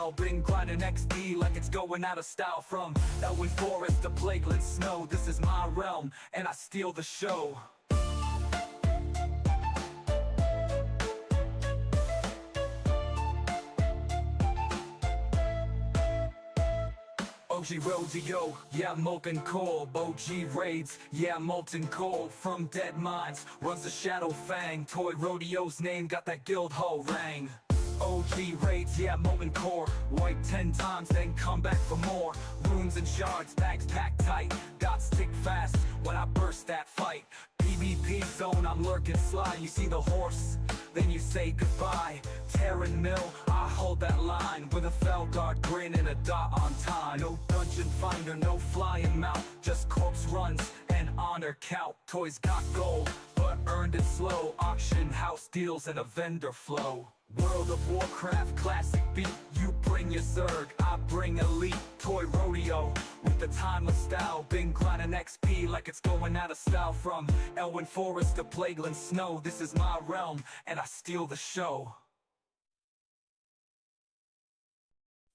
style. Been grinding XP like it's going out of style. From Elwyn Forest to Plagueland Snow, this is my realm, and I steal the show. OG Rodeo, yeah, molten coal. OG raids, yeah, molten coal. From dead mines runs the Shadow Fang. Toy Rodeo's name got that guild hall rang. OG raids, yeah, molten core. Wipe 10 times, then come back for more. Runes and shards, bags packed tight. Dots tick fast when I burst that fight. PvP zone, I'm lurking sly. You see the horse, then you say goodbye. Terran mill, I hold that line with a Felguard grin and a dot on time. No dungeon finder, no flying mount, just corpse runs and honor count. Toys got gold, but earned it slow. Auction house deals and a vendor flow. World of Warcraft classic beat, you bring your Zerg, I bring elite. Toy Rodeo with the timeless style. Been grinding XP like it's going out of style. From Elwyn Forest to Plagueland Snow, this is my realm, and I steal the show.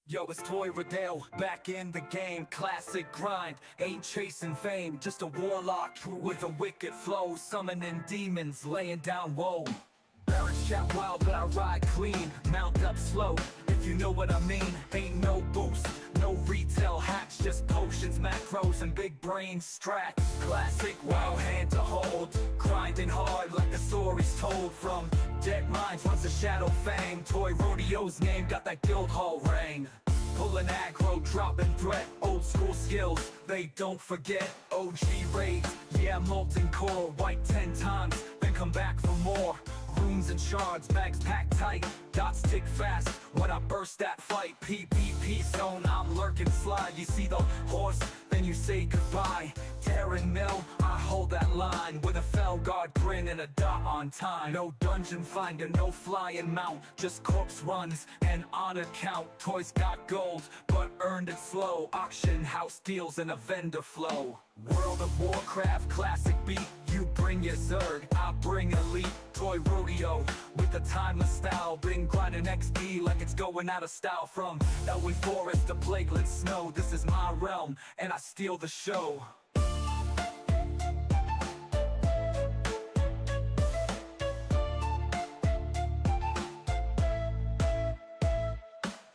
Yo, it's Toy Rodeo, back in the game. Classic grind, ain't chasing fame. Just a warlock with a wicked flow. Summoning demons, laying down woe. Barracks chat wild, but I ride clean. Mount up slow, if you know what I mean. Ain't no boost, no retail hacks, just potions, macros, and big brain strats. Classic WoW, hand to hold, grinding hard like the story's told. From dead minds runs the Shadow Fang. Toy Rodeo's name got that guild hall rang. Pulling aggro, dropping threat, old school skills, they don't forget. OG raids, yeah, molten core. Wipe 10 times, then come back for more. Runes and shards, bags packed tight. Dots tick fast when I burst that fight. PvP zone, I'm lurking sly. You see the horse, then you say goodbye. Terran mill, I hold that line with a Felguard grin and a dot on time. No dungeon finder, no flying mount, just corpse runs and honor count. Toys got gold, but earned it slow. Auction house deals and a vendor flow. World of Warcraft classic beat, you bring your Zerg, I bring elite. Toy Rodeo with the timeless style. Been grinding XP like it's going out of style. From Elwyn Forest to Plagueland Snow, this is my realm, and I steal the show.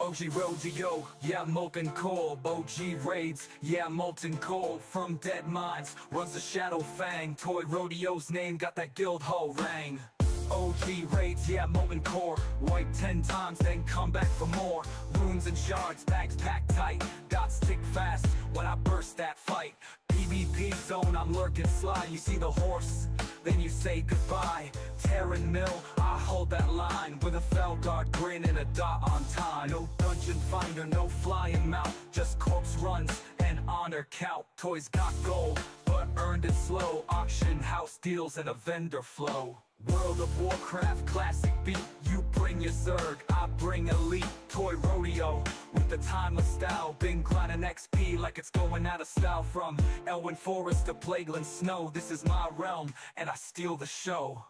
OG Rodeo, yeah, molten coal. OG raids, yeah, molten coal. From dead mines runs the Shadow Fang. Toy Rodeo's name got that guild hall rang. OG raids, yeah, molten core. Wipe 10 times, then come back for more. Runes and shards, bags packed tight. Dots tick fast when I burst that fight. PvP zone, I'm lurking sly. You see the horse, then you say goodbye. Terran mill, I hold that line with a Felguard grin and a dot on time. No dungeon finder, no flying mount, just corpse runs and honor count. Toys got gold, but earned it slow. Auction house deals and a vendor flow. World of Warcraft classic beat, you bring your Zerg, I bring elite. Toy Rodeo with the timeless style. Been grinding XP like it's going out of style. From Elwyn Forest to Plagueland Snow, this is my realm, and I steal the show.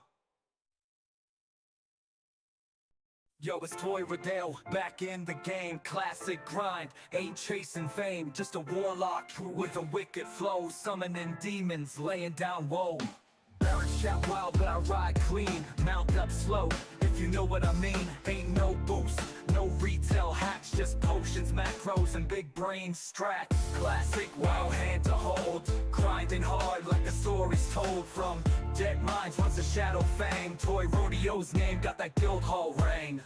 Yo, it's Toy Rodeo, back in the game. Classic grind, ain't chasing fame. Just a warlock with a wicked flow. Summoning demons, laying down woe. Barracks chat wild, but I ride clean. Mount up slow, if you know what I mean. Ain't no boost, no retail hacks, just potions, macros, and big brain strats. Classic WoW, hand to hold, grinding hard like the story's told. From dead minds runs the Shadow Fang. Toy Rodeo's name got that guild hall rang.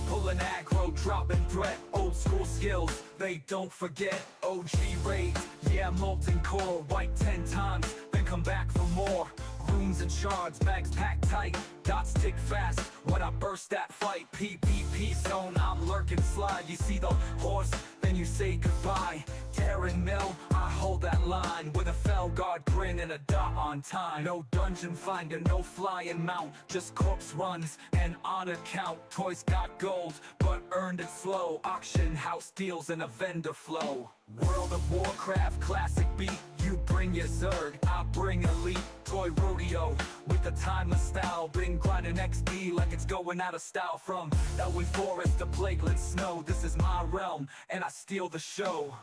Pulling aggro, dropping threat, old school skills, they don't forget. OG raids, yeah, molten core. Wipe 10 times, then come back for more. Runes and shards, bags packed tight. Dots tick fast when I burst that fight. PvP zone, I'm lurking sly. You see the horse, then you say goodbye. Terran mill, I hold that line with a Felguard grin and a dot on time. No dungeon finder, no flying mount, just corpse runs and honor count. Toys got gold, but earned it slow. Auction house deals and a vendor flow. World of Warcraft classic beat, You bring your Zerg, I bring elite. Toy rodeo with the timeless style. Been grinding XP like it's going out of style. From Elwyn Forest to Plagueland Snow, this is my realm, and I steal the show.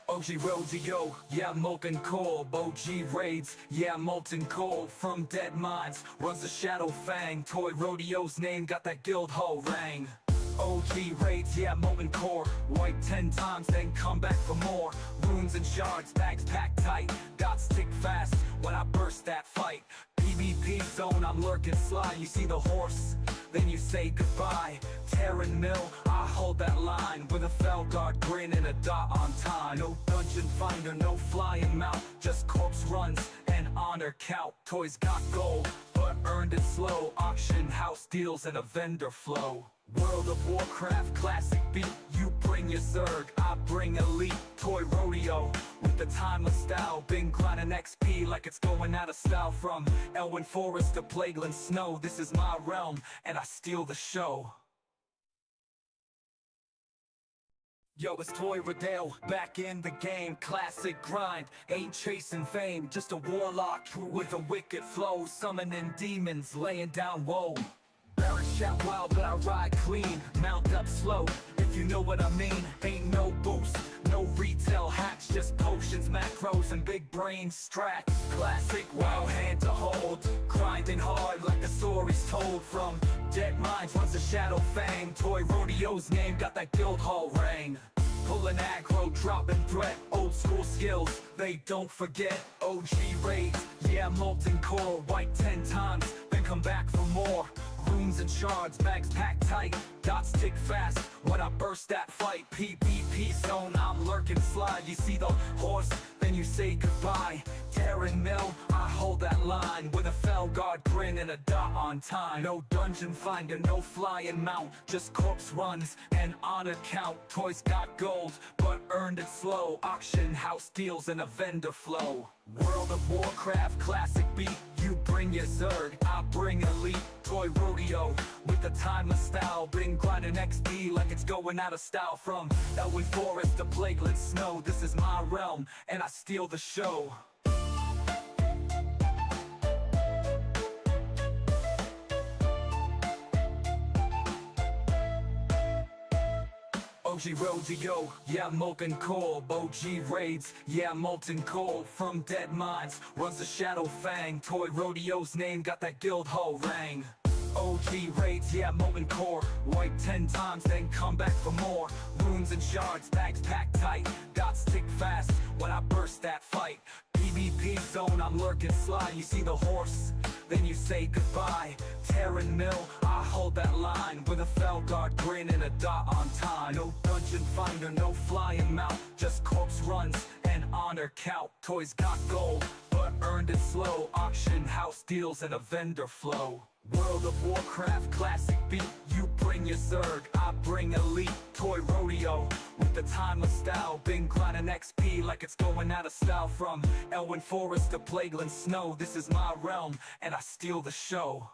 OG rodeo, yeah, molten coal. OG raids, yeah, molten coal. From dead mines runs the Shadow Fang. Toy rodeo's name got that guild hall rang. OG raids, yeah, molten core. Wipe 10 times, then come back for more. Runes and shards, bags packed tight. Dots tick fast when I burst that fight. PvP zone, I'm lurking sly. You see the horse, then you say goodbye. Terran mill, I hold that line with a Felguard grin and a dot on time. No dungeon finder, no flying mount, just corpse runs and honor count. Toys got gold, but earned it slow. Auction house deals and a vendor flow. World of Warcraft classic beat. You bring your Zerg, I bring elite. Toy rodeo with the timeless style. Been grinding XP like it's going out of style. From Elwyn Forest to Plagueland Snow, this is my realm, and I steal the show. Yo, it's Toy Rodale, back in the game. Classic grind, ain't chasing fame. Just a warlock with a wicked flow. Summoning demons, laying down woe. Barrett shout wild, but I ride clean. Mount up slow, if you know what I mean. Ain't no boost, no retail hacks. Just potions, macros, and big brain strats. Classic WoW, hand to hold. Grinding hard like the story's told. From dead minds runs the Shadow Fang. Toy rodeo's name got that guild hall rang. Pulling aggro, dropping threat. Old school skills, they don't forget. OG raids, yeah, molten core. Wipe 10 times, then come back for more. Runes and shards, bags packed tight. Dots tick fast when I burst that fight. PvP zone, I'm lurking slide. You see the horse, then you say goodbye. Terran mill, I hold that line with a Felguard grin and a dot on time. No dungeon finder, no flying mount, just corpse runs and honor count. Toys got gold, but earned it slow. Auction house deals and a vendor flow. World of Warcraft classic beat. You bring your Zerg, I bring elite. Toy rodeo with the timeless style. Been grinding XP like it's going out of style. From Elwyn Forest to Plagueland Snow, this is my realm, and I steal the show. OG rodeo, yeah, molten coal. OG raids, yeah, molten coal. From dead mines runs the Shadow Fang. Toy rodeo's name got that guild hall rang. OG raids, yeah, molten core. Wipe 10 times, then come back for more. Runes and shards, bags packed tight. Dots tick fast when I burst that fight. PvP zone, I'm lurking sly. You see the horse, then you say goodbye. Terran mill, I hold that line with a Felguard grin and a dot on time. No dungeon finder, no flying mount, just corpse runs and honor count. Toys got gold, but earned it slow. Auction house deals and a vendor flow. World of Warcraft classic beat. You bring your Zerg, I bring elite. Toy rodeo with the timeless style. Been grinding XP like it's going out of style. From Elwyn Forest to Plagueland Snow, this is my realm, and I steal the show.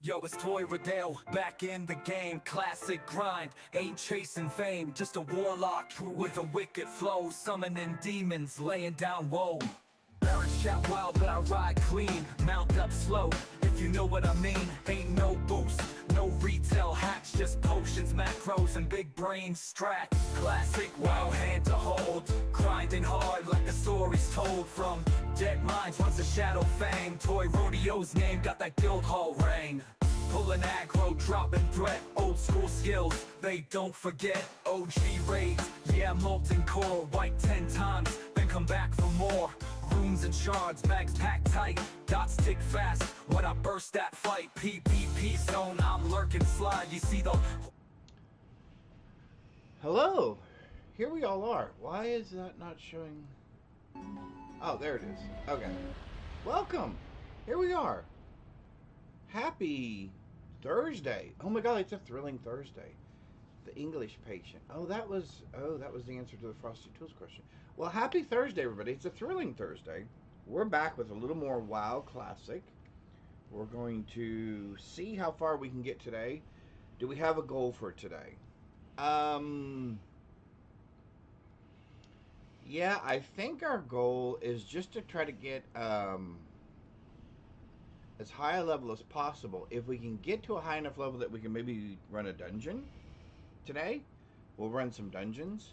Yo, it's Toy Rodale, back in the game. Classic grind, ain't chasing fame. Just a warlock with a wicked flow. Summoning demons, laying down woe. Barrett shout wild, but I ride clean. Mount up slow, if you know what I mean. Ain't no boost, no retail hacks. Just potions, macros, and big brain strats. Classic WoW, hand to hold. Grinding hard like the story's told. From dead minds runs the Shadow Fang. Toy rodeo's name got that guild hall rang. Pulling aggro, dropping threat. Old school skills, they don't forget. OG raids, yeah, molten core. Wipe 10 times, then come back for more. Runes and shards, bags packed tight. Dots tick fast when I burst that fight. PvP zone, I'm lurking slide. You see the... Hello, here we all are. Why is that not showing? Oh, there it is. Okay. Welcome. Here we are. Happy Thursday. Oh my God, it's a thrilling Thursday. The English patient. Oh, that was the answer to the Frosty Tools question. Well, happy Thursday, everybody. It's a thrilling Thursday. We're back with a little more WoW Classic. We're going to see how far we can get today. Do we have a goal for today? Yeah, I think our goal is just to try to get as high a level as possible. If we can get to a high enough level that we can maybe run a dungeon today, we'll run some dungeons.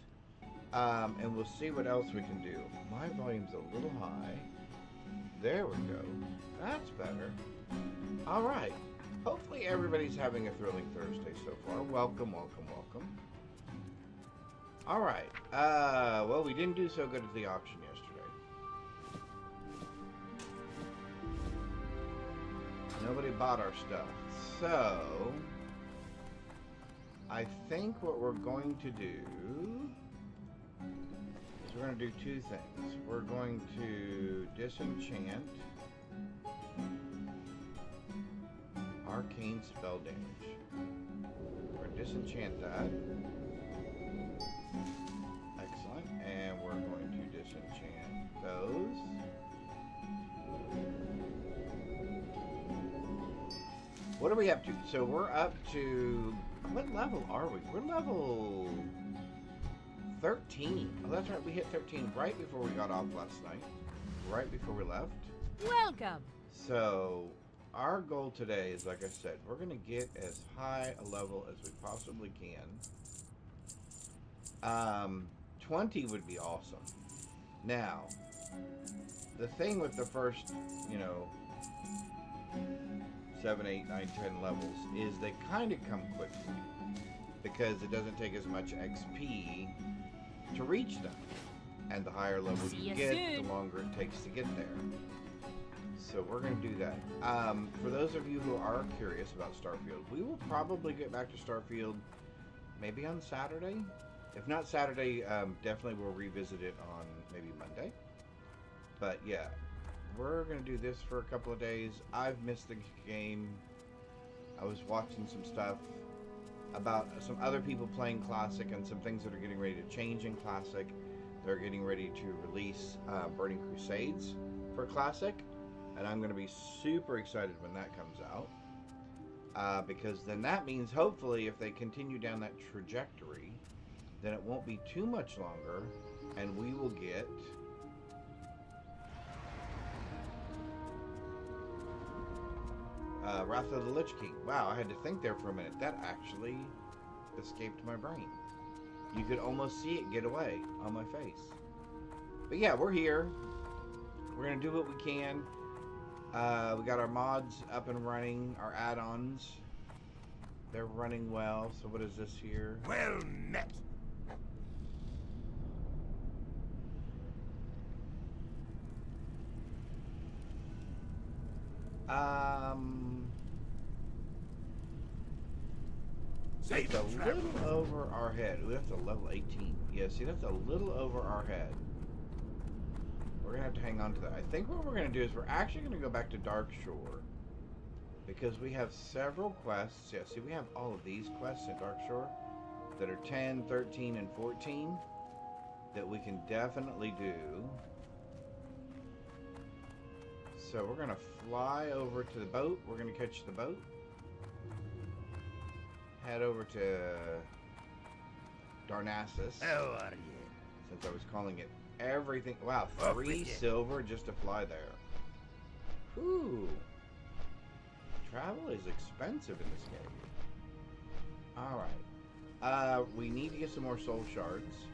And we'll see what else we can do. My volume's a little high. There we go. That's better. All right. Hopefully everybody's having a thrilling Thursday so far. Welcome, welcome, welcome. All right. Well, we didn't do so good at the auction yesterday. Nobody bought our stuff. So, I think what we're going to do is we're going to do two things. We're going to disenchant arcane spell damage. We're going to disenchant that. Excellent. And we're going to disenchant those. What are we up to? So we're up to... What level are we? We're level 13. Oh, that's right. We hit 13 right before we got off last night. Right before we left. Welcome. So our goal today is, like I said, we're going to get as high a level as we possibly can. 20 would be awesome. Now, the thing with the first, 7, 8, 9, 10 levels is they kind of come quickly because it doesn't take as much XP to reach them. And the higher level you get, the longer it takes to get there. So we're going to do that. For those of you who are curious about Starfield, we will probably get back to Starfield maybe on Saturday. If not Saturday, definitely we'll revisit it on maybe Monday. But yeah, we're going to do this for a couple of days. I've missed the game. I was watching some stuff about some other people playing Classic and some things that are getting ready to change in Classic. They're getting ready to release Burning Crusades for Classic. And I'm going to be super excited when that comes out. Because then that means, hopefully, if they continue down that trajectory, then it won't be too much longer. And we will get... Wrath of the Lich King. Wow, I had to think there for a minute. That actually escaped my brain. You could almost see it get away on my face. But yeah, we're here. We're going to do what we can. We got our mods up and running, our add-ons. They're running well. So what is this here? Well met. That's a little over our head. Ooh, that's a level 18. Yeah, see, that's a little over our head. We're going to have to hang on to that. I think what we're going to do is we're actually going to go back to Darkshore. Because we have several quests. Yeah, see, we have all of these quests in Darkshore that are 10, 13, and 14 that we can definitely do. So we're going to fly over to the boat. We're going to catch the boat. Head over to Darnassus. How are you? Since I was calling it everything. Wow, 3 silver just to fly there. Whew. Travel is expensive in this game. Alright. We need to get some more soul shards.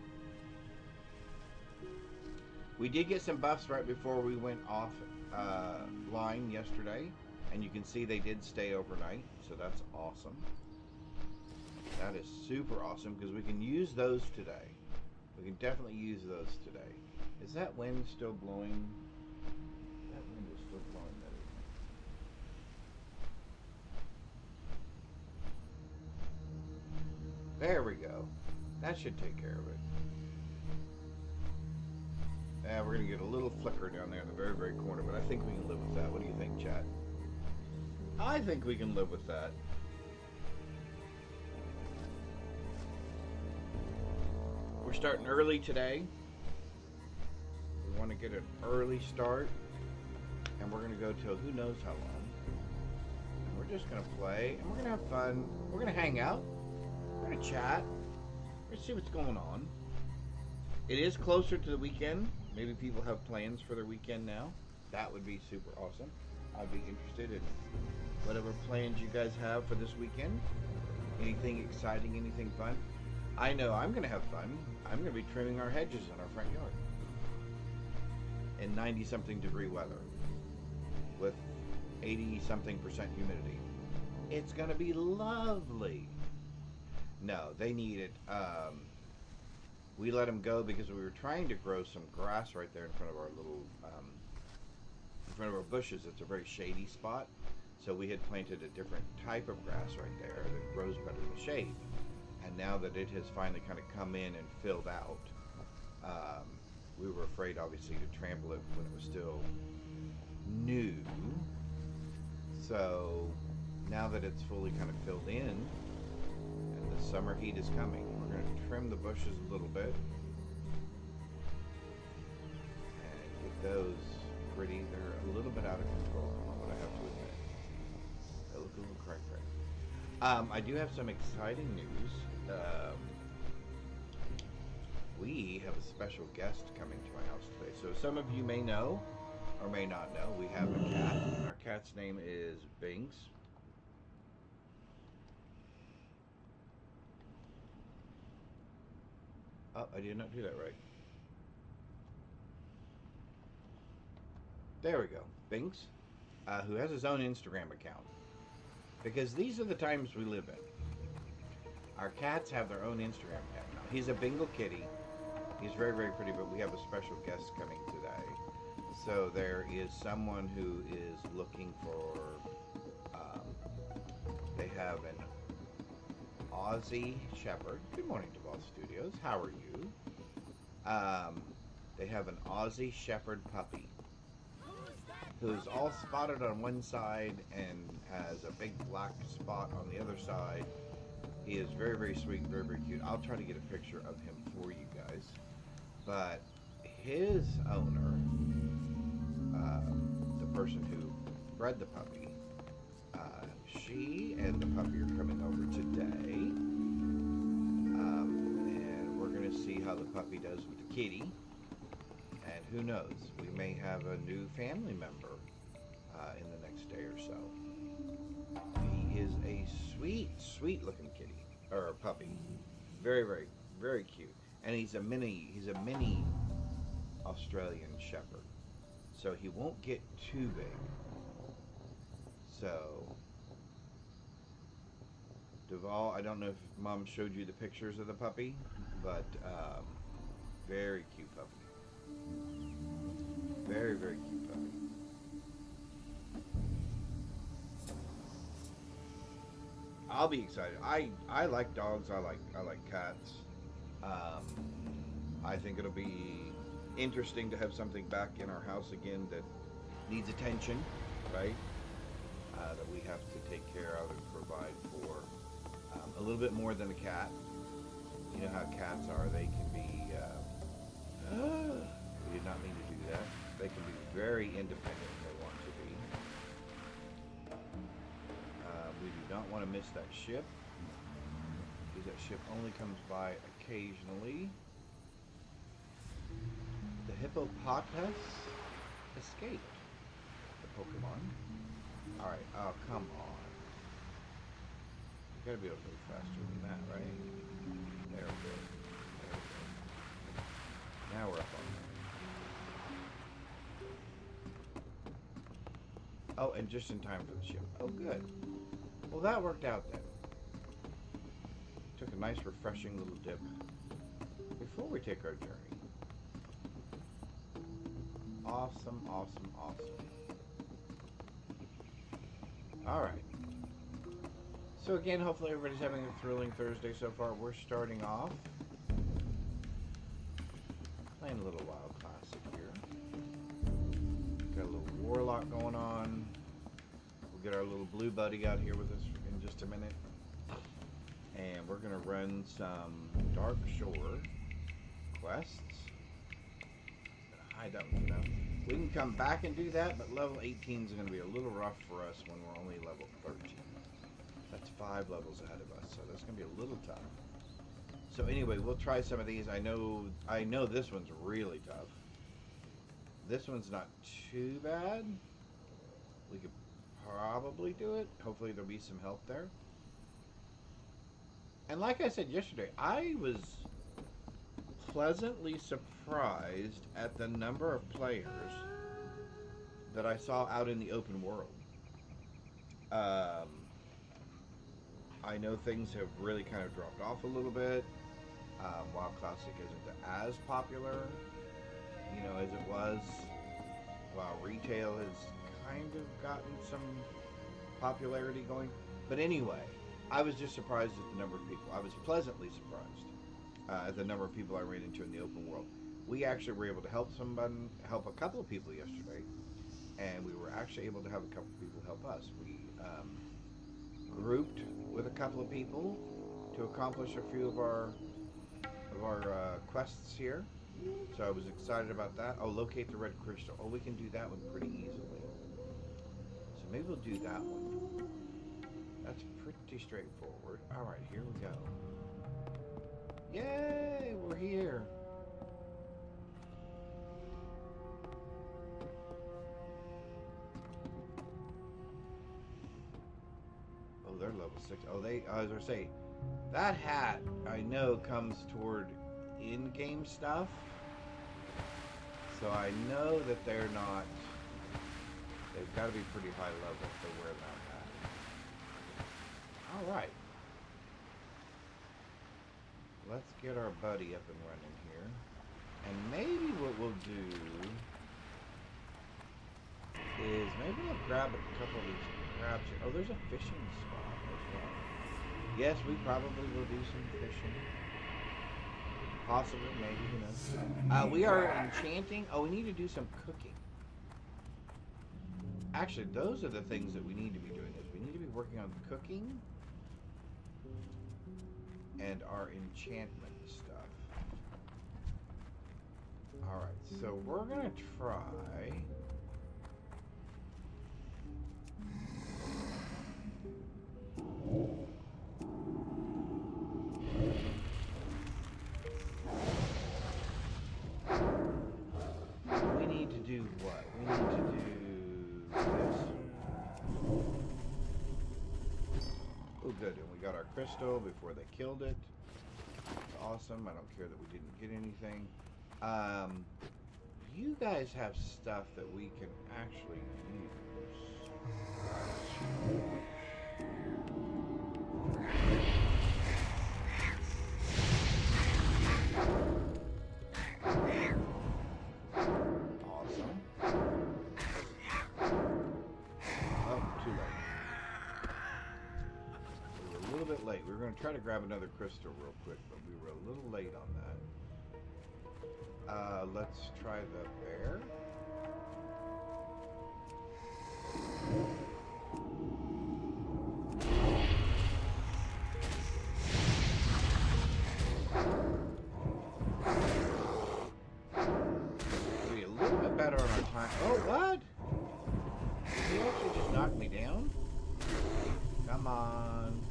We did get some buffs right before we went off line yesterday. And you can see they did stay overnight. So that's awesome. That is super awesome because we can use those today. We can definitely use those today. Is that wind still blowing? That wind is still blowing, that isn't it? There we go. That should take care of it. We're going to get a little flicker down there in the very, very corner, but I think we can live with that. What do you think, chat? I think we can live with that. We're starting early today. We want to get an early start. And we're going to go till who knows how long. just gonna play, and we're gonna have fun. We're gonna hang out. We're gonna chat. We're gonna see what's going on. It is closer to the weekend. Maybe people have plans for their weekend now. That would be super awesome. I'd be interested in whatever plans you guys have for this weekend. Anything exciting, anything fun. I know I'm gonna have fun. I'm gonna be trimming our hedges in our front yard in 90-something degree weather with 80-something% humidity. It's gonna be lovely. No, they need it. We let them go because we were trying to grow some grass right there in front of our little, in front of our bushes. It's a very shady spot. So we had planted a different type of grass right there that grows better in the shade. And now that it has finally kind of come in and filled out, we were afraid obviously to trample it when it was still new. So now that it's fully kind of filled in and the summer heat is coming, we're going to trim the bushes a little bit and get those pretty. They're a little bit out of control, what I have to admit. They look a little cray-cray. I do have some exciting news. We have a special guest coming to my house today. So some of you may know or may not know, we have a cat. And our cat's name is Binks. Oh, I did not do that right. There we go. Binks, who has his own Instagram account. Because these are the times we live in. Our cats have their own Instagram account now. He's a Bengal kitty. He's very, very pretty, but we have a special guest coming today. So there is someone who is looking for, they have an Aussie Shepherd. Good morning to Boss Studios. How are you? They have an Aussie Shepherd puppy who's all spotted on one side and has a big black spot on the other side. He is very, very sweet, very, very cute. I'll try to get a picture of him for you guys. But his owner, the person who bred the puppy, she and the puppy are coming over today. And we're going to see how the puppy does with the kitty. And who knows, we may have a new family member in the next day or so. He is a sweet, sweet looking kitty, or puppy. Very, very, very cute. And he's a mini Australian Shepherd. So he won't get too big. So, Duval, I don't know if Mom showed you the pictures of the puppy, but very cute puppy. Very, very cute puppy. I'll be excited. I like dogs. I like cats. I think it'll be interesting to have something back in our house again that needs attention, right? That we have to take care of and provide for a little bit more than a cat. You know how cats are. They can be. We did not mean to do that. They can be very independent if they want to be. We do not want to miss that ship, because that ship only comes by occasionally. The hippopotamus escaped the Pokemon. Alright, oh come on. You gotta be able to move faster than that, right? There we go. There we go. Now we're up on there. Oh, and just in time for the ship. Oh, good. Well, that worked out then. Took a nice, refreshing little dip before we take our journey. Awesome, awesome, awesome. Alright. So again, hopefully everybody's having a thrilling Thursday so far. We're starting off playing a little WoW Classic here. Got a little Warlock going on. We'll get our little blue buddy out here with us in just a minute. And we're going to run some Dark Shore quests. Hide up, you know. We can come back and do that, but level 18 is going to be a little rough for us when we're only level 13. That's 5 levels ahead of us, so that's going to be a little tough. So anyway, we'll try some of these. I know this one's really tough. This one's not too bad. We could probably do it. Hopefully there'll be some help there. And like I said yesterday, I was pleasantly surprised at the number of players that I saw out in the open world. I know things have really kind of dropped off a little bit. WoW Classic isn't as popular, you know, as it was. WoW Retail has kind of gotten some popularity going. But anyway, I was just surprised at the number of people. I was pleasantly surprised at the number of people I ran into in the open world. We actually were able to help a couple of people yesterday, and we were actually able to have a couple of people help us. We grouped with a couple of people to accomplish a few of our quests here. So I was excited about that. Oh, locate the red crystal. Oh, we can do that one pretty easily. So maybe we'll do that one. That's pretty straightforward. All right, here we go. Yay, we're here. Oh, they're level 6. Oh, as I say, that hat I know comes toward in-game stuff. So I know that they've got to be pretty high level if they wear that hat. All right. Let's get our buddy up and running here. And maybe what we'll do is maybe we'll grab a couple of these crabs here. Oh, there's a fishing spot as well. Yes, we probably will do some fishing. Possibly, maybe, who knows. We are enchanting. Oh, we need to do some cooking. Actually, those are the things that we need to be doing. Is we need to be working on cooking and our enchantment stuff. Alright, so we're gonna try. We need to do what? We need to do this. Oh, good. And we got our crystal before they killed it. That's awesome. I don't care that we didn't get anything. You guys have stuff that we can actually use. Awesome. Oh, too late. We were a little bit late. We were going to try to grab another crystal real quick, but we were a little late on that. Let's try the bear. Be a little bit better on our time. Oh, what? Did he actually just knock me down? Come on.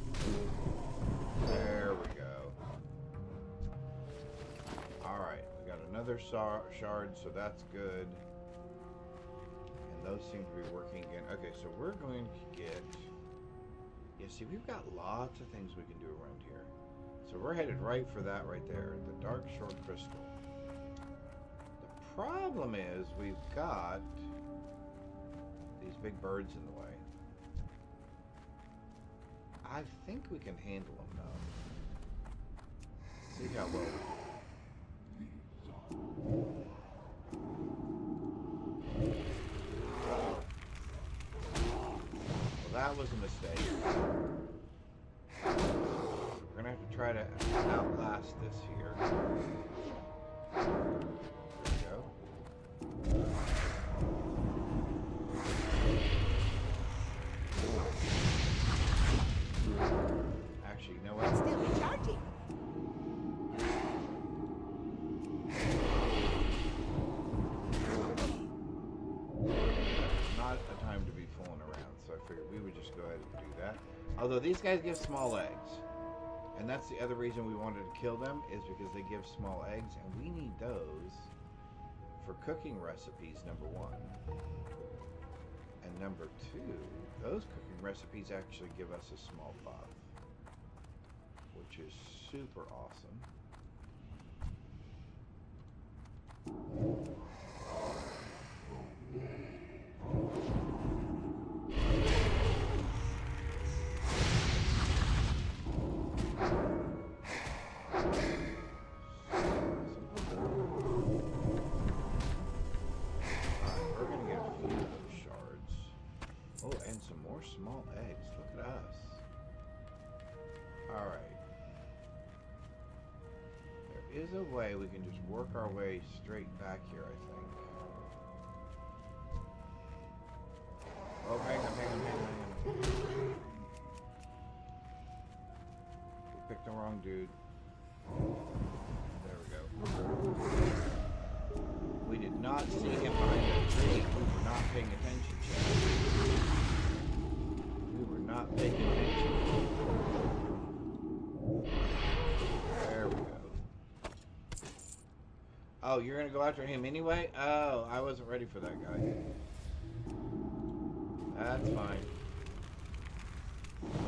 There we go. Alright, we got another shard, so that's good. And those seem to be working again. Okay, so we're going to get... Yeah, see, we've got lots of things we can do around here. So we're headed right for that right there, the Dark Shore Crystal. The problem is we've got these big birds in the way. I think we can handle them though. See how well. Well, that was a mistake. We're gonna have to try to outlast this here. There we go. Actually, you know what? Still recharging. we would just go ahead and do that. Although these guys give small eggs. And that's the other reason we wanted to kill them, is because they give small eggs, and we need those for cooking recipes, number one. And number two, those cooking recipes actually give us a small buff, which is super awesome. Small eggs. Look at us. Alright. There is a way we can just work our way straight back here, I think. Oh, hang on. We picked the wrong dude. There we go. We did not see him behind that tree. We were not paying attention, chat. Not paying attention. There we go. Oh, you're gonna go after him anyway? Oh, I wasn't ready for that guy. That's fine.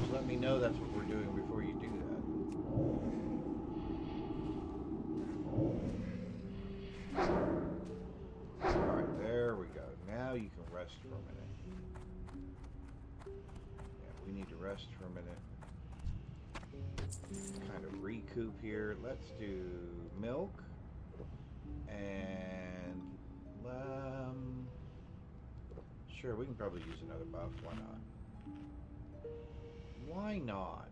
Just let me know that's what we're doing before you do that. Alright, there we go. Now you can rest for a minute. We need to rest for a minute. Kind of recoup here. Let's do milk and sure, we can probably use another buff. Why not? Why not?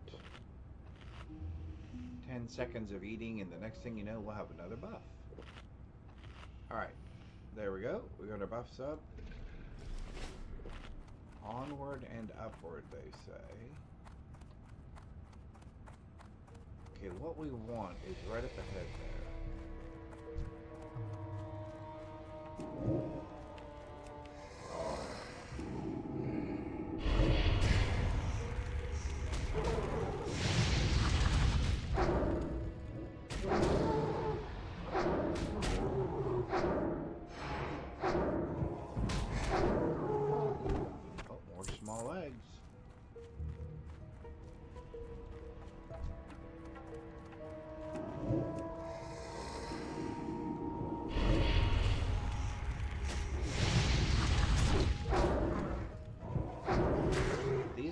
10 seconds of eating, and the next thing you know, we'll have another buff. Alright, there we go. We got our buffs up. Onward and upward, they say. Okay, what we want is right up ahead there.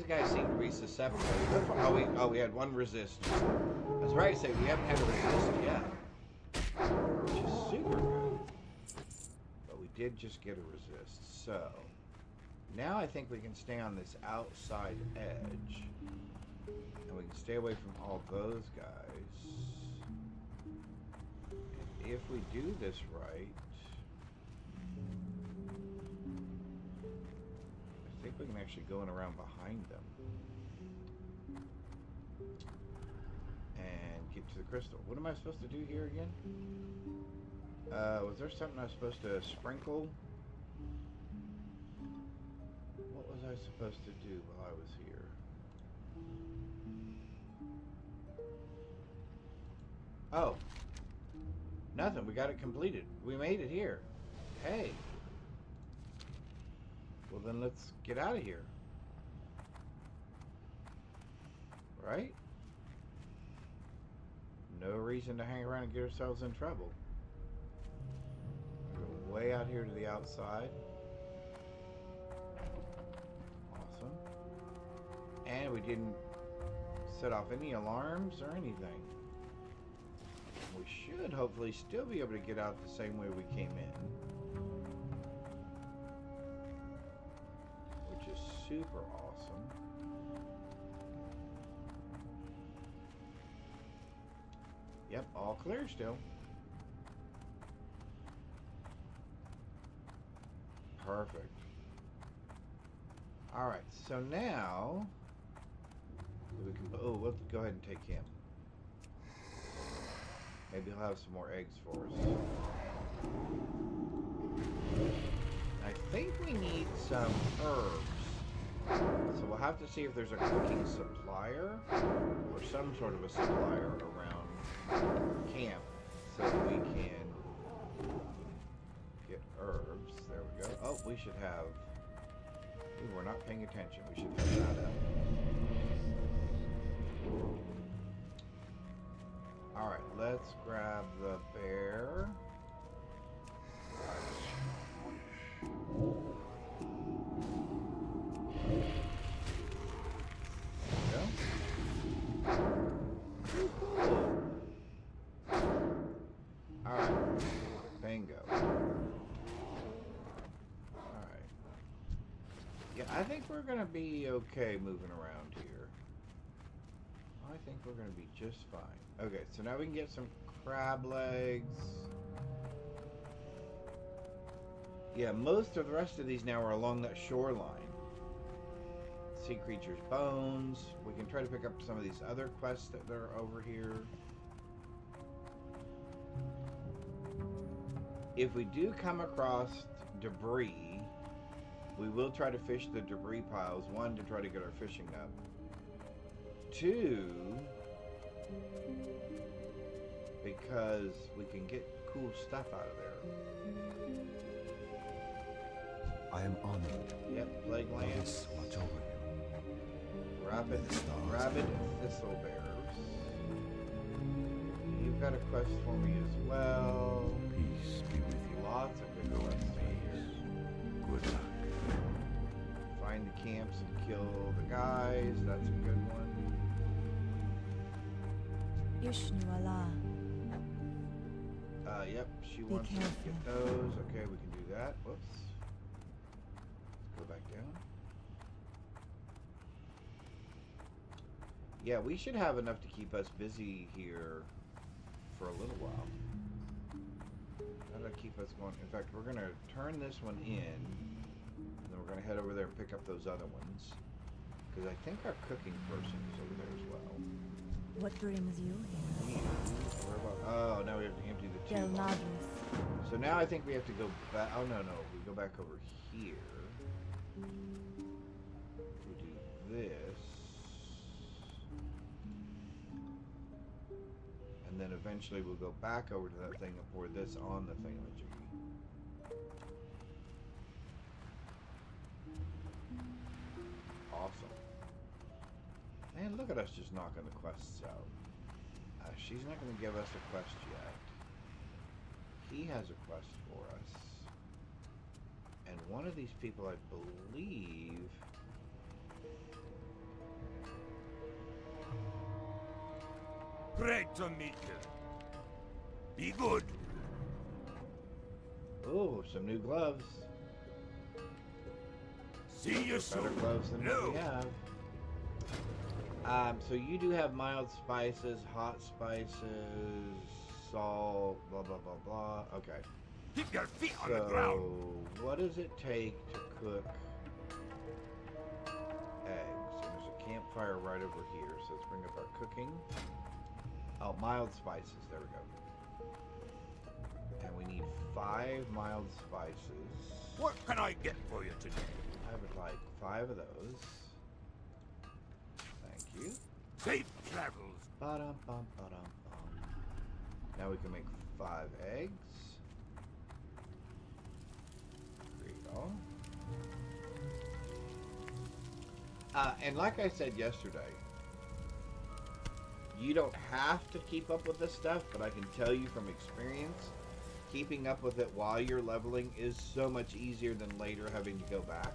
Guys seem to be susceptible. Oh, we had one resist. I was right to say we haven't had a resist yet, which is super good. But we did just get a resist. So now I think we can stay on this outside edge, and we can stay away from all those guys. And if we do this right, I think we can actually go in around behind them and get to the crystal. What am I supposed to do here again? Was there something I was supposed to sprinkle? What was I supposed to do while I was here? Oh, nothing. We got it completed. We made it here. Hey. Well, then let's get out of here. Right? No reason to hang around and get ourselves in trouble. Go way out here to the outside. Awesome. And we didn't set off any alarms or anything. We should hopefully still be able to get out the same way we came in. Super awesome. Yep, all clear still. Perfect. Alright, so now we can, let's go ahead and take him. Maybe he'll have some more eggs for us. I think we need some herbs So we'll have to see if there's a cooking supplier or some sort of a supplier around camp so that we can get herbs. There we go. Oh, we should have... Ooh, we're not paying attention. We should have that up. Alright, let's grab the bear. Alright. Bingo. Alright. Yeah, I think we're gonna be okay moving around here. I think we're gonna be just fine. Okay, so now we can get some crab legs. Yeah, most of the rest of these now are along that shoreline. Sea creatures' bones. We can try to pick up some of these other quests that are over here. If we do come across debris, we will try to fish the debris piles. One, to try to get our fishing up. Two, because we can get cool stuff out of there. I am honored. Yep, plague Let lance. us watch over you. Rabid thistle bearers. You've got a quest for me as well. Peace be with you. Lots of good quests here. Good luck. Find the camps and kill the guys. That's a good one. Ishnuala. Yep, she wants us to get those. Okay, we can do that. Whoops. Let's go back down. Yeah, we should have enough to keep us busy here for a little while. That'll keep us going. In fact, we're going to turn this one in, and then we're going to head over there and pick up those other ones. Because I think our cooking person is over there as well. What brings you here? Oh, now we have to empty the Del tube. Nadris. So now I think we have to go back. Oh, no. We go back over here. We do this. And then eventually we'll go back over to that thing and pour this on the thingamajiggy. Awesome. Man, look at us just knocking the quests out. She's not going to give us a quest yet. He has a quest for us. And one of these people, I believe... Great to meet you. Be good. Oh, some new gloves. See you Better soon. gloves than what we No. have. So you do have mild spices, hot spices, salt, blah, blah, blah, blah. Okay. Keep your feet on the ground. So, what does it take to cook eggs? And there's a campfire right over here, so let's bring up our cooking. Oh, mild spices. There we go. And we need 5 mild spices. What can I get for you today? I would like 5 of those. Thank you. Safe travels. Ba-dum, bum, ba-dum, bum. Now we can make 5 eggs. There you go. And like I said yesterday, you don't have to keep up with this stuff, but I can tell you from experience, keeping up with it while you're leveling is so much easier than later having to go back.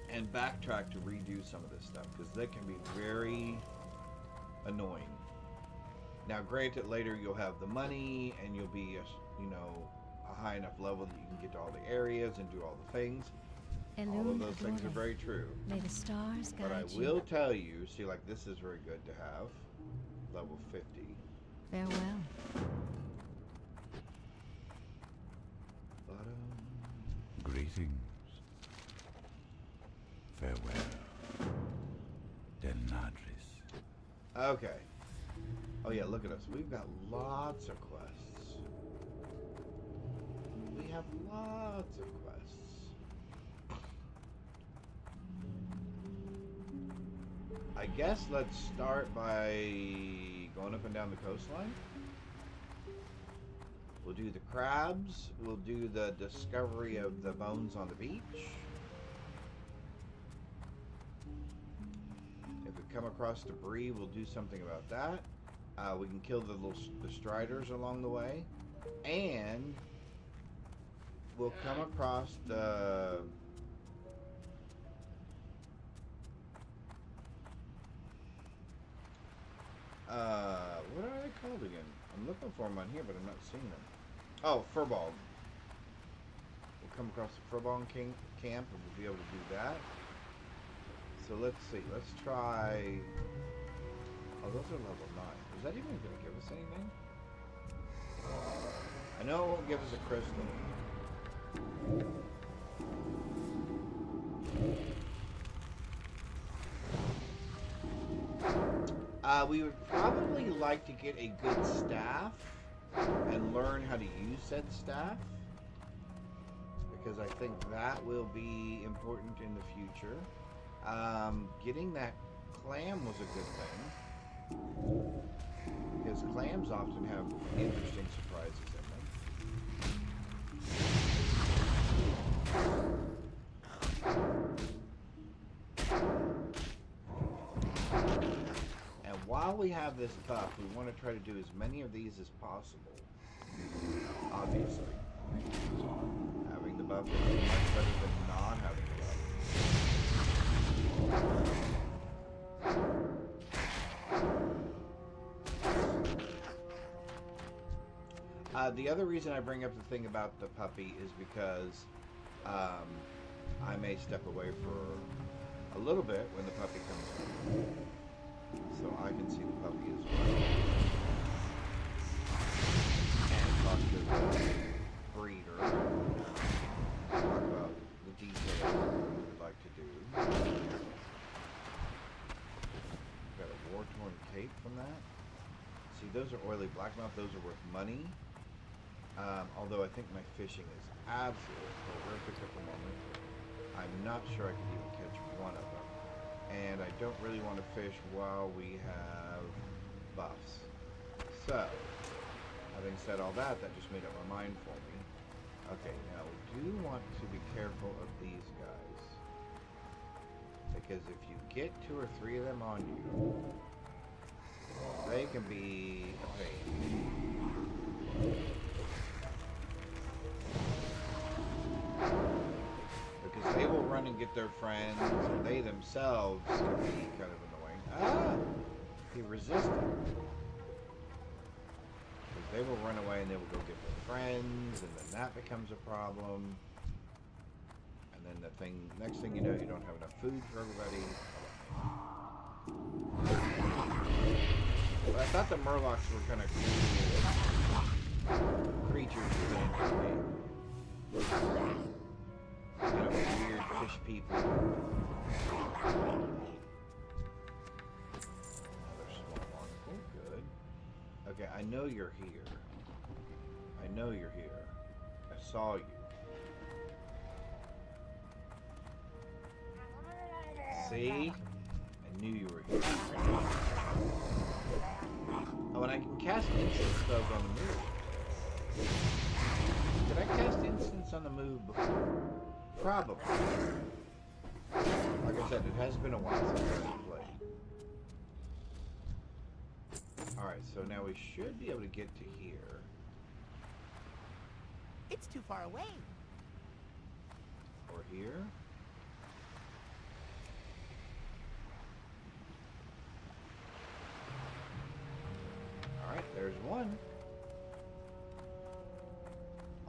And backtrack to redo some of this stuff, because that can be very annoying. Now, granted, later you'll have the money, and you'll be, a high enough level that you can get to all the areas and do all the things. All of those things are very true. May the stars guide But I you. will tell you, see, like, this is very good to have. Level 50. Farewell. Greetings. Farewell. Del Nadris. Okay. Oh yeah, look at us. We've got lots of quests. we have lots of quests. I guess let's start by going up and down the coastline. We'll do the crabs. We'll do the discovery of the bones on the beach. If we come across debris, we'll do something about that. We can kill the striders along the way. And we'll come across the... what are they called again? I'm looking for them on here, but I'm not seeing them. Oh, furball. We'll come across the furball camp, and we'll be able to do that. So let's see. Let's try... Oh, those are level 9. Is that even going to give us anything? I know it won't give us a crystal. We would probably like to get a good staff and learn how to use said staff, because I think that will be important in the future. Getting that clam was a good thing, because clams often have interesting surprises in them. And while we have this buff, we want to try to do as many of these as possible. Obviously. Having the buff is much better than not having the buff. The other reason I bring up the thing about the puppy is because I may step away for a little bit when the puppy comes home, so I can see the puppy as well and talk to the breeder, talk about the details that we would like to do. Got a war-torn cape from that. See, those are oily blackmouth. Those are worth money. Although I think my fishing is absolutely horrific at the moment. I'm not sure I could even catch one of them. And I don't really want to fish while we have buffs. So, having said all that, that just made up my mind for me. Okay, now we do want to be careful of these guys. Because if you get 2 or 3 of them on you, they can be a pain. Because they will run and get their friends, or they themselves can be kind of annoying. Ah! He resisted. Because they will run away and they will go get their friends, and then that becomes a problem. And then the next thing you know, you don't have enough food for everybody. But I thought the Murlocs were kind of cool creatures within the game. Kind of weird fish people. Another small barnacle, good. Okay, I know you're here. I know you're here. I saw you. See? I knew you were here. Oh, and I can cast instance spells on the move. Did I cast instance on the move before? Probably. Like I said, it has been a while since I've played. Alright, so now we should be able to get to here. It's too far away. Or here. Alright, there's one.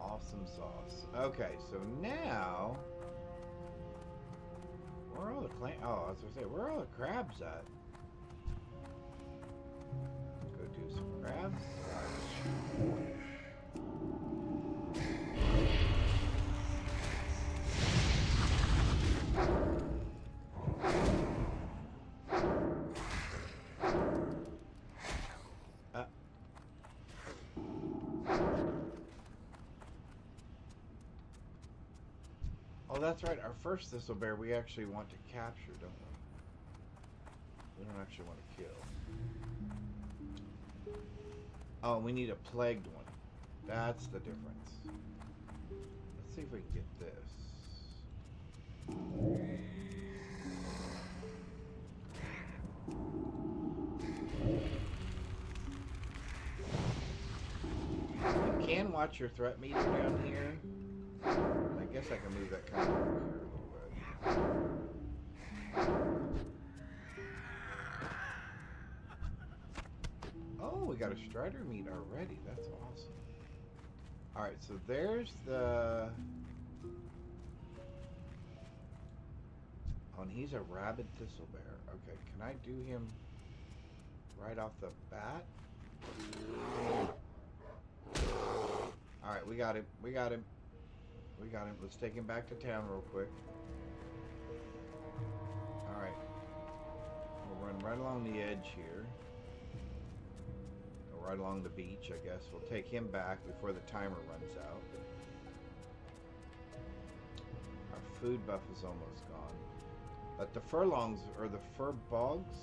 Awesome sauce. Okay, so now... Where are all the clam... Oh, I was going to say, where are all the crabs at? Let's go do some crabs. Oh, that's right. Our first thistle bear we actually want to capture, don't we? We don't actually want to kill. Oh, we need a plagued one. That's the difference. Let's see if we can get this. You can watch your threat meter down here. I guess I can move that kind of over here a little bit. Oh, we got a strider meat already. That's awesome. Alright, so there's the... Oh, and he's a rabid thistle bear. Okay, can I do him right off the bat? Alright, we got him. We got him. We got him. Let's take him back to town real quick. Alright. We'll run right along the edge here. Or right along the beach, I guess. We'll take him back before the timer runs out. Our food buff is almost gone. But the furlongs, or the furbolgs?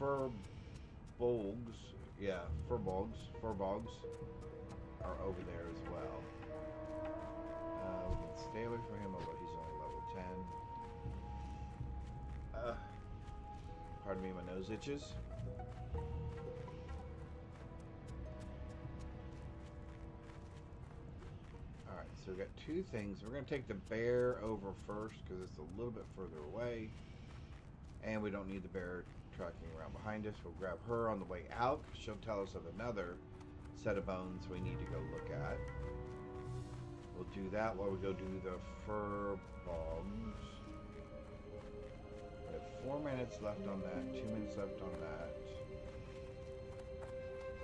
Furbolgs. Yeah, furbolgs are over there as well. We can stay away from him, although he's only level 10. Pardon me, my nose itches. Alright, so we've got two things. We're going to take the bear over first because it's a little bit further away. And we don't need the bear tracking around behind us. We'll grab her on the way out because she'll tell us of another set of bones we need to go look at. We'll do that while we go do the fur bogs. We have 4 minutes left on that, 2 minutes left on that,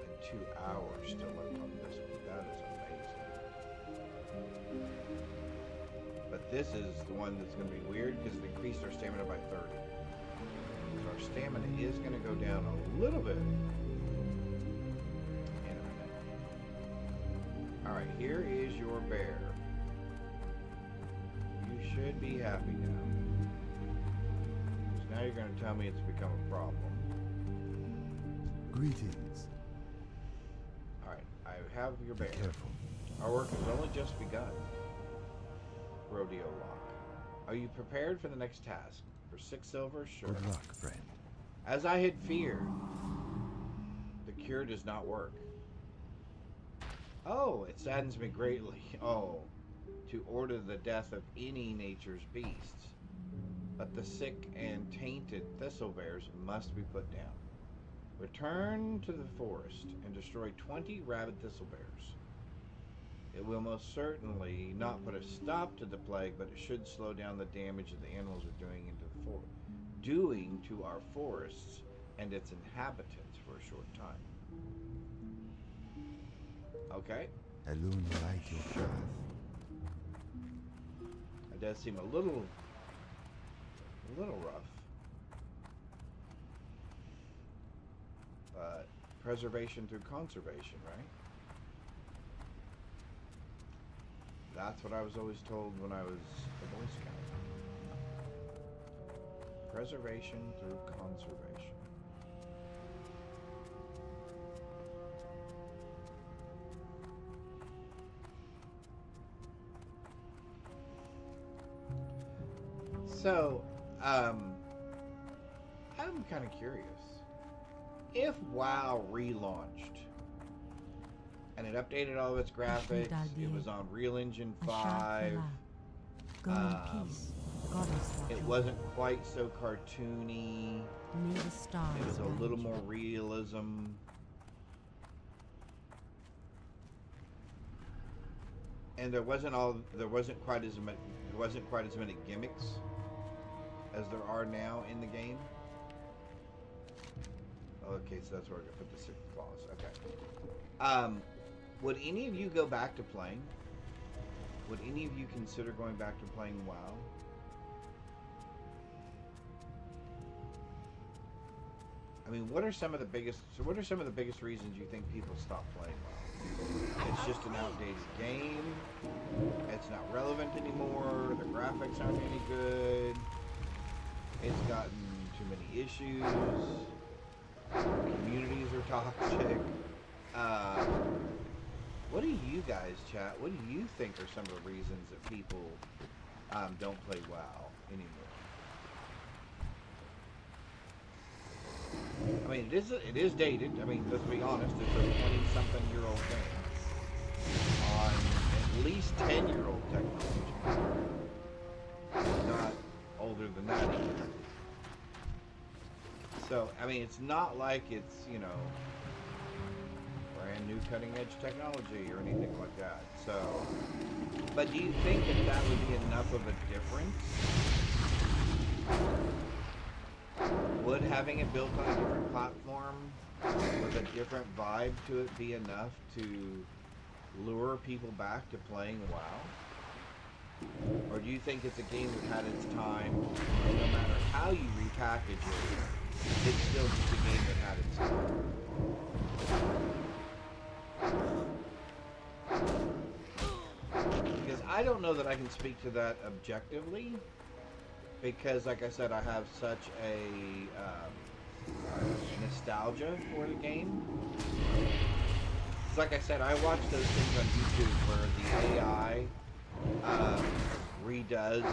and 2 hours still left on this one. That is amazing. But this is the one that's going to be weird because it increased our stamina by 30. So our stamina is going to go down a little bit. Alright, here is your bear. You should be happy now. Because now you're going to tell me it's become a problem. Greetings. Alright, I have your bear. Be careful. Our work has only just begun. Rodeo Lock. Are you prepared for the next task? For 6 silver? Sure. Good luck, friend. As I had feared, the cure does not work. Oh, it saddens me greatly. Oh, to order the death of any nature's beasts. But the sick and tainted thistle bears must be put down. Return to the forest and destroy 20 rabid thistle bears. It will most certainly not put a stop to the plague, but it should slow down the damage that the animals are doing to our forests and its inhabitants for a short time. Okay. Alone light your path. It does seem a little rough. But preservation through conservation, right? That's what I was always told when I was a Boy Scout. Preservation through conservation. So, I'm kind of curious. If WoW relaunched and it updated all of its graphics, it was on Real Engine 5, Go in peace, goddess watcher. it wasn't quite so cartoony, May the stars it was a guide little you. more realism. And there wasn't quite as many gimmicks as there are now in the game. Okay, so that's where I put the 6 claws. Okay. Would any of you go back to playing? Would any of you consider going back to playing WoW? I mean, what are some of the biggest? So, what are some of the biggest reasons you think people stop playing WoW? It's just an outdated game. It's not relevant anymore. The graphics aren't any good. It's gotten too many issues. Communities are toxic. What do you guys, chat? What do you think are some of the reasons that people don't play WoW anymore? I mean, it is dated. I mean, let's be honest. It's a 20-something-year-old game on at least 10-year-old technology. Not older than that either. So, I mean, it's not like it's, you know, brand new cutting-edge technology or anything like that. So, but do you think that that would be enough of a difference? Would having it built on a different platform with a different vibe to it be enough to lure people back to playing WoW? Or do you think it's a game that had its time, and no matter how you repackage it, it's still just a game that had its time? Because I don't know that I can speak to that objectively. Because, like I said, I have such a nostalgia for the game. It's like I said, I watch those things on YouTube where the AI redoes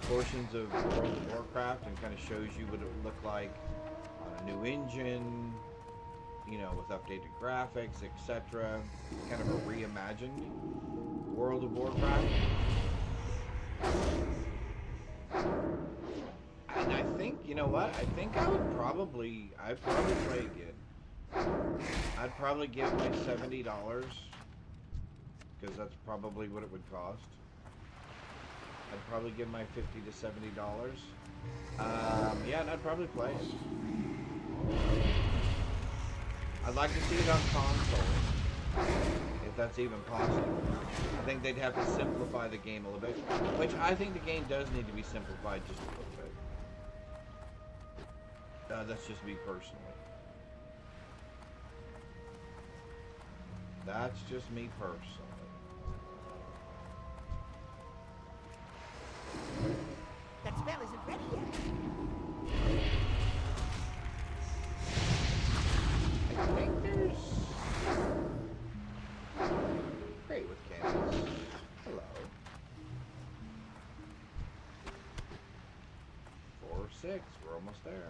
portions of World of Warcraft and kind of shows you what it would look like on a new engine, you know, with updated graphics, etc. Kind of a reimagined World of Warcraft. And I think, you know what? I think I'd probably play again. I'd probably give my $70, because that's probably what it would cost. I'd probably give my $50 to $70. Yeah, and I'd probably play it. I'd like to see it on console, if that's even possible. I think they'd have to simplify the game a little bit, which I think the game does need to be simplified just a little bit. That's just me personally. That's just me personally. That spell isn't ready yet. I think there's... Great with cannons. Hello. 4-6. We're almost there.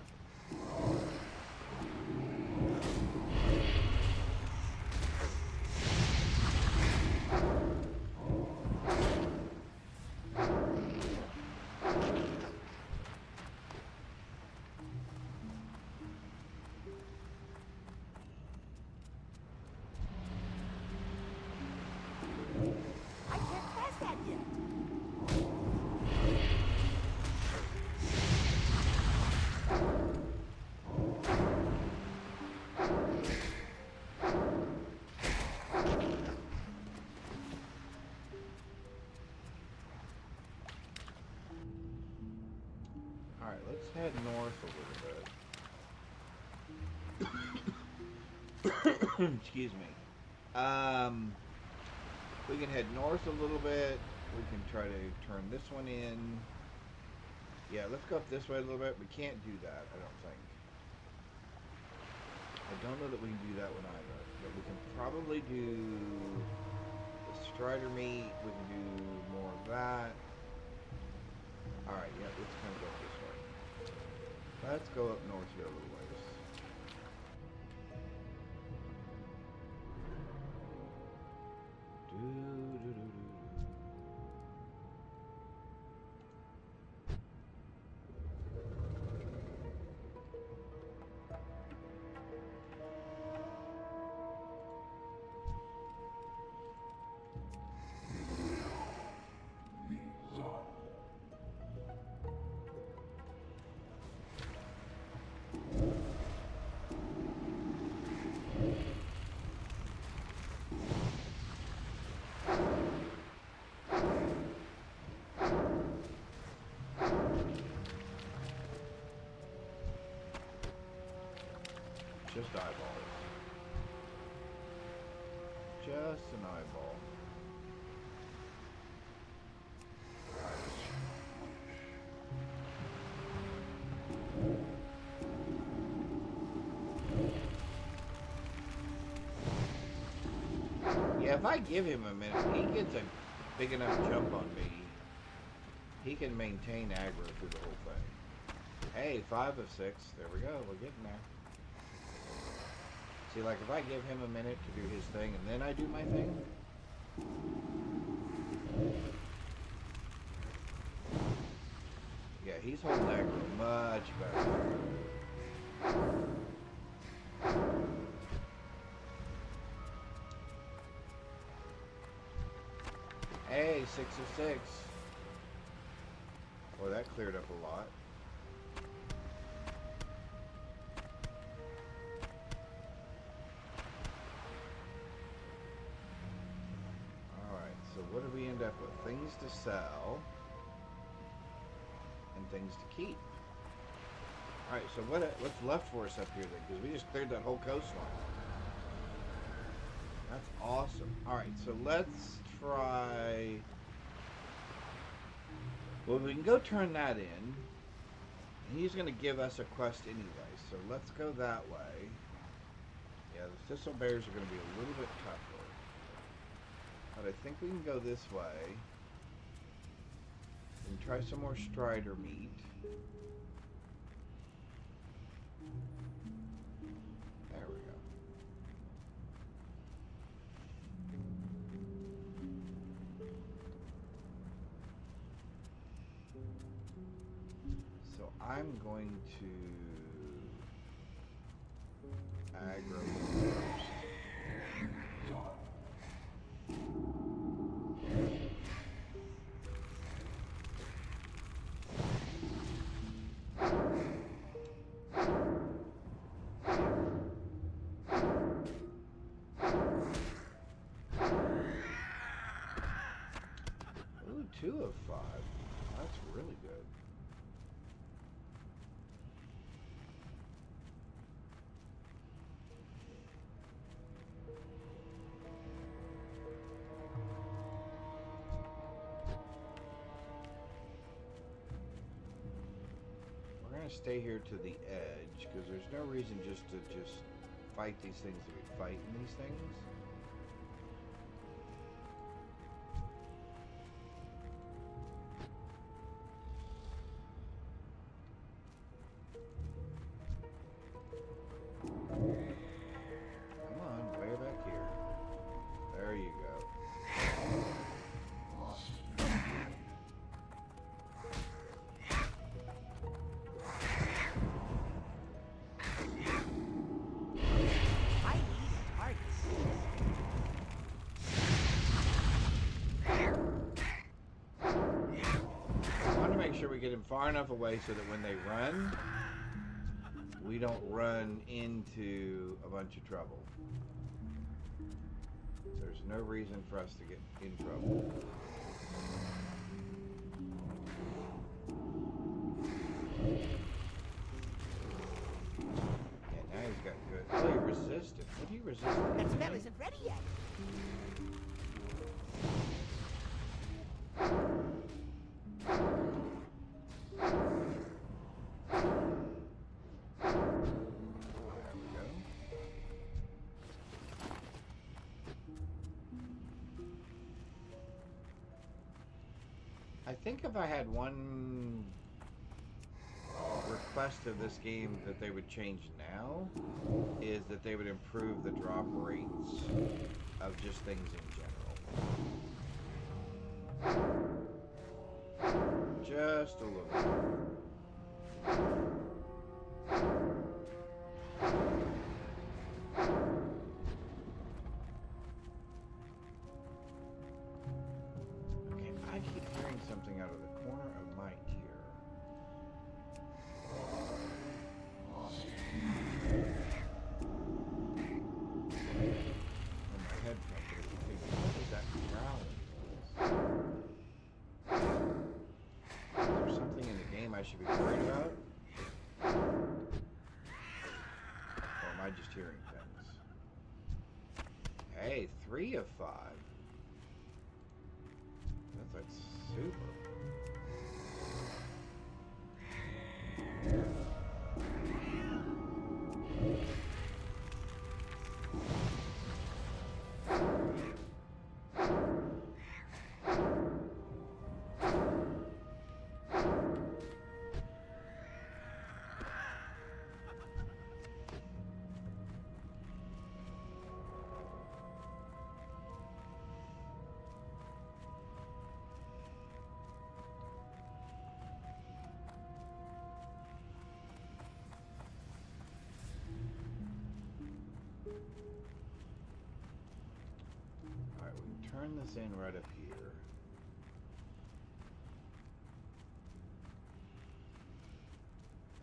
I can't pass that yet. Alright, let's head north a little bit. Excuse me. We can head north a little bit. We can try to turn this one in. Yeah, let's go up this way a little bit. We can't do that, I don't think. I don't know that we can do that one either. But we can probably do the Strider meat. We can do more of that. Alright, yeah, let's kind of go this way. Let's go up north here a little ways. eyeball. Just an eyeball. Yeah, if I give him a minute, he gets a big enough jump on me. He can maintain aggro through the whole thing. Hey, 5 of 6. There we go. We're getting there. See, like, if I give him a minute to do his thing and then I do my thing. Yeah, he's holding aggro much better. Hey, 6 of 6. Boy, that cleared up a lot. Alright, so what do we end up with? Things to sell and things to keep. Alright, so what's left for us up here then? Because we just cleared that whole coastline. That's awesome. Alright, so let's try... Well, we can go turn that in. He's going to give us a quest anyway, so let's go that way. Yeah, the thistle bears are going to be a little bit tougher. But I think we can go this way. And try some more strider meat. There we go. So I'm going to aggro first. Ooh, 2 of 5. That's really good. We're going to stay here to the edge because there's no reason just to fight these things to be fighting these things. Come on, way back here. There you go. I need targets. I want to make sure we get him far enough away so that when they run, we don't run into a bunch of trouble. There's no reason for us to get in trouble. Yeah, now he's got good. Oh, he resisted. What do you resist? That spell isn't ready yet. There we go. I think if I had one request of this game that they would change now, is that they would improve the drop rates of just things in general. Just a little bit. Okay, I keep hearing something out of the corner of my ear. In my headphones, I keep thinking, what is that growling? Is there something in the game I should be worried about? Or am I I just hearing things? Hey, 3 of 5. That's like super. Alright, we can turn this in right up here.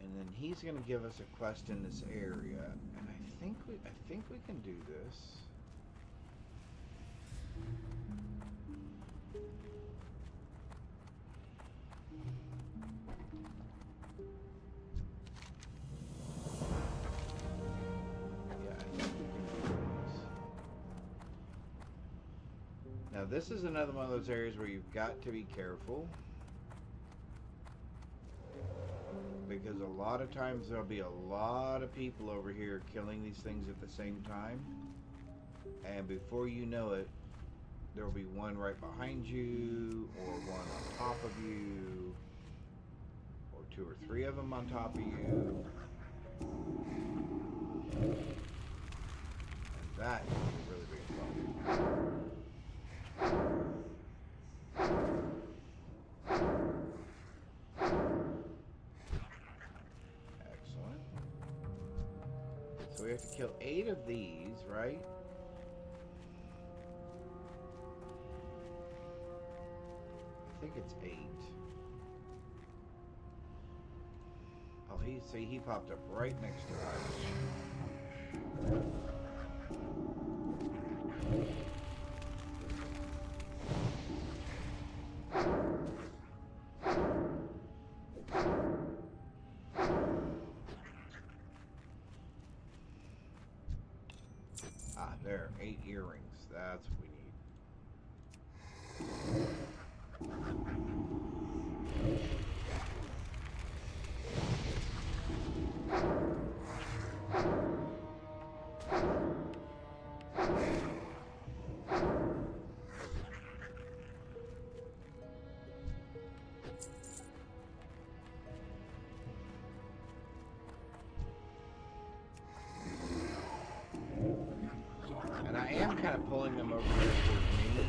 And then he's gonna give us a quest in this area. And I think we can do this. Yeah, I think we can do this. Now this is another one of those areas where you've got to be careful. Because a lot of times there'll be a lot of people over here killing these things at the same time. And before you know it, there'll be one right behind you, or one on top of you, or 2 or 3 of them on top of you. And that is a really big problem. Excellent. So we have to kill 8 of these, right? I think it's 8. Oh, he popped up right next to us. Ah, there, 8 earrings. That's what we need. And I am kind of pulling them over here towards me.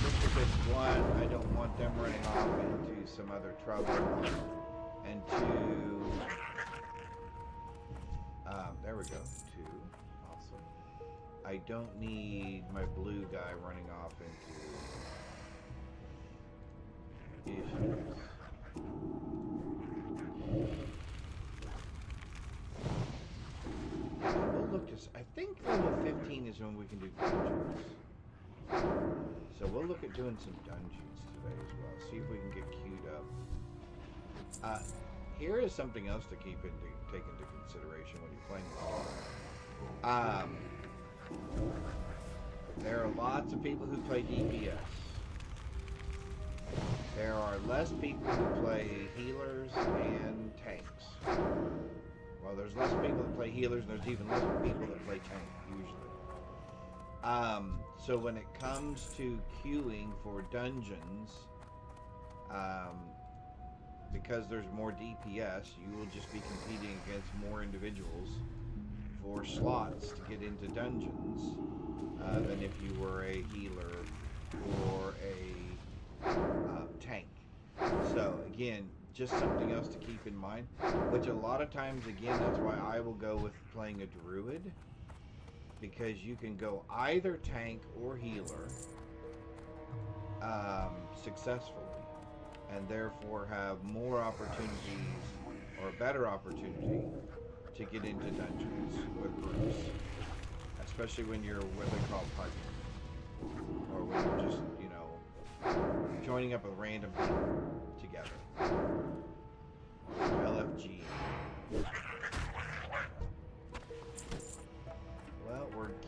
Just because, one, I don't want them running off into some other trouble. And 2, there we go, 2. Awesome. I don't need my blue guy running off into issues. We'll look to. I think level 15 is when we can do dungeons. So we'll look at doing some dungeons today as well. See if we can get queued up. Here is something else to take into consideration when you're playing WoW. There are lots of people who play DPS. There are less people who play healers and tanks. Well, there's less people that play healers, and there's even less people that play tank, usually. So when it comes to queuing for dungeons, because there's more DPS, you will just be competing against more individuals for slots to get into dungeons than if you were a healer or a tank. So again, just something else to keep in mind, which a lot of times, again, that's why I will go with playing a druid, because you can go either tank or healer successfully, and therefore have more opportunities, or a better opportunity, to get into dungeons with groups, especially when you're what they call pugging, or when you're just, you know, joining up with random people together. LFG.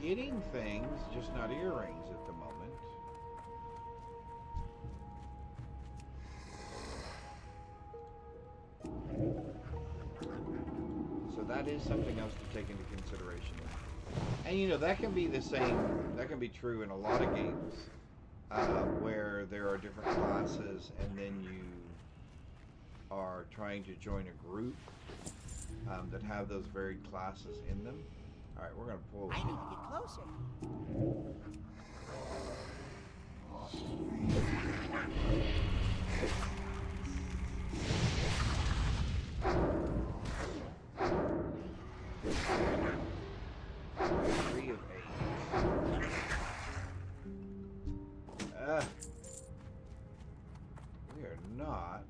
getting things, just not earrings at the moment. So that is something else to take into consideration. And you know, that can be the same, that can be true in a lot of games where there are different classes and then you are trying to join a group that have those varied classes in them. Alright, we're going to pull. I need to get closer. 3 of 8. We are not.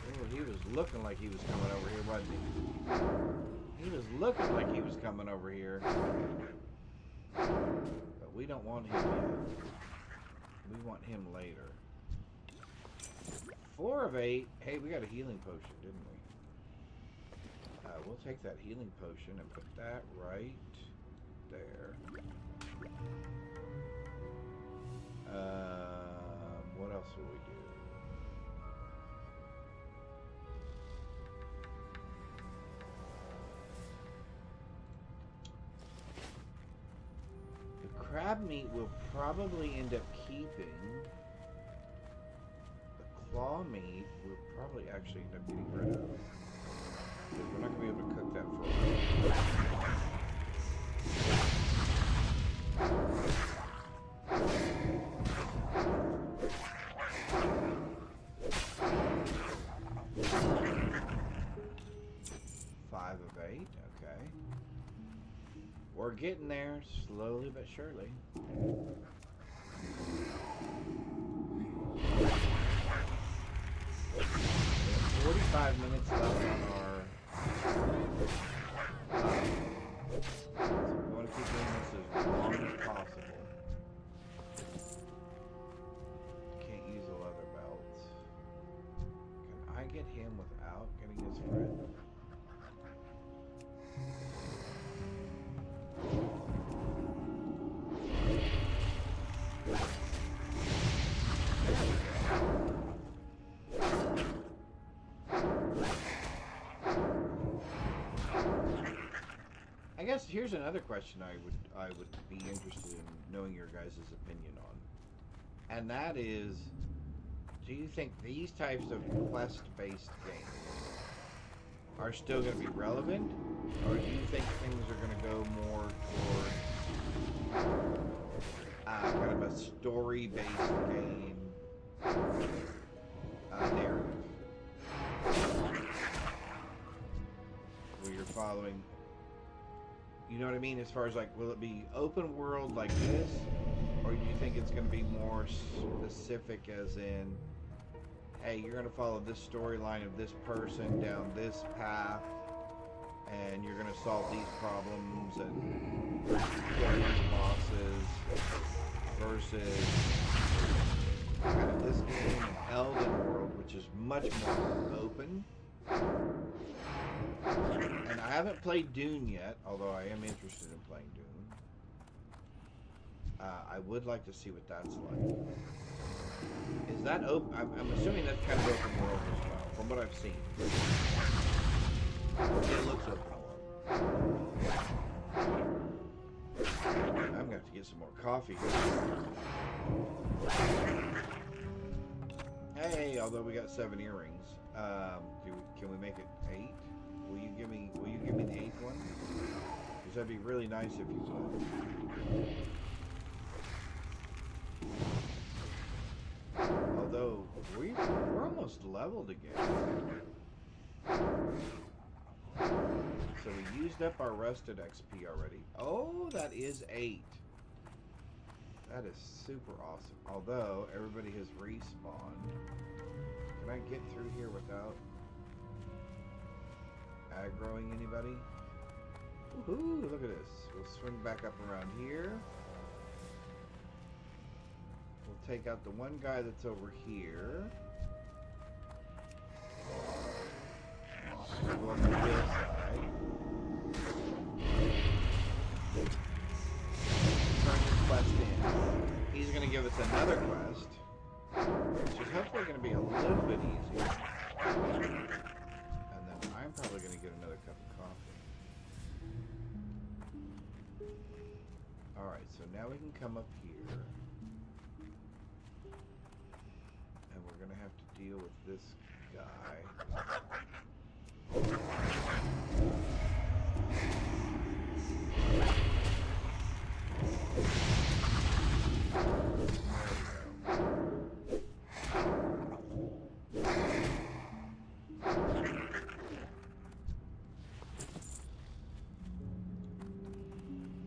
Oh, he was looking like he was coming over here, wasn't he? He was looking like he was coming over here. But we don't want him yet. We want him later. 4 of 8. Hey, we got a healing potion, didn't we? We'll take that healing potion and put that right there. What else will we do? The crab meat will probably end up keeping. The claw meat we'll probably actually end up getting rid of. We're not going to be able to cook that for a while. 5 of 8, okay. We're getting there, slowly but surely. We have 45 minutes left on our... so we want to keep doing this as long as possible. Can't use the leather belts. Can I get him without getting his friend? I guess here's another question I would be interested in knowing your guys' opinion on. And that is, do you think these types of quest-based games are still going to be relevant? Or do you think things are going to go more toward kind of a story-based game narrative? Where you're following... You know what I mean? As far as like, will it be open world like this? Or do you think it's going to be more specific as in, hey, you're going to follow this storyline of this person down this path, and you're going to solve these problems and get these bosses, versus kind of this game, an Elden World, which is much more open. And I haven't played Dune yet, although I am interested in playing Dune. I would like to see what that's like. Is that open? I'm assuming that's kind of open world as well, from what I've seen. It looks open world. I'm going to have to get some more coffee. Hey, although we got 7 earrings, can we make it 8? Will you give me the 8th one? Because that'd be really nice if you would. Although we're almost leveled again. So we used up our rested XP already. Oh, that is 8. That is super awesome. Although everybody has respawned. Can I get through here without aggroing anybody? Woohoo, look at this. We'll swing back up around here. We'll take out the one guy that's over here. Alright, so now we can come up here. And we're gonna have to deal with this guy.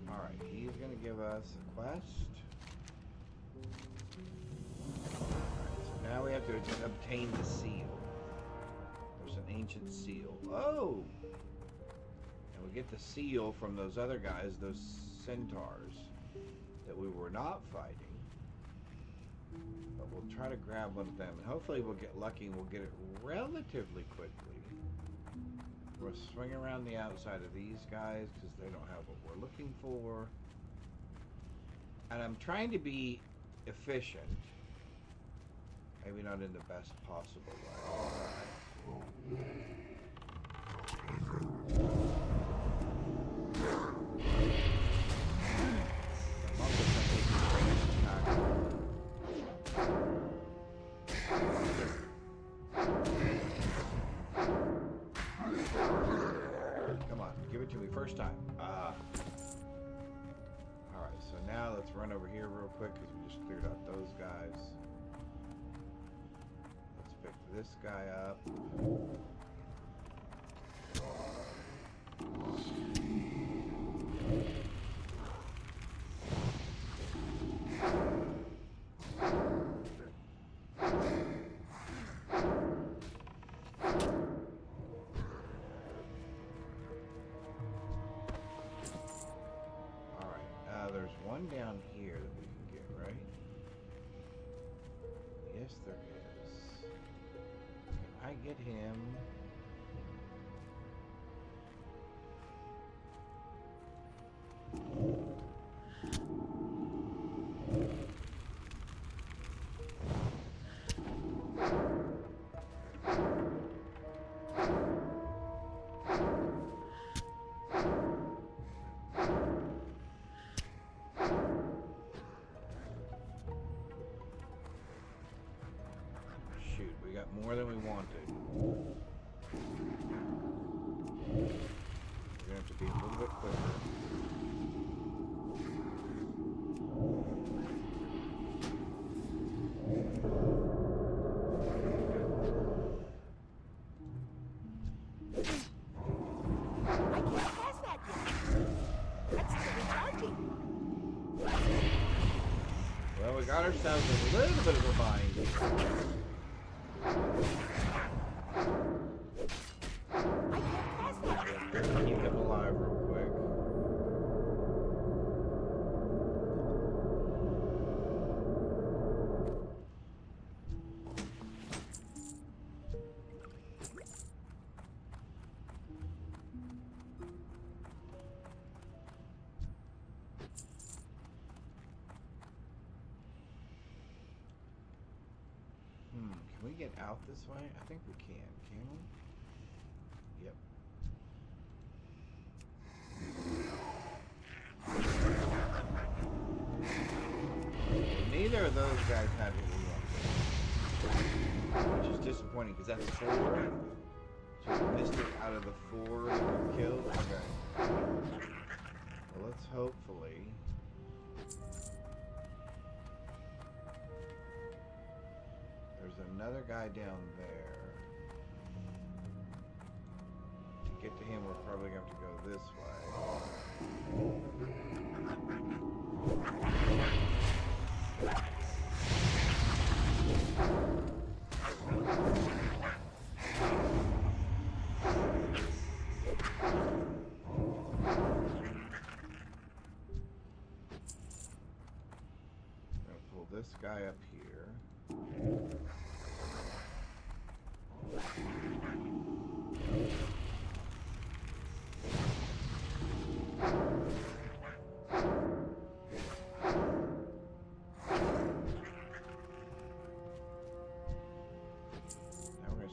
Alright, he's gonna give us a quest. Alright, so now we have to obtain the seal. There's an ancient seal. Oh! And we get the seal from those other guys, those centaurs, that we were not fighting. But we'll try to grab one of them, and hopefully we'll get lucky and we'll get it relatively quickly. We'll swing around the outside of these guys because they don't have what we're looking for. And I'm trying to be efficient. Maybe not in the best possible way. I'm also taking ranged attack. Come on, give it to me first time. Alright, so now let's run over here real quick because we just cleared out those guys. Let's pick this guy up. There's one down here that we can get, right? Yes, there is. Can I get him? Shoot, we got more than we wanted. We're gonna have to be a little bit quicker. I can't pass that yet. That's still recharging. Well, we got ourselves in a little bit of a bind here. I can't pass that yet. Keep him alive real quick. Can we get out this way? I think we can we? Yep. Neither of those guys had what we wanted, which is disappointing because that's 4. So we missed it out of the 4 that we killed. Okay. Well, let's hopefully. There's another guy down there. To get to him, we're probably going to have to go this way. I'm going to pull this guy up here.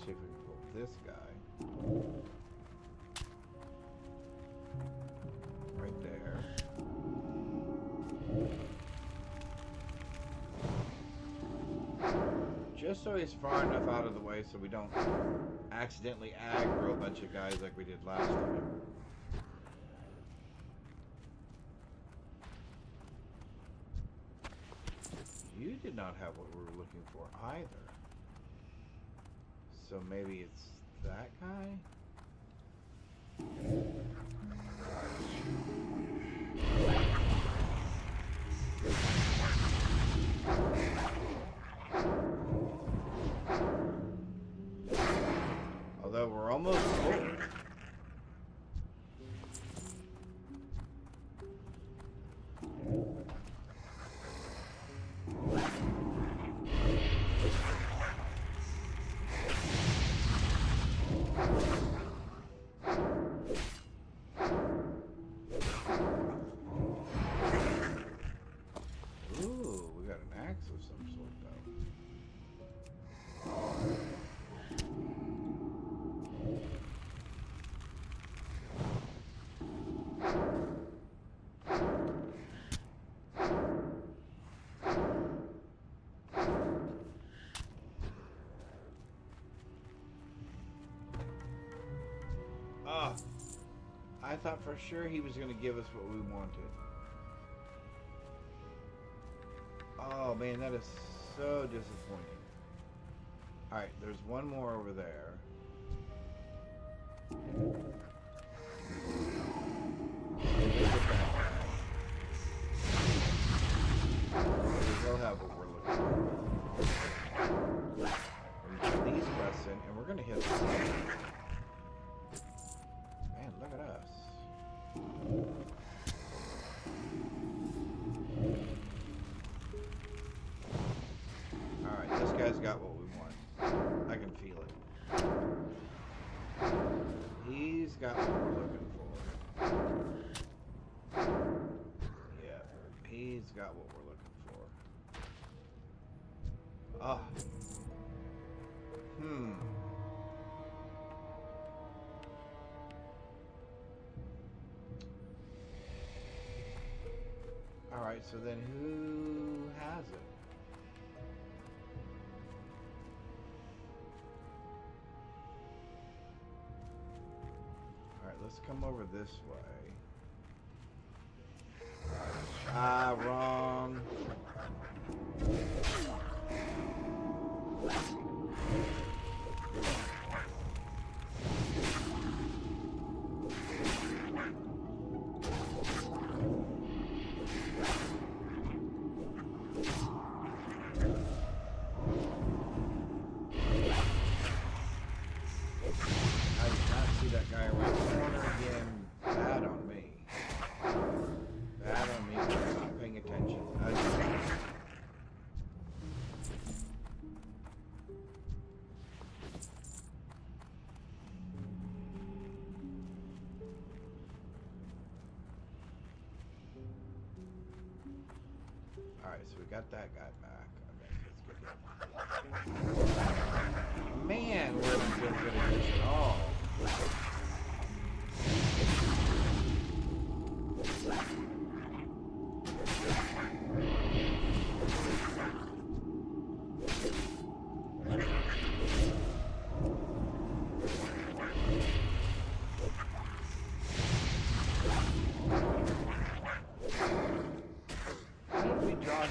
See if we can pull this guy right there. just so he's far enough out of the way so we don't accidentally aggro a bunch of guys like we did last time. You did not have what we were looking for either. So maybe it's that guy? Although we're almost over. Ooh, we got an axe of some sort though. Ah, I thought for sure he was going to give us what we wanted. Oh man, that is so disappointing. Alright, there's one more over there. They'll have what we're looking for. We get these quests in, and we're going to hit this. Man, look at us. Alright, this guy's got what we want. I can feel it. He's got what we're looking for. Yeah, he's got what we're looking for. Ah. Alright, so then who has it? Alright, let's come over this way. Ah, wrong. Alright, so we got that guy back. Okay, let's get him. Man, we're not doing good at this at all.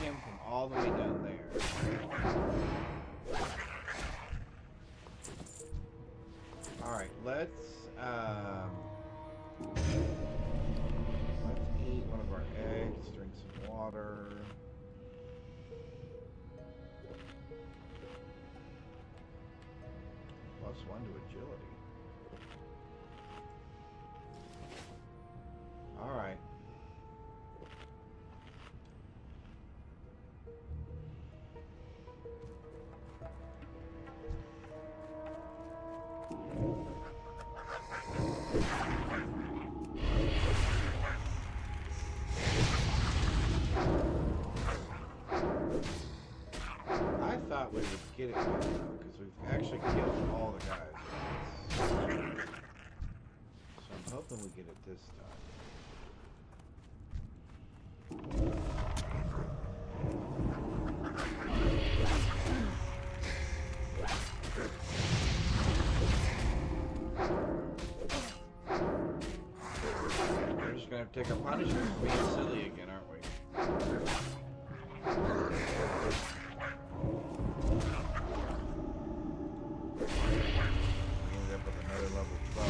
Him from all the way down there. Alright, let's eat one of our eggs, drink some water. +1 to agility. Alright. I thought we would get it because we've actually killed all the guys. So I'm hoping we get it this time. take our punishment for being silly again, aren't we? We ended up with another level 12.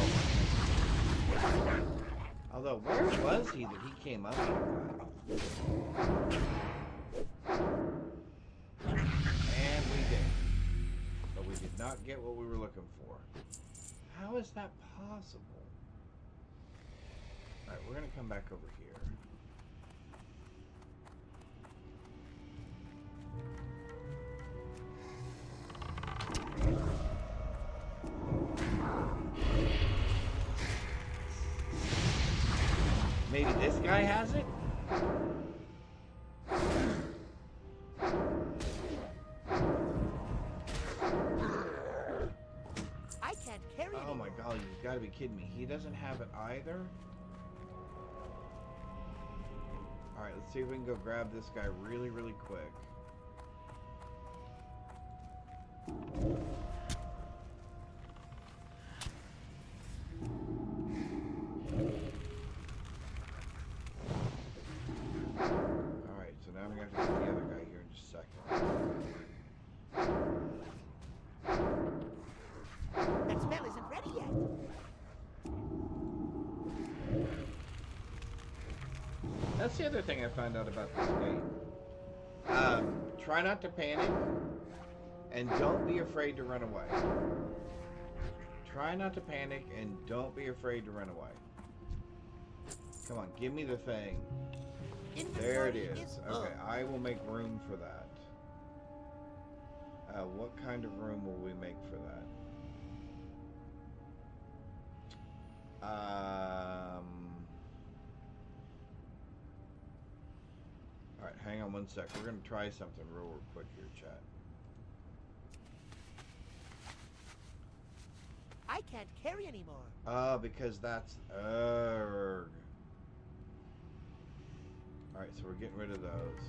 Although, where was he that he came up with that? And we did. But we did not get what we were looking for. How is that possible? Alright, we're going to come back over here. Maybe this guy has it? I can't carry it. Oh my god, you've got to be kidding me. He doesn't have it either? Alright, let's see if we can go grab this guy really, really quick. Alright, so now I'm going to have to get the other guy here in just a second. That spell isn't ready yet. That's the other thing I found out about this game. Try not to panic, and don't be afraid to run away. Try not to panic, and don't be afraid to run away. Come on, give me the thing. There it is. Okay, I will make room for that. What kind of room will we make for that? Alright, hang on one sec. We're going to try something real quick here, chat. I can't carry anymore. Because that's... Alright, so we're getting rid of those.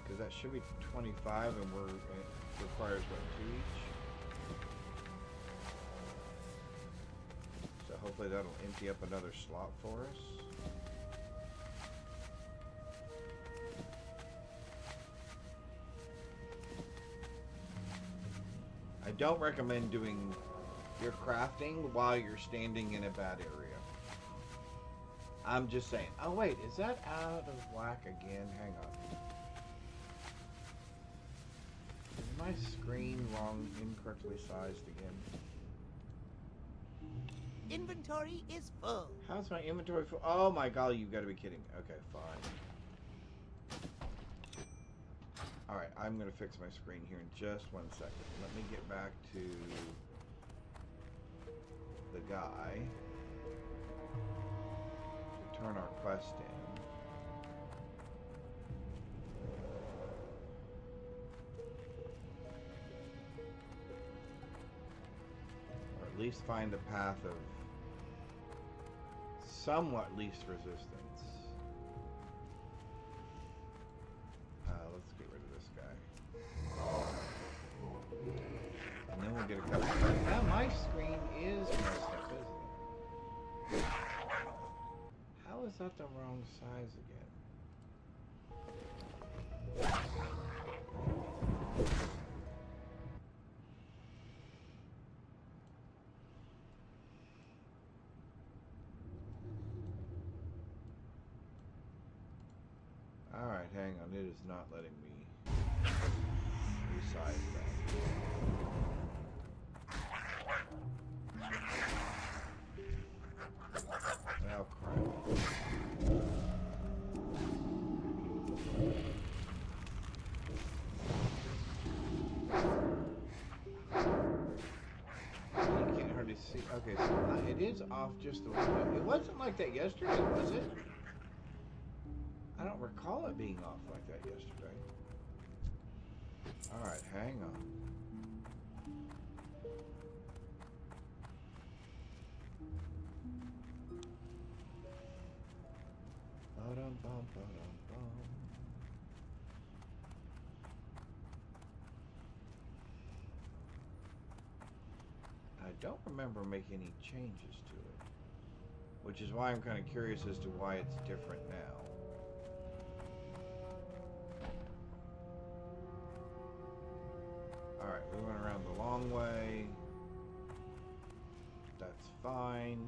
Because that should be 25 and it requires, what, 2 each? So hopefully that'll empty up another slot for us. I don't recommend doing your crafting while you're standing in a bad area. I'm just saying. Oh wait, is that out of whack again? Hang on. Is my screen wrong, incorrectly sized again? Inventory is full. How's my inventory full? Oh my god, you've got to be kidding. Okay, fine. Alright, I'm going to fix my screen here in just 1 second. Let me get back to the guy to turn our quest in. Or at least find a path of somewhat least resistance. Let's get rid of this guy. And then we'll get a couple. Now my screen is messed up, isn't it? How is that the wrong size again? Alright, hang on. It is not letting me resize that. Oh, crap. You can't hardly see. Okay, so it is off just a little bit. It wasn't like that yesterday, was it? I don't recall it being off like that yesterday. Alright, hang on. Ba-dum-bum. I don't remember making any changes to it. Which is why I'm kind of curious as to why it's different now. Alright, we went around the long way. That's fine.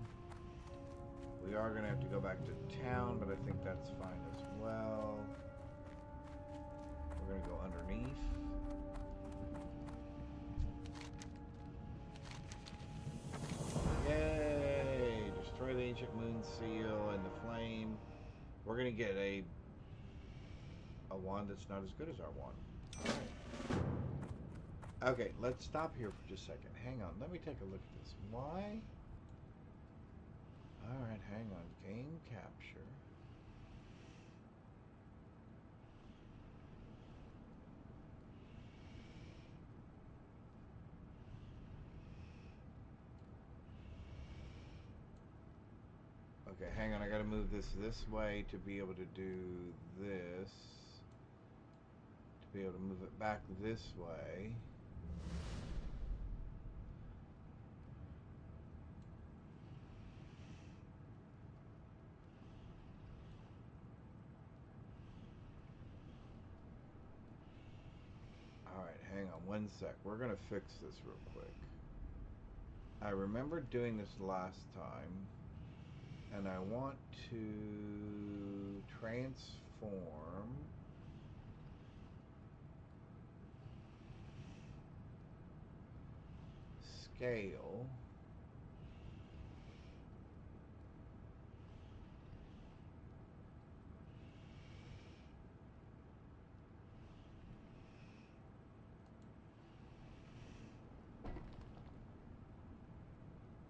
We are going to have to go back to town, but I think that's fine as well. We're going to go underneath. Yay! Destroy the ancient moon seal and the flame. We're going to get a wand that's not as good as our wand. Alright. Okay, let's stop here for just a second. Hang on, let me take a look at this. Why? Alright, hang on. Game capture. Okay, hang on. I gotta move this way to be able to do this. To be able to move it back this way. Alright, hang on one sec. We're gonna fix this real quick. I remember doing this last time, and I want to transform scale.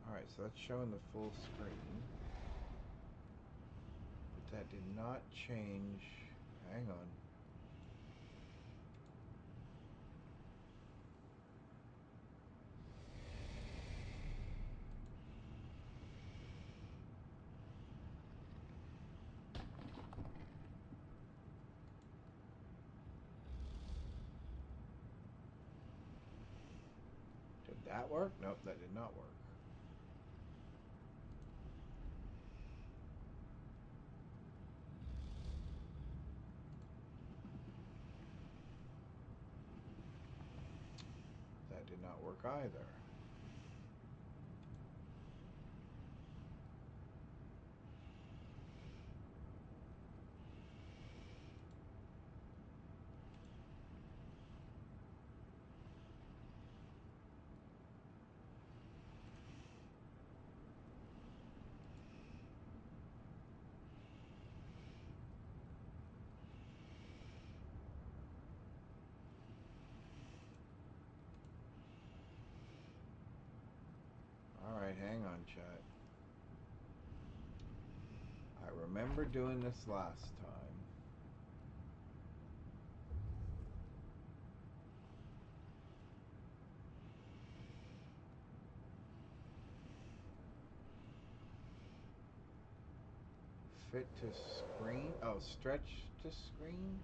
Alright, so that's showing the full screen. But that did not change. Hang on. Did that work? Nope, that did not work. That did not work either. Alright, hang on, chat. I remember doing this last time. Fit to screen? Oh, stretch to screen?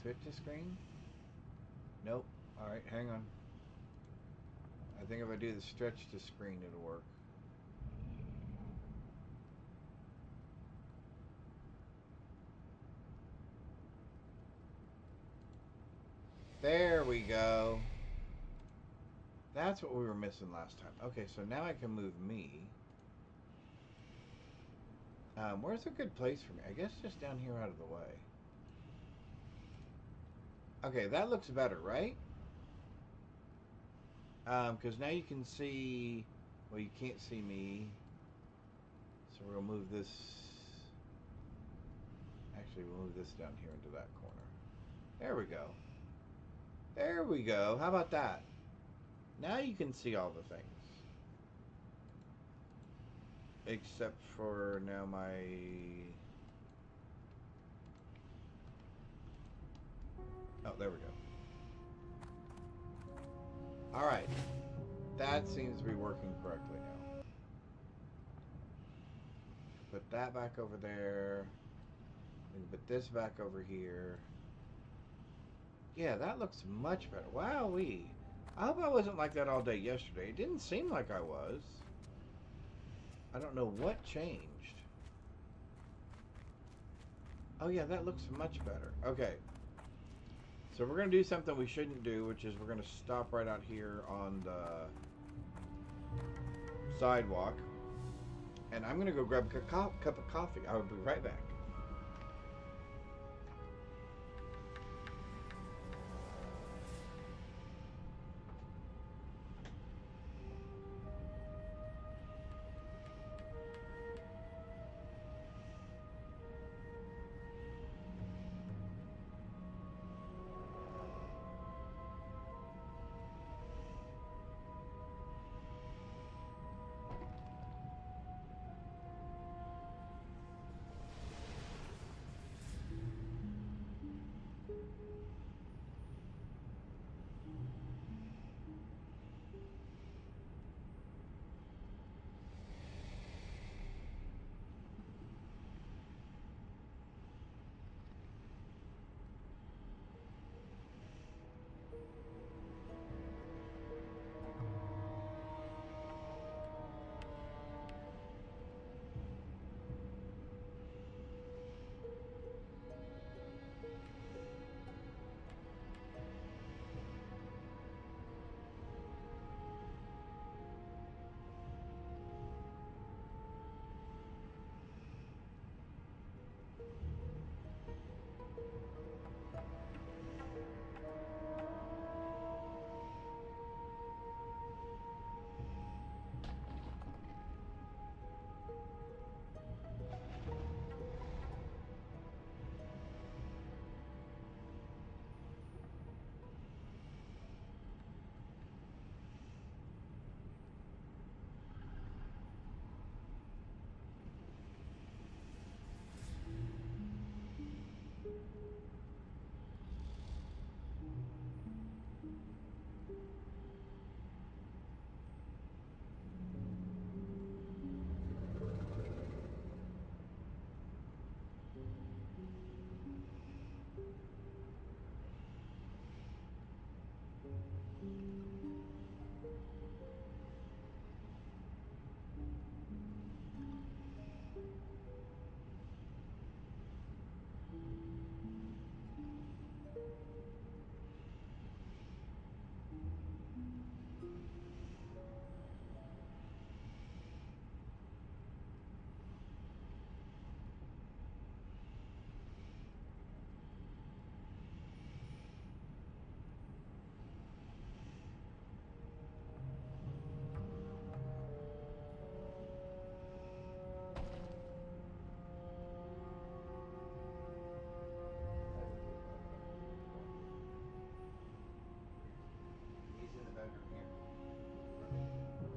Fit to screen? Nope. Alright, hang on. I think if I do the stretch to screen, it'll work. There we go. That's what we were missing last time. Okay, so now I can move me. Where's a good place for me? I guess just down here out of the way. Okay, that looks better, right? Because now you can see... Well, you can't see me. So we'll move this... Actually, we'll move this down here into that corner. There we go. There we go. How about that? Now you can see all the things. Except for now my... Oh, there we go. Alright. That seems to be working correctly now. Put that back over there. And put this back over here. Yeah, that looks much better. Wowee. I hope I wasn't like that all day yesterday. It didn't seem like I was. I don't know what changed. Oh yeah, that looks much better. Okay. So we're going to do something we shouldn't do, which is we're going to stop right out here on the sidewalk. And I'm going to go grab a cup of coffee. I'll be right back.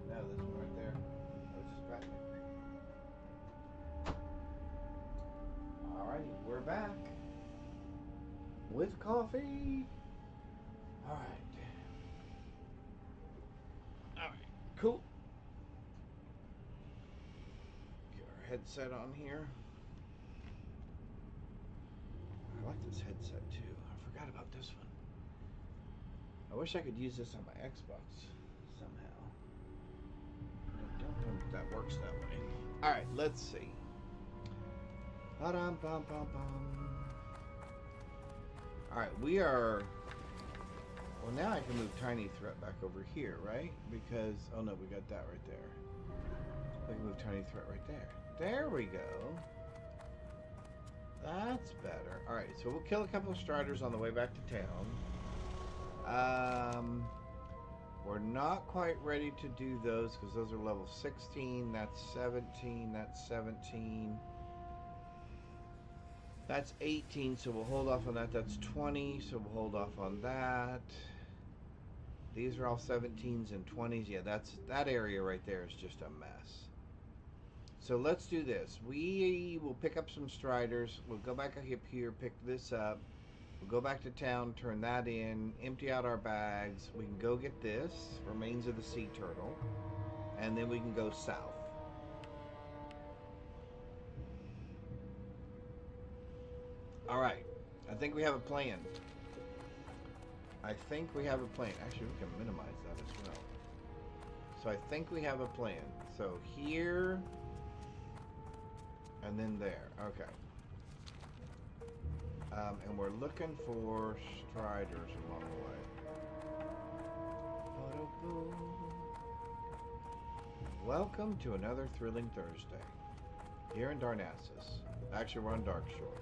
No, this one right there. I was just patting it. Alrighty, we're back. With coffee. Alright. Alright, cool. Get our headset on here. I like this headset too. I forgot about this one. I wish I could use this on my Xbox somehow. I don't know if that works that way. Alright, let's see. Ba-dum-bum-bum-bum. Alright, we are... Well, now I can move Tiny Threat back over here, right? Because... Oh no, we got that right there. I can move Tiny Threat right there. There we go. That's better. Alright, so we'll kill a couple of Striders on the way back to town. We're not quite ready to do those because those are level 16. That's 17. That's 17. That's 18, so we'll hold off on that. That's 20, so we'll hold off on that. These are all 17s and 20s. Yeah, that area right there is just a mess. So let's do this. We will pick up some Striders. We'll go back up here, pick this up. We'll go back to town, turn that in, empty out our bags. We can go get this, remains of the sea turtle, and then we can go south. All right, I think we have a plan. Actually, we can minimize that as well. So I think we have a plan. So here And then there. Okay. And we're looking for striders along the way. Welcome to another thrilling Thursday. Here in Darnassus. Actually, we're on Darkshore.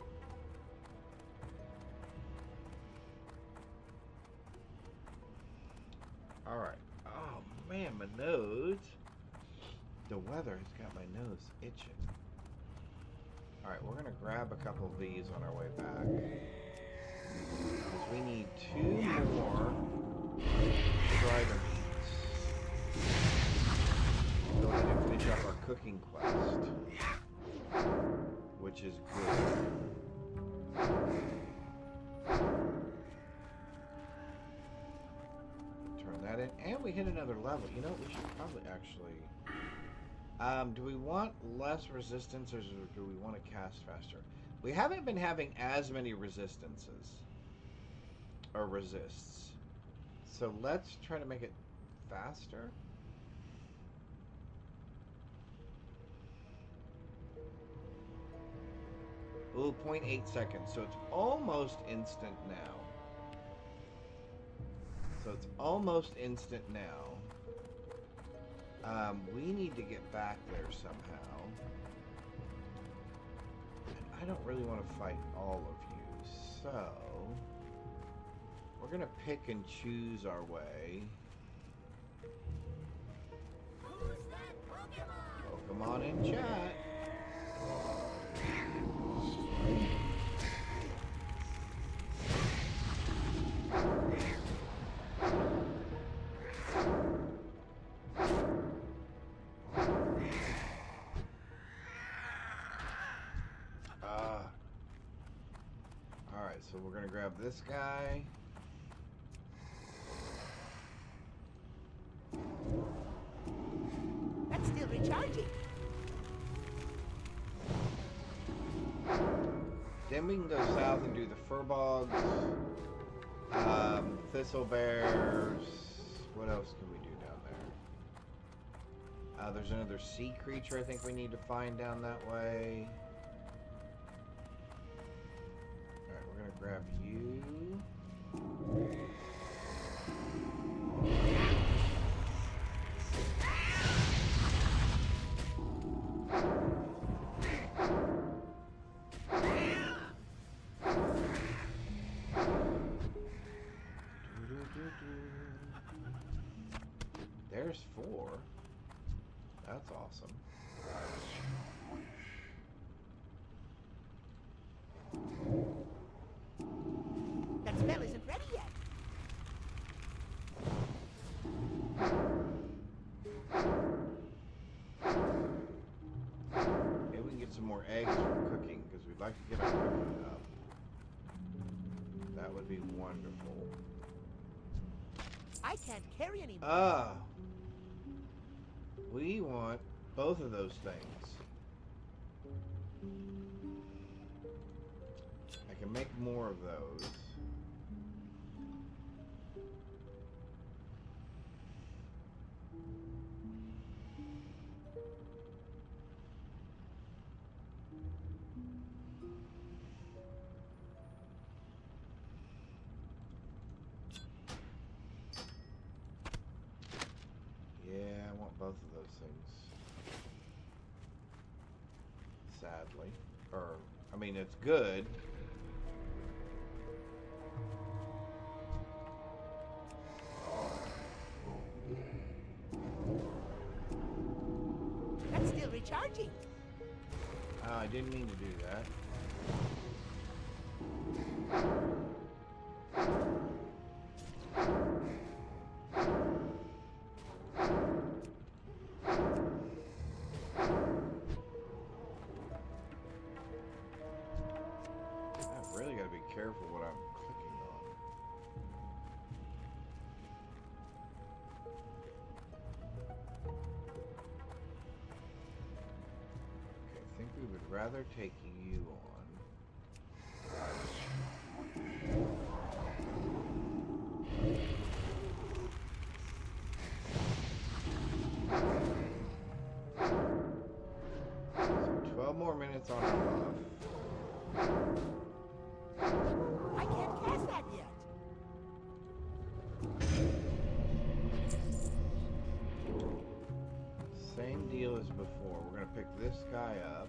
Alright. Oh, man, my nose. The weather has got my nose itching. Alright, we're going to grab a couple of these on our way back. Because we need 2 more strider meats. Go ahead and finish up our cooking quest. Which is good. Turn that in. And we hit another level. You know, we should probably actually... do we want less resistance or do we want to cast faster? We haven't been having as many resistances. Or resists. So let's try to make it faster. Ooh, 0.8 seconds. So it's almost instant now. We need to get back there somehow. And I don't really want to fight all of you, so we're gonna pick and choose our way. Who's that Pokemon? Pokemon in chat. Alright, so we're gonna grab this guy. That's still recharging. Then we can go south and do the Furbogs, Thistle Bears. What else can we do down there? There's another sea creature I think we need to find down that way. Alright, we're gonna grab you. There's 4. That's awesome. That spell isn't ready yet. Maybe we can get some more eggs for cooking, because we'd like to get our cooking up. That would be wonderful. I can't carry any more. We want both of those things. I can make more of those. Yeah, I want both of those things. Sadly. Or, I mean, it's good. That's still recharging. Oh, I didn't mean to do that. I've really got to be careful what I'm clicking on. Okay, I think we would rather take you on. So 12 more minutes on deal as before. We're going to pick this guy up.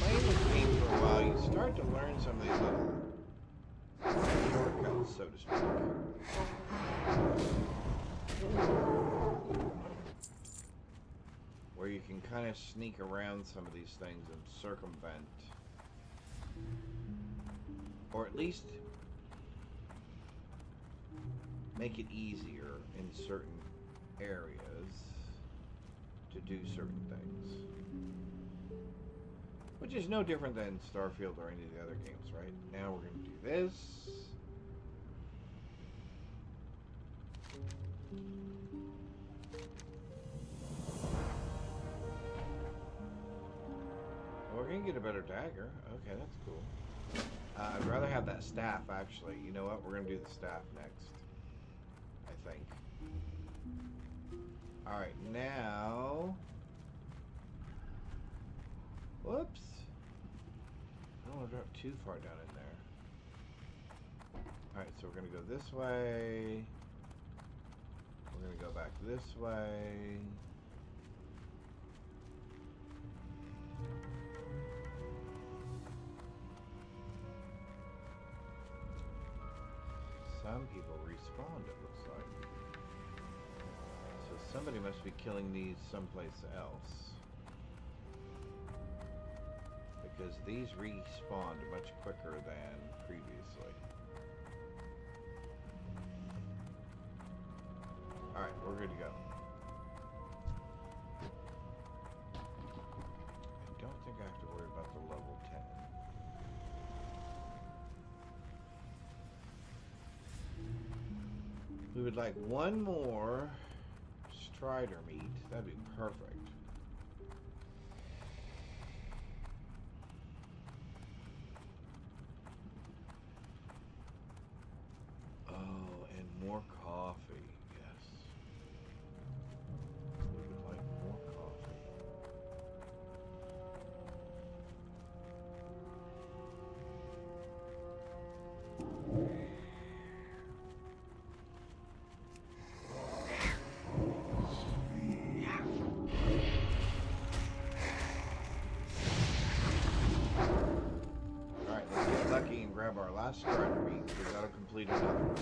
Playing this game for a while, you start to learn some of these little shortcuts, so to speak. Where you can kind of sneak around some of these things and circumvent, or at least make it easier in certain areas to do certain things. Which is no different than Starfield or any of the other games, right? Now we're going to do this. We're going to get a better dagger. Okay, that's cool. I'd rather have that staff, actually. You know what? We're going to do the staff next. I think. Alright, now... Whoops. I don't want to drop too far down in there. Alright, so we're going to go this way. We're going to go back this way. Some people respawned, it looks like. So somebody must be killing these someplace else. Because these respawned much quicker than previously. Alright, we're good to go. I don't think I have to worry about the level 10. We would like one more Strider meat. That'd be perfect. Oh, and more coffee. Yes. We would like more coffee. Grab our last Strider meat, because that'll complete another one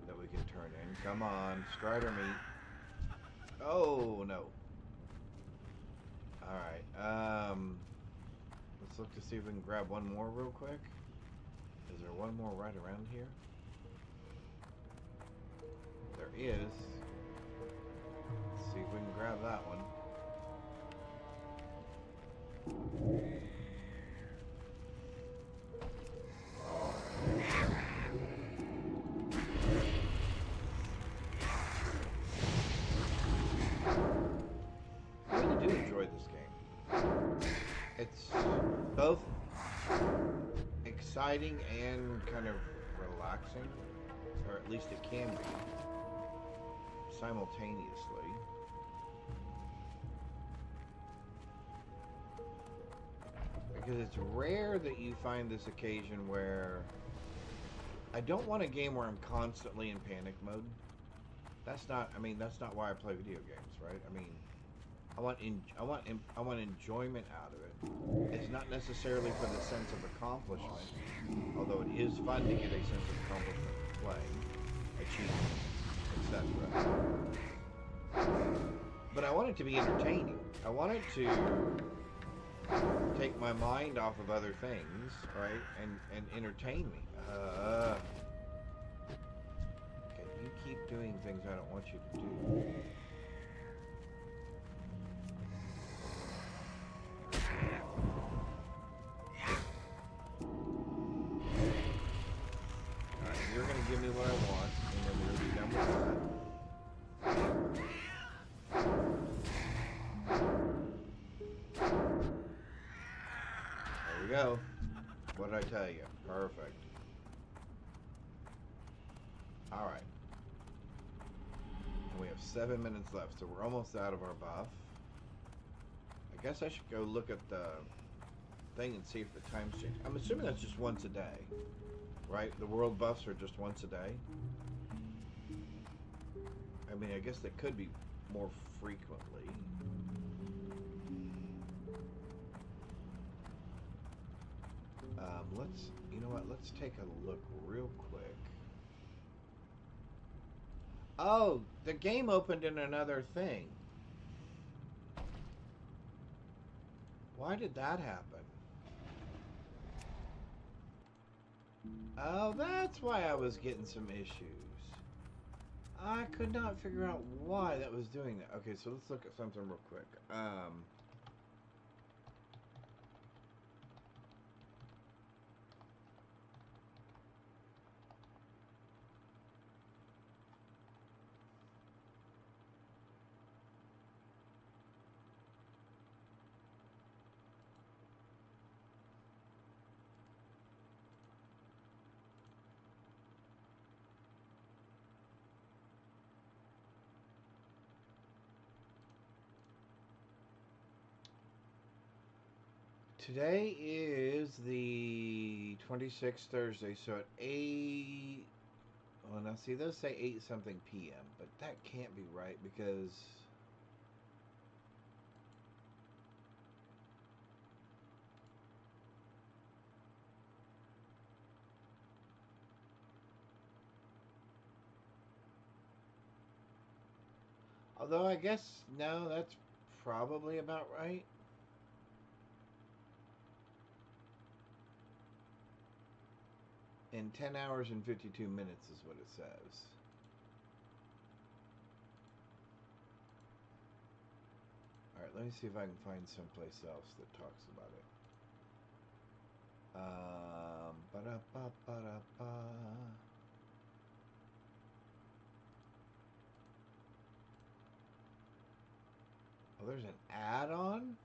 that we can turn in. Come on, Strider meat. Oh, no. Alright, let's look to see if we can grab one more real quick. Is there one more right around here? There is. Let's see if we can grab that one. It's both exciting and kind of relaxing, or at least it can be, simultaneously. Because it's rare that you find this occasion where I don't want a game where I'm constantly in panic mode. That's not why I play video games, right? I mean, I want enjoyment out of it. It's not necessarily for the sense of accomplishment, although it is fun to get a sense of accomplishment playing, achievement, etc. But I want it to be entertaining. I want it to take my mind off of other things, right, and entertain me. Okay, you keep doing things I don't want you to do. You're going to give me what I want, and then we're going to be done with that. There we go. What did I tell you? Perfect. Alright. And we have 7 minutes left, so we're almost out of our buff. I guess I should go look at the thing and see if the times change. I'm assuming that's just once a day, right? The world buffs are just once a day. I mean, I guess they could be more frequently. You know what? Let's take a look real quick. Oh, the game opened in another thing. Why did that happen? Oh, that's why I was getting some issues. I could not figure out why that was doing that. Okay, so let's look at something real quick. Today is the 26th Thursday, so at 8... Well, now see, those say 8 something p.m., but that can't be right because... Although I guess, no, that's probably about right. In 10 hours and 52 minutes is what it says. Alright, let me see if I can find someplace else that talks about it. Ba-da-ba-ba-da-ba. Oh, there's an add-on?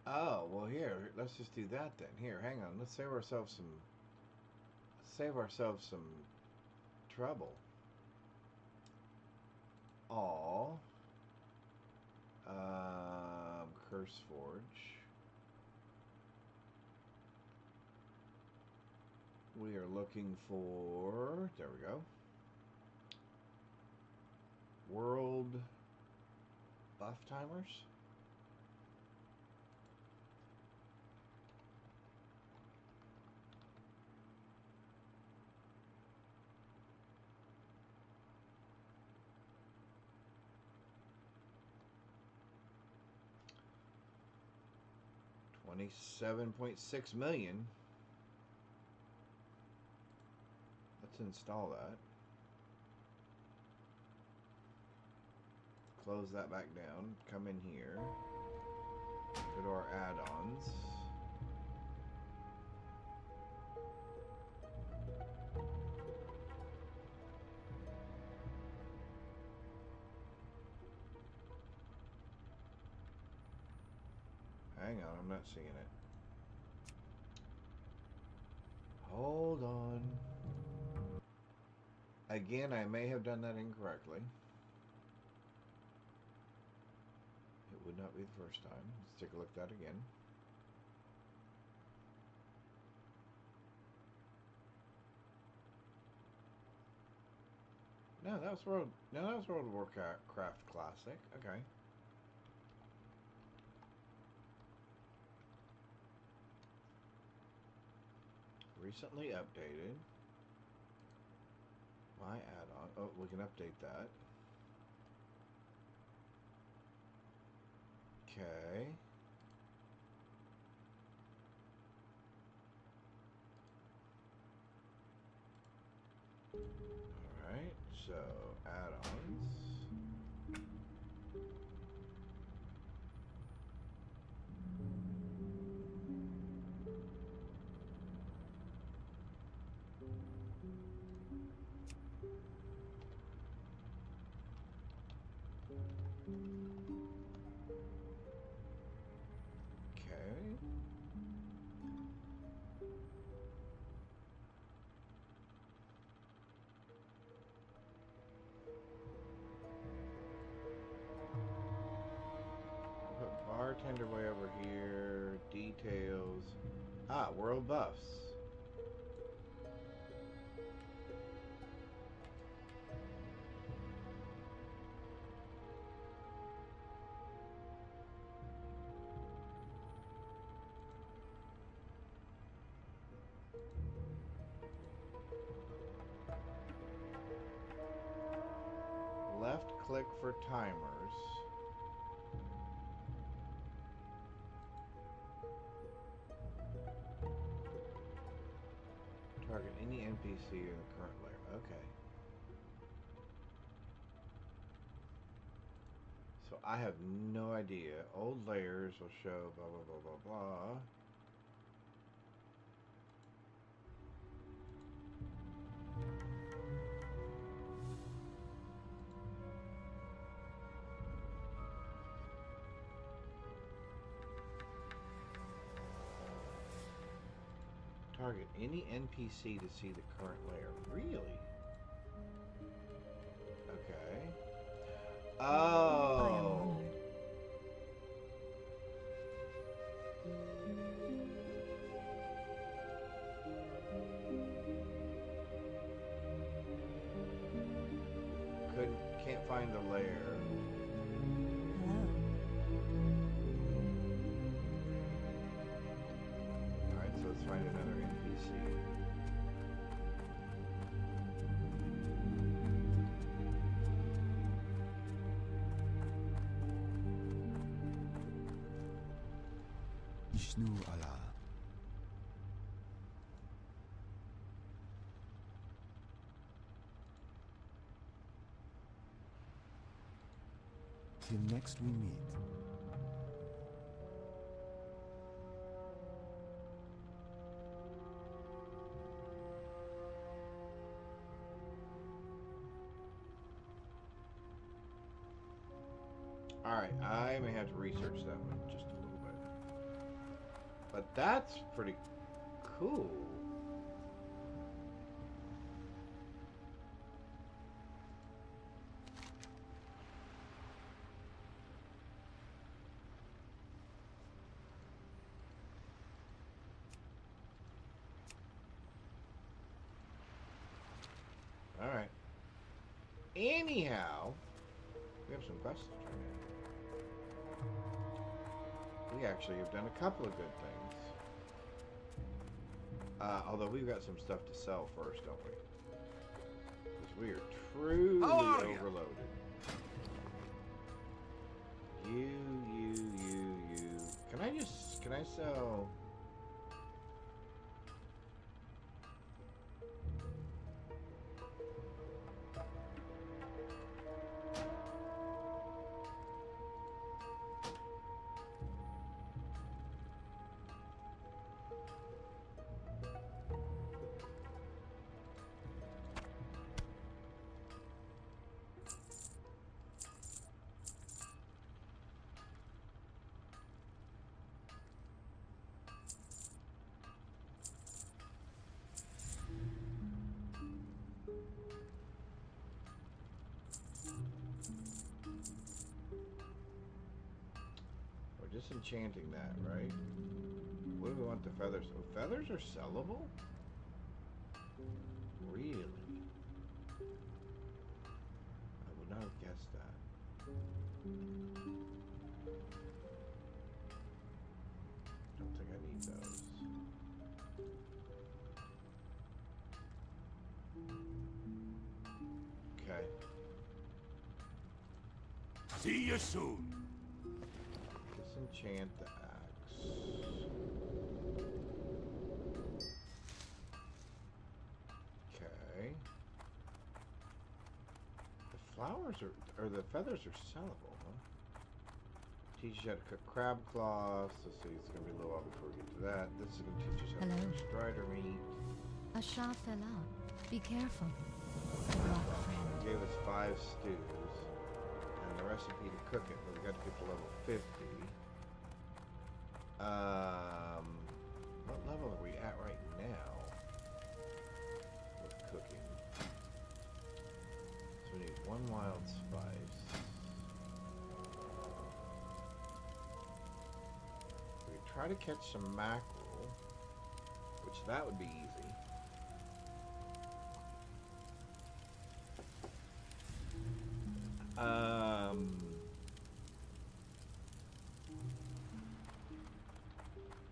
Oh, well here, let's just do that then. Here, hang on. Let's save ourselves some trouble. All Curse Forge. We are looking for, there we go. World buff timers. $27.6 million. Let's install that. Close that back down. Come in here. Go to our add-ons. Hang on, I'm not seeing it. Hold on. Again, I may have done that incorrectly. It would not be the first time. Let's take a look at that again. No, that was World of Warcraft Classic. Okay. Recently updated. My add-on. Oh, we can update that. Okay. Alright, so add-ons. Okay. Arrow buffs. Left click for timers. Target any NPC in the current layer. Okay. So I have no idea. Old layers will show blah blah blah blah blah. Target any NPC to see the current layer. Really? Okay. I am Oh. honored. Can't find the layer. Hello. Alright, so let's find another NPC. Ishnu Allah. Till next we meet. Alright, I may have to research that one just a little bit. But that's pretty cool. Alright. Anyhow, we have some quests to turn in. We actually have done a couple of good things. Although we've got some stuff to sell first, don't we? Because we are truly How are ya? overloaded. You. Can I sell... disenchanting that, right? What do we want the feathers? Oh, feathers are sellable? Really? I would not have guessed that. Don't think I need those. Okay. See you soon. Disenchant the axe. Okay. The flowers or the feathers are sellable, huh? Teach you how to cook crab cloths. Let's see, it's gonna be a little while before we get to that. This is gonna teach us how to Hello. cook strider meat. A shot fell out. Be careful. Good luck, friend. It gave us 5 stews and the recipe to cook it, but we got to get to level 50. What level are we at right now with cooking? So we need 1 wild spice. We try to catch some mackerel. that would be easy. We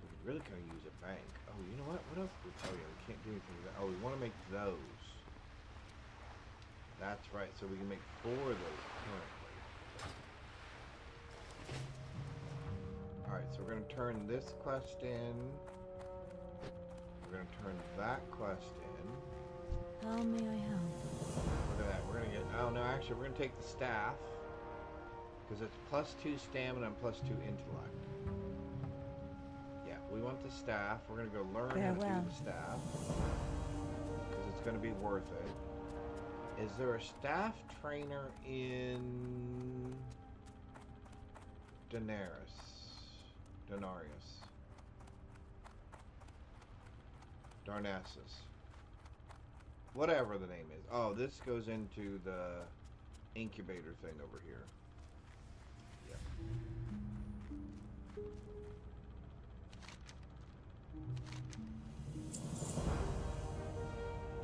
could really kind of use a bank. Oh, you know what? What else? Oh yeah, we can't do anything with that. Oh, we want to make those. That's right. So we can make 4 of those currently. Alright, so we're going to turn this quest in. We're going to turn that quest in. How may I help? Look at that. We're going to get... Oh, no, actually, we're going to take the staff. Because it's +2 stamina and +2 intellect. Yeah, we want the staff. We're going to go learn how to do the staff. Because it's going to be worth it. Is there a staff trainer in... Denarius? Darnassus. Whatever the name is. Oh, this goes into the incubator thing over here.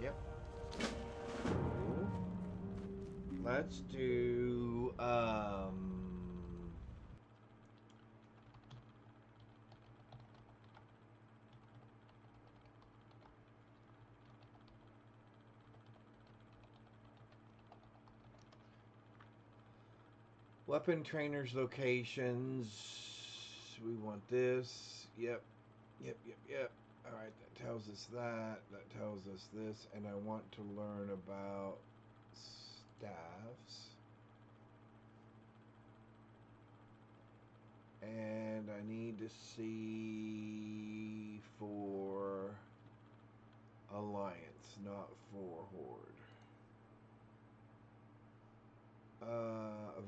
Yep. Cool. Let's do, weapon trainers locations. We want this. Yep. Alright, that tells us that. That tells us this. And I want to learn about staffs. And I need to see for Alliance, not for Horde.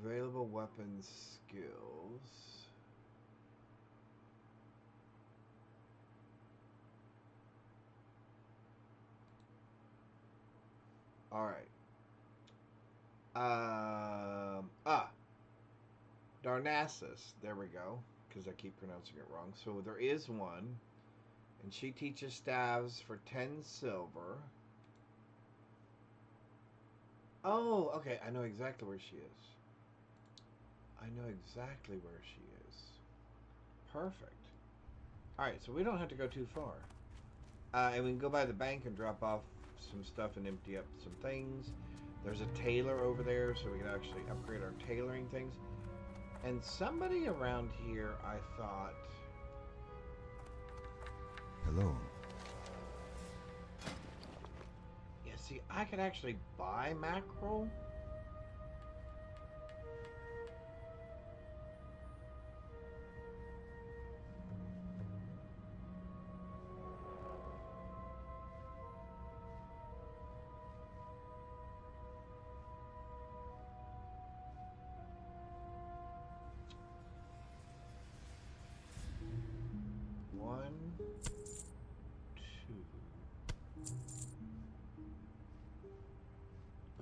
Available weapon skills. Alright. Darnassus. There we go. Because I keep pronouncing it wrong. So there is one. And she teaches staves for 10 silver. Oh, okay. I know exactly where she is. I know exactly where she is. Perfect. Alright, so we don't have to go too far. And we can go by the bank and drop off some stuff and empty up some things. There's a tailor over there, so we can actually upgrade our tailoring things. And somebody around here, I thought... Hello. Yeah, see, I could actually buy mackerel.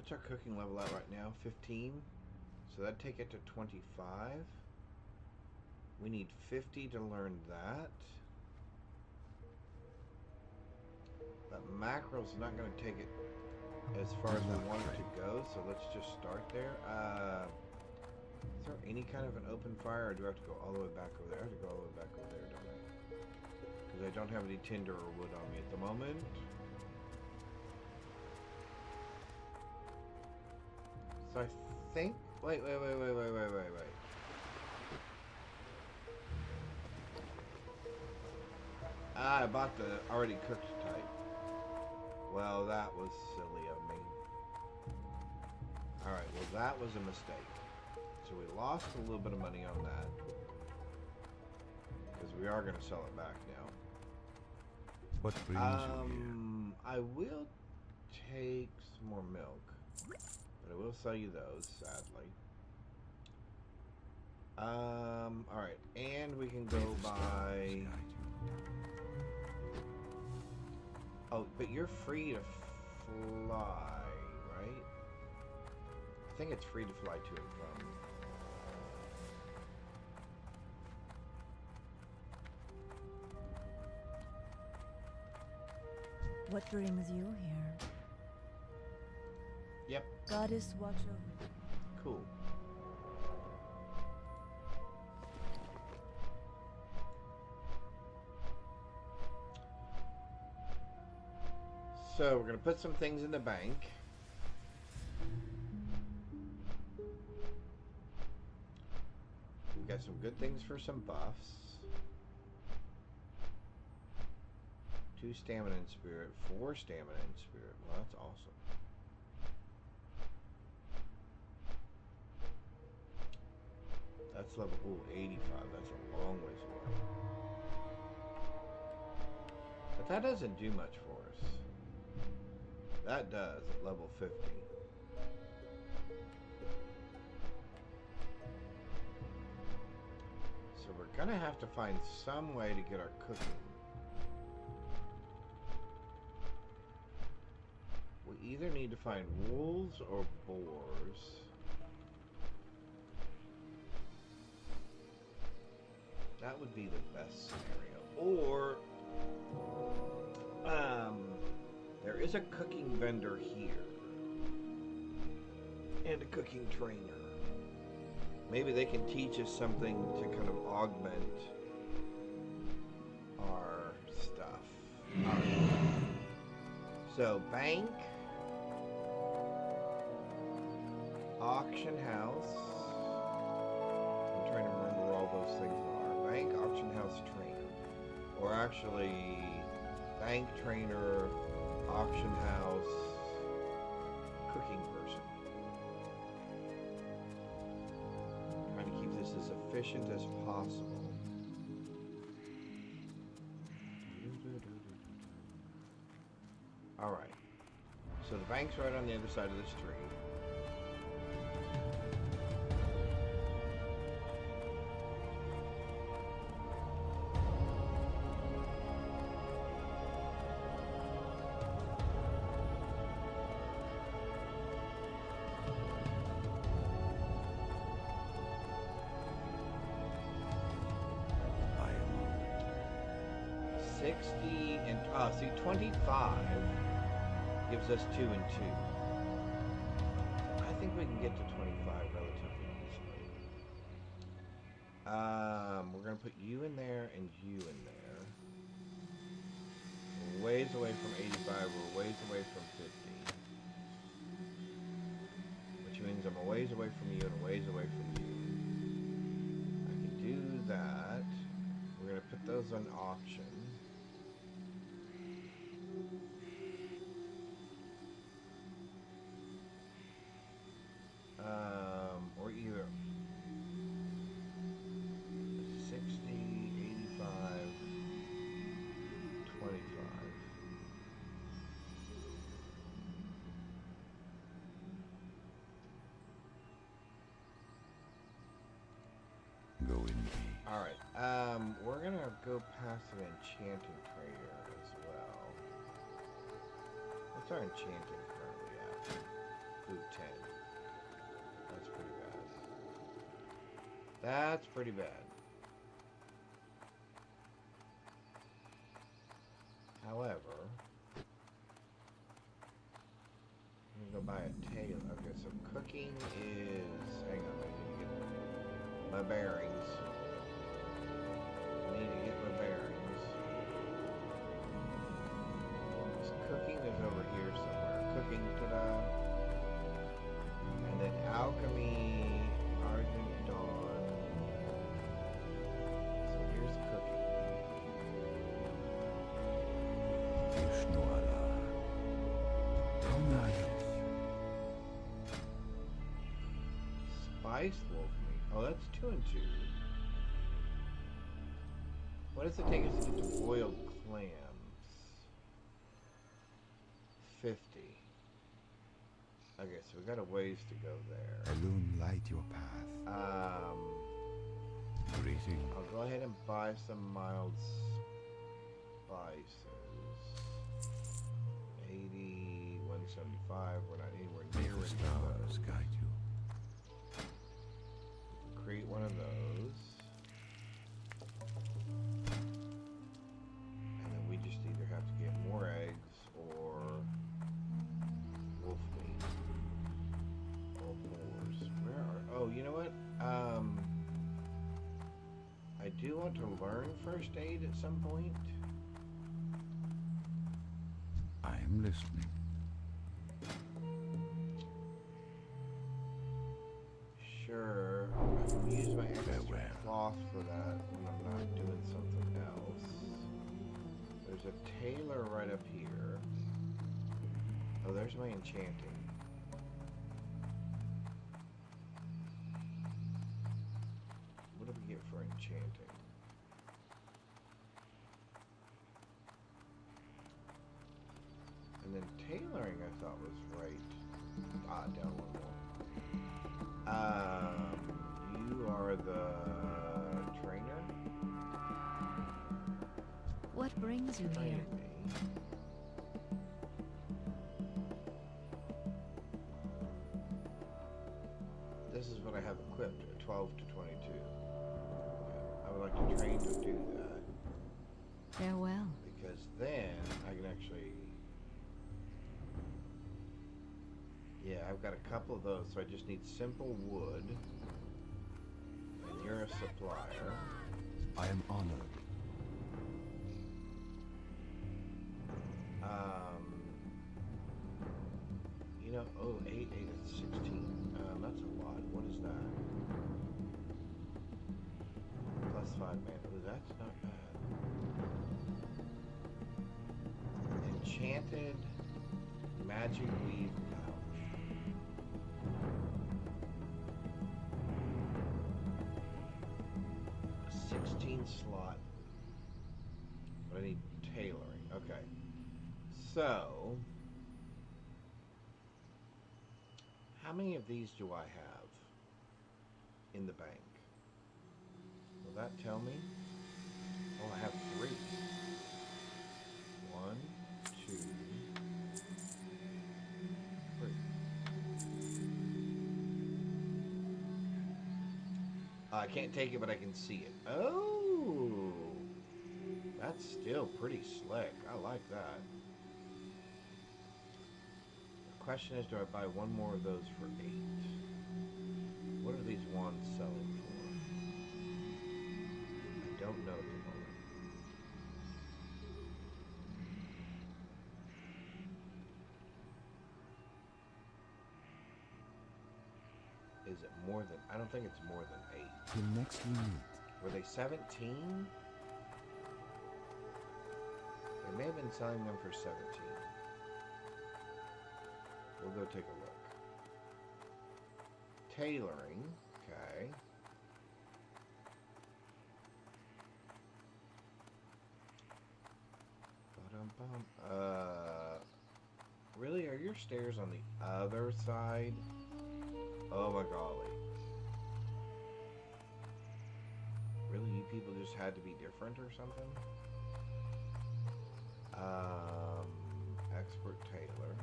What's our cooking level at right now? 15. So that'd take it to 25. We need 50 to learn that. But mackerel's not going to take it as far as we want it to go, so let's just start there. Is there any kind of an open fire, or do I have to go all the way back over there? I have to go all the way back over there, don't I? Because I don't have any tinder or wood on me at the moment. So I think... Wait. Ah, I bought the already cooked type. Well, that was silly of me. Alright, well that was a mistake. So we lost a little bit of money on that. Because we are going to sell it back now. What brings you here? I will take some more milk. But I will sell you those, sadly. Alright, and we can go by... Oh, but you're free to fly, right? I think it's free to fly to and from. What brings you here? Yep, Goddess watch over. cool. So we're gonna put some things in the bank. We've got some good things for some buffs. 2 stamina and spirit, 4 stamina and spirit. Well, that's awesome. That's level 85. That's a long ways away. But that doesn't do much for us. That does at level 50. So we're gonna have to find some way to get our cooking. We either need to find wolves or boars. That would be the best scenario. Or, there is a cooking vendor here. And a cooking trainer. Maybe they can teach us something to kind of augment our stuff. Alright. So, bank. Auction house. I'm trying to remember what all those things are. Bank, auction house, trainer. Or actually, bank, trainer, auction house, cooking person. Trying to keep this as efficient as possible. Alright. So the bank's right on the other side of the street. I am on. 60 and see 25 gives us 2 and 2. I think we can get to 25 relatively easily. We're gonna put you in there and you in there. We're ways away from 85. We're ways away from 50, which means I'm a ways away from you and a ways away from you. I can do that. We're gonna put those on auction. Or either 60, 85, 25. Go in peace. Alright, we're gonna go past an enchanting trader as well. What's our enchanting currently at? Food 10. That's pretty bad. That's pretty bad. However, I'm gonna go buy a tail. Okay, so cooking is. Hang on, I need to get my bearings. I need to get my bearings. So cooking is over here somewhere. Cooking, ta-da. And then alchemy, argent dawn. So here's cooking. Vishnu Allah. Donald. Spiced wolf meat. Oh, that's 2 and 2. What does it take us to get to boiled clams? 50. Okay, so we got a ways to go there. Alone light your path. Greeting. I'll go ahead and buy some mild spices. 80, 175. We're not anywhere May near the it. stars guide you. Create one of those. And then we just either have to get more eggs or do want to learn first aid at some point. I am listening. Sure, I can use my extra Farewell. cloth for that when I'm not doing something else. There's a tailor right up here. Oh, there's my enchanting. What do we get for enchanting? And then tailoring I thought was right. Ah, down one more. You are the trainer? What brings you Train here? me. This is what I have equipped, a 12 to 22. I would like to train to do that, Farewell. because then I can actually... Yeah, I've got a couple of those, so I just need simple wood. And you're a supplier. I am honored. You know, oh, 8, 8, that's 16. That's a lot. What is that? Plus 5 mana. Oh, that's not bad. Enchanted magic weave pouch. A 16 slot. But I need tailoring. Okay. So, how many of these do I have in the bank? Will that tell me? Oh, I have 3. 1, 2, 3. I can't take it, but I can see it. Oh! That's still pretty slick. I like that. The question is, do I buy one more of those for 8? What are these wands selling for? I don't know at the moment. Is it more than... I don't think it's more than 8. Till next we meet. Were they 17? They may have been selling them for 17. We'll go take a look. Tailoring, okay. Ba-dum-bum. Really? Are your stairs on the other side? Oh my golly. Really, you people just had to be different or something? Expert tailor.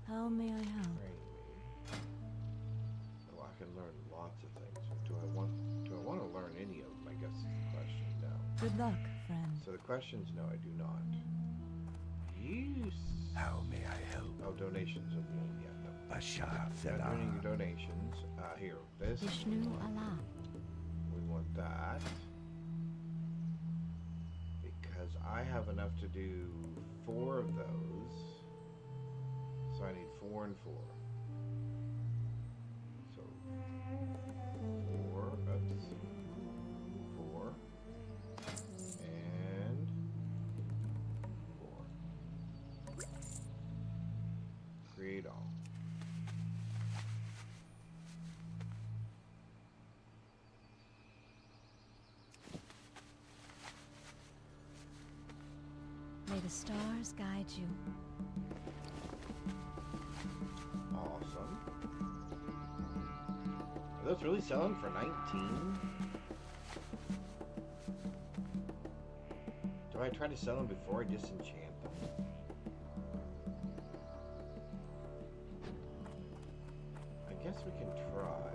How may I help? Train me. Oh, I can learn lots of things. Do I want to learn any of them? I guess is the question now. Good luck, friend. So the question's no, I do not. Use. How may I help? Oh, donations of wool. Yeah, no. Bashar Not Fela. doing your donations. Here, this. Vishnu Allah. We want that. Because I have enough to do 4 of those. So I need 4 and 4. So 4, oops. 4. And 4. Create all. May the stars guide you. Awesome. Are those really selling for 19? Do I try to sell them before I disenchant them? I guess we can try.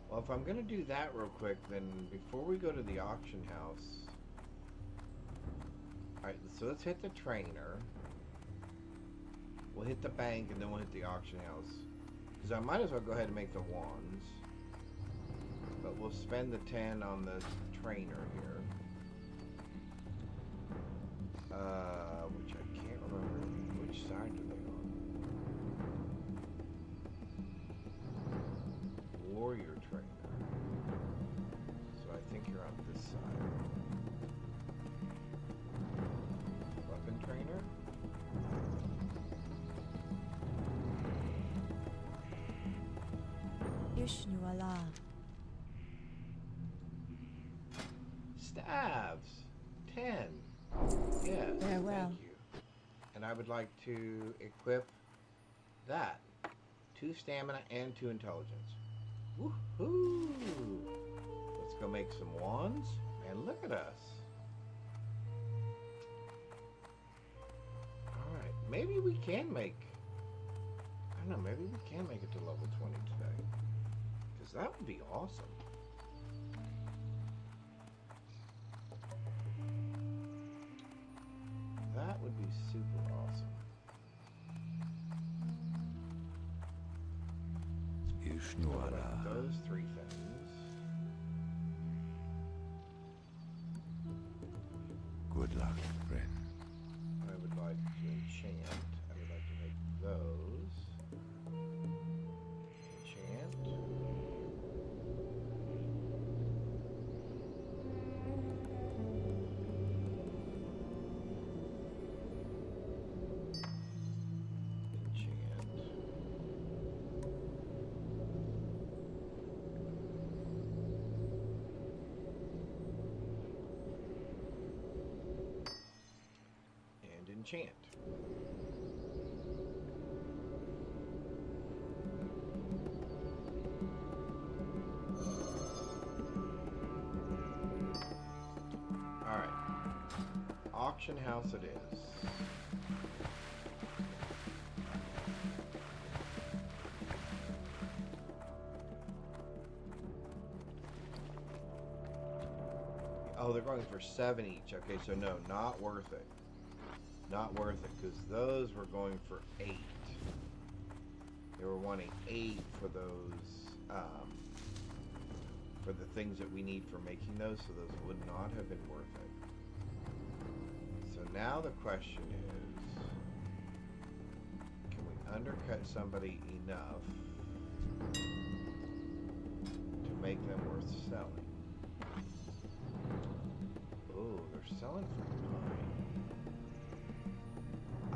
Well, if I'm gonna do that real quick, then before we go to the auction house... Alright, so let's hit the trainer. We'll hit the bank and then we'll hit the auction house. Because I might as well go ahead and make the wands. but we'll spend the 10 on the trainer here. Which I can't remember which side are they on. Warrior trainer. So I think you're on this side. Weapon trainer? Ishnuala. Staves. 10. Yes. Very well. Thank you. And I would like to equip that. 2 stamina and 2 intelligence. Woohoo! Let's go make some wands. And look at us. Alright. Maybe we can make... I don't know. Maybe we can make it to level 20 today. Because that would be awesome. That would be super awesome. Ishnuala. Those 3 things. Good luck, friend. I would like to enchant. I would like to make those. Enchant. Enchant. Alright. Auction house it is. Oh, they're going for 7 each. Okay, so no, not worth it. Not worth it, because those were going for 8. They were wanting 8 for those, for the things that we need for making those, so those would not have been worth it. So now the question is, can we undercut somebody enough to make them worth selling? Oh, they're selling for 9.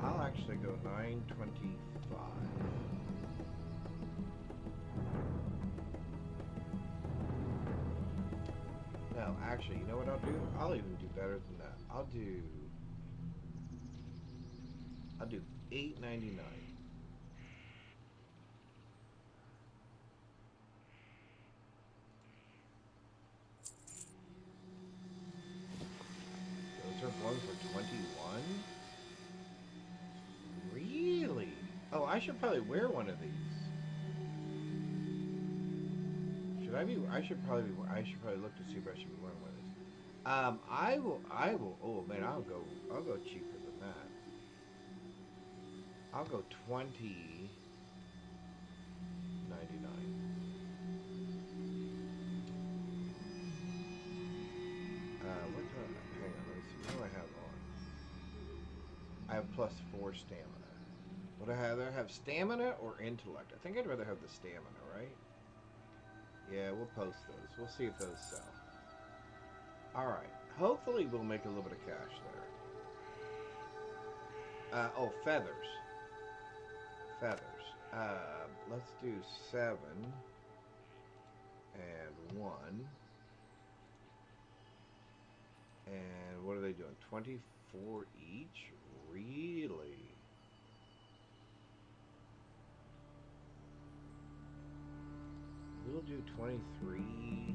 I'll actually go 925. No, actually, you know what I'll do? I'll even do better than that. I'll do 899. Those are going for 21? Really? Oh, I should probably wear one of these. Should I be? I should probably look to see if I should be wearing one of these. I will. Oh man, I'll go cheaper than that. I'll go 20.99. What do I? Hang on, let me see. What do I have on? I have +4 stamina. Would I rather have stamina or intellect? I think I'd rather have the stamina, right? Yeah, we'll post those. We'll see if those sell. Alright. Hopefully we'll make a little bit of cash there. Oh, feathers. Feathers. Let's do 7 and 1. And what are they doing? 24 each? Really? We'll do 23.99.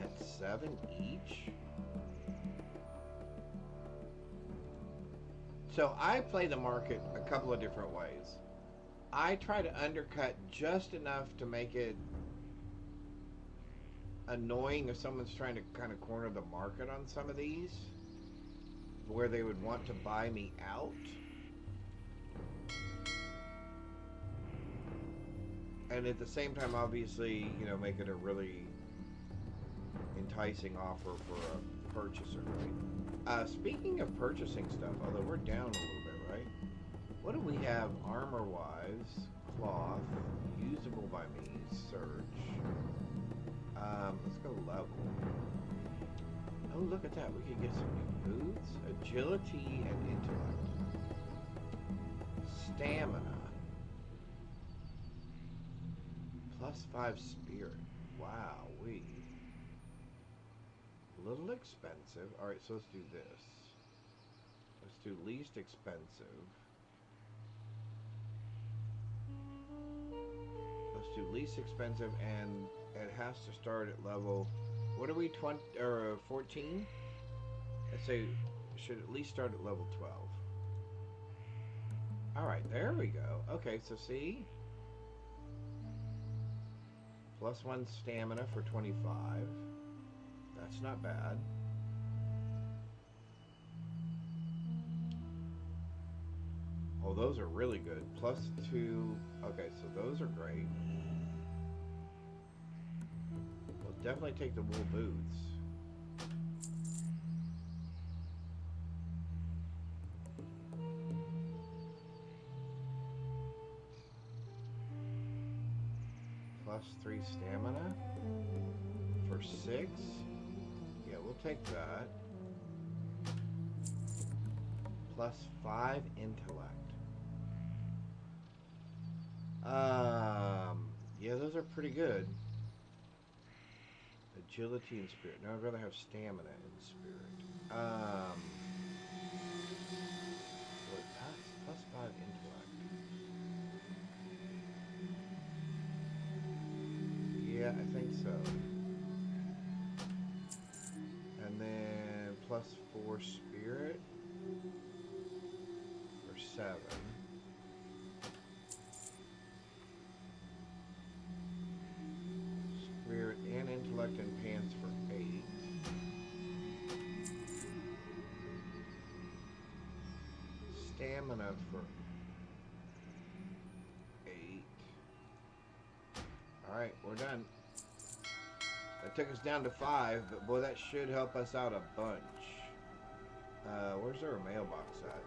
At 7 each? So I play the market a couple of different ways. I try to undercut just enough to make it annoying if someone's trying to kind of corner the market on some of these, where they would want to buy me out. And at the same time, obviously, you know, make it a really enticing offer for a purchaser, right? Speaking of purchasing stuff, although we're down a little bit, right? What do we have armor-wise? Cloth, usable by me, search. Let's go level. Oh, look at that. We could get some new boots, agility, and intellect. Stamina. +5 spirit. Wow, a little expensive. Alright, so let's do this. Let's do least expensive. Let's do least expensive, and it has to start at level, what are we, 20 or 14? Let's say it should at least start at level 12. Alright, there we go. Okay, so see? +1 stamina for 25. That's not bad. Oh, those are really good. +2. Okay, so those are great. We'll definitely take the wool boots. +3 stamina for 6. Yeah, we'll take that. +5 intellect. Yeah, those are pretty good. Agility and spirit. No, I'd rather have stamina and spirit. Wait, +5 intellect. Yeah, I think so. And then +4 spirit for 7. Spirit and intellect and pants for 8. Stamina for 8. Alright, we're done. That took us down to 5, but boy, that should help us out a bunch. Where's our mailbox at?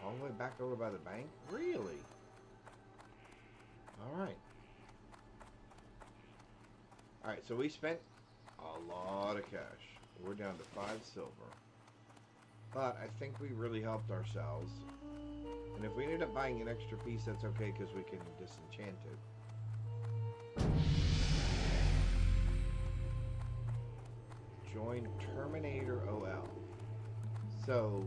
All the way back over by the bank? Really? Alright. Alright, so we spent a lot of cash. We're down to 5 silver. But I think we really helped ourselves. And if we ended up buying an extra piece, that's okay because we can disenchant it. Join Terminator OL. So,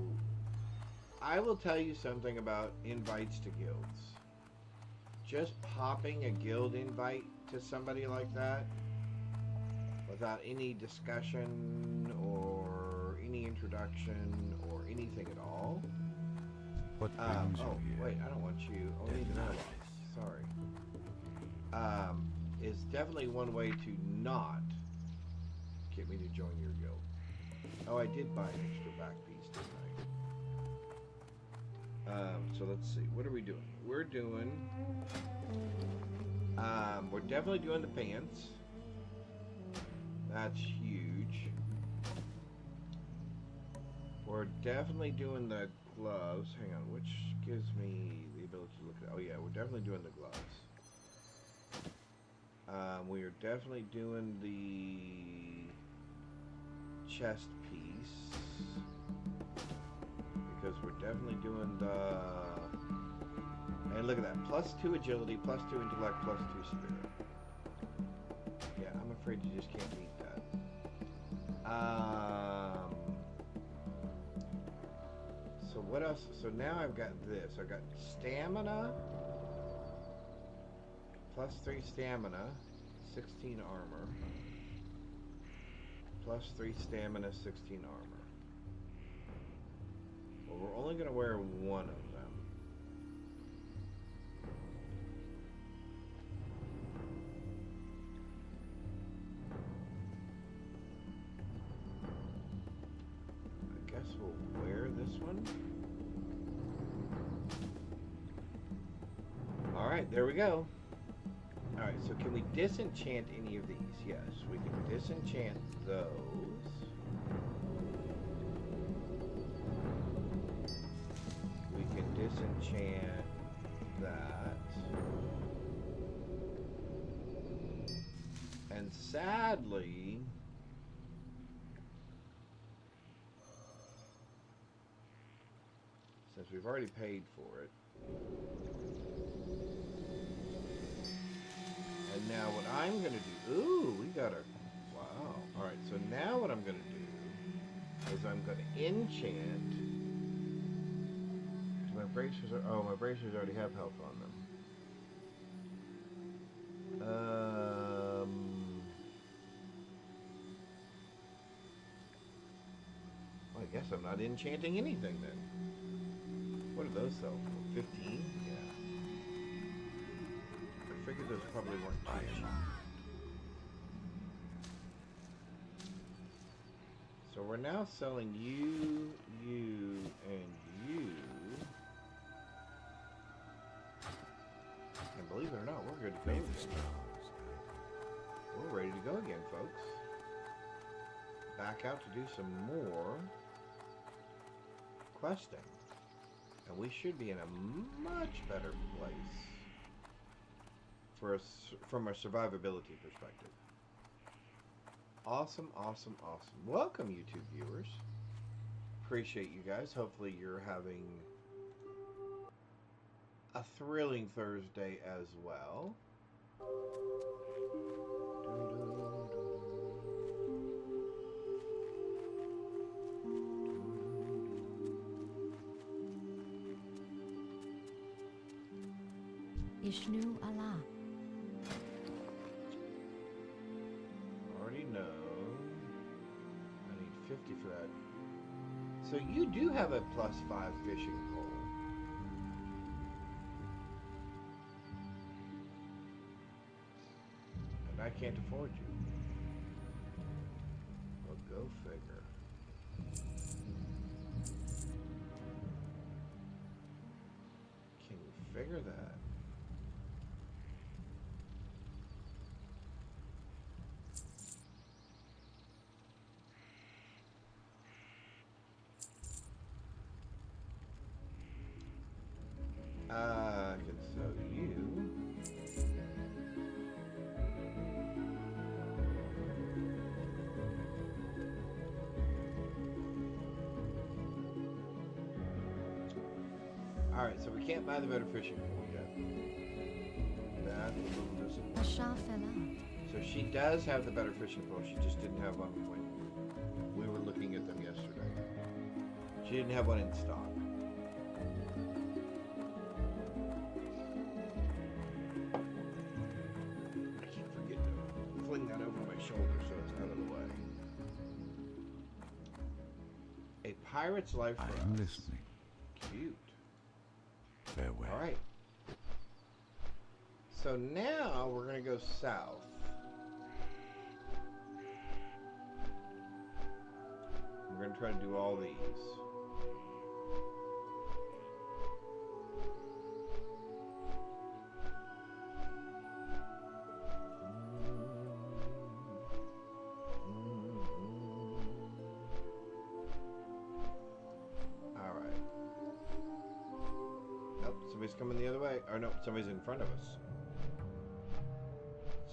I will tell you something about invites to guilds. Just popping a guild invite to somebody like that without any discussion or any introduction or anything at all. What brings oh, you here? wait, I don't want you. Only the mailbox. Sorry. Is definitely one way to not get me to join your guild. Oh, I did buy an extra back piece, didn't I? So let's see. What are we doing? We're doing... we're definitely doing the pants. That's huge. We're definitely doing the gloves. Hang on, which gives me the ability to look at... Oh yeah, we're definitely doing the gloves. We are definitely doing the chest piece. Because we're definitely doing the... And look at that. +2 agility, +2 intellect, +2 spirit. Yeah, I'm afraid you just can't beat that. So what else? So now I've got this. I've got stamina. +3 stamina. 16 armor. +3 stamina, 16 armor. Well, we're only going to wear one of them. Alright, there we go. Alright, so can we disenchant any of these? Yes, we can disenchant those. We can disenchant that. And sadly, since we've already paid for it, and now what I'm going to do, ooh, we got our, wow. Alright, so now what I'm going to do is I'm going to enchant. My bracers are, oh, my bracers already have health on them. Well, I guess I'm not enchanting anything then. What do those sell for? 15? Yeah. I figured those probably weren't too cheap. So we're now selling you, and you. And believe it or not, we're good to go again. We're ready to go again, folks. Back out to do some more questing. And we should be in a much better place for us from a survivability perspective. Awesome, awesome, awesome. Welcome, YouTube viewers. Appreciate you guys. Hopefully you're having a thrilling Thursday as well. Ishnu Allah. Already know. I need 50 for that. So you do have a +5 fishing pole. And I can't afford you. Well, go figure. Can you figure that? I can sell you. Alright, so we can't buy the better fishing pole yet. That's a little disappointing. A Shah fell out. So she does have the better fishing pole, she just didn't have one when we were looking at them yesterday. She didn't have one in stock. I keep forgetting to fling that over my shoulder so it's out of the way. A pirate's life for I'm us. listening. Cute. Farewell. Alright. So now we're going to go south. We're going to try to do all these. Alright. Nope, somebody's coming the other way. Or no, somebody's in front of us.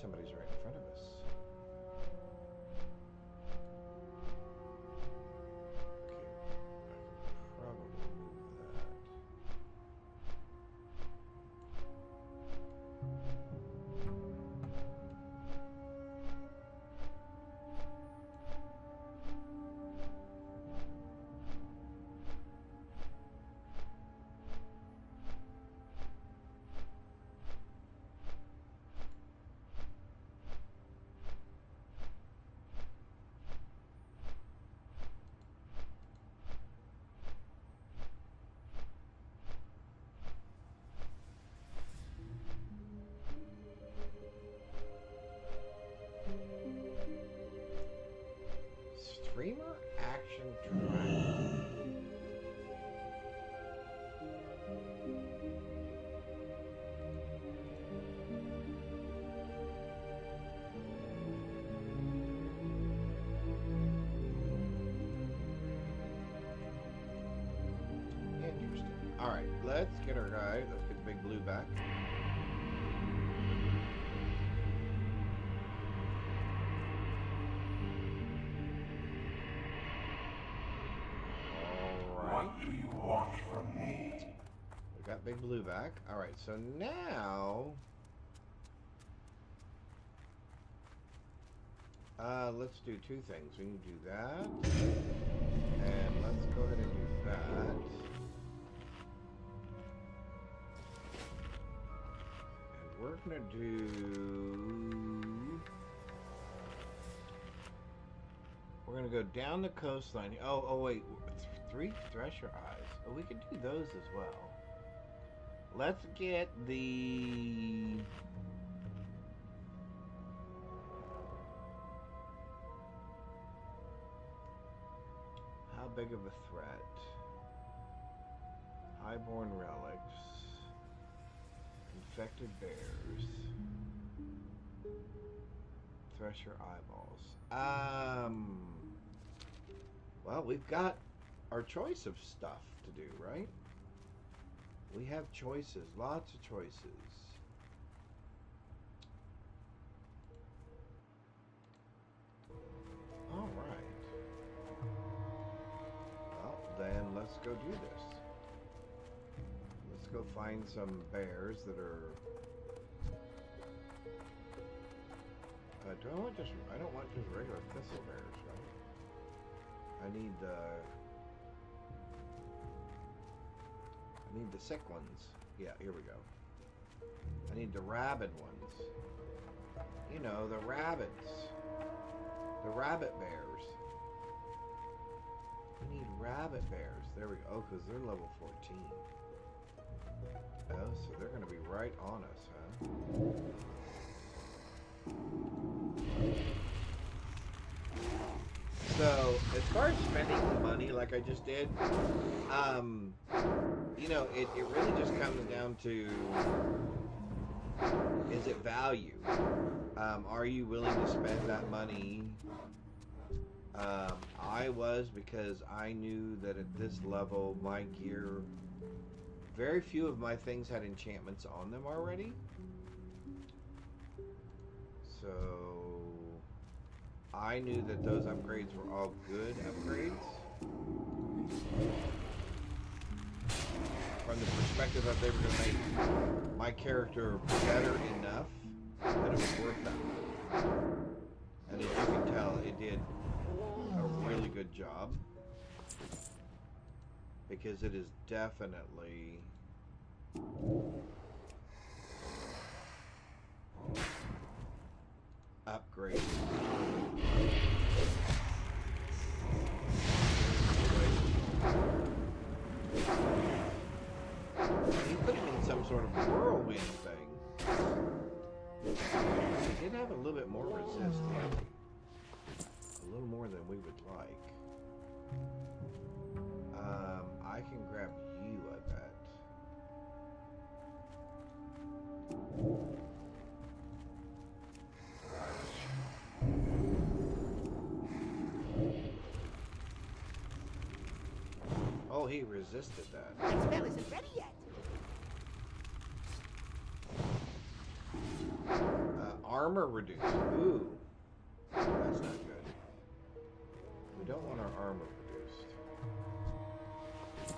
Somebody's right in front of us. Okay, I can probably move that. Alright, let's get our guy. Let's get the big blue back. Alright. What do you want from me? We got big blue back. Alright, so now... let's do two things. We can do that. And let's go ahead and do that. And we're gonna do... We're gonna go down the coastline. Oh wait. 3 thresher eyes. Oh, we could do those as well. Let's get the... How big of a threat? Highborn relics. Infected bears. Thresher eyeballs. Well, we've got our choice of stuff to do, right? We have choices, lots of choices. All right. Well, then let's go do this. Let's go find some bears that are... I don't want just regular thistle bears, right? I need the sick ones. Yeah, here we go. I need the rabid ones. You know, the rabbits. The rabbit bears. We need rabbit bears. There we go. Oh, because they're level 14. Oh, so they're going to be right on us, huh? So, as far as spending the money like I just did, you know, it really just comes down to, is it value? Are you willing to spend that money? I was, because I knew that at this level, my gear, very few of my things had enchantments on them already. So... I knew that those upgrades were all good upgrades. From the perspective that they were going to make my character better enough that it was worth that money. And as you can tell, it did a really good job. Because it is definitely... upgraded. He put him in some sort of whirlwind thing. He did have a little bit more resist, didn't he? A little more than we would like. I can grab you, I bet. Oh, he resisted that. That spell isn't ready yet. Armor reduced. Ooh. That's not good. We don't want our armor reduced. We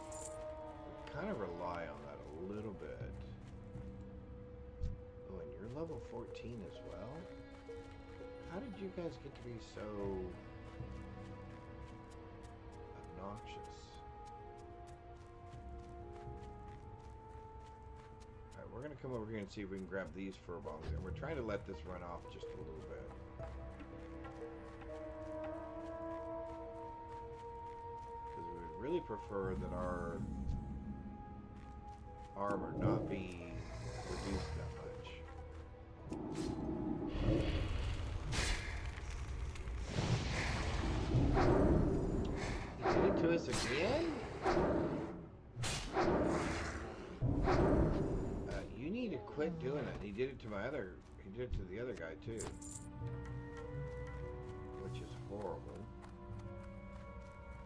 kind of rely on that a little bit. Oh, and you're level 14 as well? How did you guys get to be so obnoxious? Alright, we're going to come over here and see if we can grab these fur bombs. And we're trying to let this run off just a little bit. Because we would really prefer that our armor not be reduced that much. He did it to us again? You need to quit doing it. He did it to the other guy too. Which is horrible.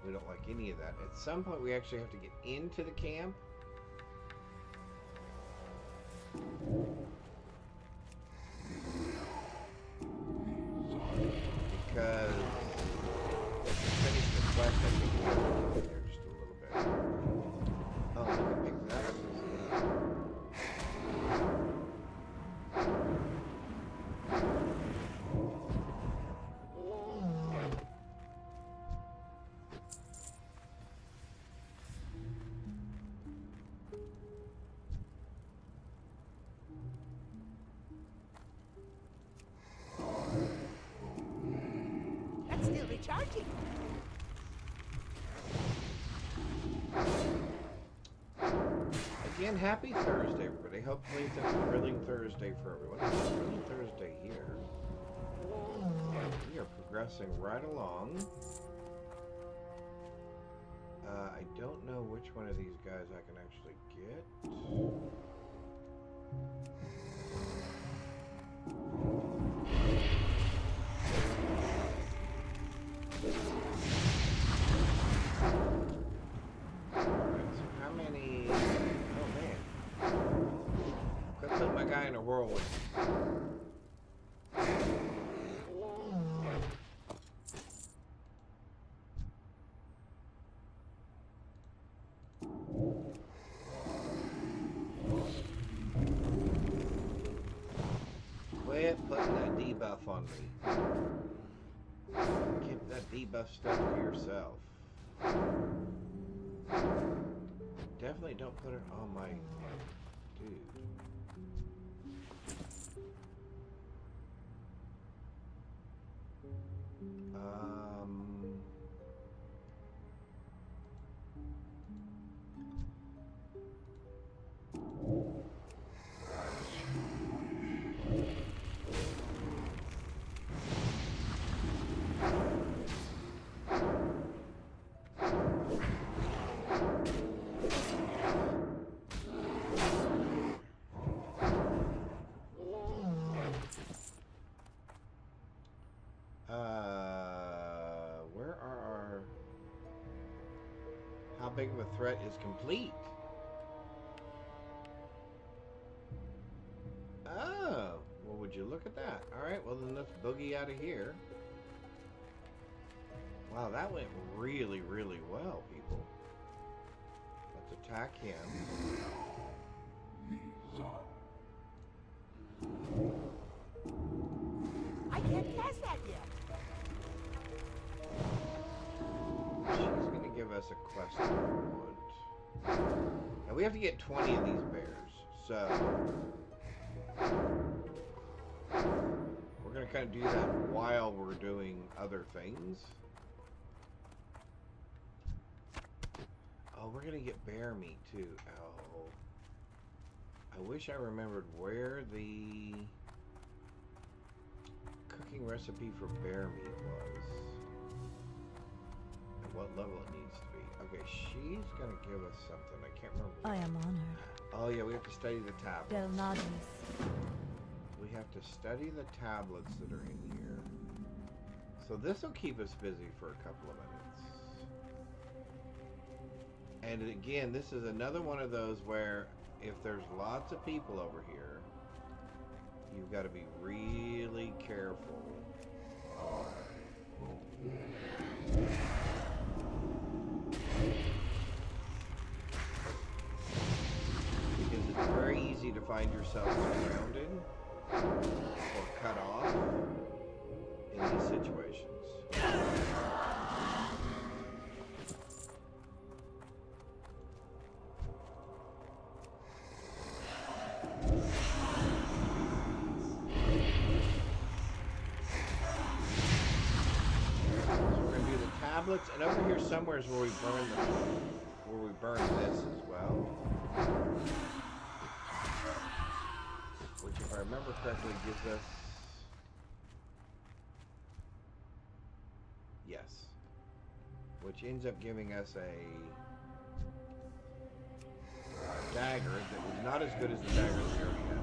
We don't like any of that. At some point we actually have to get into the camp Because to finish the quest, I think we have to keep it here just a little bit. Oh, we can pick that up. That's still recharging. Again, happy Thursday, everybody. Hopefully it's a thrilling Thursday for everyone. It's a thrilling Thursday here. We are progressing right along. I don't know which one of these guys I can actually get. Alright, so how many... Oh man. Quit putting my guy in a whirlwind. Quit putting that debuff on me. Keep that debuff stuff to yourself. Definitely don't put it on my dude. Where are our... How big of a threat is complete? Oh, well, would you look at that? Alright, well then let's boogie out of here. Wow, that went really, really well, people. Let's attack him. I can't cast that yet. She's going to give us a quest that we want. And we have to get 20 of these bears, so... We're going to kind of do that while we're doing other things. Oh, we're going to get bear meat, too. Oh. I wish I remembered where the cooking recipe for bear meat was. And what level it needs to be. Okay, she's going to give us something. I can't remember. I am honored. Oh, yeah, we have to study the tablets. Del Nadis. We have to study the tablets that are in here. So this will keep us busy for a couple of minutes. And again, this is another one of those where if there's lots of people over here, you've got to be really careful. Because it's very easy to find yourself surrounded or cut off in these situations. Tablets, and over here somewhere is where we burn this as well. Which, if I remember correctly, gives us... Yes. Which ends up giving us a dagger that was not as good as the dagger that we already have.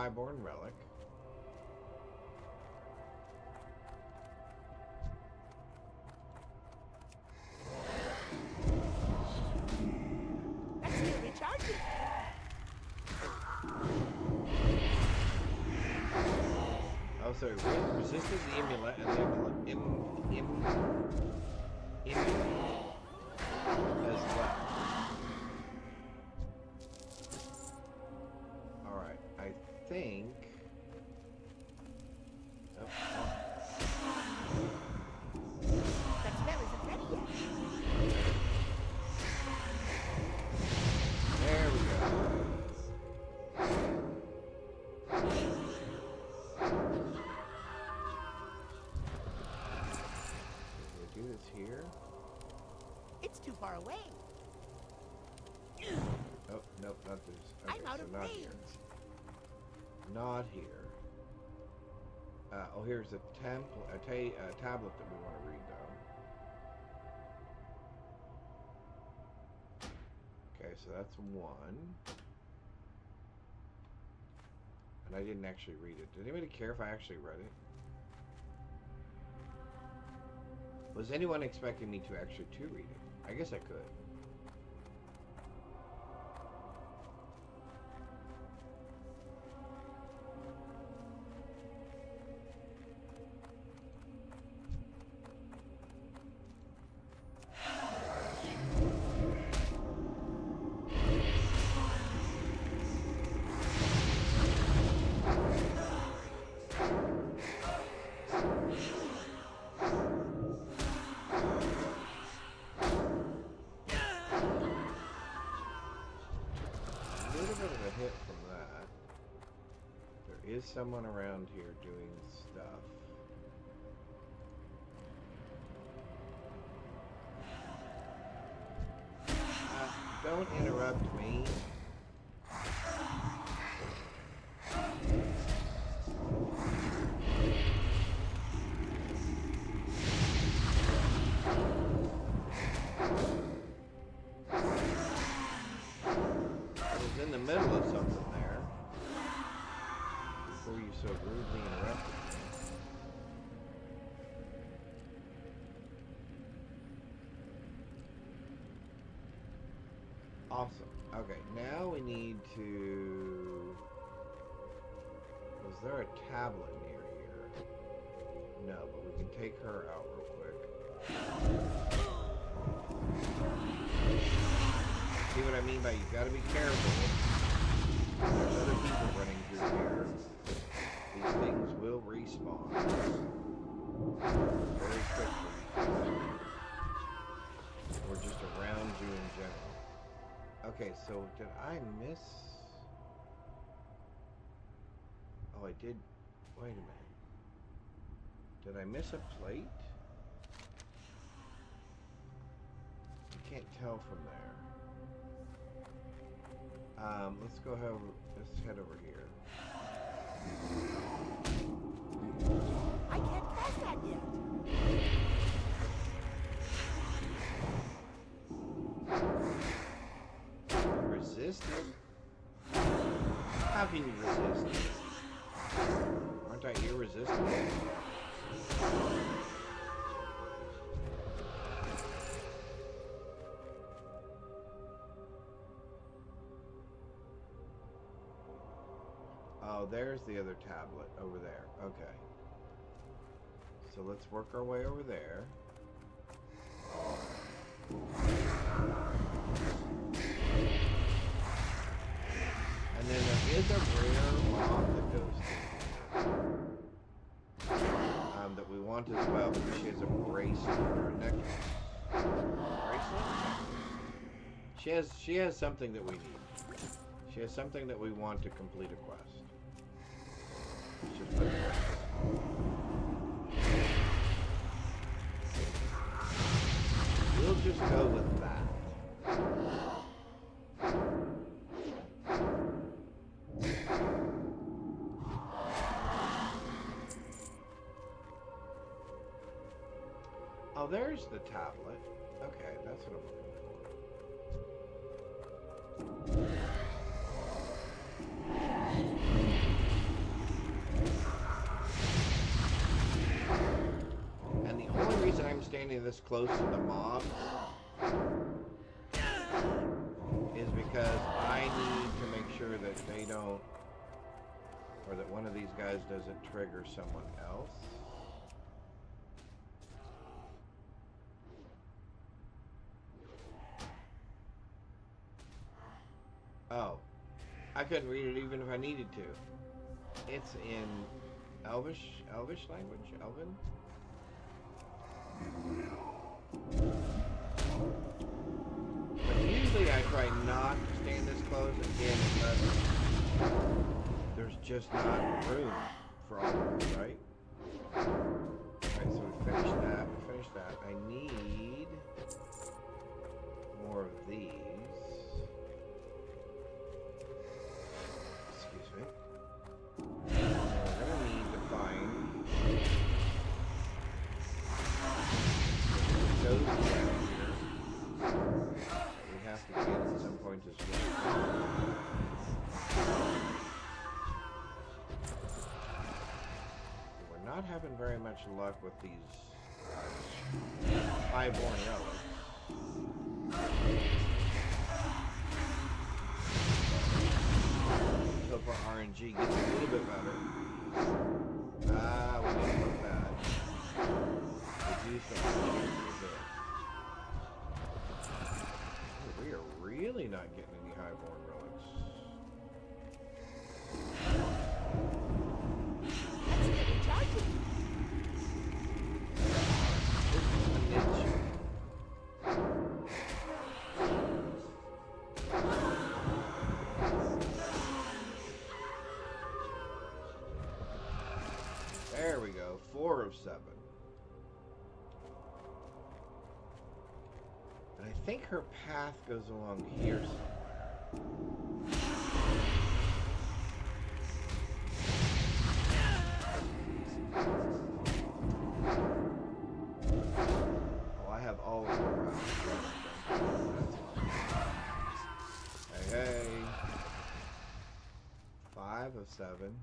Highborn relic. That's still recharging. Oh, sorry. Resisted the amulet and the amulet as well. Alright, I think... Oh, oh. That spell isn't ready yet. There we go. Do this here. It's too far away. Oh, nope, not this. Okay, I'm out so of not range. here. Not here. Oh, here's a tablet that we want to read, though. Okay, so that's one. And I didn't actually read it. Did anybody care if I actually read it? Was anyone expecting me to actually read it? I guess I could. Is someone around here doing stuff? Don't interrupt me. I was in the middle of something there. Before you so rudely interrupted me. Awesome. Okay, now we need to... Was there a tablet near here? No, but we can take her out real quick. See what I mean by you gotta be careful. There's other people running through here. These things will respawn very quickly. Or just around you in general. Okay, so did I miss... Oh, I did... Wait a minute. Did I miss a plate? I can't tell from there. Let's go over... Let's head over here. I can't cast that yet. Resist it? How can you resist it? Aren't I irresistible? Oh, there's the other tablet over there. Okay. So let's work our way over there. And then there is a rare mob that goes through that we want as well, because she has a bracelet or a necklace. Bracelet? She has something that we need. She has something that we want to complete a quest. Let's just put it right. We'll just go with that. Oh, there's the tablet. Okay, that's what I'm looking for. standing this close to the mob is because I need to make sure that they don't, or that one of these guys doesn't trigger someone else. Oh, I couldn't read it even if I needed to. It's in Elvish language, Elven. But usually I try not to stand this close again unless there's just not room for all of them, right? Alright, so we finished that. I need more of these. Excuse me. We're gonna need to find those down here. We have to get at some point as well. We're not having very much luck with these highborn relics. Until our RNG gets a little bit better. We didn't look bad. Reduce our chances a bit. We are really not getting any highborn relics. That's really charging. This is a niche. There we go, 4 of 7. And I think her path goes along here somewhere. Oh, I have all of her routes. Hey, hey. 5 of 7.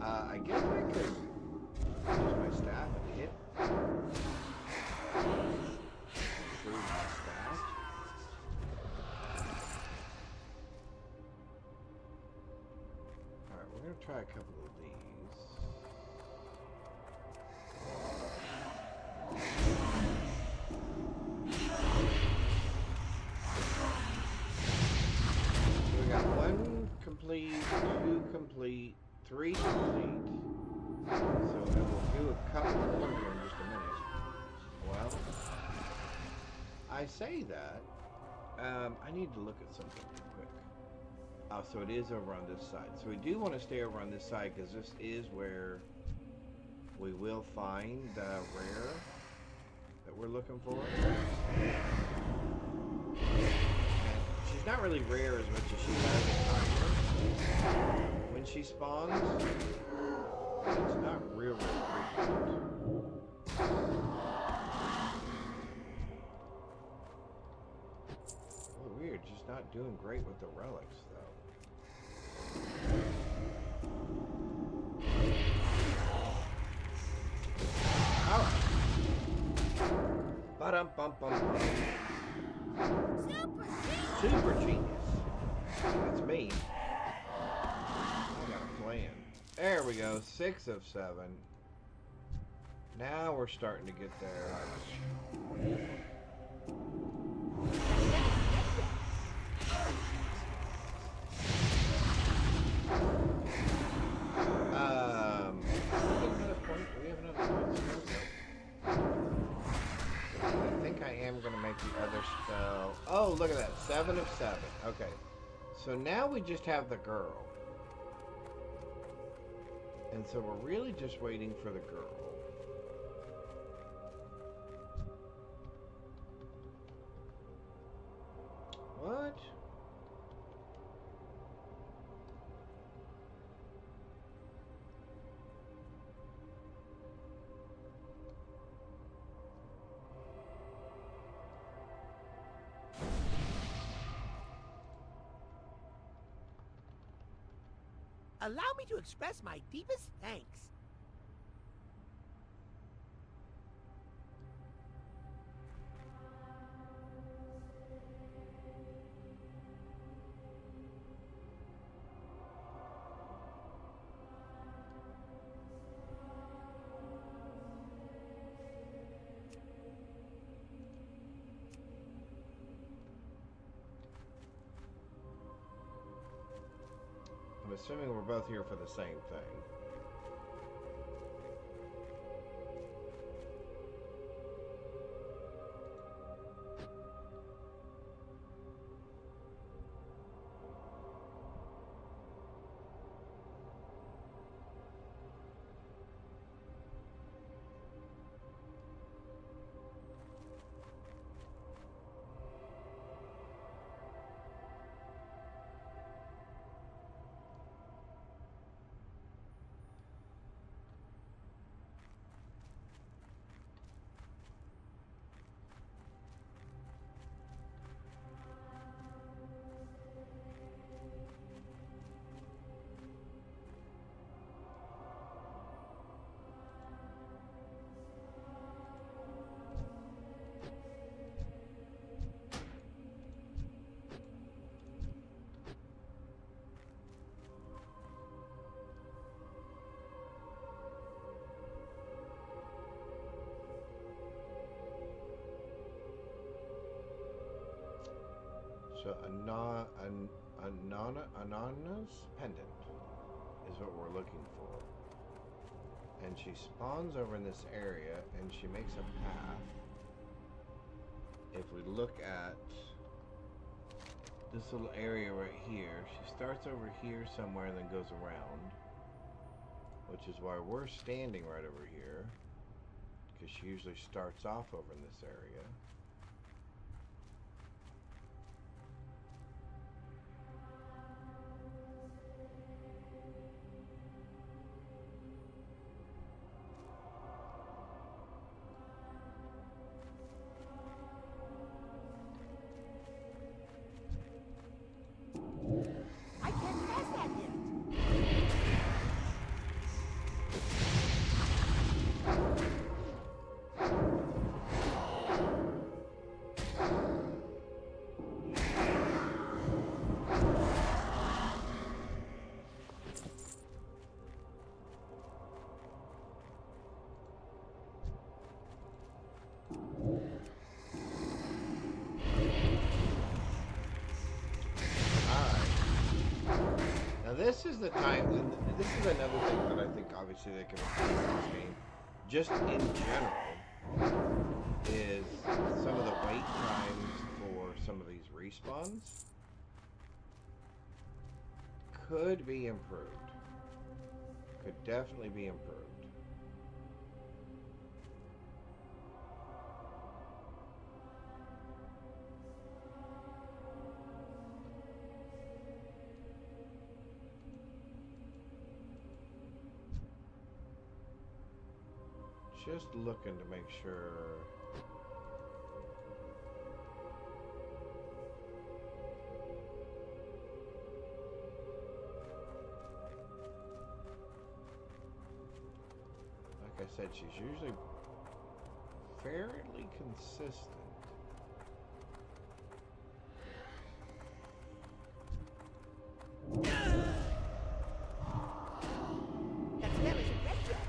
I guess I could use my staff and hit. Improve my staff. Alright, we're going to try a couple of these. So we got 1 complete, 2 complete, 3 complete. So we'll do a couple more here in just a minute. Well, I say that. I need to look at something real quick. Oh, so it is over on this side. So we do want to stay over on this side because this is where we will find the rare that we're looking for. And she's not really rare as much as she has a timer when she spawns. But it's not real frequent. Oh, weird. She's not doing great with the relics, though. Alright. Ba-dum-bum-bum-bum. Super genius. That's me. I got a plan. There we go. 6 of 7. Now we're starting to get there. Another point. Do we have another point? I think I am going to make the other spell. Oh, look at that. 7 of 7. Okay. So now we just have the girl. And so we're really just waiting for the girl. What? Allow me to express my deepest thanks. I'm assuming we're both here for the same thing. So anonymous pendant is what we're looking for. And she spawns over in this area and she makes a path. If we look at this little area right here, she starts over here somewhere and then goes around, which is why we're standing right over here, because she usually starts off over in this area. I can't pass that yet. Now this is the time, this is another thing that I think obviously they can improve in this game, just in general, is some of the wait times for some of these respawns could be improved. Could definitely be improved. Just looking to make sure. Like I said, she's usually fairly consistent. That spell isn't ready yet.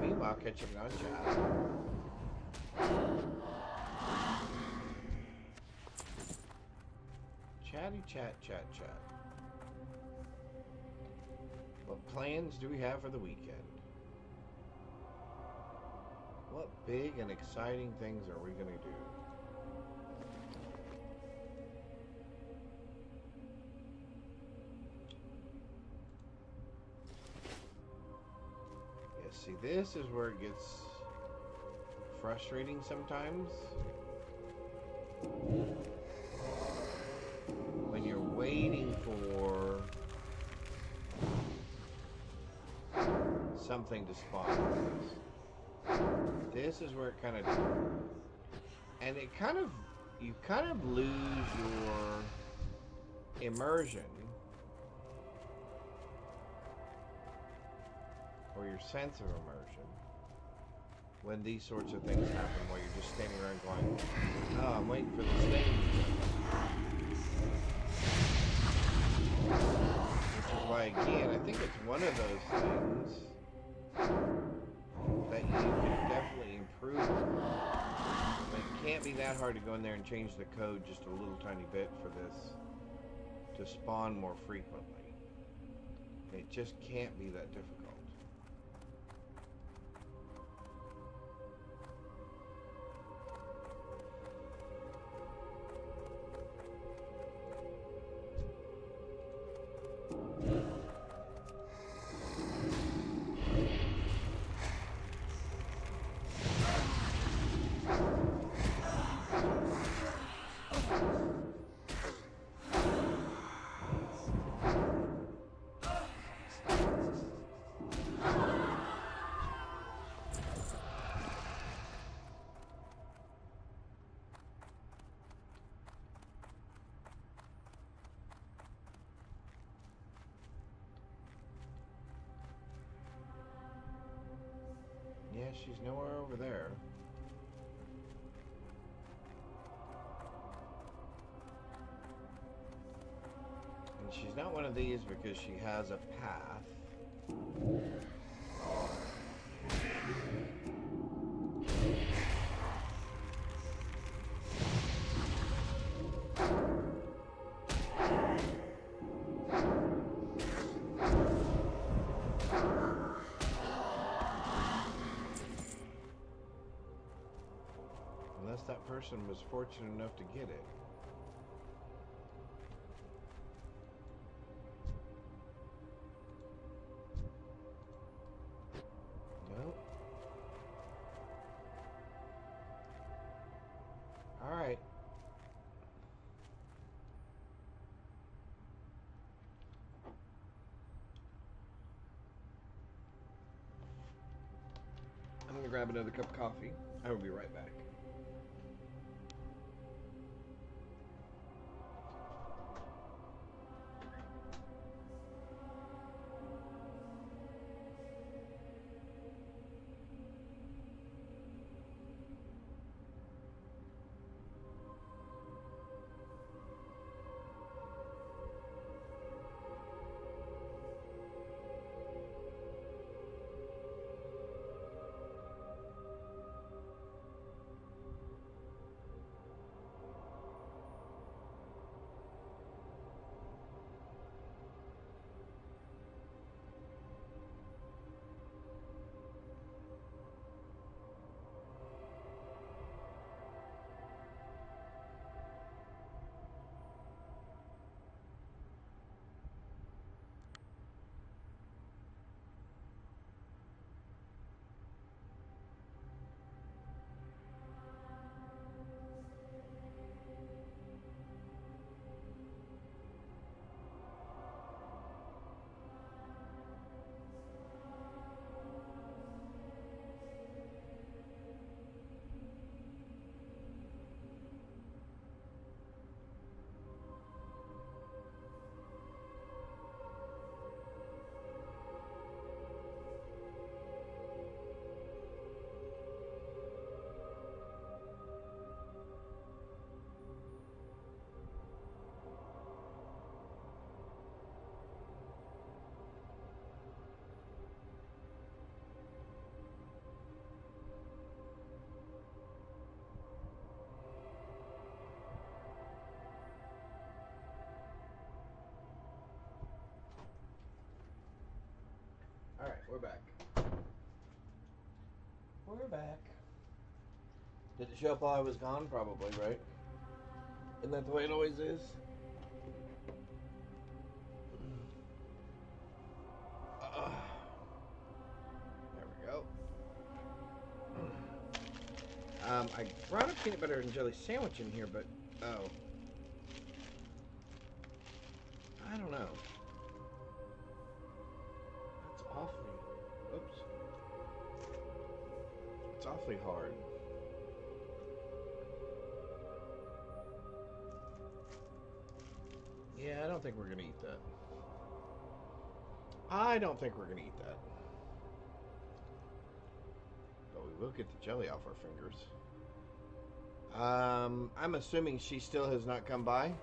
Meanwhile, catching on chat. Chatty chat, chat, chat. What plans do we have for the weekend? What big and exciting things are we going to do? See, this is where it gets frustrating sometimes. When you're waiting for something to spawn. This is where it kind of, and it kind of, you kind of lose your immersion or your sense of immersion when these sorts of things happen, where you're just standing around going, oh, I'm waiting for this thing. Which is why, again, I think it's one of those things that you can definitely improve on. But it can't be that hard to go in there and change the code just a little tiny bit for this to spawn more frequently. It just can't be that difficult. Yeah, she's nowhere over there. And she's not one of these because she has a path. Unless that person was fortunate enough to get it. No. All right. I'm going to grab another cup of coffee. I will be right back. All right, we're back. We're back. Did it show up while I was gone? Probably, right? Isn't that the way it always is? There we go. I brought a peanut butter and jelly sandwich in here, but oh, I don't know. That's awfully. Oops. It's awfully hard. Yeah, I don't think we're gonna eat that. I don't think we're gonna eat that. But we will get the jelly off our fingers. I'm assuming she still has not come by.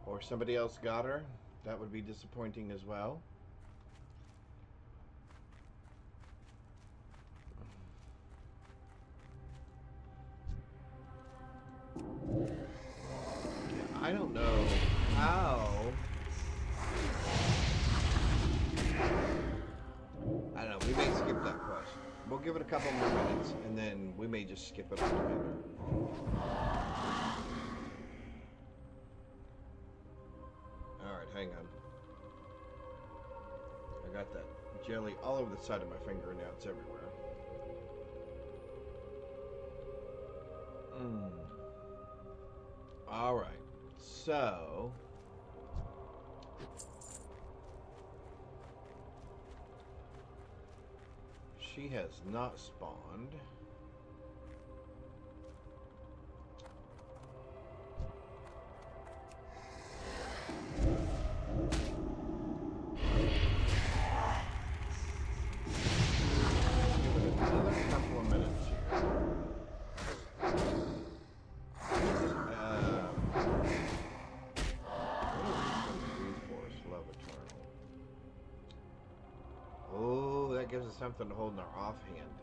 Or somebody else got her. That would be disappointing as well. I don't know how. I don't know. We may skip that quest. We'll give it a couple more minutes, and then we may just skip it altogether. Alright, hang on. I got that jelly all over the side of my finger, and now it's everywhere. Alright. So, she has not spawned. Give it another couple of minutes here. Oh, that gives us something to hold in our offhand.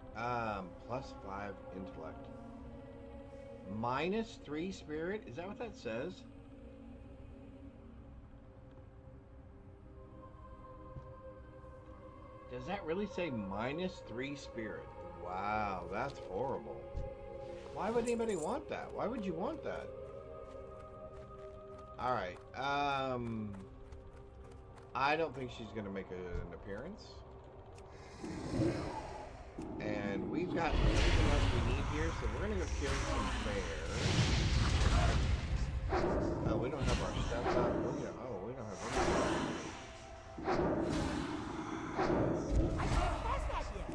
+5 intellect. -3 spirit? Is that what that says? Does that really say -3 spirit? Wow, that's horrible. Why would anybody want that? Why would you want that? Alright, I don't think she's going to make an appearance. And we've got everything else we need here, so we're going to go kill some bears. Oh, we don't have our stuff up. Oh, we don't have anything. I can't pass that yet.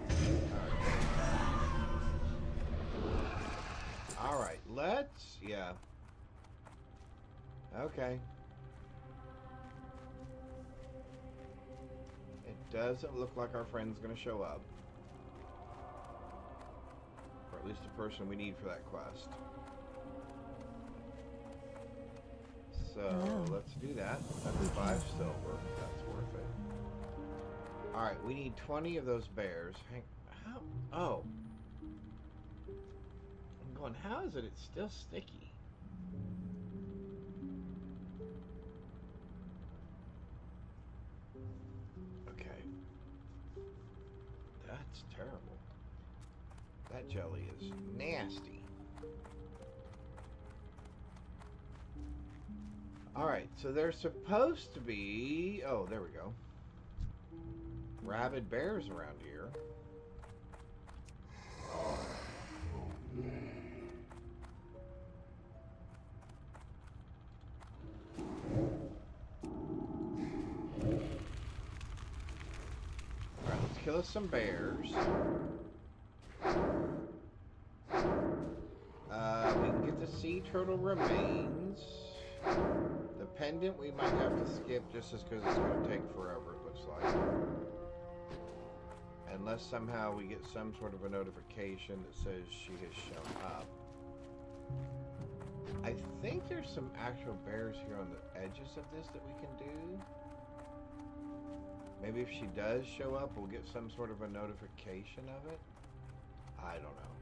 Alright, let's... Yeah. Okay. It doesn't look like our friend's going to show up. Or at least the person we need for that quest. So, let's do that. That's 5 silver. That's worth it. Alright, we need 20 of those bears. How? Oh. I'm going, how is it it's still sticky? Okay. That's terrible. That jelly is nasty. Alright, so there's supposed to be... Oh, there we go. Rabid bears around here. Alright, let's kill us some bears. We can get the sea turtle remains. The pendant we might have to skip just as because it's going to take forever, it looks like. Unless somehow we get some sort of a notification that says she has shown up. I think there's some actual bears here on the edges of this that we can do. Maybe if she does show up, we'll get some sort of a notification of it. I don't know.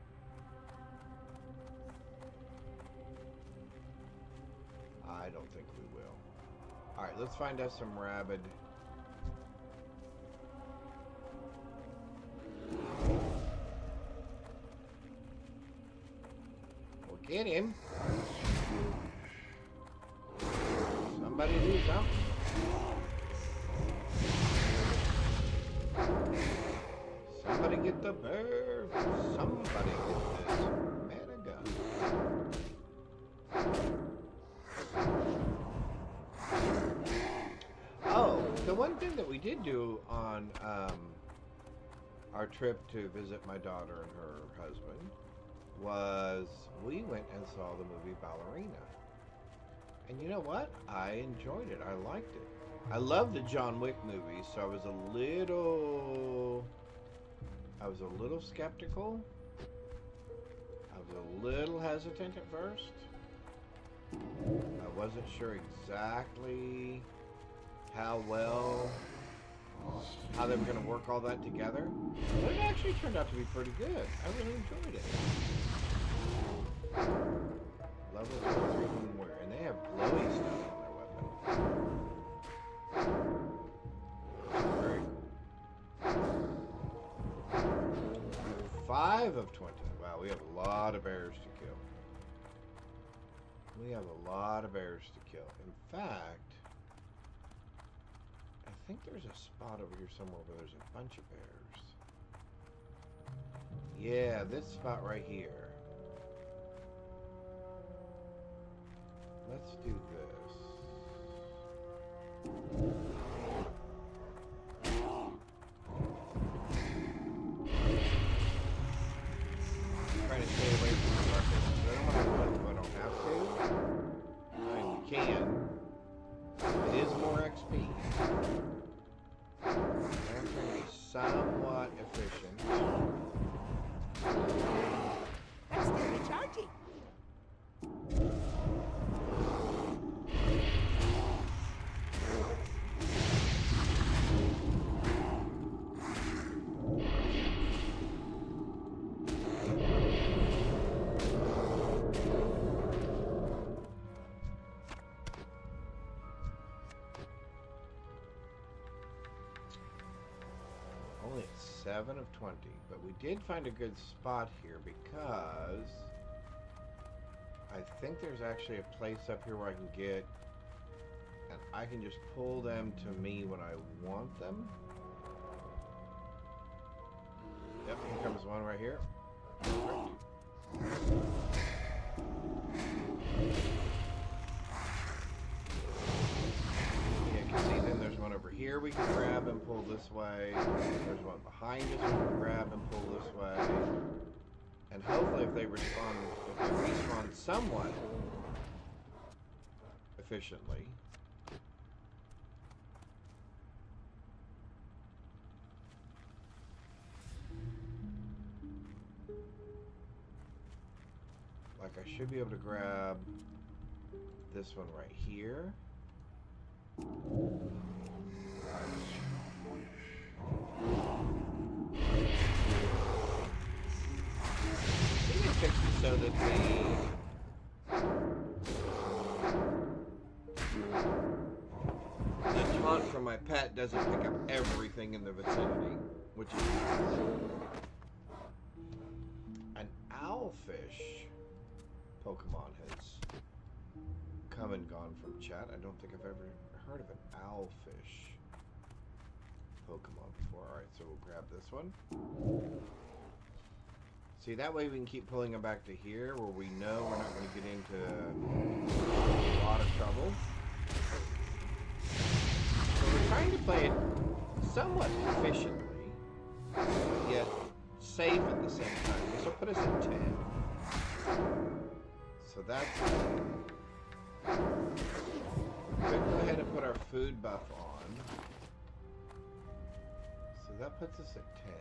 I don't think we will. Alright, let's find us some rabid. We'll get him. Somebody do something. Somebody get the bear. Somebody get this mana gun. Oh, the one thing that we did do on our trip to visit my daughter and her husband was we went and saw the movie Ballerina. And you know what? I enjoyed it. I liked it. I love the John Wick movies, so I was a little skeptical. I was a little hesitant at first. I wasn't sure exactly how they were going to work all that together. But it actually turned out to be pretty good. I really enjoyed it. Level 43 Moonwear. And they have glowy stuff on their weapon. Very cool. 5 of 20. Wow, we have a lot of bears to kill. We have a lot of bears to kill. In fact, I think there's a spot over here somewhere where there's a bunch of bears. Yeah, this spot right here. Let's do this. I'm trying to stay away from the darkness. I don't want to run if I don't have to. I mean, we can. It is more XP. I'm trying to be somewhat efficient. That's still recharging. Only at 7 of 20, but we did find a good spot here because I think there's actually a place up here where I can get, and I can just pull them to me when I want them. Yep, here comes one right here. Perfect. Yeah, you can see then there's one over here we can grab and pull this way. There's one behind us we can grab and pull this way. And hopefully if they respawn somewhat efficiently. Like I should be able to grab this one right here. Fix it so that the taunt from my pet doesn't pick up everything in the vicinity, which is nice. An owlfish Pokemon has come and gone from chat. I don't think I've ever heard of an owlfish Pokemon before. Alright, so we'll grab this one. See, that way we can keep pulling them back to here where we know we're not going to get into a lot of trouble. So we're trying to play it somewhat efficiently, but yet safe at the same time. This will put us at 10. So that's good. We're going to go ahead and put our food buff on. So that puts us at 10.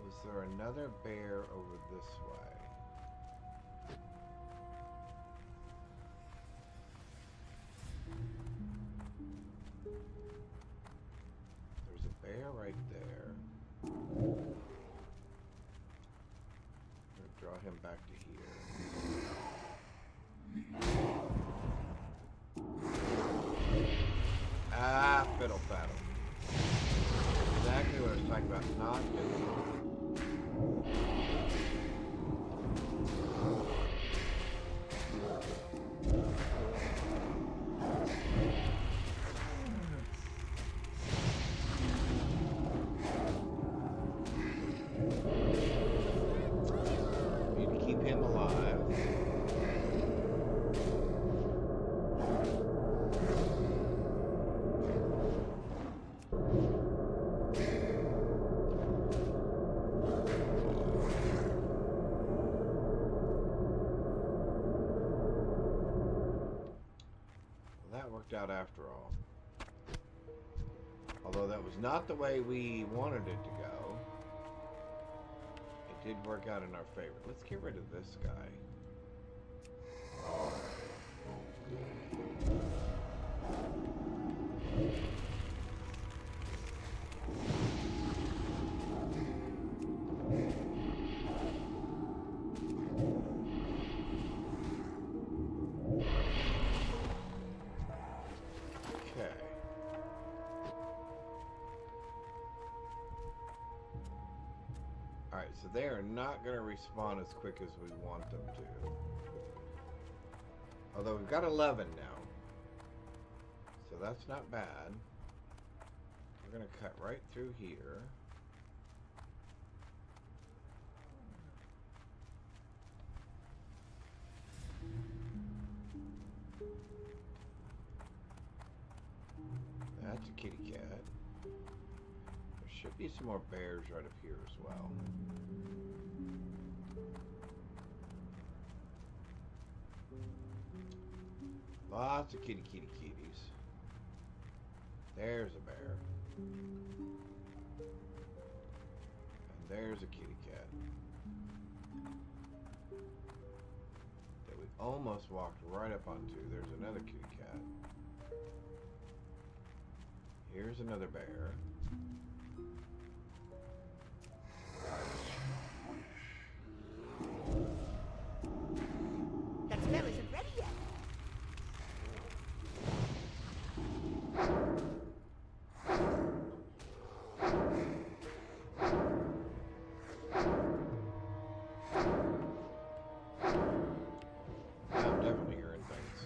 Was there another bear over this way? There's a bear right there. I'm gonna draw him back to here. Ah, fiddle faddle. Exactly what I was talking about. Not good. That worked out after all. Although that was not the way we wanted it to go, it did work out in our favor. Let's get rid of this guy. Alright, so they are not going to respawn as quick as we want them to. Although we've got 11 now. So that's not bad. We're going to cut right through here. That's a kitty cat. There should be some more bears right up here as well. Lots of kitties. There's a bear. And there's a kitty cat. That we almost walked right up onto. There's another kitty cat. Here's another bear. That spell isn't ready yet. I'm definitely hearing things.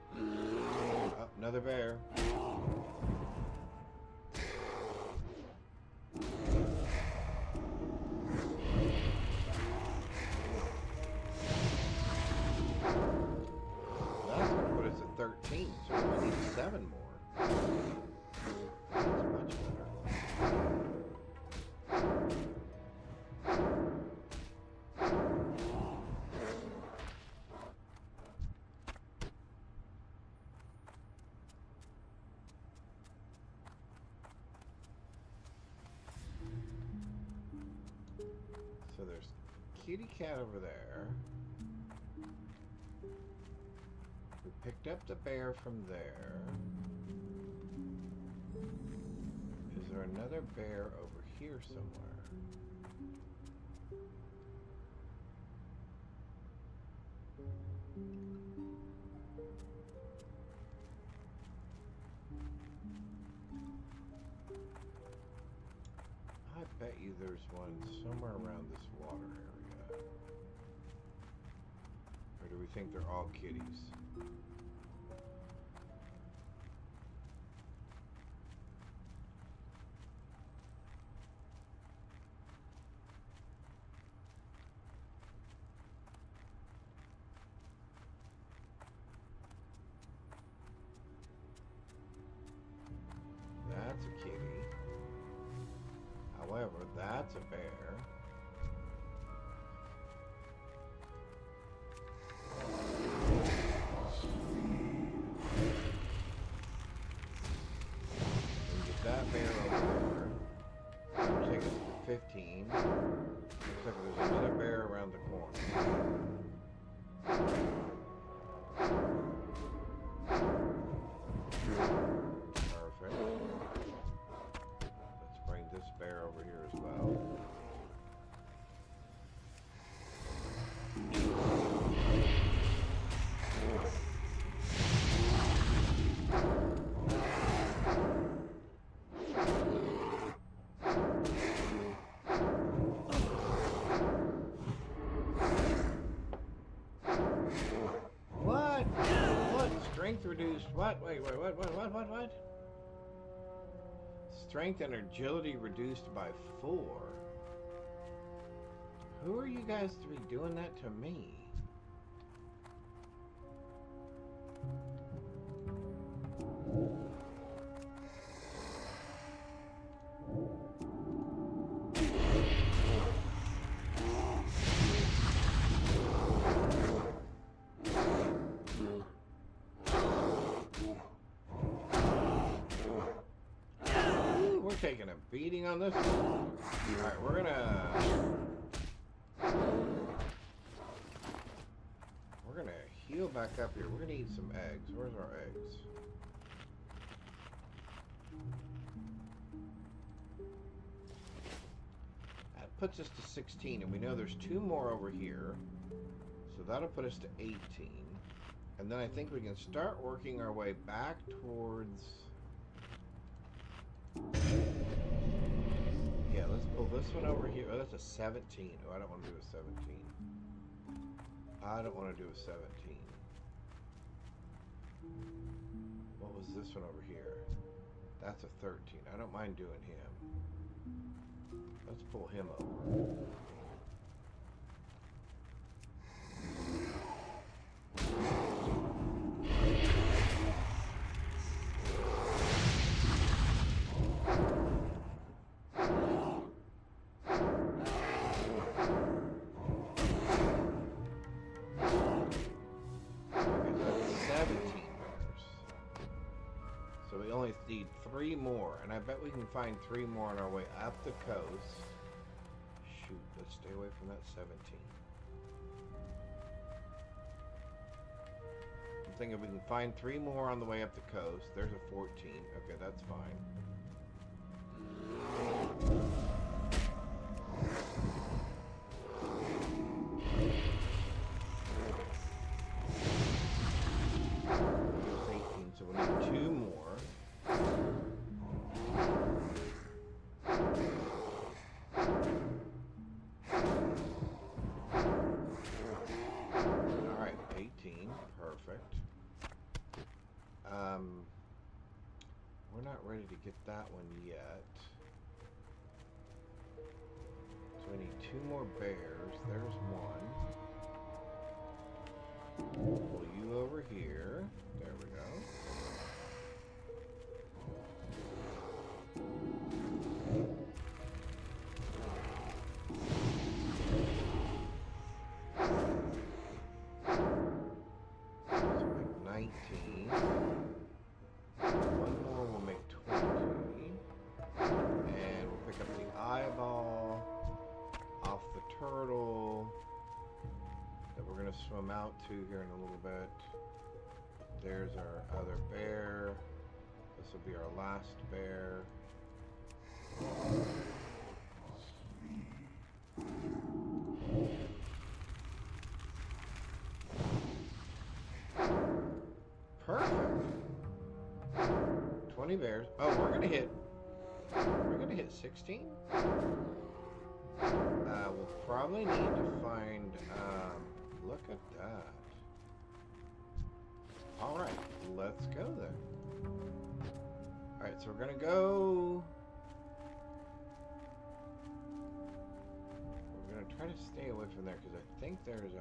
Oh, another bear. That's going to put us at 13, so we need 7 more. That's much better. So there's kitty cat over there. We picked up the bear from there. Is there another bear over here somewhere? I bet you there's one somewhere around this water area. Or do we think they're all kitties? That's a kitty. However, that's a bear. We can get that bear over there. That'll take us to 15. Looks like there's another bear around the corner. Perfect. Let's bring this bear over here as well. What? What? Strength reduced. What? Wait, what? Strength and agility reduced by 4. Who are you guys to be doing that to me? a beating on this one. Alright, we're gonna heal back up here. We're gonna eat some eggs. Where's our eggs? That puts us to 16, and we know there's 2 more over here. So that'll put us to 18. And then I think we can start working our way back towards... Yeah, let's pull this one over here. Oh, that's a 17. Oh, I don't want to do a 17. I don't want to do a 17. What was this one over here? That's a 13. I don't mind doing him. Let's pull him over. Need 3 more, and I bet we can find 3 more on our way up the coast. Shoot, let's stay away from that 17. I'm thinking we can find 3 more on the way up the coast. There's a 14. Okay, that's fine. There's 18, so we'll need 2 more. Alright, 18. Perfect. We're not ready to get that one yet. So we need 2 more bears. There's 1. Pull you over here. There we go. Swim out to here in a little bit. There's our other bear. This will be our last bear. Perfect. 20 bears. Oh, we're gonna hit 16. We'll probably need to find look at that. Alright, let's go then. Alright, so we're gonna go... We're gonna try to stay away from there because I think there's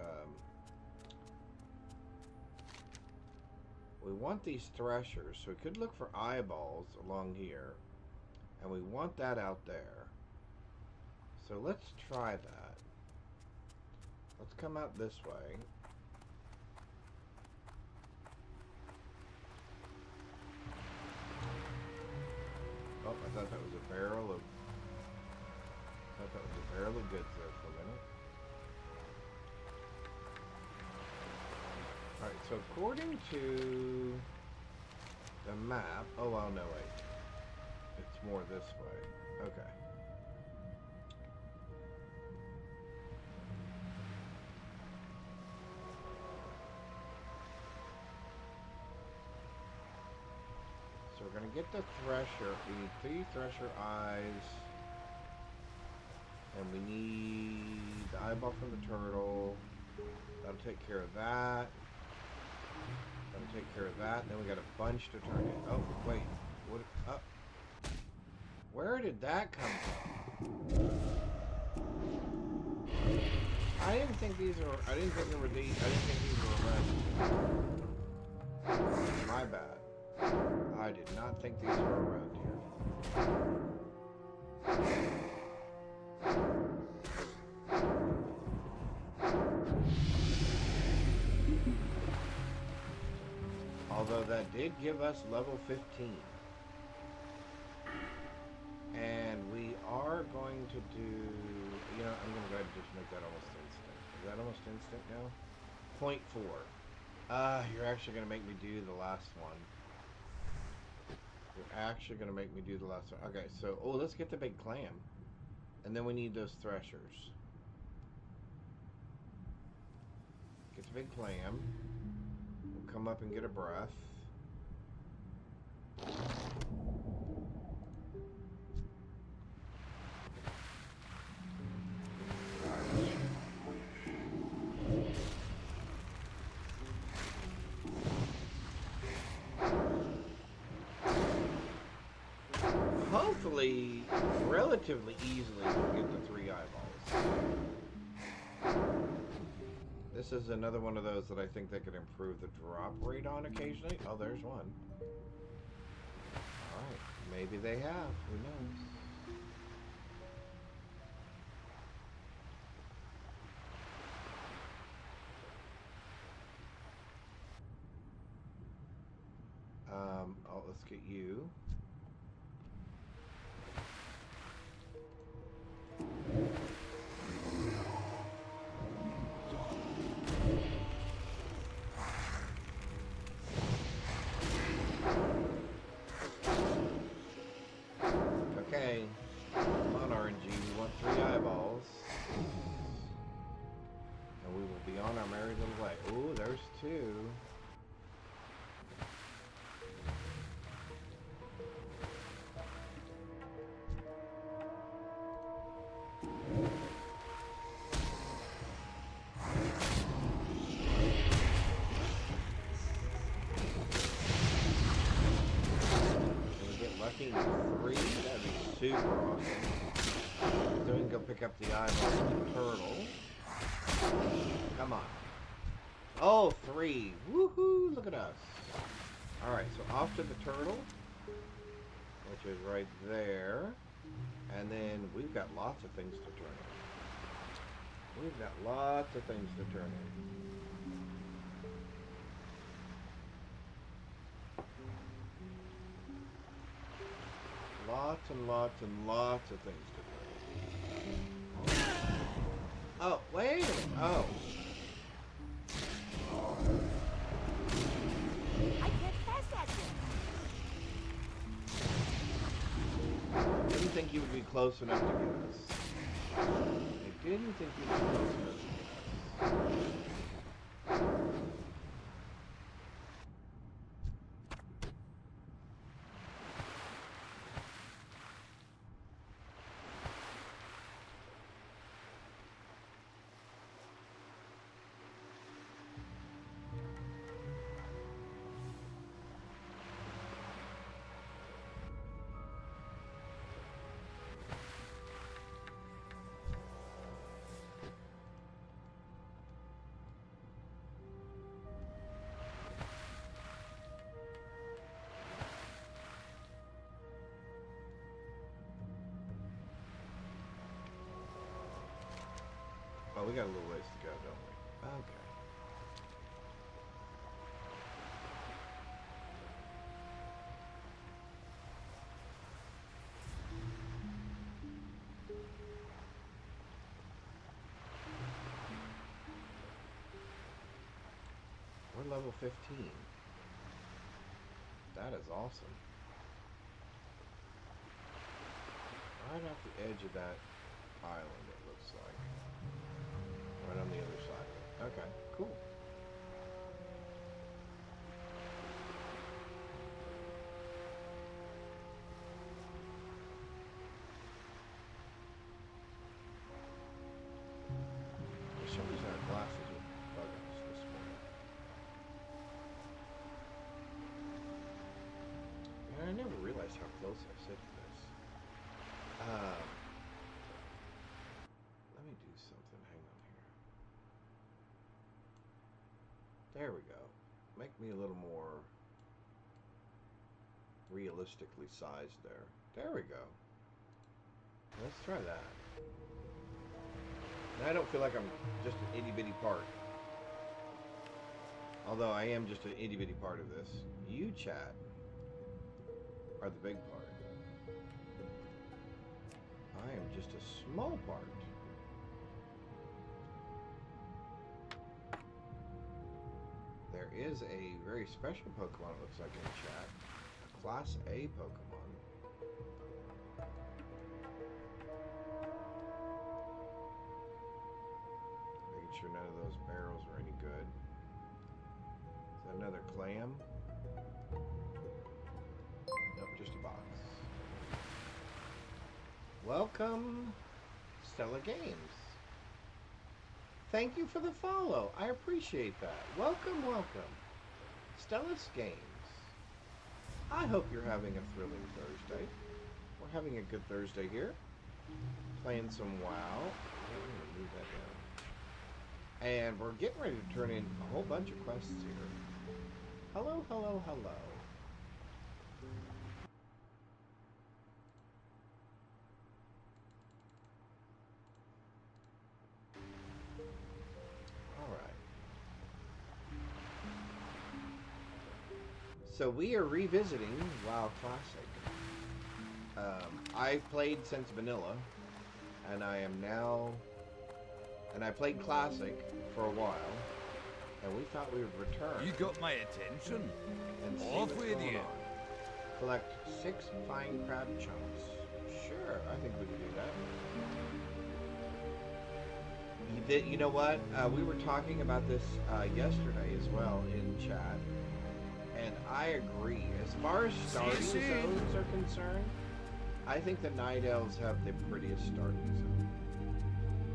we want these threshers, so we could look for eyeballs along here. And we want that out there. So let's try that. Let's come out this way. Oh, I thought that was a barrel of... I thought that was a barrel of goods there for a minute. Alright, so according to the map... Oh, well, no, wait. It's more this way. Okay. So we're going to get the thresher. We need 3 thresher eyes. And we need the eyeball from the turtle. That'll take care of that. That'll take care of that. And then we got a bunch to turn in. Oh, wait. What? Where did that come from? I didn't think these were... I didn't think there were these... I didn't think these were around. My bad. I did not think these were around here. Although that did give us level 15. And to do... You know, I'm going to go ahead and just make that almost instant. Is that almost instant now? 0.4. You're actually going to make me do the last one. You're actually going to make me do the last one. Okay, so... Oh, let's get the big clam. And then we need those threshers. Get the big clam. We'll come up and get a breath. Hopefully, relatively easily, we'll get the 3 eyeballs. This is another one of those that I think they could improve the drop rate on occasionally. Oh, there's one. Alright, maybe they have. Who knows? Oh, let's get you. Okay, come on RNG, we want 3 eyeballs. And we will be on our merry little way. Ooh, there's 2. Lucky 3, that'd be super awesome. So we can go pick up the eyeball and the turtle. Come on. Oh, 3. Woohoo, look at us. Alright, so off to the turtle, which is right there. And then we've got lots of things to turn in. We've got lots of things to turn in. Lots and lots and lots of things to do. Oh, wait a minute. Oh. I can't pass that yet. Didn't think you would be close enough to get us. I didn't think you'd be close enough to get us. Oh, we got a little ways to go, don't we? Okay. We're level 15. That is awesome. Right off the edge of that island, it looks like. Right on the other side. Okay, cool. For some reason our glasses are bugging us this morning. Yeah, I never realized how close I sit to this. Let me do something. Hang on here. There we go. Make me a little more realistically sized there. There we go. Let's try that. And I don't feel like I'm just an itty bitty part. Although I am just an itty bitty part of this. You, chat, are the big part. I am just a small part. There is a very special Pokemon, it looks like, in chat. A Class A Pokemon. Making sure none of those barrels are any good. Is that another clam? Nope, just a box. Welcome, Stella Games. Thank you for the follow. I appreciate that. Welcome, welcome. Stella's Games. I hope you're having a thrilling Thursday. We're having a good Thursday here. Playing some WoW. I'm gonna move that down. And we're getting ready to turn in a whole bunch of quests here. Hello, hello, hello. So we are revisiting WoW Classic. I've played since Vanilla, and I am now, and I played Classic for a while, and we thought we would return. You got my attention. And see Off what's with going you. on. Collect 6 fine crab chunks. Sure, I think we can do that. You know what? We were talking about this yesterday as well in chat. And I agree. As far as starting zones are concerned, I think the Night Elves have the prettiest starting zone.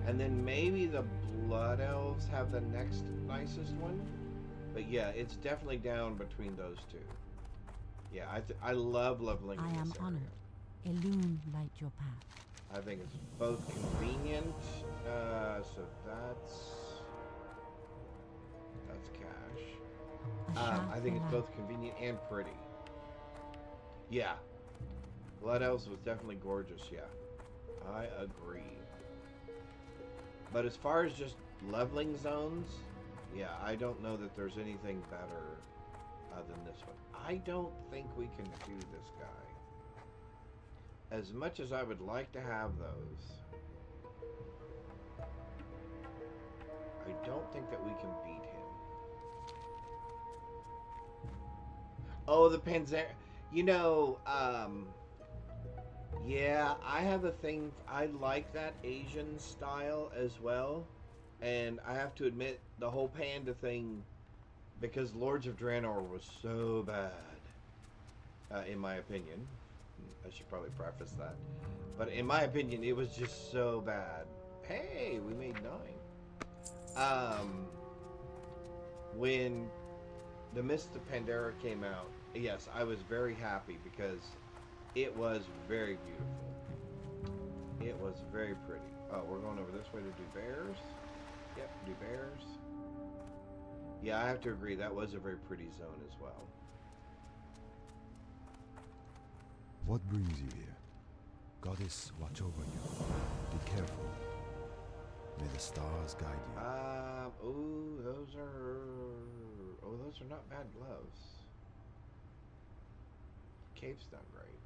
And then maybe the Blood Elves have the next nicest one. But yeah, it's definitely down between those two. Yeah, I love leveling in I am this area. honored. A loon light your path. I think it's both convenient. So that's cash. I think it's both convenient and pretty. Yeah. Blood Elves was definitely gorgeous, yeah. I agree. But as far as just leveling zones, yeah, I don't know that there's anything better than this one. I don't think we can do this guy. As much as I would like to have those, I don't think that we can beat him. Oh, the Panzer. You know, yeah, I have a thing. I like that Asian style as well. And I have to admit, the whole panda thing, because Lords of Draenor was so bad, in my opinion. I should probably preface that. But in my opinion, it was just so bad. Hey, we made 9. When The Mist of Pandaria came out, yes, I was very happy because it was very beautiful. It was very pretty. Oh, we're going over this way to do bears. Yep, do bears. Yeah, I have to agree, that was a very pretty zone as well. What brings you here? Goddess, watch over you. Be careful. May the stars guide you. Oh, those are not bad gloves. Cape's done great.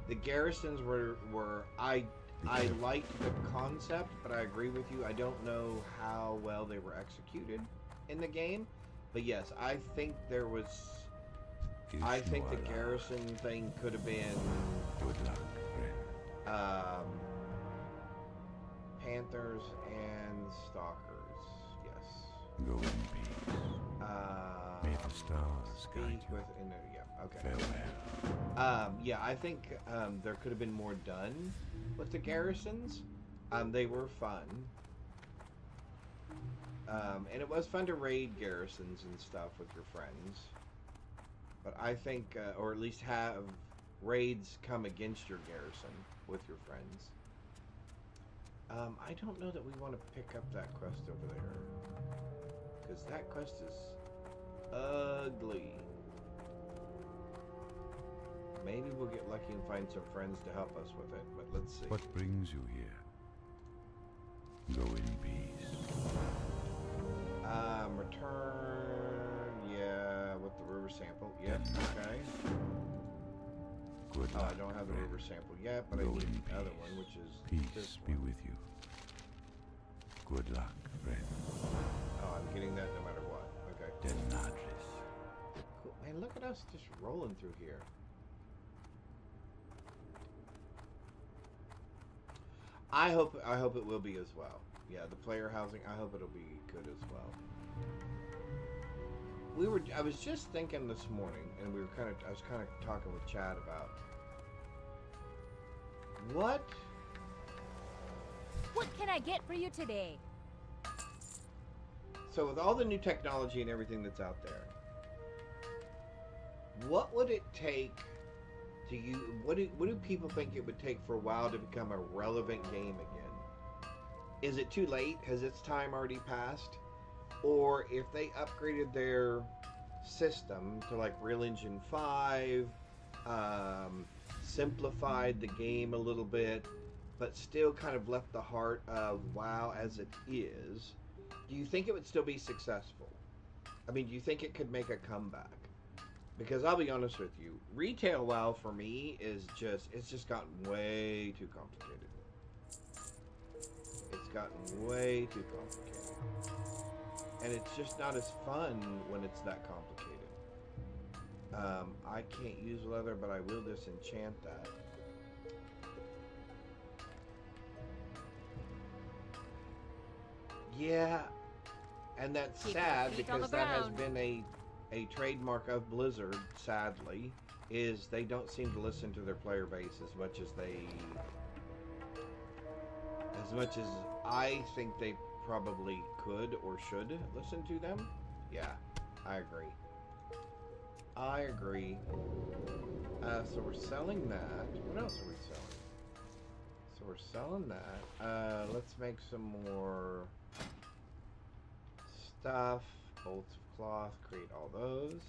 The garrisons were I liked the concept, but I agree with you. I don't know how well they were executed in the game, but yes, I think there was. I think the garrison thing could have been. Good luck, friend. Panthers and stalkers. Yes. Go in peace. May the stars guide you. Yeah. Okay. Farewell. Yeah, I think there could have been more done with the garrisons. They were fun. And it was fun to raid garrisons and stuff with your friends. But I think, or at least have raids come against your garrison with your friends. I don't know that we want to pick up that quest over there. Because that quest is ugly. Maybe we'll get lucky and find some friends to help us with it, but let's see. What brings you here? Go in peace. Return. river sample. Yep, okay. Good Oh, I luck, don't have the friend. river sample yet, but I Go need in the other peace. one, which is Peace this be one. with you. Good luck, friend. Oh, I'm getting that no matter what. Okay. Denadris. Cool. Man, look at us just rolling through here. I hope it will be as well. Yeah, the player housing, I hope it'll be good as well. I was just thinking this morning, and I was kind of talking with Chad about what can I get for you today? So with all the new technology and everything that's out there, what would it take to you? What do people think it would take for WoW to become a relevant game again? Is it too late? Has its time already passed? Or if they upgraded their system to like Real Engine 5, simplified the game a little bit, but still kind of left the heart of WoW as it is, do you think it would still be successful? I mean, do you think it could make a comeback? Because I'll be honest with you, retail WoW for me is it's just gotten way too complicated. It's gotten way too complicated. And it's just not as fun when it's that complicated. I can't use leather, but I will disenchant that. Yeah, and that's Keep your sad feet on because the that has ground. been a trademark of Blizzard, sadly, is they don't seem to listen to their player base as much as I think they probably could or should listen to them. Yeah, I agree. I agree. So we're selling that. What else are we selling? So we're selling that. Let's make some more stuff. Bolts of cloth. Create all those.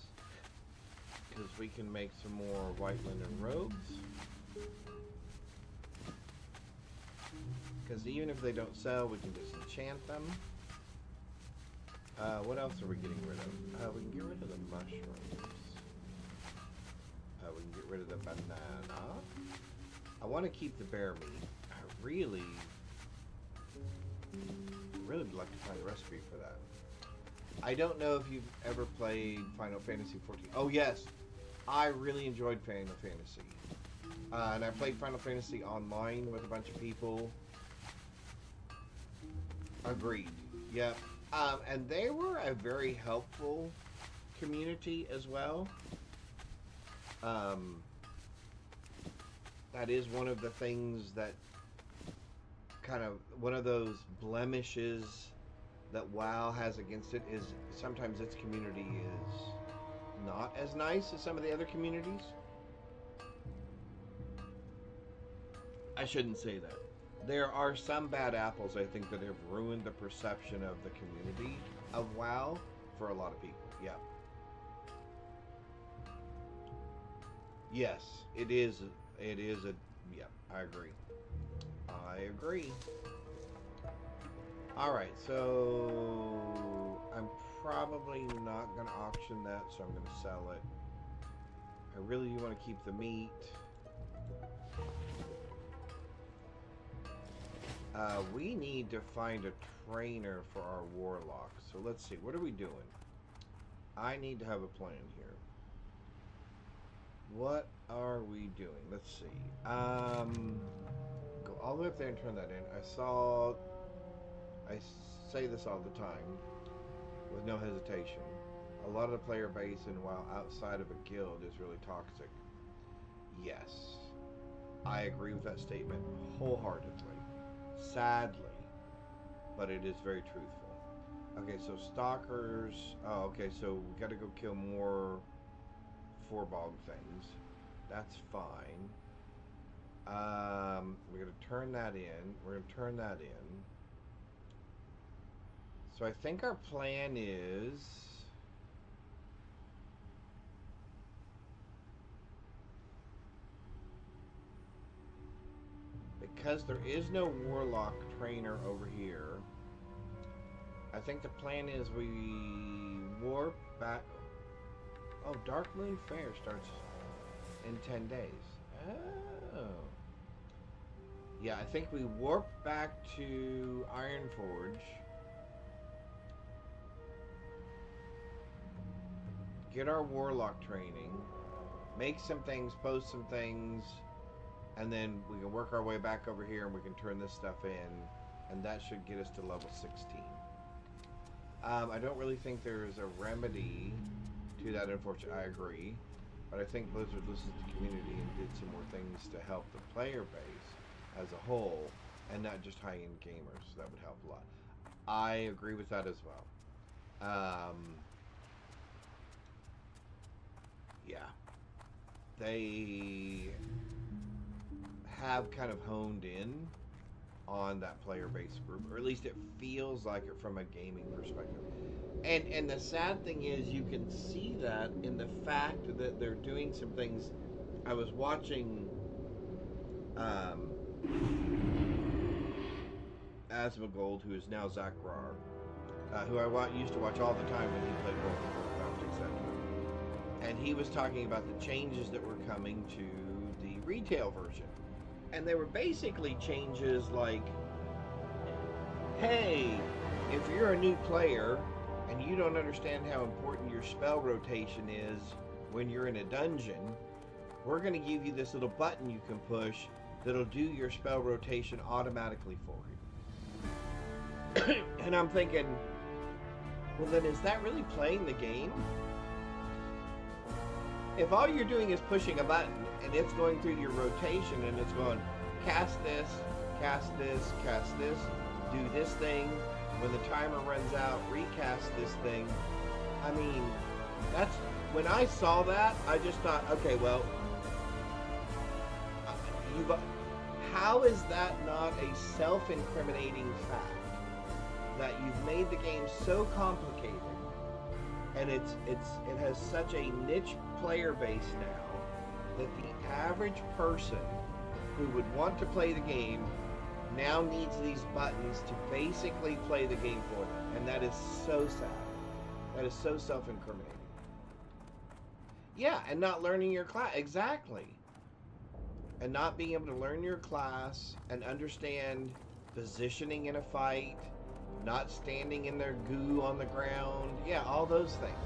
Because we can make some more white linen robes. Because even if they don't sell, we can disenchant them. What else are we getting rid of? We can get rid of the mushrooms. We can get rid of the banana. I want to keep the bear meat. I really would like to find a recipe for that. I don't know if you've ever played Final Fantasy XIV. Oh yes, I really enjoyed Final Fantasy. And I played Final Fantasy online with a bunch of people. Agreed. Yep. And they were a very helpful community as well. That is one of the things that kind of one of those blemishes that WoW has against it is sometimes its community is not as nice as some of the other communities. I shouldn't say that. There are some bad apples, I think, that have ruined the perception of the community of WoW for a lot of people. Yeah. Yes, it is. It is a. Yeah, I agree. I agree. All right, so I'm probably not going to auction that, so I'm going to sell it. I really want to keep the meat. We need to find a trainer for our Warlock. So let's see, what are we doing? I need to have a plan here. What are we doing? Let's see. Go all the way up there and turn that in. I say this all the time with no hesitation. A lot of the player base and WoW outside of a guild is really toxic. Yes. I agree with that statement wholeheartedly. Sadly, but it is very truthful. Okay, so stalkers. Oh, okay, so we got to go kill more forebog things. That's fine. We're gonna turn that in. We're gonna turn that in. So I think our plan is. Because there is no Warlock trainer over here, I think the plan is we warp back. Oh, Dark Moon Fair starts in 10 days. Oh. Yeah, I think we warp back to Ironforge. Get our Warlock training. Make some things, post some things. And then we can work our way back over here and we can turn this stuff in. And that should get us to level 16. I don't really think there's a remedy to that, unfortunately. I agree. But I think Blizzard listened to the community and did some more things to help the player base as a whole, and not just high-end gamers. That would help a lot. I agree with that as well. Yeah. They have kind of honed in on that player base group, or at least it feels like it from a gaming perspective. And the sad thing is, you can see that in the fact that they're doing some things. I was watching Asmongold, who is now Zach Rar, who I used to watch all the time when he played World of Warcraft, etc. And he was talking about the changes that were coming to the retail version. And they were basically changes like, hey, if you're a new player and you don't understand how important your spell rotation is when you're in a dungeon, we're going to give you this little button you can push that'll do your spell rotation automatically for you. And I'm thinking, well then is that really playing the game? If all you're doing is pushing a button and it's going through your rotation and it's going, cast this, cast this, cast this, do this thing, when the timer runs out, recast this thing. I mean, that's, when I saw that, I just thought, okay, well, how is that not a self-incriminating fact that you've made the game so complicated and it has such a niche player base now that the average person who would want to play the game now needs these buttons to basically play the game for them. And that is so sad. That is so self-incriminating. Yeah, and not learning your class. Exactly. And not being able to learn your class and understand positioning in a fight, not standing in their goo on the ground. Yeah, all those things.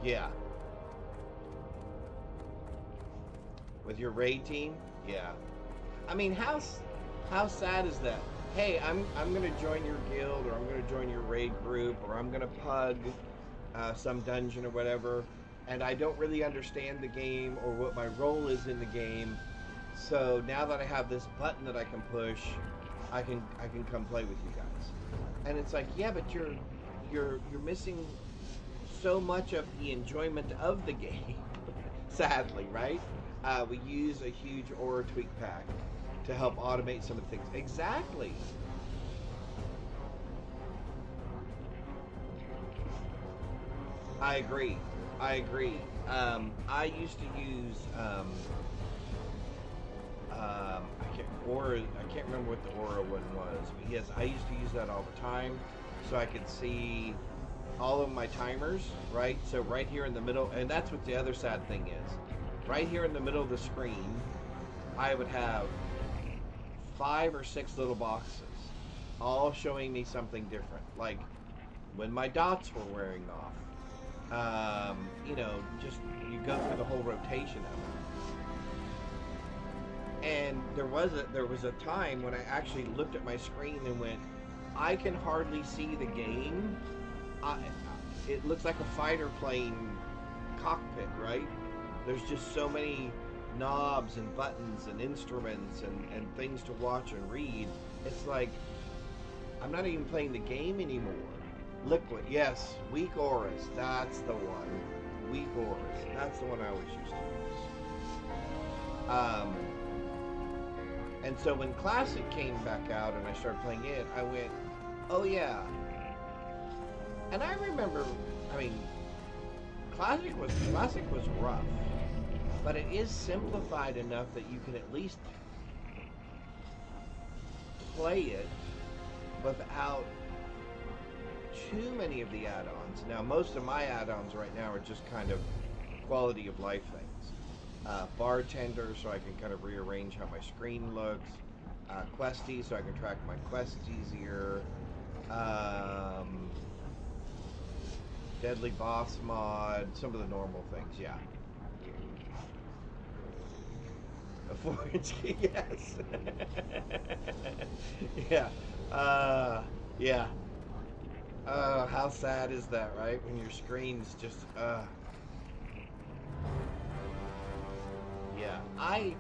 Yeah. With your raid team? Yeah. I mean, how sad is that? Hey, I'm going to join your guild, or I'm going to join your raid group, or I'm going to pug some dungeon or whatever, and I don't really understand the game or what my role is in the game. So now that I have this button that I can push, I can come play with you guys. And it's like, yeah, but you're missing so much of the enjoyment of the game. Sadly, right? We use a huge aura tweak pack to help automate some of the things. Exactly. I agree. I used to use I can't remember what the aura one was, but yes, I used to use that all the time, so I could see all of my timers, right? So right here in the middle, and that's what the other sad thing is. Right here in the middle of the screen, I would have 5 or 6 little boxes, all showing me something different. Like when my dots were wearing off. You know, just you go through the whole rotation of it. And there was a time when I actually looked at my screen and went, I can hardly see the game. It looks like a fighter plane cockpit, right? There's just so many knobs and buttons and instruments and things to watch and read. It's like, I'm not even playing the game anymore. Liquid, yes, weak auras, that's the one. Weak auras, that's the one I always used to use. And so when Classic came back out and I started playing it, I went, oh yeah. And I remember, I mean, Classic was rough, but it is simplified enough that you can at least play it without too many of the add-ons. Now, most of my add-ons right now are just kind of quality of life things. Bartender, so I can kind of rearrange how my screen looks. Questy, so I can track my quests easier. Deadly boss mod, some of the normal things, yeah. A 4-inch key, yes. Yeah. Yeah. How sad is that, right? When your screen's just, Yeah. I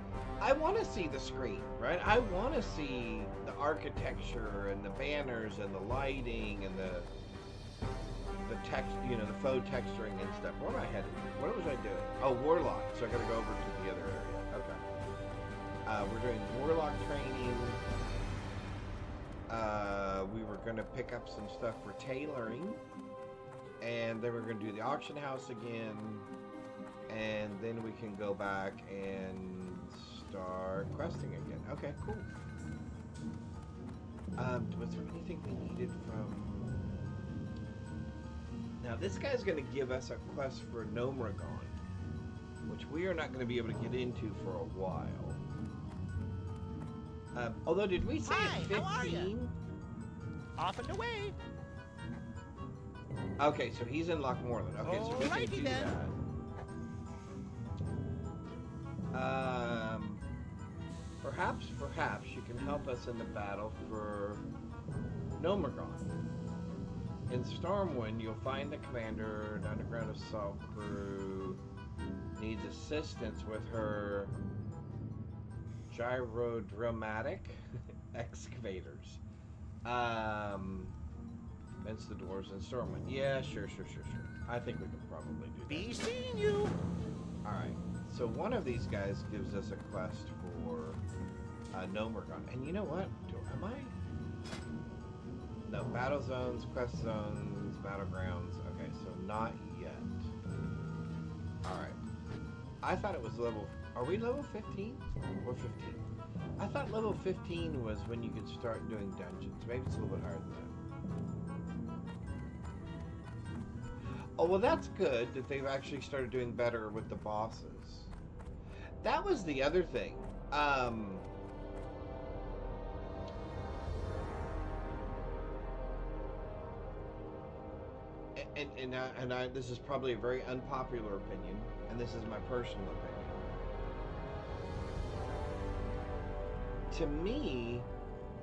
want to see the screen, right? I want to see the architecture and the banners and the lighting and the text, you know, the faux texturing and stuff. What was I doing? Oh, Warlock. So I got to go over to the other area. Okay. We're doing Warlock training. We were going to pick up some stuff for tailoring, and then we're going to do the auction house again, and then we can go back and start questing again. Okay, cool. Was there anything we needed from... Now, this guy's going to give us a quest for Nomragon, which we are not going to be able to get into for a while. Although, did we say Hi, it's 15? how are you? Off and away. Okay, so he's in Lochmorland. Okay, so we can Alrighty do then. that. Perhaps you can help us in the battle for Nomragon. In Stormwind, you'll find the commander, an underground assault crew, needs assistance with her gyrodramatic excavators. Fence the doors in Stormwind. Yeah, sure. I think we can probably do that. Be seeing you. Alright, so one of these guys gives us a quest for Nomragon. And you know what? Am I? No, battle zones, quest zones, battlegrounds. Okay, so not yet. Alright. I thought it was level... Are we level 15? Or 15? I thought level 15 was when you could start doing dungeons. Maybe it's a little bit higher than that. Oh, well, that's good that they've actually started doing better with the bosses. That was the other thing. This is probably a very unpopular opinion, and this is my personal opinion. To me,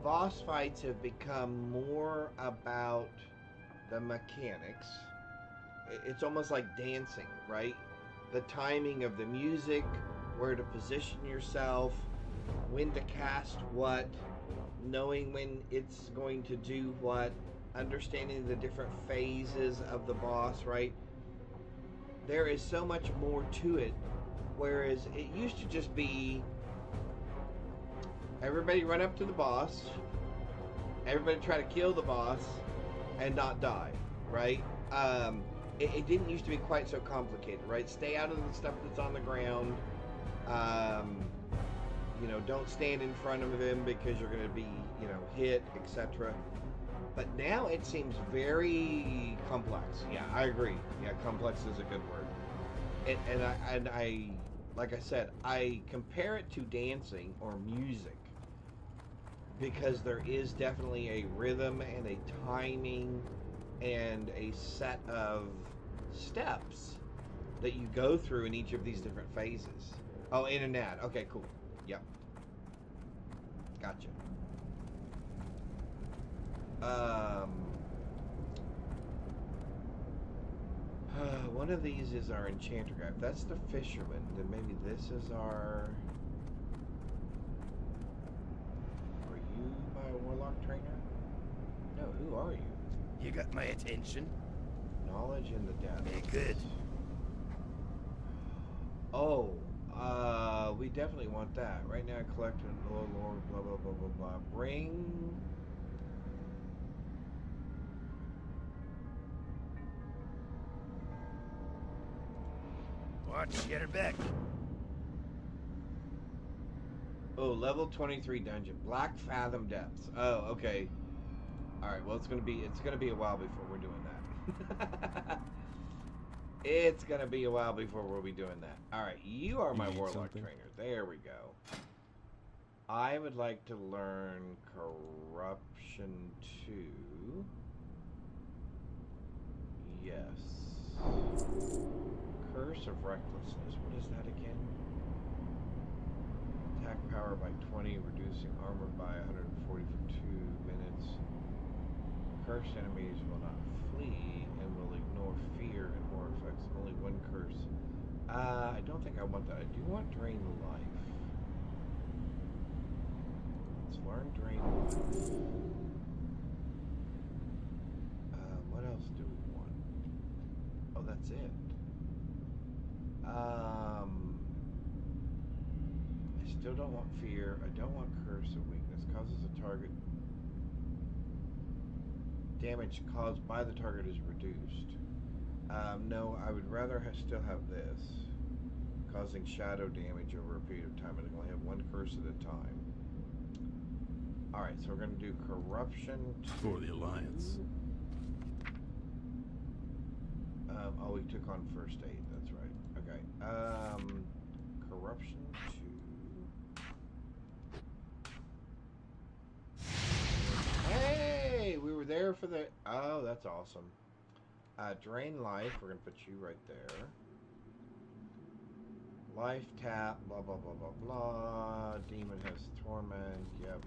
boss fights have become more about the mechanics. It's almost like dancing, right? The timing of the music, where to position yourself, when to cast what, knowing when it's going to do what, understanding the different phases of the boss, right? There is so much more to it, whereas it used to just be everybody run up to the boss, everybody try to kill the boss, and not die, right? It didn't used to be quite so complicated, right? Stay out of the stuff that's on the ground. You know, don't stand in front of him because you're going to be, you know, hit, etc. But now it seems very complex. Yeah, I agree. Yeah, complex is a good word. And I, like I said, I compare it to dancing or music because there is definitely a rhythm and a timing and a set of steps that you go through in each of these different phases. Oh, in and out. Okay, cool. Yep. Gotcha. One of these is our enchanter guy. If that's the fisherman, then maybe this is our... Are you my warlock trainer? No, who are you? You got my attention. Knowledge in the depths. Hey, good. Oh, we definitely want that. Right now, collect an oh lord, blah, blah, blah, blah, blah. Bring... Watch, get her back. Oh, level 23 dungeon. Black Fathom Depths. Oh, okay. Alright, well it's gonna be a while before we're doing that. It's gonna be a while before we'll be doing that. Alright, you are my Warlock trainer. There we go. I would like to learn Corruption 2. Yes. Curse of Recklessness. What is that again? Attack power by 20, reducing armor by 140 for 2 minutes. Cursed enemies will not flee and will ignore fear and horror effects. Only one curse. I don't think I want that. I do want Drain Life. Let's learn Drain Life. What else do we want? Oh, that's it. I still don't want fear. I don't want curse of weakness. Causes a target. Damage caused by the target is reduced. No, I would rather still have this. Causing shadow damage over a period of time. I can only have one curse at a time. Alright, so we're going to do Corruption 2. For the Alliance. Oh, we took on First Aid. That's right. Okay. Corruption 2. Hey! We were there for the... Oh, that's awesome. Drain Life. We're going to put you right there. Life tap. Blah, blah, blah, blah, blah. Demon has Torment. Yep.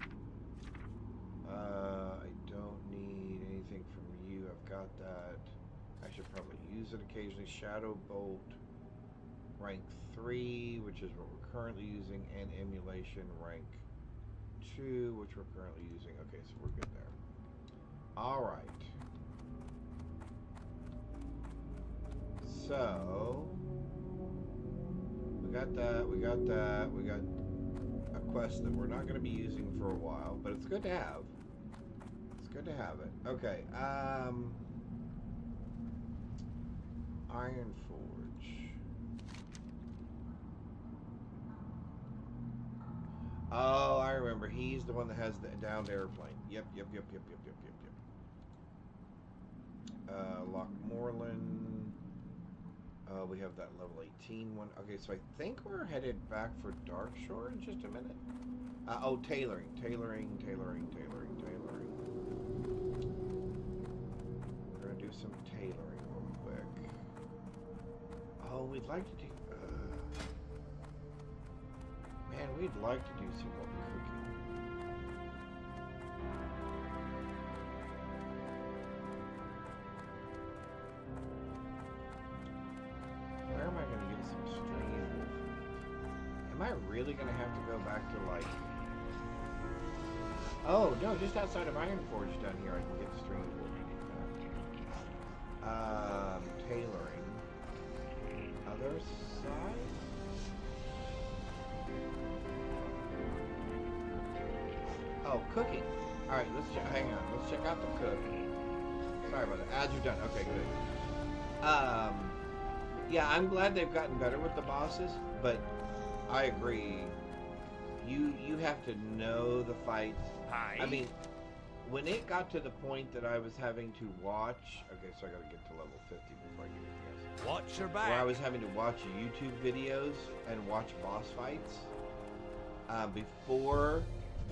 I don't need anything from you. I've got that. I should probably use it occasionally. Shadow Bolt. Rank 3, which is what we're currently using. And Emulation rank 2, which we're currently using. Okay, so we're good there. Alright. So, we got that, we got that, we got a quest that we're not going to be using for a while, but it's good to have. It's good to have it. Okay, Iron Forge. Oh, I remember. He's the one that has the downed airplane. Yep. Lochmorland. We have that level 18 one. Okay, so I think we're headed back for Darkshore in just a minute. Oh, tailoring. We're gonna do some tailoring real quick. Oh, we'd like to do... man, we'd like to do some more cooking. Where am I going to get some string wolf meat? Am I really going to have to go back to, like... Oh, no, just outside of Iron Forge down here I can get string wolf meat. Tailoring. Other side? Oh, cooking. Alright, hang on. Let's check out the cook. Sorry about that. Ads are done. Okay, good. Yeah, I'm glad they've gotten better with the bosses, but I agree. You have to know the fights. Hi. I mean, when it got to the point that I was having to watch... Okay, so I gotta get to level 50 before I get into this. Watch your back. Where I was having to watch YouTube videos and watch boss fights before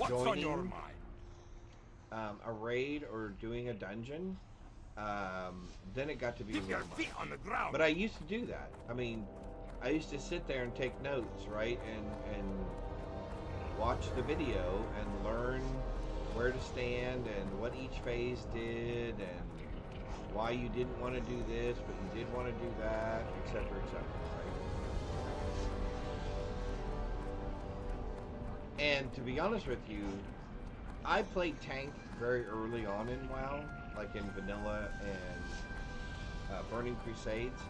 joining a raid or doing a dungeon. Then it got to be Keep your feet on the ground. But I used to do that. I mean, I used to sit there and take notes, right, and watch the video and learn where to stand and what each phase did and why you didn't want to do this but you did want to do that, etc., etc. Right? And to be honest with you, I played tank very early on in WoW, like in Vanilla and Burning Crusades,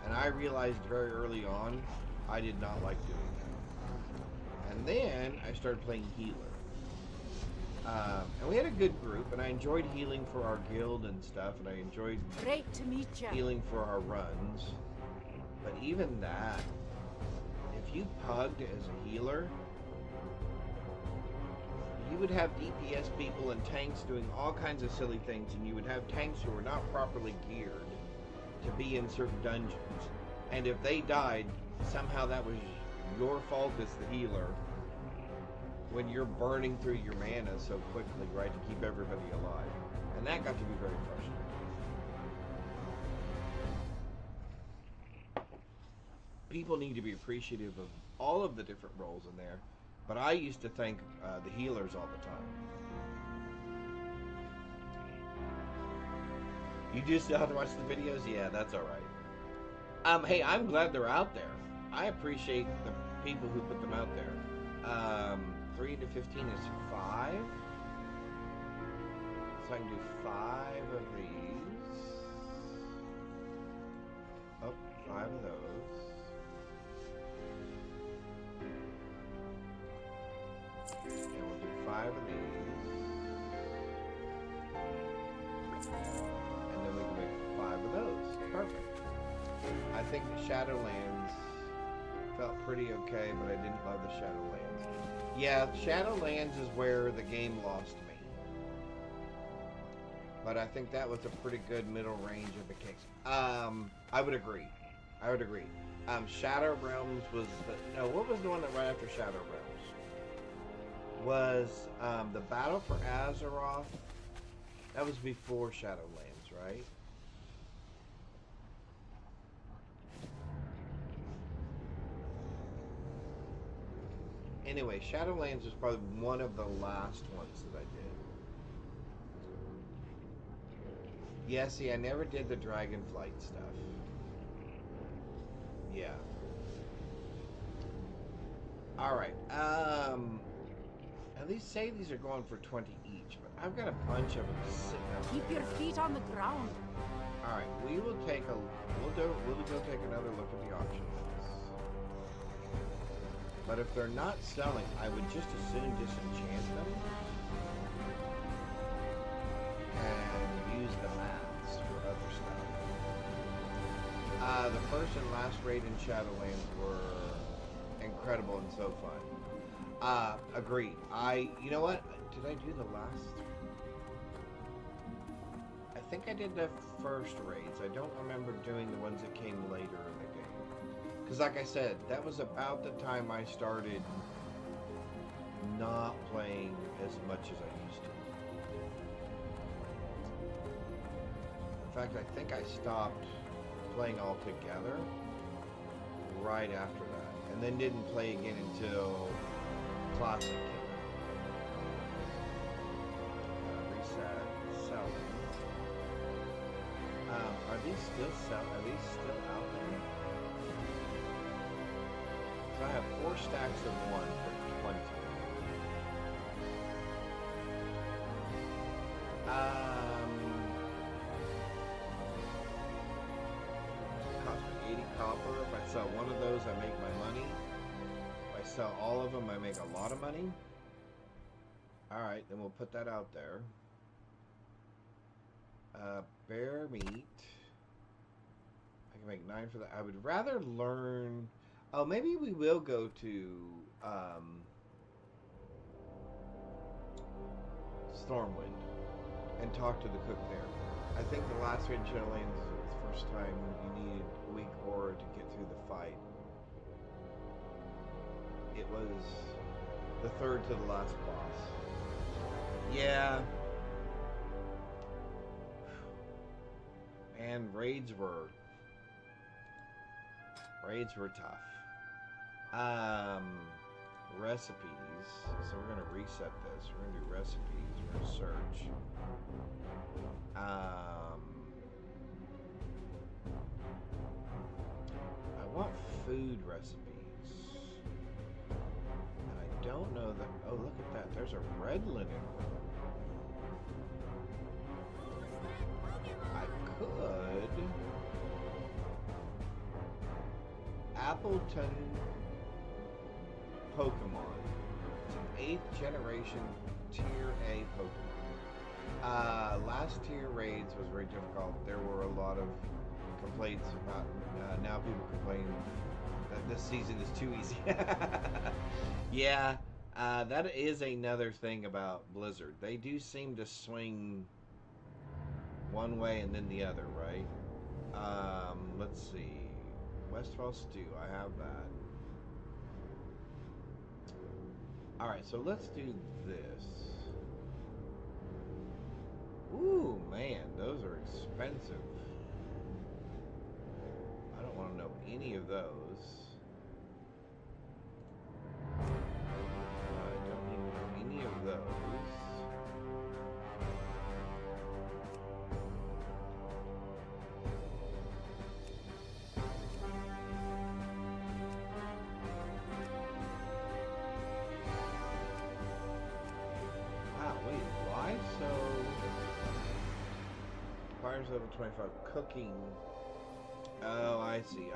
and I realized very early on I did not like doing that. And then I started playing healer. And we had a good group, and I enjoyed healing for our guild and stuff, and I enjoyed Great to meet you. healing for our runs. But even that, if you pugged as a healer, you would have DPS people and tanks doing all kinds of silly things, and you would have tanks who were not properly geared to be in certain dungeons. And if they died, somehow that was your fault as the healer when you're burning through your mana so quickly, right, to keep everybody alive. And that got to be very frustrating. People need to be appreciative of all of the different roles in there, but I used to thank the healers all the time. You do still have to watch the videos? Yeah, that's alright. Hey, I'm glad they're out there. I appreciate the people who put them out there. 3 to 15 is 5. So I can do 5 of these. Oh, 5 of those. And we'll do 5 of these. And then we can make 5 of those. Perfect. I think the Shadowlands felt pretty okay, but I didn't love the Shadowlands. Yeah, Shadowlands is where the game lost me. But I think that was a pretty good middle range of the case. I would agree. Shadow Realms was no, what was the one that right after Shadow Realms? Was the Battle for Azeroth. That was before Shadowlands, right? Anyway, Shadowlands was probably one of the last ones that I did. Yeah, see, I never did the Dragonflight stuff. Yeah. Alright, at least say these are going for 20 each, but I've got a bunch of them just sitting out Keep there. your feet on the ground. Alright, we will take a, we'll go take another look at the auction list. But if they're not selling, I would just as soon disenchant them and use the mats for other stuff. The first and last raid in Shadowlands were incredible and so fun. Agreed. You know what? Did I do the last? I think I did the first raids. I don't remember doing the ones that came later in the game. Because like I said, that was about the time I started not playing as much as I used to. In fact, I think I stopped playing altogether right after that. And then didn't play again until Classic came out. Reset, selling. Are these still out there? So I have 4 stacks of 1 for 20. Cost me 80 copper. If I sell one of those, I make my money. If I sell all of them, I make a lot of money. Alright, then we'll put that out there. Bear meat. I can make 9 for that. I would rather learn... Oh, maybe we will go to Stormwind and talk to the cook there. I think the last raid in Shadowlands was the first time you needed a weak aura to get through the fight. It was the third to the last boss. Yeah. And raids were tough. Recipes. So we're gonna reset this. We're gonna do recipes. We're gonna search. I want food recipes. And I don't know that. Oh, look at that. There's a red linen room. I could. Appleton Pokemon. It's an 8th generation tier A Pokemon. Last tier raids was very difficult. There were a lot of complaints about, now people complain that this season is too easy. Yeah, That is another thing about Blizzard. They do seem to swing one way and then the other, right? Let's see. Westfall Stew, I have that. Alright, so let's do this. Ooh, man, those are expensive. I don't want to know any of those. I don't need to know any of those. Wow, wait, why so? Requires level 25 cooking. Oh, I see.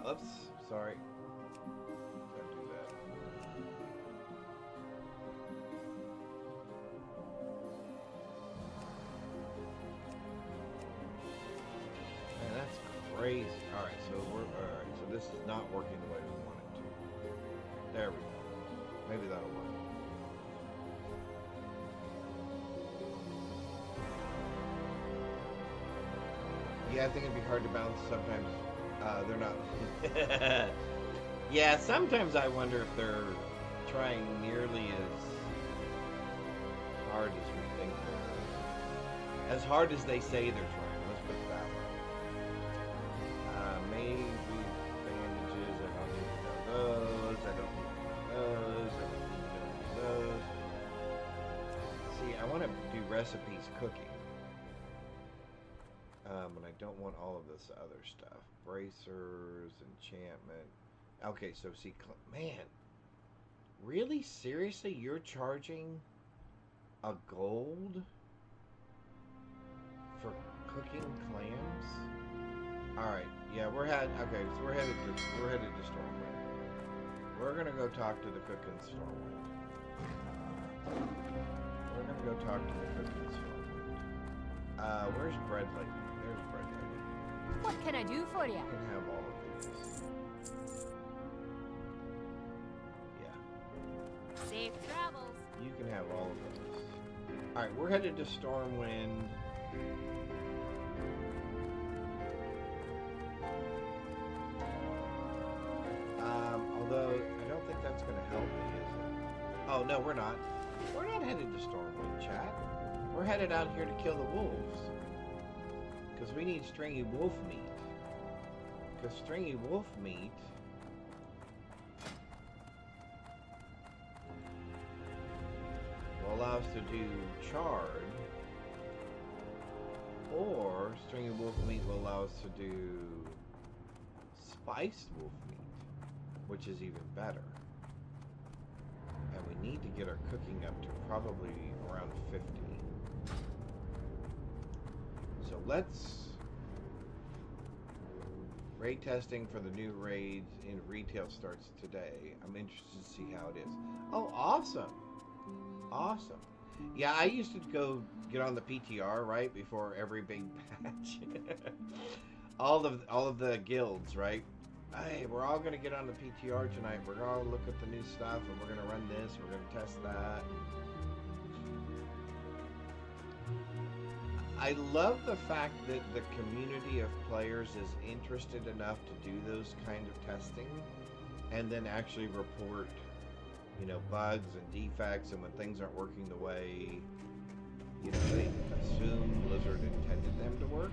Oops, sorry. Gotta do that. Man, that's crazy. Alright, so this is not working the way we want it to. There we go. Maybe that'll work. Yeah, I think it'd be hard to balance sometimes. They're not. Yeah, sometimes I wonder if they're trying nearly as hard as we think they're. As hard as they say they're trying. Let's put it that way. Maybe bandages. I don't need to know those. I don't need to know those. I don't need to know those. See, I want to do recipes cooking. But I don't want all of this other stuff. Bracers, enchantment. Okay, so see, man. Really? Seriously? You're charging a gold for cooking clams? Alright, yeah, we're headed to Stormwind. We're gonna go talk to the cook in Stormwind. Where's Bread Lady? There's Bread Lady. What can I do for you? You can have all of these. Yeah. Safe travels. You can have all of those. Alright, we're headed to Stormwind. Although, I don't think that's going to help me, is it? Oh, no, we're not. We're not headed to Stormwind, chat. We're headed out here to kill the wolves. Because we need stringy wolf meat. Because stringy wolf meat will allow us to do charred, or stringy wolf meat will allow us to do spiced wolf meat, which is even better. And we need to get our cooking up to probably around 50. So let's... Raid testing for the new raids in retail starts today. I'm interested to see how it is. Oh, awesome! Awesome. Yeah, I used to go get on the PTR, right, before every big patch. all of the guilds, right? Hey, we're all going to get on the PTR tonight. We're going to look at the new stuff, and we're going to run this, we're going to test that. I love the fact that the community of players is interested enough to do those kind of testing and then actually report, you know, bugs and defects, and when things aren't working the way, you know, they assume Blizzard intended them to work.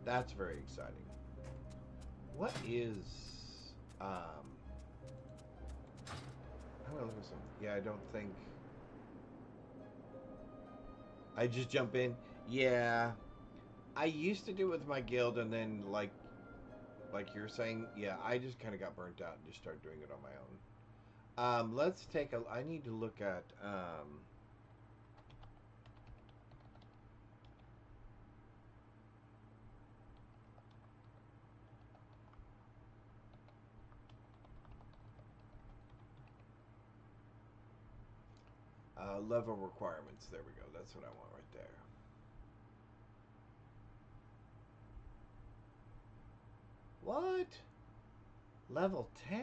That's very exciting. What is, I'm gonna look at some, yeah, I don't think, I just jump in. Yeah, I used to do it with my guild, and then like you're saying, yeah, I just kind of got burnt out and just started doing it on my own. Let's take a. I need to look at. Level requirements. There we go. That's what I want right there. What? Level 10?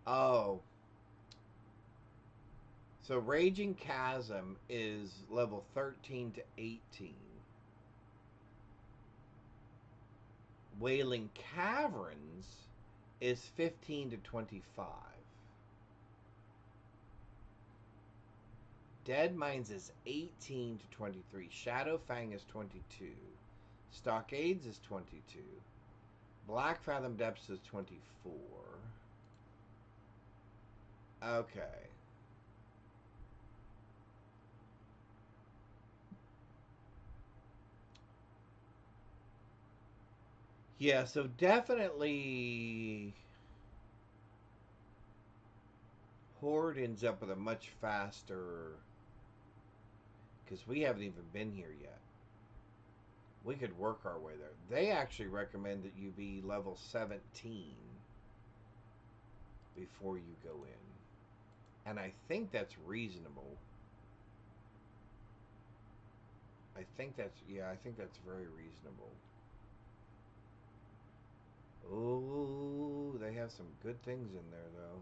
Oh. So Raging Chasm is level 13 to 18. Wailing Caverns is 15 to 25. Dead Mines is 18 to 23. Shadowfang is 22. Stockades is 22. Black Fathom Depths is 24. Okay. Yeah, so definitely Horde ends up with a much faster, because we haven't even been here yet. We could work our way there. They actually recommend that you be level 17 before you go in. And I think that's reasonable. I think that's very reasonable. Oh, they have some good things in there, though.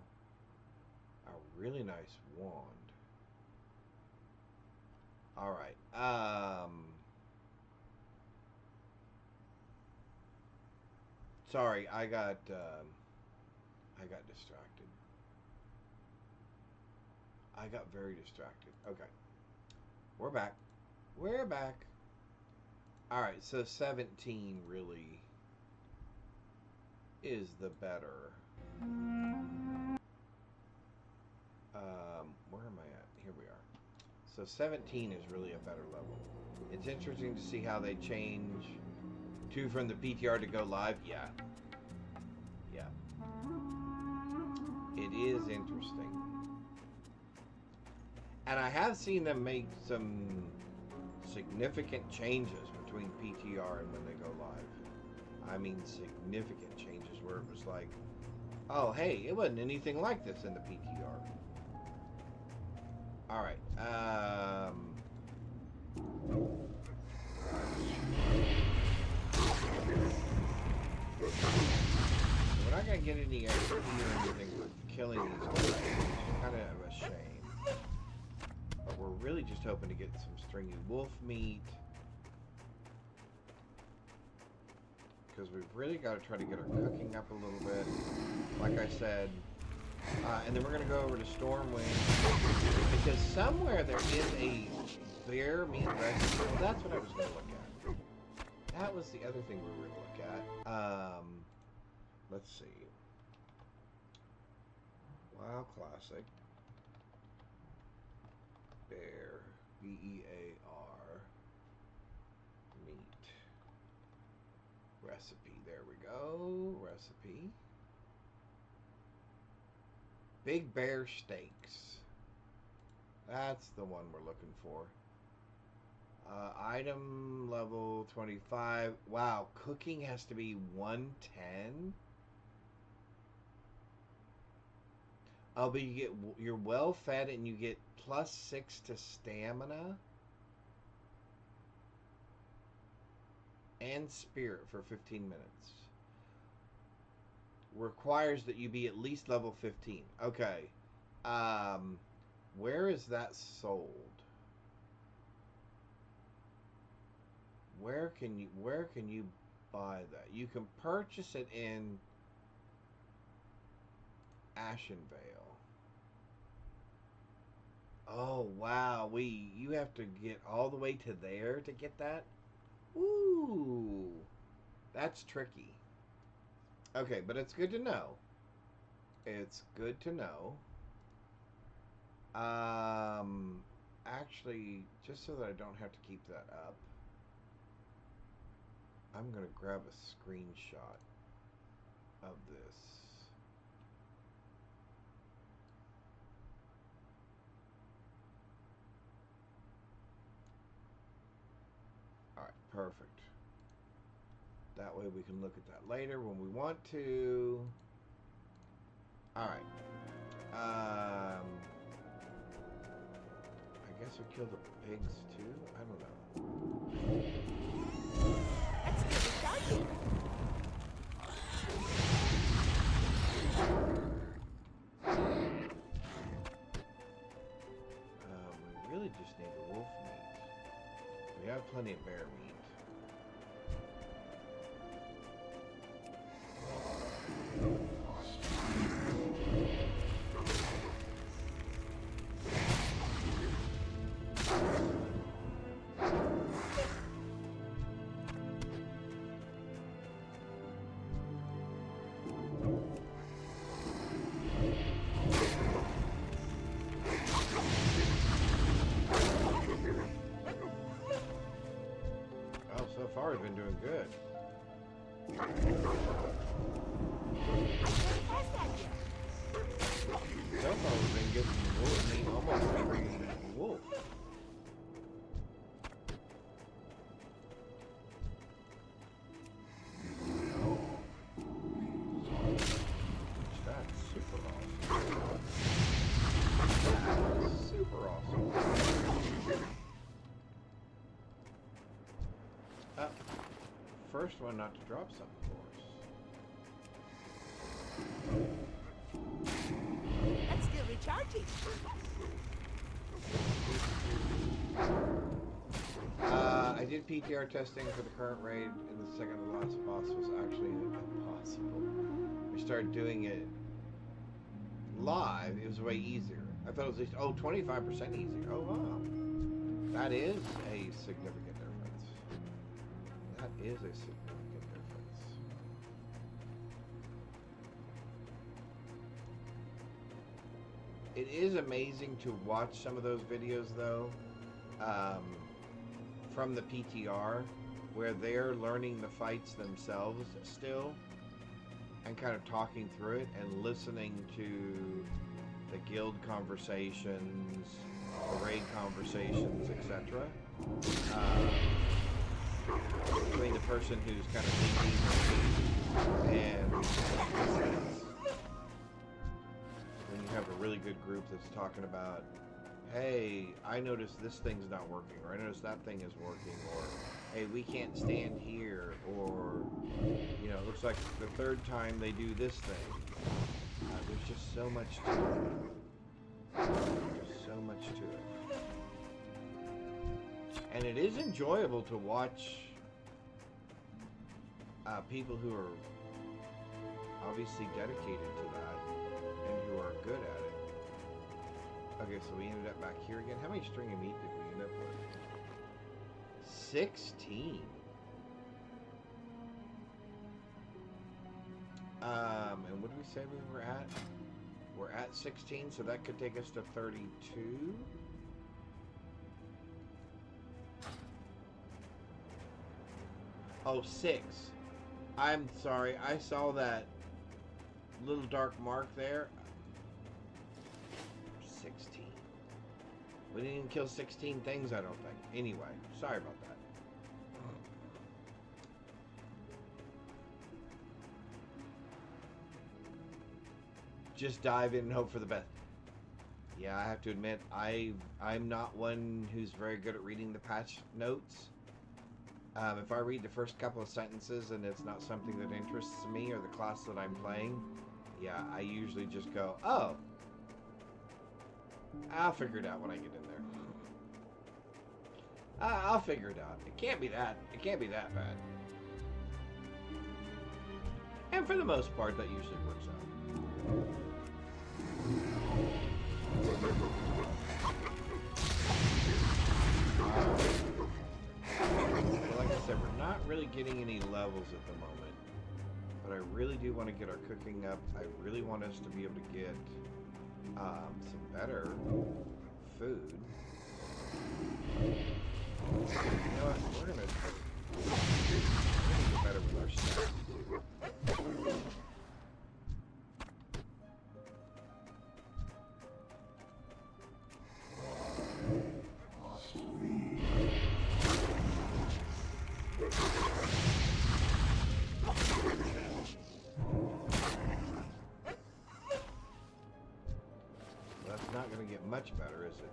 A really nice wand. All right. Sorry, I got distracted. I got very distracted. Okay. We're back. We're back. All right, so 17 really is the better. Where am I at? Here we are. So 17 is really a better level. It's interesting to see how they change to from the PTR to go live. Yeah. Yeah. It is interesting. And I have seen them make some significant changes between PTR and when they go live. I mean significant changes where it was like, oh hey, it wasn't anything like this in the PTR. Alright, we're not gonna get any XP or anything for killing these guys. It's kind of a shame. But we're really just hoping to get some stringy wolf meat. Because we've really got to try to get our cooking up a little bit. Like I said. And then we're going to go over to Stormwind. Because somewhere there is a bear meat recipe. Well, that's what I was going to look at. That was the other thing we were going to look at. Let's see. WoW Classic. Bear. B-E-A-R. Meat. Recipe. There we go. Recipe. Big Bear Steaks. That's the one we're looking for. Item level 25. Wow, cooking has to be 110. Oh, but you're well fed and you get +6 to stamina and spirit for 15 minutes. Requires that you be at least level 15. Okay. Where is that sold? Where can you buy that? You can purchase it in Ashenvale. Oh wow, you have to get all the way to there to get that? Ooh. That's tricky. Okay, but it's good to know. It's good to know. Actually, just so that I don't have to keep that up, I'm going to grab a screenshot of this. Alright, perfect. That way we can look at that later when we want to. Alright. I guess also kill the pigs too? I don't know. That's still recharging. We really just need wolf meat. We have plenty of bear meat. So far, we've been doing good. I can't pass that yet. So far, we've been getting wolf meat almost every wolf. That's super awesome. That is super awesome. First one not to drop something for us. That's still recharging. I did PTR testing for the current raid, and the second to last boss was actually impossible. We started doing it live, it was way easier. I thought it was at least, 25% easier. Oh wow. That is a significant difference. That is a significant difference. It is amazing to watch some of those videos though, from the PTR, where they're learning the fights themselves still, and kind of talking through it and listening to the guild conversations, the raid conversations, etc. Between the person who's kind of thinking and when you have a really good group that's talking about, hey, I noticed this thing's not working, or I noticed that thing is working, or hey, we can't stand here, or you know, it looks like the third time they do this thing. There's just so much to it. There's so much to it. And it is enjoyable to watch people who are obviously dedicated to that and who are good at it. Okay, so we ended up back here again. How many string of meat did we end up with? 16. And what did we say we were at? We're at 16, so that could take us to 32. Oh, 6. I'm sorry, I saw that little dark mark there. 16. We didn't even kill 16 things, I don't think. Anyway, sorry about that. Just dive in and hope for the best. Yeah, I have to admit, I'm not one who's very good at reading the patch notes. If I read the first couple of sentences and it's not something that interests me or the class that I'm playing, yeah, I usually just go, oh, I'll figure it out when I get in there. I'll figure it out. It can't be that bad. And for the most part, that usually works out. Like I said, we're not really getting any levels at the moment, but I really do want to get our cooking up. I really want us to be able to get some better food. You know what? We're gonna get better with our stuff. That's not going to get much better, is it?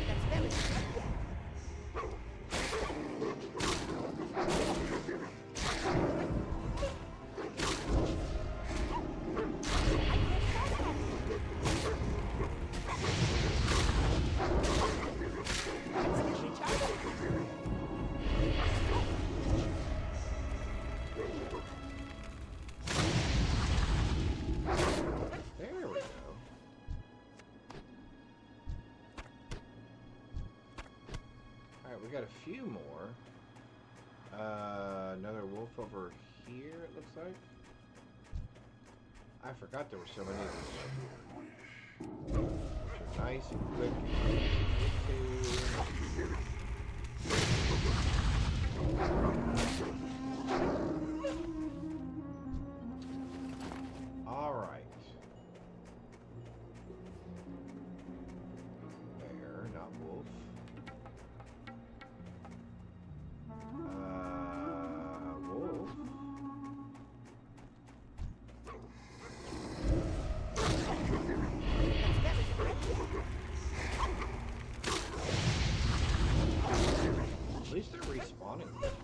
That's very good. There we go. Alright, we got a few more. Another wolf over here, it looks like. I forgot there were so many of these. Which are nice and quick and easy to get to. Alright. Bear, not wolf. Wolf. At least they're respawning quickly.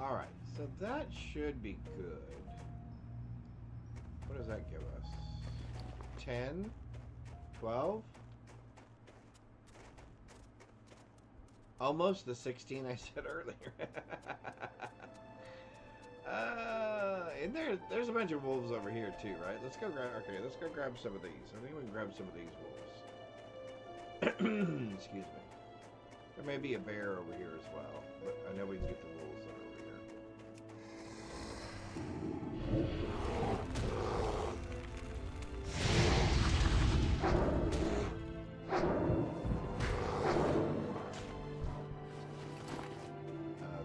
Alright, so that should be good. What does that give us? 10? 12? Almost the 16 I said earlier. And there's a bunch of wolves over here too, right? Let's go grab some of these. I think we can grab some of these wolves. Excuse me. There may be a bear over here as well, but I know we can get the wolves that are over here.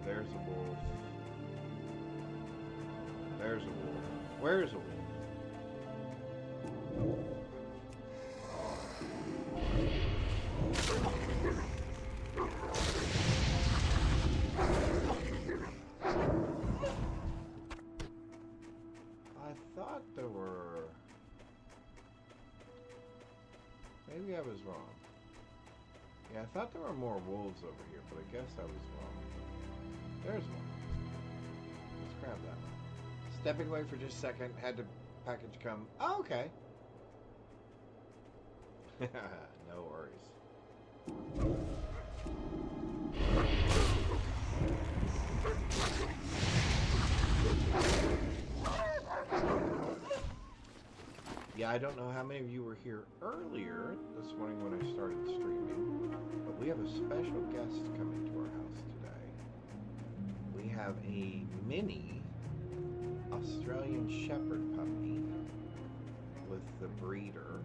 There's a wolf. There's a wolf. Where's a wolf? I thought there were... Maybe I was wrong. Yeah, I thought there were more wolves over here, but I guess I was wrong. There's one. Let's grab that one. Stepping away for just a second, had the package come. Oh, okay. No worries. Yeah, I don't know how many of you were here earlier this morning when I started streaming, but we have a special guest coming to our house today. We have a mini Australian Shepherd puppy with the breeder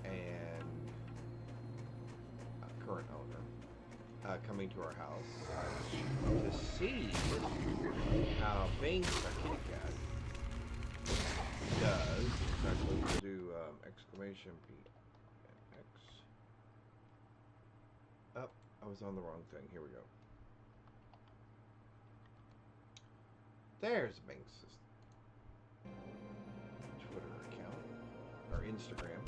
and current owner coming to our house to see how Binks, our kitty cat, does. In fact, let's do exclamation P X. Oh, I was on the wrong thing. Here we go. There's Binks' Twitter account or Instagram.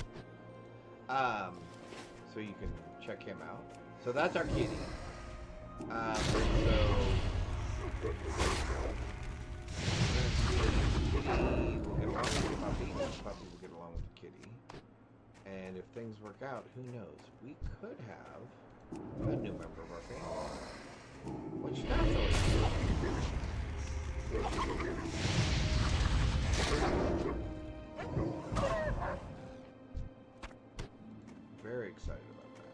So you can check him out. So that's our kitty. So kitty will get along with the puppy, and the puppy will get along with the kitty. And if things work out, who knows? We could have a new member of our family. Which that's always good. Very excited about that.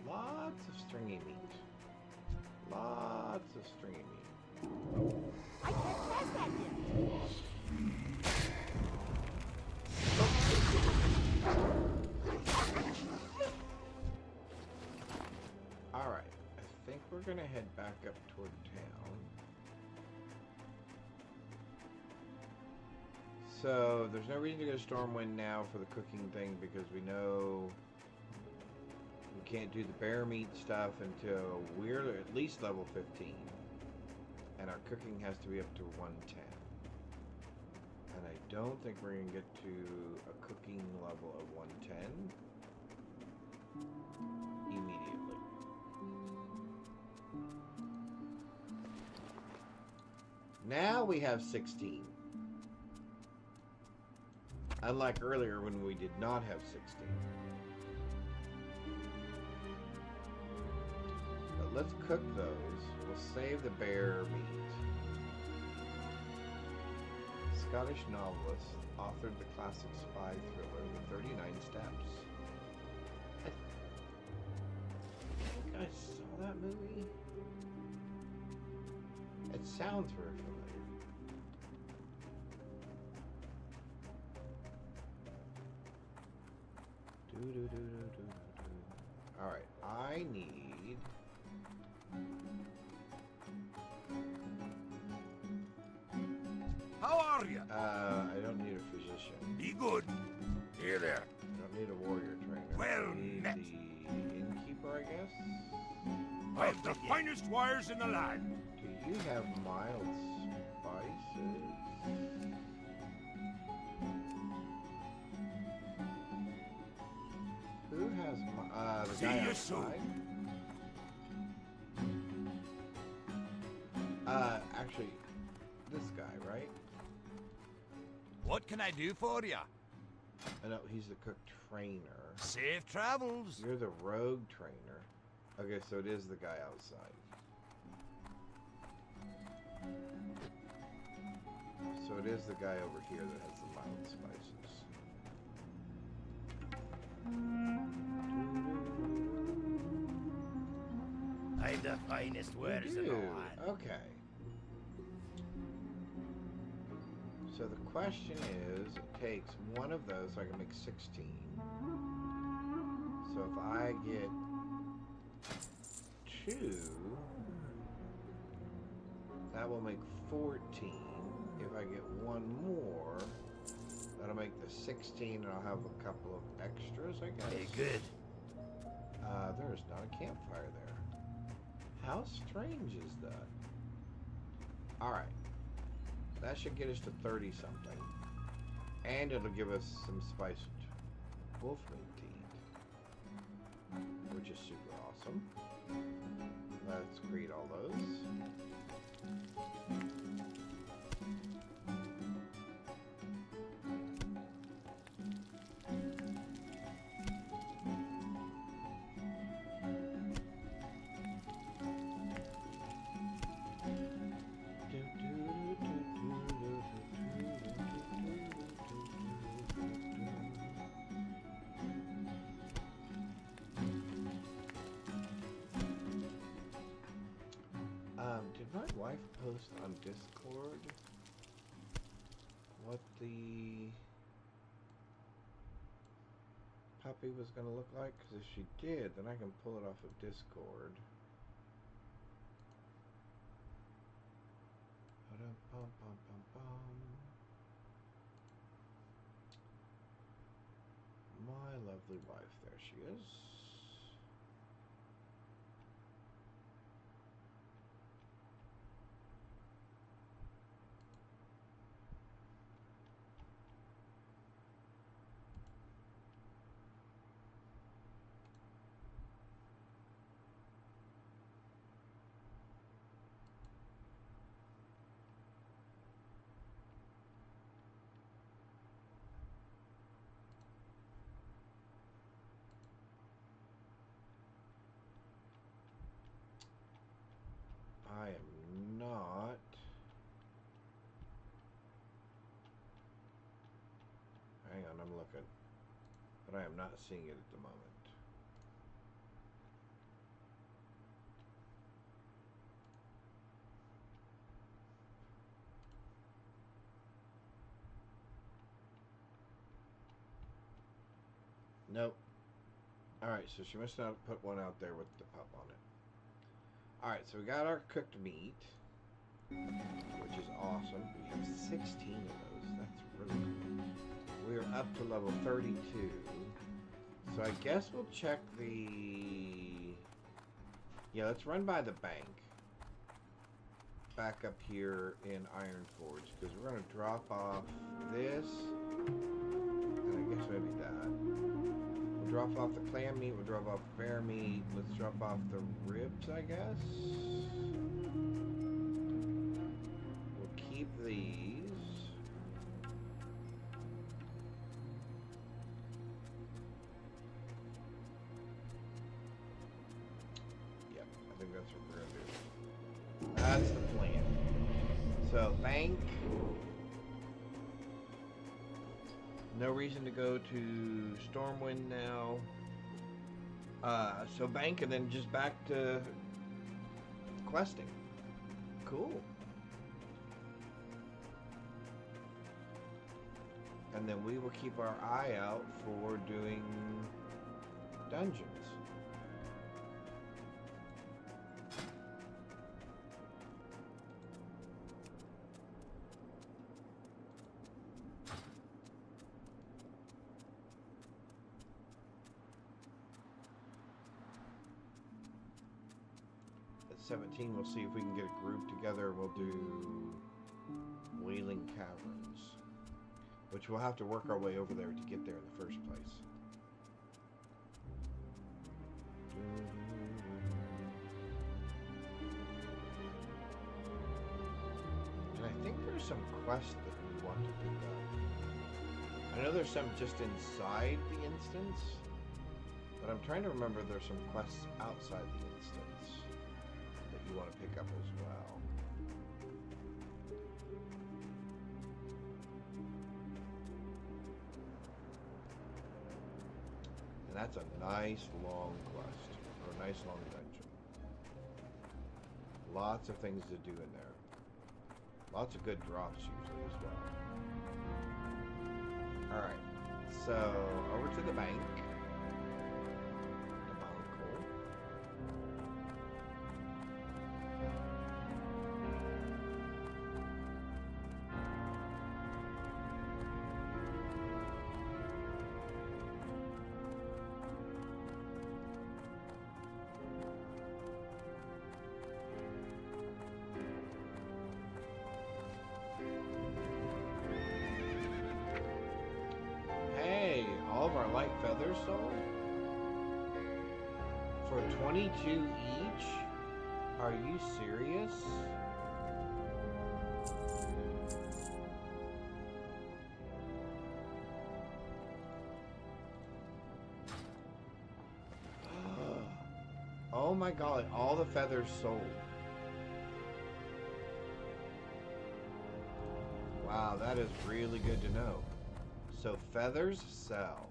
Lots of stringy meat. Lots of stringy meat. I can't pass that yet. gonna head back up toward town. So there's no reason to go to Stormwind now for the cooking thing because we know we can't do the bear meat stuff until we're at least level 15. And our cooking has to be up to 110. And I don't think we're going to get to a cooking level of 110 immediately. Now we have 16. Unlike earlier when we did not have 16. But let's cook those. We'll save the bear meat. Scottish novelist authored the classic spy thriller, The 39 Steps. I think I saw that movie. It sounds very familiar. Alright, I need... How are you? I don't need a physician. Be good. Here there. I don't need a warrior trainer. Well I need met. the innkeeper, I guess? I have the finest wires in the land. Do you have mild spices? Who has the See guy you outside? Actually, this guy, right? What can I do for you? No, he's the cook trainer. Safe travels. You're the rogue trainer. Okay, so it is the guy outside. So it is the guy over here that has the mild spices. I've the finest wares in the Dude, land. okay. So the question is, it takes one of those so I can make 16. So if I get 2, that will make 14. If I get one more, that'll make the 16, and I'll have a couple of extras, I guess. Hey, good. There is not a campfire there. How strange is that? Alright. That should get us to 30 something. And it'll give us some spiced wolf meat to eat. Which is super awesome. Let's create all those. Did my wife post on Discord what the puppy was going to look like? Because if she did, then I can pull it off of Discord. My lovely wife, there she is. I am not. Hang on, I'm looking. But I am not seeing it at the moment. Nope. Alright, so she must not put one out there with the pup on it. Alright, so we got our cooked meat, which is awesome. We have 16 of those. That's really cool. We're up to level 32. So I guess we'll check the... Yeah, let's run by the bank. Back up here in Iron Forge, because we're going to drop off this, and I guess maybe that. We'll drop off the clam meat, we'll drop off the bear meat, let's drop off the ribs, I guess. We'll keep these. Yep, I think that's what we're going to do. That's the plan. So, bank. No reason to go to Stormwind now. So bank and then just back to questing. Cool. And then we will keep our eye out for doing dungeons. At 17, we'll see if we can get a group together. We'll do Wailing Caverns, which we'll have to work our way over there to get there in the first place. And I think there's some quests that we want to pick up. I know there's some just inside the instance, but I'm trying to remember there's some quests outside the instance that you want to pick up as well. And that's a nice long quest, or a nice long dungeon. Lots of things to do in there. Lots of good drops usually as well. Alright, so over to the bank. All of our light feathers sold for 22 each? Are you serious? Oh my god, all the feathers sold. Wow, that is really good to know. So feathers sell.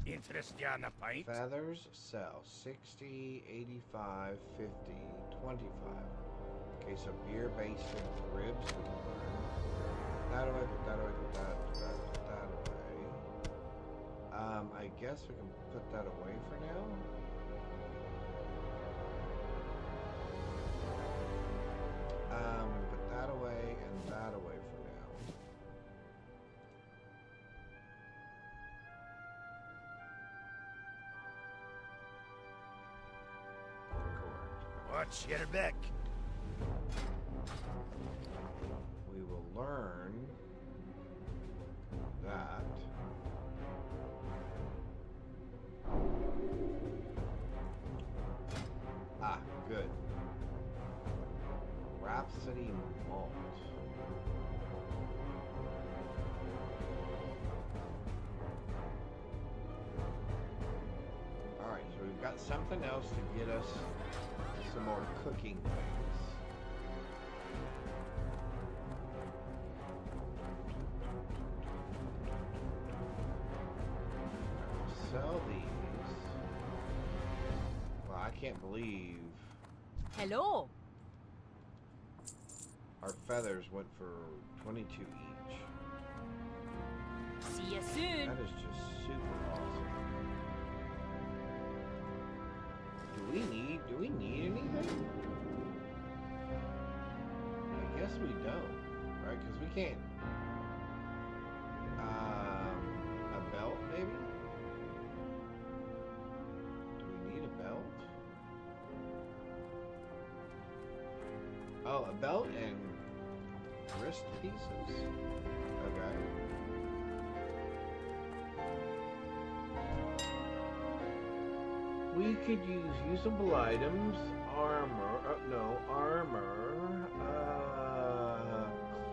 Interest ya in a pint? Feathers sell 60, 85, 50, 25. Okay, so beer based ribs we can learn. That away, put that away, put that away. I guess we can put that away for now. Put that away and that away for now. What's your back? We will learn that good. Rhapsody Malt. Alright, so we've got something else to get us some more cooking things. Sell these. Well, I can't believe Hello. our feathers went for 22 each. See you soon. That is just super awesome. Do we need Do we need anything? I guess we don't, right? Because we can't. A belt, maybe? Do we need a belt? Oh, a belt and wrist pieces. Okay. We could use usable items, armor,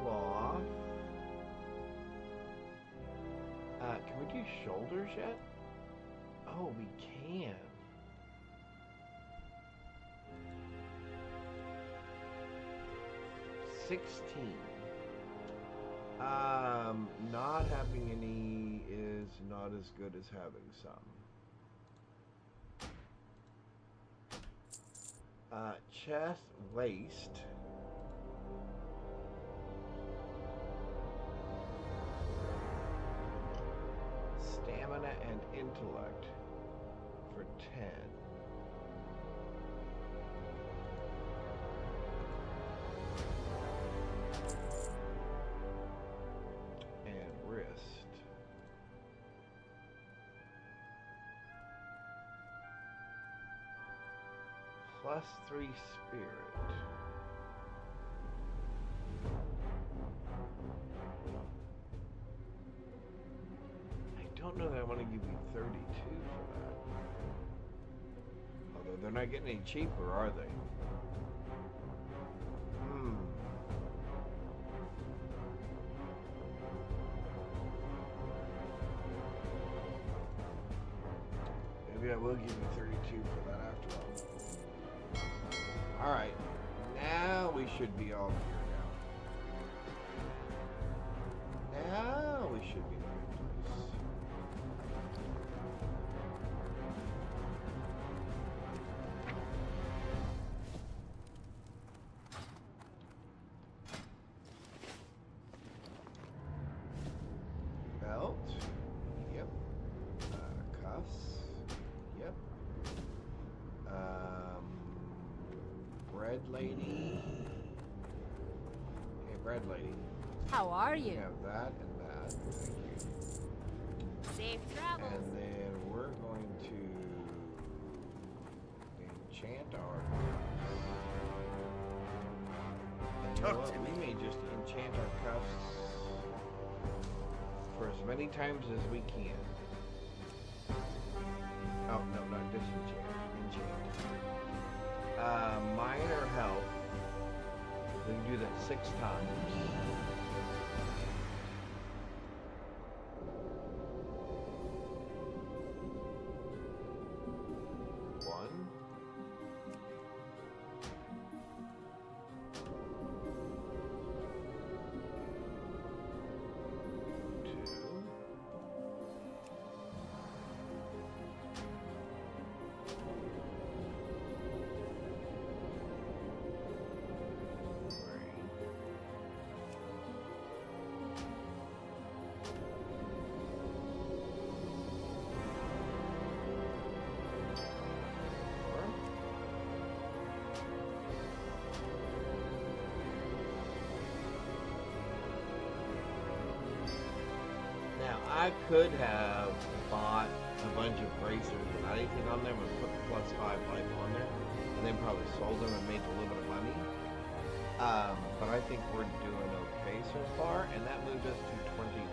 cloth. Can we do shoulders yet? Oh, we can. Not having any is not as good as having some. Chest, waist. Stamina and intellect for 10. And wrist. +3 spirit. I don't know that I want to give you 32 for that. Although they're not getting any cheaper, are they? Maybe I will give you 32 for that after all. Alright, now we should be all here now. Now we should be in a good place. Belt. Yep. Cuffs. Yep. Bread lady. Hey, bread lady. How are We you? have that and that. Thank you. Safe travels. And then we're going to enchant our. And you know what? We may just enchant our cuffs for as many times as we can. Oh no, not disenchant. Enchant. Minor health. We can do that 6 times. One. 2. 4. Now, I could have bought a bunch of bracers without anything on them and put the +5 life on there, and then probably sold them and made a little bit of money. But I think we're doing okay so far, and that moved us to 23.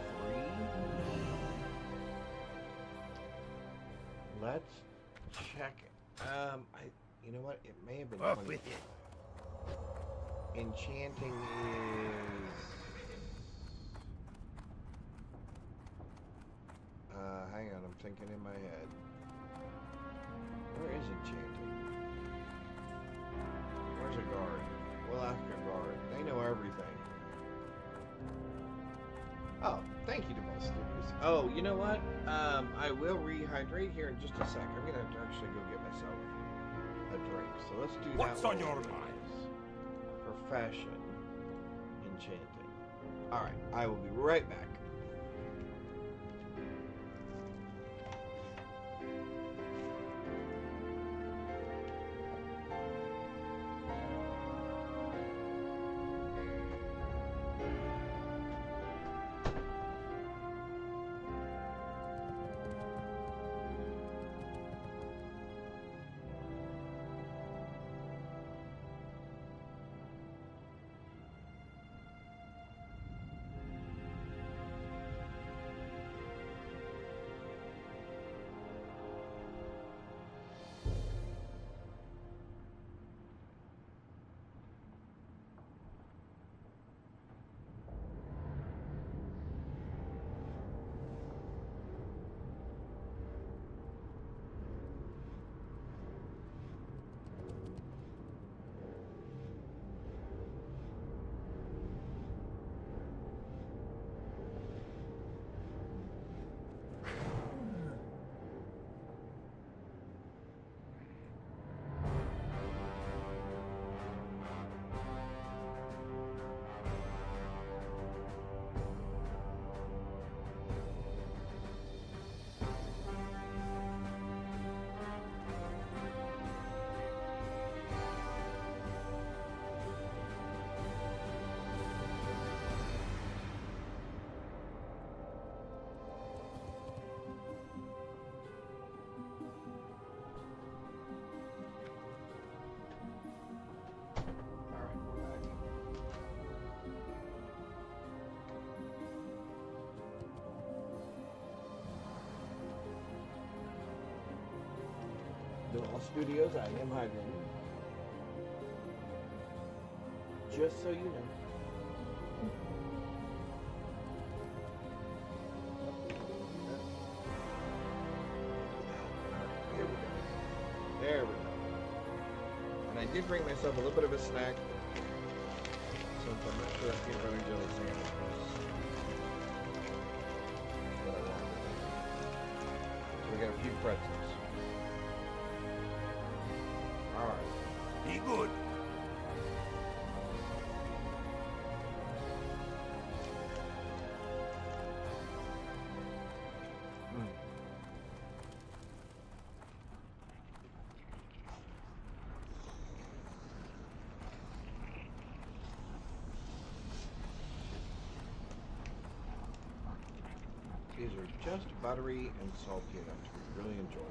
Let's check it. You know what? It may have been 20. with it. Enchanting is. Hang on, I'm thinking in my head. Where is enchanting? Where's a guard? We'll ask a guard. They know everything. Oh, thank you to both studios. Oh, you know what? I will rehydrate here in just a sec. I'm gonna have to actually go get myself a drink. So let's do What's that. on your while mind? Profession. Enchanting. Alright, I will be right back. Doing all studios, I am hydrating. Just so you know. Here we go. There we go. And I did bring myself a little bit of a snack. Since I'm not sure if peanut butter and jelly sandwich was what I wanted. So we got a few pretzels. Alright. Be good. These are just buttery and salty enough to be really enjoyable.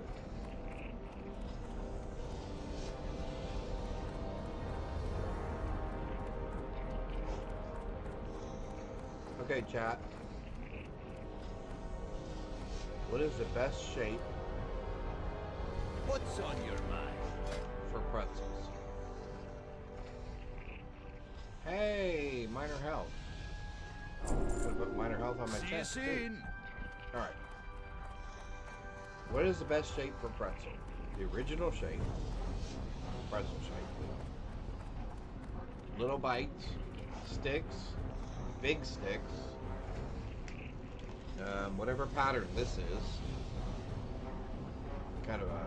Okay, chat. What is the best shape What's on your mind? for pretzels? Hey, minor health. I'm gonna put minor health on my See you chest. too. soon. Alright. What is the best shape for pretzel? The original shape. Pretzel shape. Little bites. Sticks. Big sticks. Whatever pattern this is. Kind of a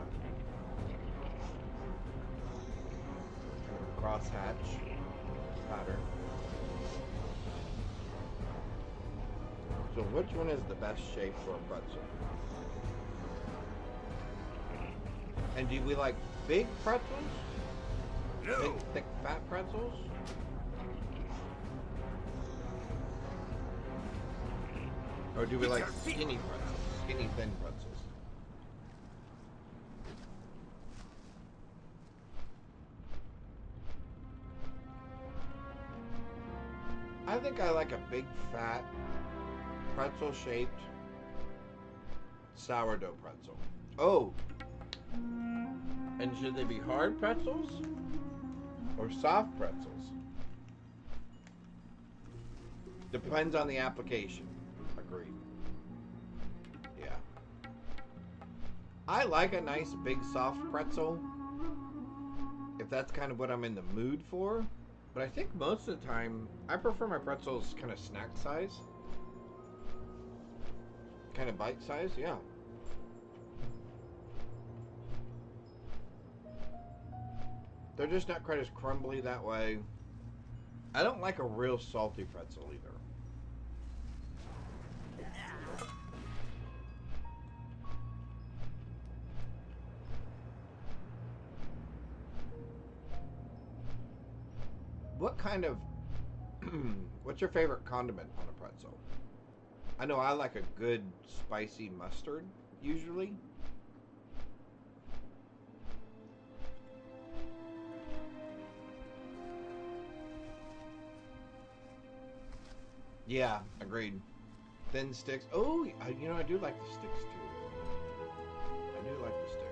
crosshatch pattern. So which one is the best shape for a pretzel? And do we like big pretzels? No. Big, thick, fat pretzels? Or do we like skinny pretzels? Skinny, thin pretzels? I think I like a big, fat, pretzel-shaped sourdough pretzel. Oh! And should they be hard pretzels? Or soft pretzels? Depends on the application. Agreed. Yeah. I like a nice big soft pretzel, if that's kind of what I'm in the mood for. But I think most of the time, I prefer my pretzels kind of snack size. Kind of bite size, yeah. They're just not quite as crumbly that way. I don't like a real salty pretzel either. What kind of... what's your favorite condiment on a pretzel? I know I like a good spicy mustard, usually. Yeah, agreed. Thin sticks. Oh, you know, I do like the sticks too. I do like the sticks.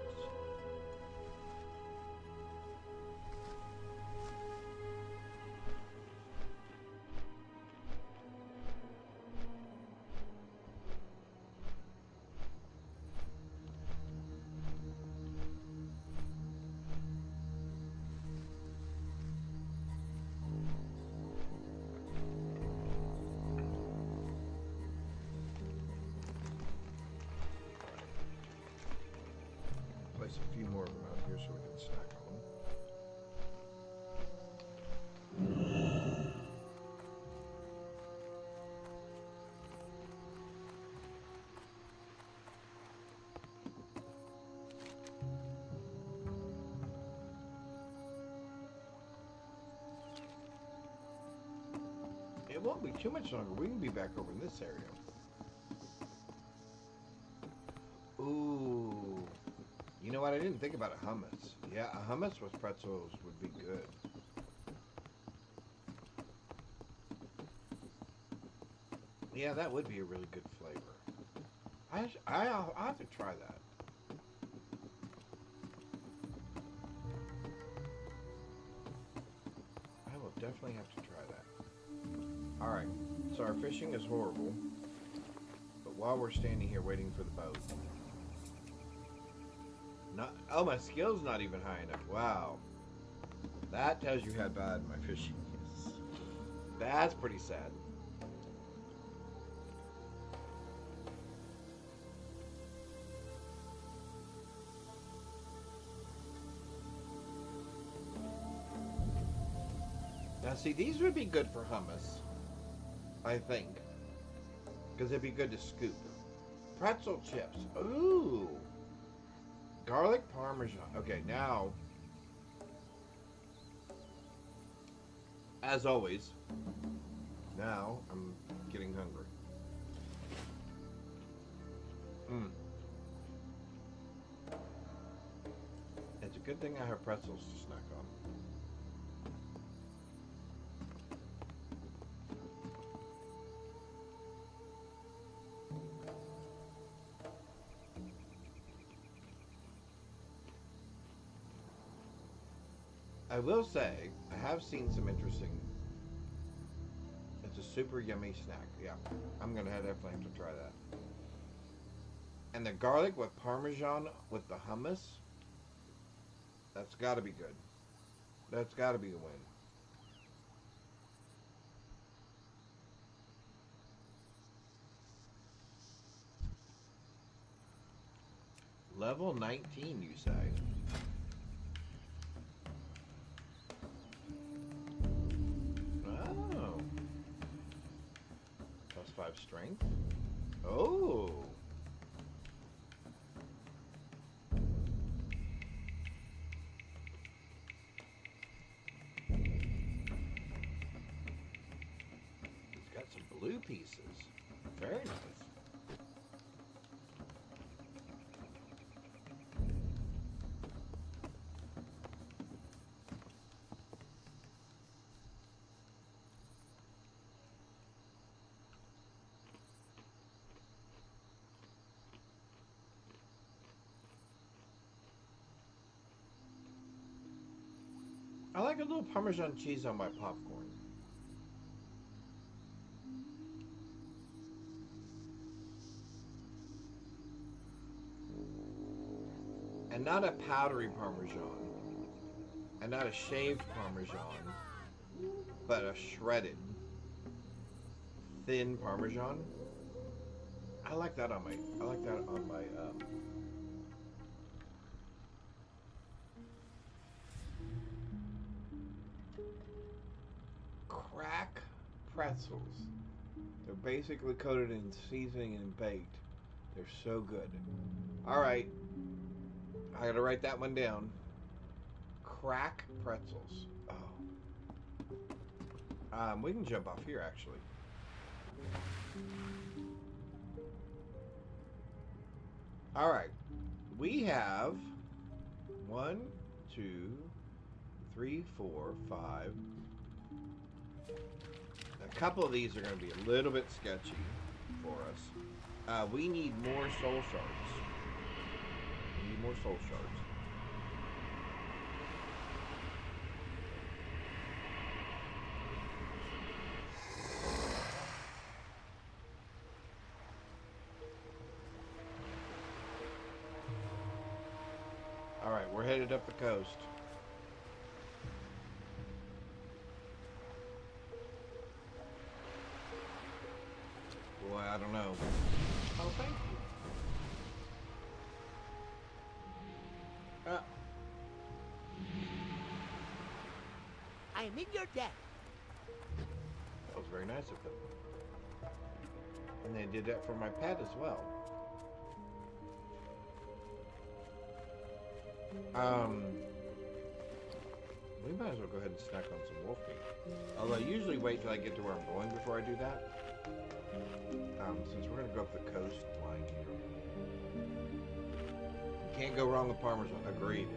Place a few more of them out here so we can snack on them. It won't be too much longer. We can be back over in this area. Ooh. You know what? I didn't think about a hummus. Yeah, a hummus with pretzels would be good. Yeah, that would be a really good flavor. I'll have to try that. definitely have to try that. Alright, so our fishing is horrible. But while we're standing here waiting for the boat... Oh, my skill's not even high enough. Wow. That tells you how bad my fishing is. That's pretty sad. Now see, these would be good for hummus, I think. Because it'd be good to scoop. Pretzel chips. Ooh. Garlic parmesan. Okay, now, as always, now I'm getting hungry. It's a good thing I have pretzels to snack on. I will say, I have seen some interesting... It's a super yummy snack. Yeah, I'm going to definitely have to try that. And the garlic with parmesan with the hummus, that's got to be good. That's got to be a win. Level 19, you say? Oh. +5 strength? Oh. It's got some blue pieces. Very nice. I like a little Parmesan cheese on my popcorn. And not a powdery Parmesan. And not a shaved Parmesan. But a shredded, thin Parmesan. I like that on my, crack pretzels. They're basically coated in seasoning and baked. They're so good. Alright. I gotta write that one down. Crack pretzels. Oh. We can jump off here actually. Alright. We have 1, 2, 3, 4, 5. A couple of these are going to be a little bit sketchy for us. We need more soul shards. We need more soul shards. Alright, we're headed up the coast. Boy, I don't know. Oh, thank you. I am in your debt. That was very nice of them. And they did that for my pet as well. We might as well go ahead and snack on some wolf meat. Although I usually wait till I get to where I'm going before I do that. Since we're going to go up the coastline here. You can't go wrong with Parmesan. Agreed.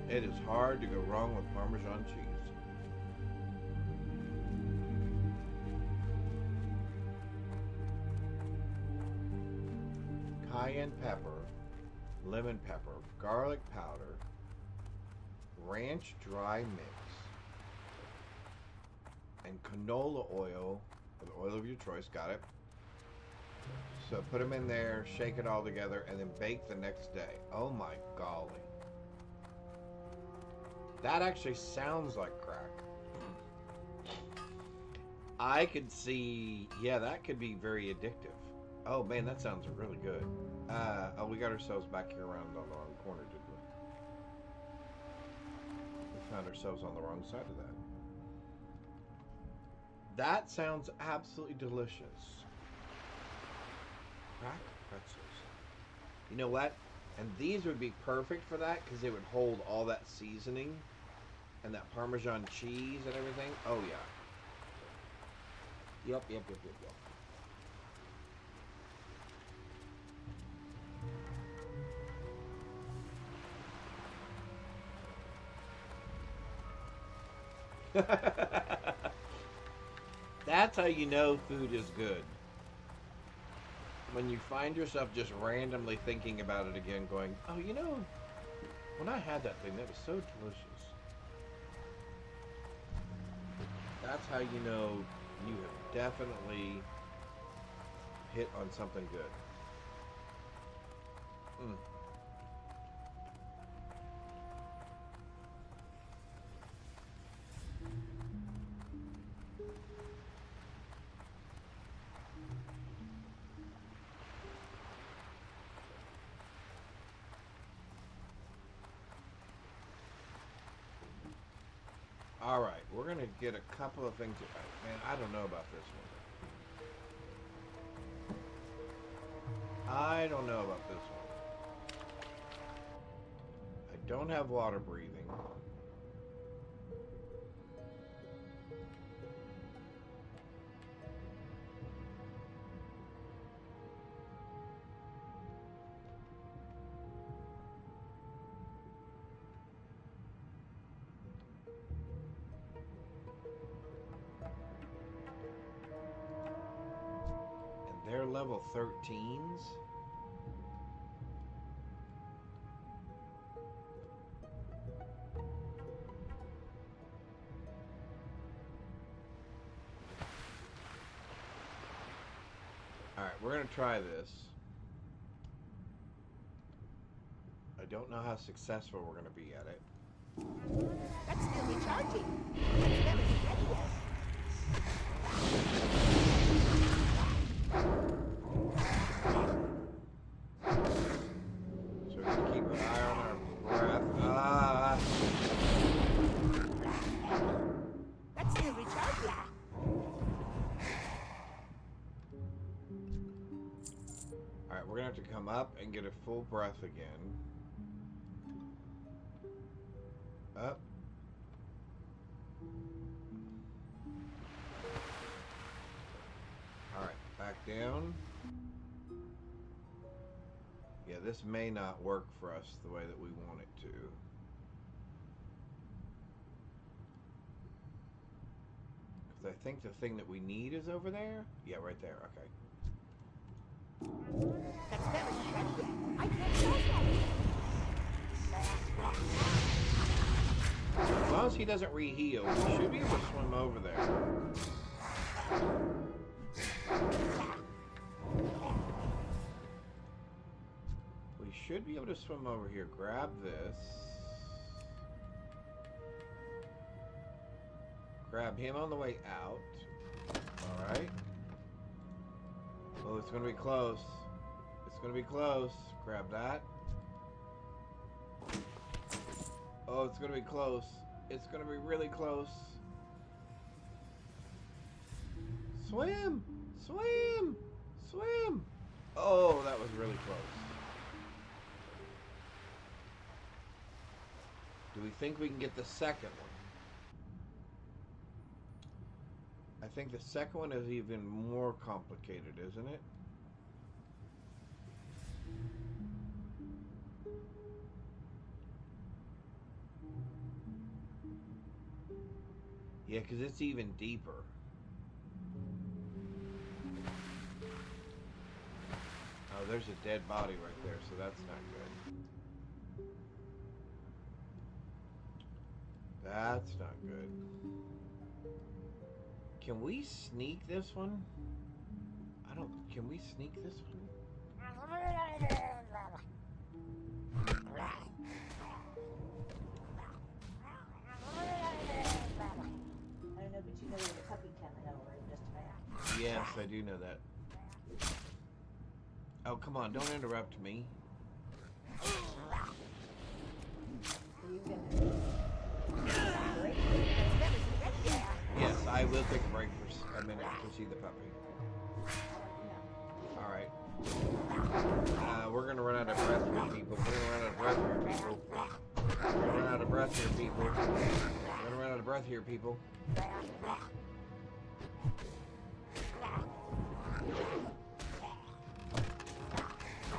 It is hard to go wrong with Parmesan cheese. Cayenne pepper lemon pepper, garlic powder, ranch dry mix, and canola oil, or the oil of your choice, got it. So put them in there, shake it all together, and then bake the next day. Oh my golly. That actually sounds like crack. I could see, yeah, that could be very addictive. Oh man, that sounds really good. Oh, we got ourselves back here around on the wrong corner, didn't we? We found ourselves on the wrong side of that. That sounds absolutely delicious. Cracked pretzels. You know what? And these would be perfect for that because they would hold all that seasoning and that Parmesan cheese and everything. Oh yeah. Yep. That's how you know food is good. When you find yourself just randomly thinking about it again, going, oh, you know, when I had that thing, that was so delicious. That's how you know you have definitely hit on something good. Alright, we're going to get a couple of things. Man, I don't know about this one. I don't know about this one. I don't have water breathing. They're level 13s. Alright, we're going to try this. I don't know how successful we're going to be at it. That's still recharging. That's never steady yet. So we're going to keep an eye on our breath. That's still recharging. Alright, we're going to have to come up and get a full breath again. Up. Alright, back down. Yeah, this may not work for us the way that we want it to. Because I think the thing that we need is over there? Yeah, right there, okay. That's never steady yet. I can't stop that. As long as he doesn't reheal, we should be able to swim over there. We should be able to swim over here. Grab this. Grab him on the way out. Alright. Oh, it's going to be close. It's going to be close. Grab that. Oh, it's going to be close. It's going to be really close. Swim! Swim! Swim! Oh, that was really close. Do we think we can get the second one? I think the second one is even more complicated, isn't it? Yeah, because it's even deeper. Oh, there's a dead body right there, so that's not good. That's not good. Can we sneak this one? I don't... Can we sneak this one? I don't know, but you know there's a puppy coming over in just a minute. Yes, I do know that. Oh, come on, don't interrupt me. Are you gonna break? Yes, I will take a break for a minute to see the puppy. Alright. We're gonna run out of breath here, people. We're gonna run out of breath here, people. We're gonna run out of breath here, people. We're gonna run out of breath here, people.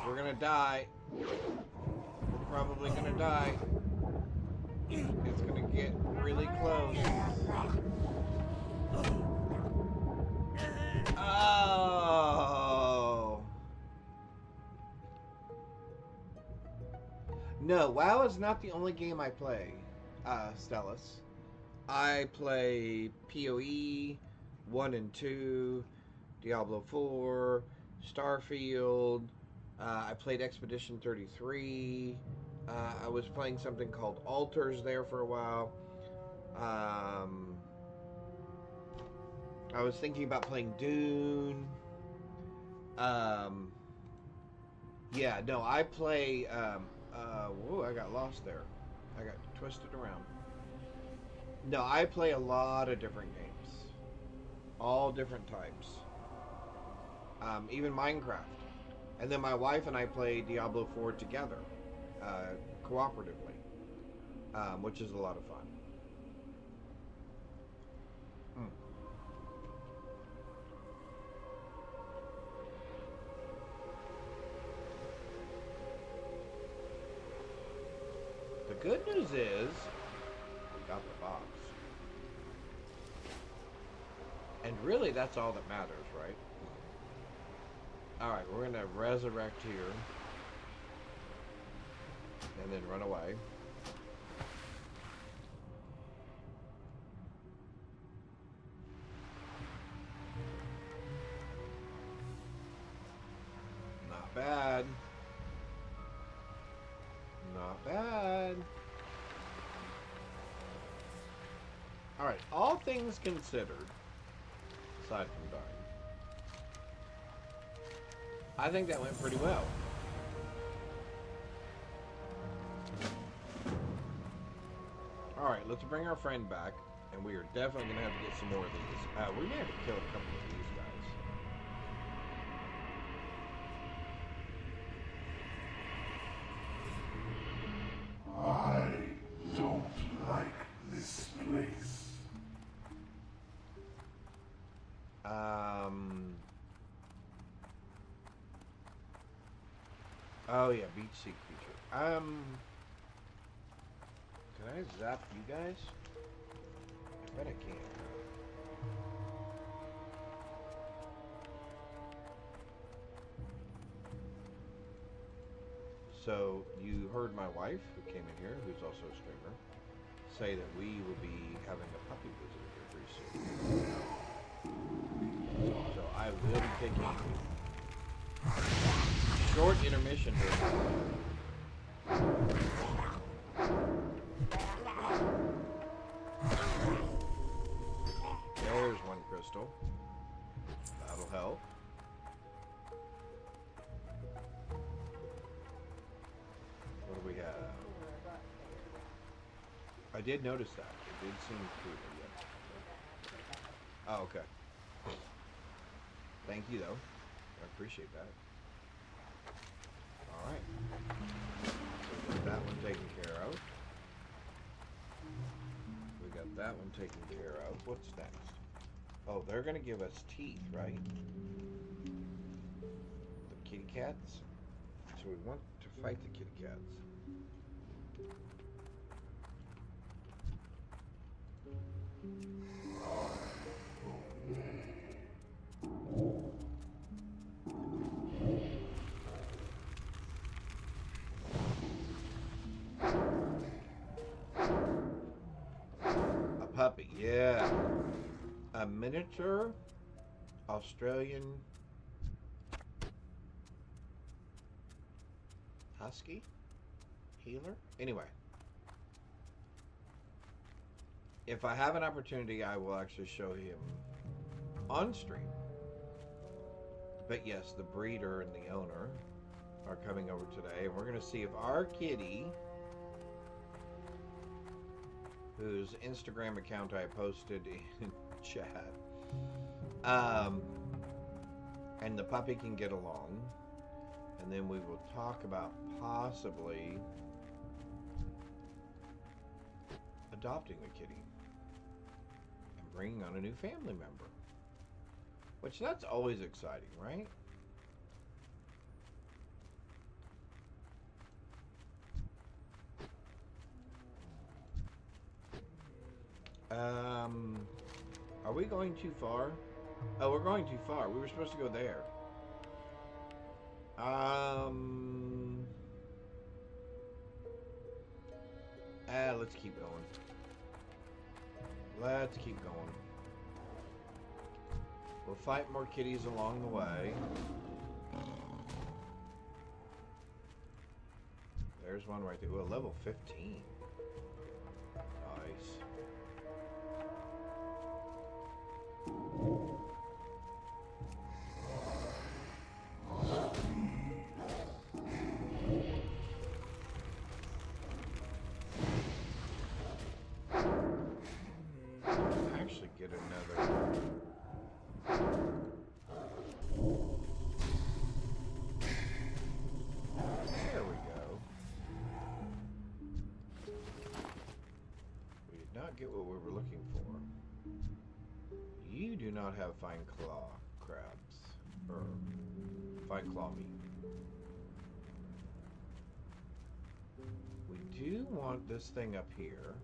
We're gonna die. We're probably gonna die. It's gonna get really close. Oh! No, WoW is not the only game I play, Stellus. I play PoE 1 and 2, Diablo 4, Starfield. I played Expedition 33. I was playing something called Altars there for a while. I was thinking about playing Dune. Yeah, no, I play, whoa, I got lost there. I got twisted around. No, I play a lot of different games. All different types. Even Minecraft. And then my wife and I play Diablo 4 together, cooperatively, which is a lot of fun. The good news is, we got the box. And really, that's all that matters, right? Alright, we're gonna resurrect here. And then run away. Not bad. Not bad. Alright, all things considered, aside from dying, I think that went pretty well. Alright, let's bring our friend back, and we are definitely going to have to get some more of these. We may have to kill a couple of these guys. I don't like this place. Oh yeah, beach sea creature. Can I zap you guys? I bet I can. So, you heard my wife, who came in here, who's also a streamer, say that we will be having a puppy visit here pretty soon. So, I will be taking a short intermission here. There's one crystal. That'll help. What do we have? I did notice that. It did seem cool. Yeah. Oh, okay. Thank you, though. I appreciate that. Alright. So we got that one taken care of. We got that one taken care of. What's next? Oh, they're going to give us teeth, right? The kitty cats? So we want to fight the kitty cats. puppy. Yeah. A miniature Australian husky healer. Anyway, if I have an opportunity, I will actually show him on stream. But yes, the breeder and the owner are coming over today, and we're going to see if our kitty, whose Instagram account I posted in chat, and the puppy can get along, and then we will talk about possibly adopting a kitty and bringing on a new family member, which that's always exciting, right? Are we going too far? Oh, we're going too far. We were supposed to go there. Let's keep going. Let's keep going. We'll fight more kitties along the way. There's one right there. Well, level 15. Nice. Actually get another. There we go. We did not get what we were looking for. You do not have fine claw crabs, or fine claw meat. We do want this thing up here.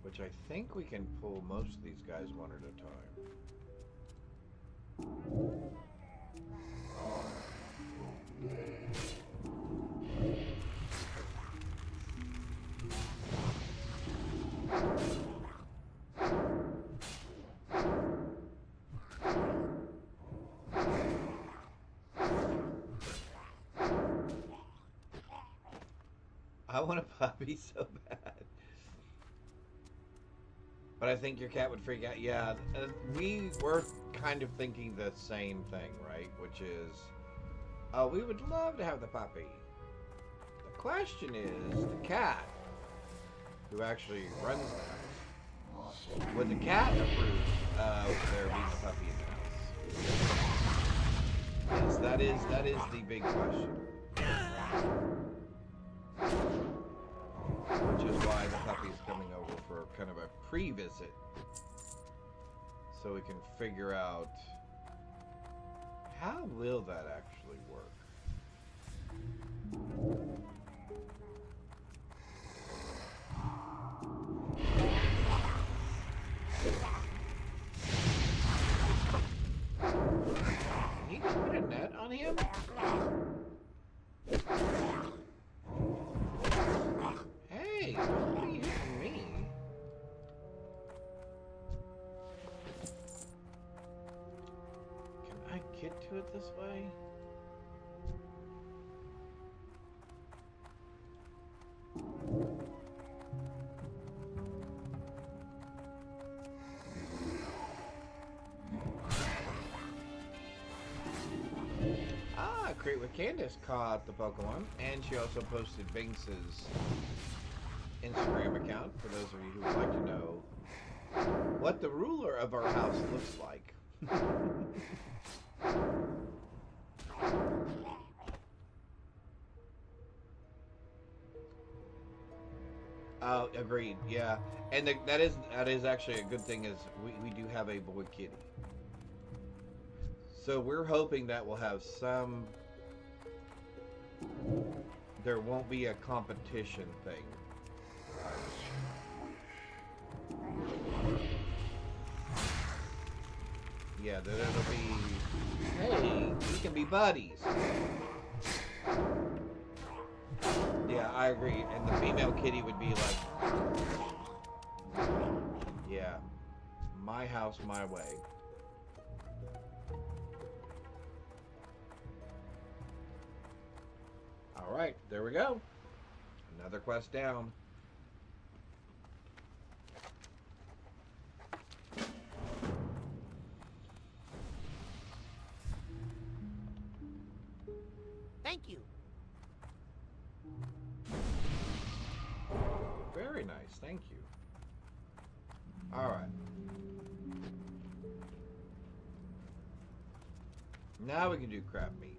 Which I think we can pull most of these guys one at a time. I want a puppy so bad. But I think your cat would freak out. Yeah, we were kind of thinking the same thing, right? Which is, oh, we would love to have the puppy. The question is, the cat, who actually runs the house, would the cat approve of there being a puppy in the house? Yes, that is the big question. Which is why the puppy's coming over for kind of a pre-visit, so we can figure out how will that actually work. Can you just put a net on him? Hey, what are you hitting me? Can I get to it this way? Create with Candace caught the Pokemon, and she also posted Binks's Instagram account for those of you who would like to know what the ruler of our house looks like. Oh, agreed. Yeah, and that is actually a good thing. Is we do have a boy kitty, so we're hoping that we'll have some. There won't be a competition thing. Yeah, that it'll be, hey, we can be buddies. Yeah, I agree. And the female kitty would be like, yeah, my house, my way. All right, there we go. Another quest down. Thank you. Very nice, thank you. All right. Now we can do crab meat.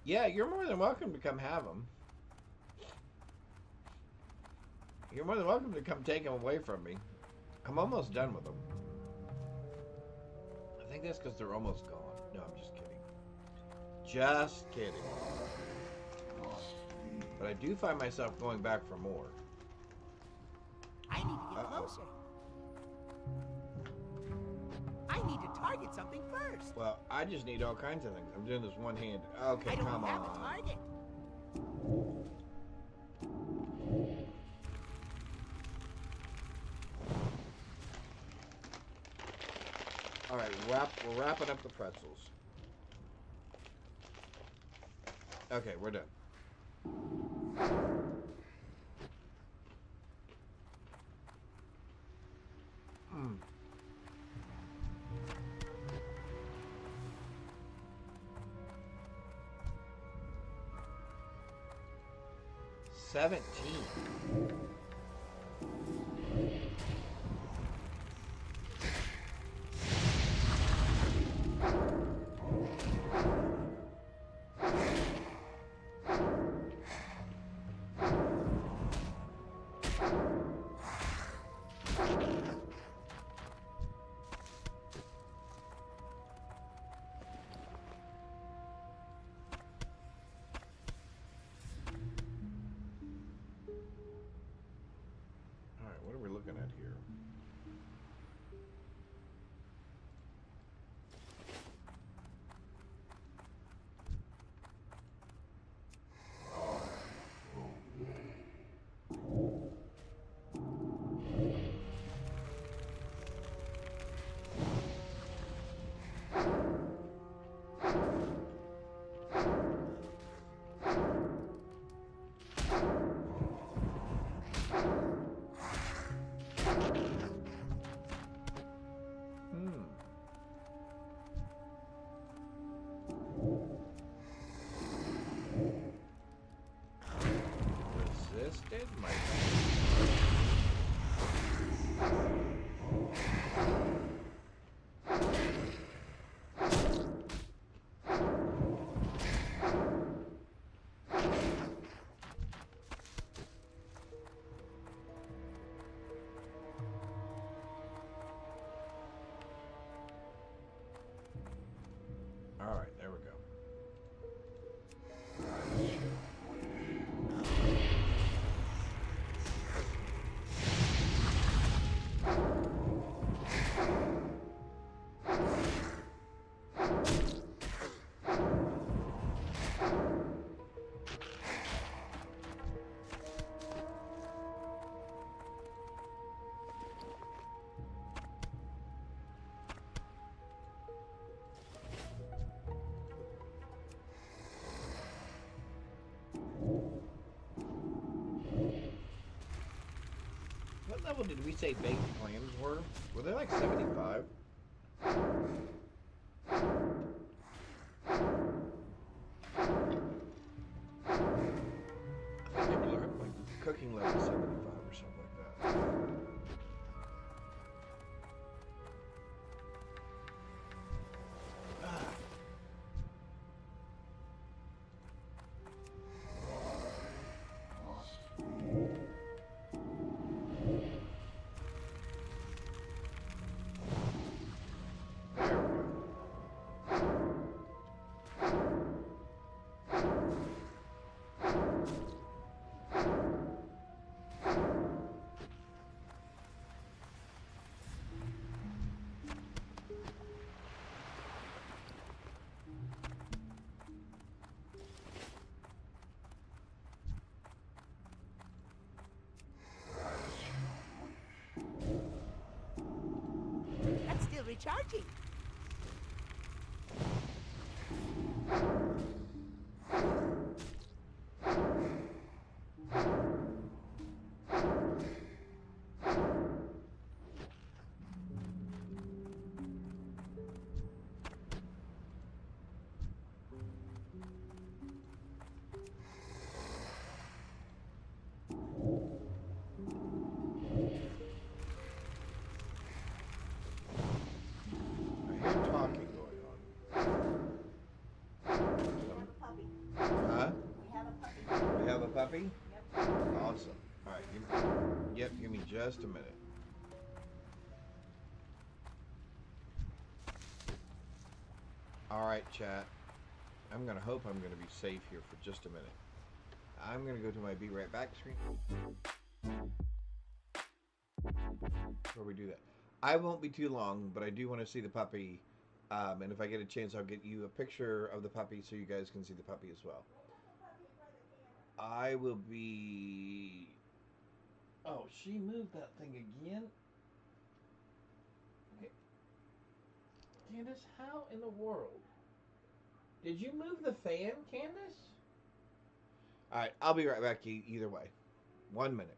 Yeah, you're more than welcome to come have them. You're more than welcome to come take them away from me. I'm almost done with them. I think that's because they're almost gone. No, I'm just kidding. Just kidding. But I do find myself going back for more. I need to get closer. I need to target something first. Well, I just need all kinds of things. I'm doing this one-handed. Okay, I don't come have on. a target. All right, we're wrapping up the pretzels. Okay, we're done. Mm. $17. What are we looking at here? Resisted? My All right, there we go. What level did we say baked clams were? Were they like 75? I think they were like cooking level 75 or something like that. recharging. I hear talking going on. Huh? We have a puppy? Awesome. Alright, give me just a minute. Alright, chat. I'm gonna hope I'm gonna be safe here for just a minute. I'm gonna go to my be right back screen. Before we do that. I won't be too long, but I do want to see the puppy. And if I get a chance, I'll get you a picture of the puppy so you guys can see the puppy as well. I will be... Oh, she moved that thing again? Okay. Candace, how in the world? Did you move the fan, Candace? Alright, I'll be right back either way. 1 minute.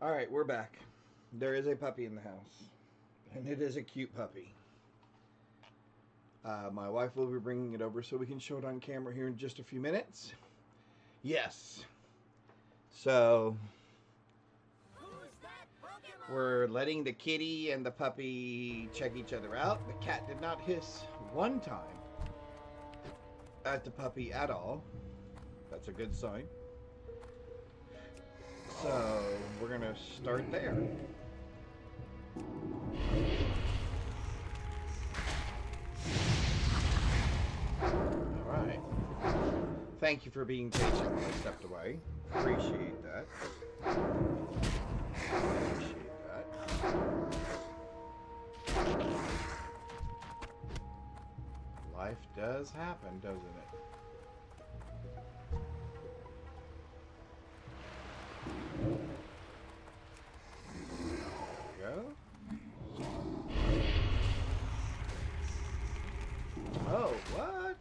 Alright, we're back. There is a puppy in the house. And it is a cute puppy. My wife will be bringing it over so we can show it on camera here in just a few minutes. Yes. So, we're letting the kitty and the puppy check each other out. The cat did not hiss one time at the puppy at all. That's a good sign. So, we're going to start there. Alright. Thank you for being patient when I stepped away. Appreciate that. Appreciate that. Life does happen, doesn't it? There we go. Oh, what?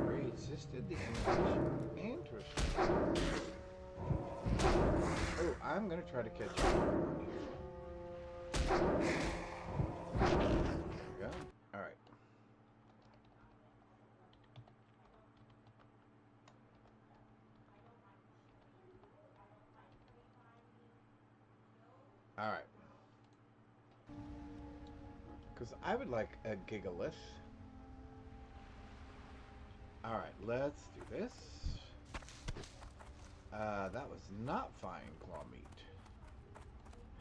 Resisted the animation. Interesting. Oh, I'm gonna try to catch up on here. There we go. Alright. Alright. Because I would like a gigalith. Alright, let's do this. That was not fine claw meat.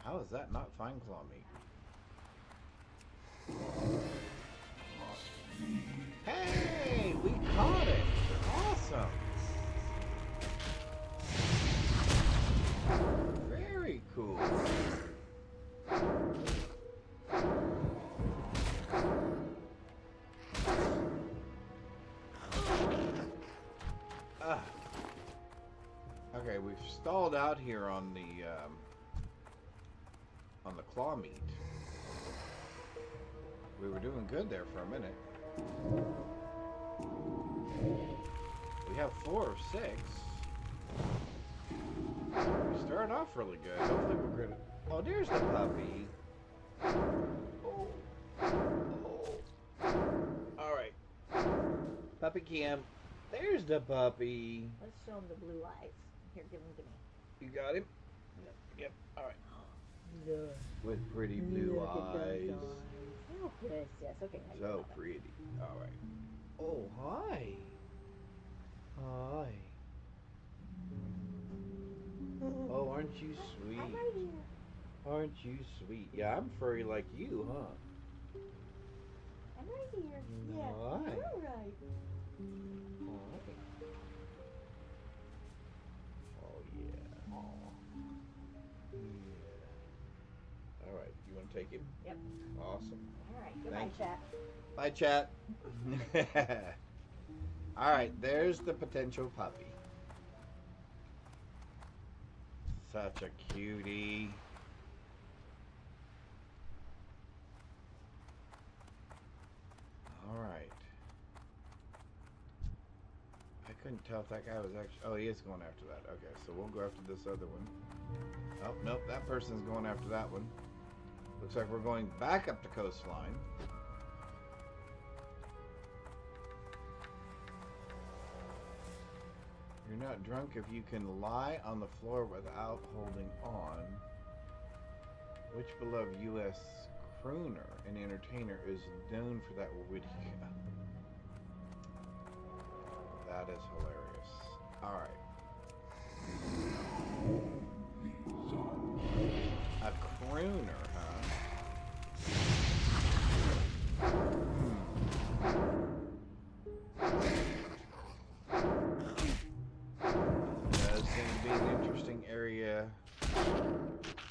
How is that not fine claw meat? Hey, we caught it! Awesome! Very cool. Okay, we've stalled out here on the claw meat. We were doing good there for a minute. We have 4 of 6. We started off really good. Hopefully we're good. Oh, there's the puppy. Oh. Alright. Puppy cam. There's the puppy. Let's show him the blue eyes. Here, give me. You got him? Yep. Alright. Look. With pretty blue eyes. Oh, precious. Okay. So pretty. Alright. Oh, hi. Hi. Oh, aren't you sweet? I'm right here. Aren't you sweet? Yeah, I'm furry like you, huh? I'm right here. Yeah. Hi. You're right. Hi. Oh, yeah. Yeah. Alright, you want to take him? Yep. Awesome. All right. Goodbye, Thank you. chat. Bye, chat. Alright, there's the potential puppy. Such a cutie. Alright. I couldn't tell if that guy was actually... Oh, he is going after that. Okay, so we'll go after this other one. Oh, nope, that person's going after that one. Looks like we're going back up the coastline. You're not drunk if you can lie on the floor without holding on. Which beloved U.S. crooner and entertainer is known for that witty? That is hilarious. Alright. A crooner, huh? Does seem to be an interesting area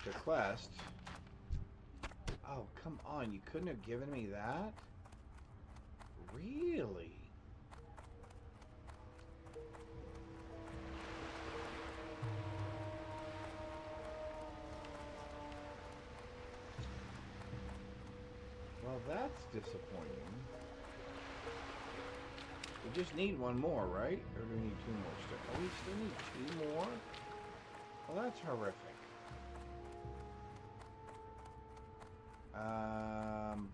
to quest. Oh, come on. You couldn't have given me that? Really? Well, that's disappointing. We just need one more, right? Or do we need 2 more still? Oh, we still need 2 more? Well, that's horrific.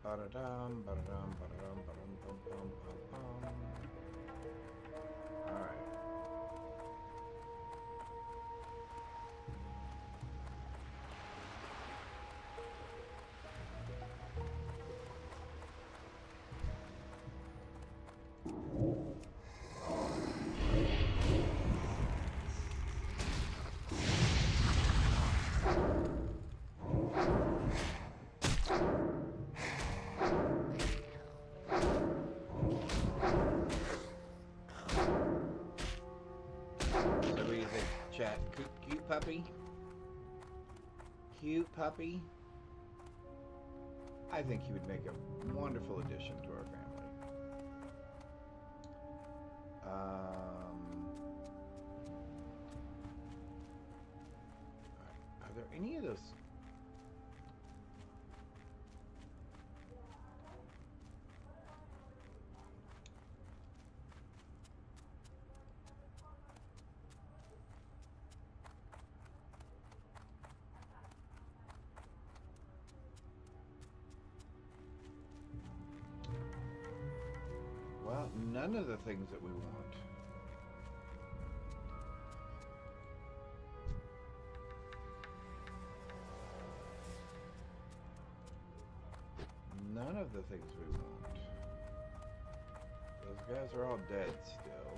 Ba-da-dum, ba-da-dum, ba-da-dum, ba-dum, bum, bum, bum, bum. All right. So what do you think, chat? Cute puppy? Cute puppy? I think he would make a wonderful addition to our family. Are there any of those? Well, none of the things that we want. None of the things we want. Those guys are all dead still.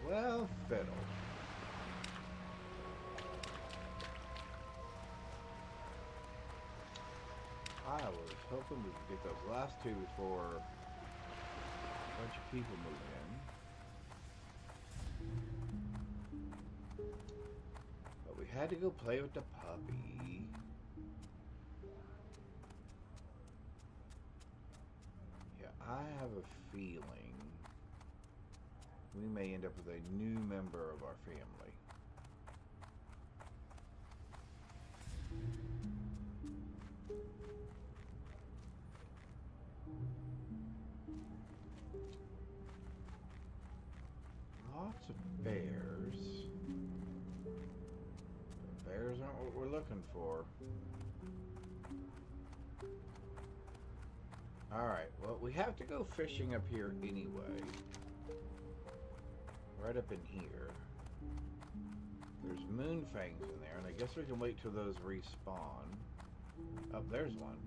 Well, fiddle. I was hoping we could get those last two before a bunch of people move in. But we had to go play with the puppy. Yeah, I have a feeling we may end up with a new member of our family. Lots of bears. But bears aren't what we're looking for. Alright, well, we have to go fishing up here anyway. Right up in here. There's moon fangs in there, and I guess we can wait till those respawn. Oh, there's one.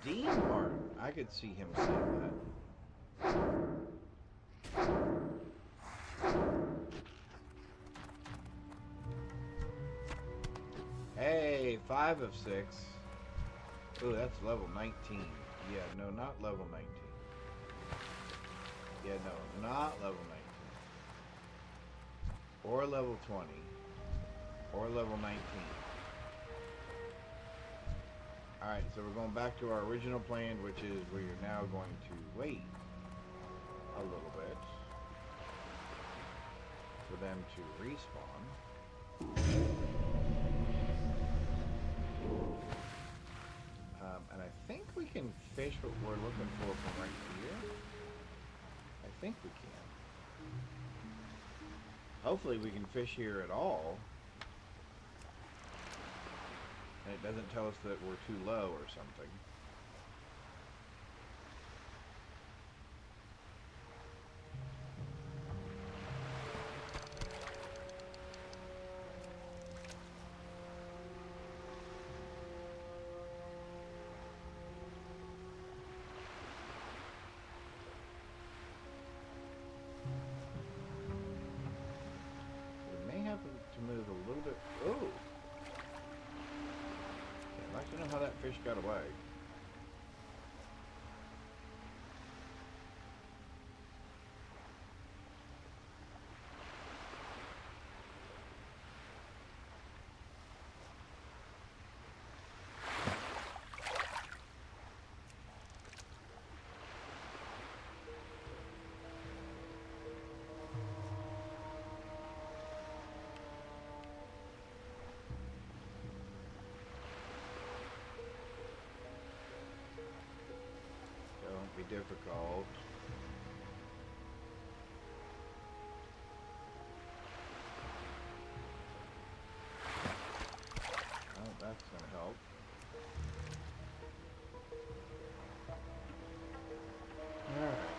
Dean Martin. I could see him saying that. Hey, 5 of 6. Ooh, that's level 19. Yeah, no, not level 19. Yeah, no, not level 19. Or level 20. Or level 19. Alright, so we're going back to our original plan, which is we are now going to wait a little bit for them to respawn. And I think we can fish what we're looking for from right here. I think we can. Hopefully we can fish here at all. And it doesn't tell us that we're too low or something. We may have to move a little bit. Oh! I'd like to know how that fish got away. difficult. Oh, that's gonna help. Alright.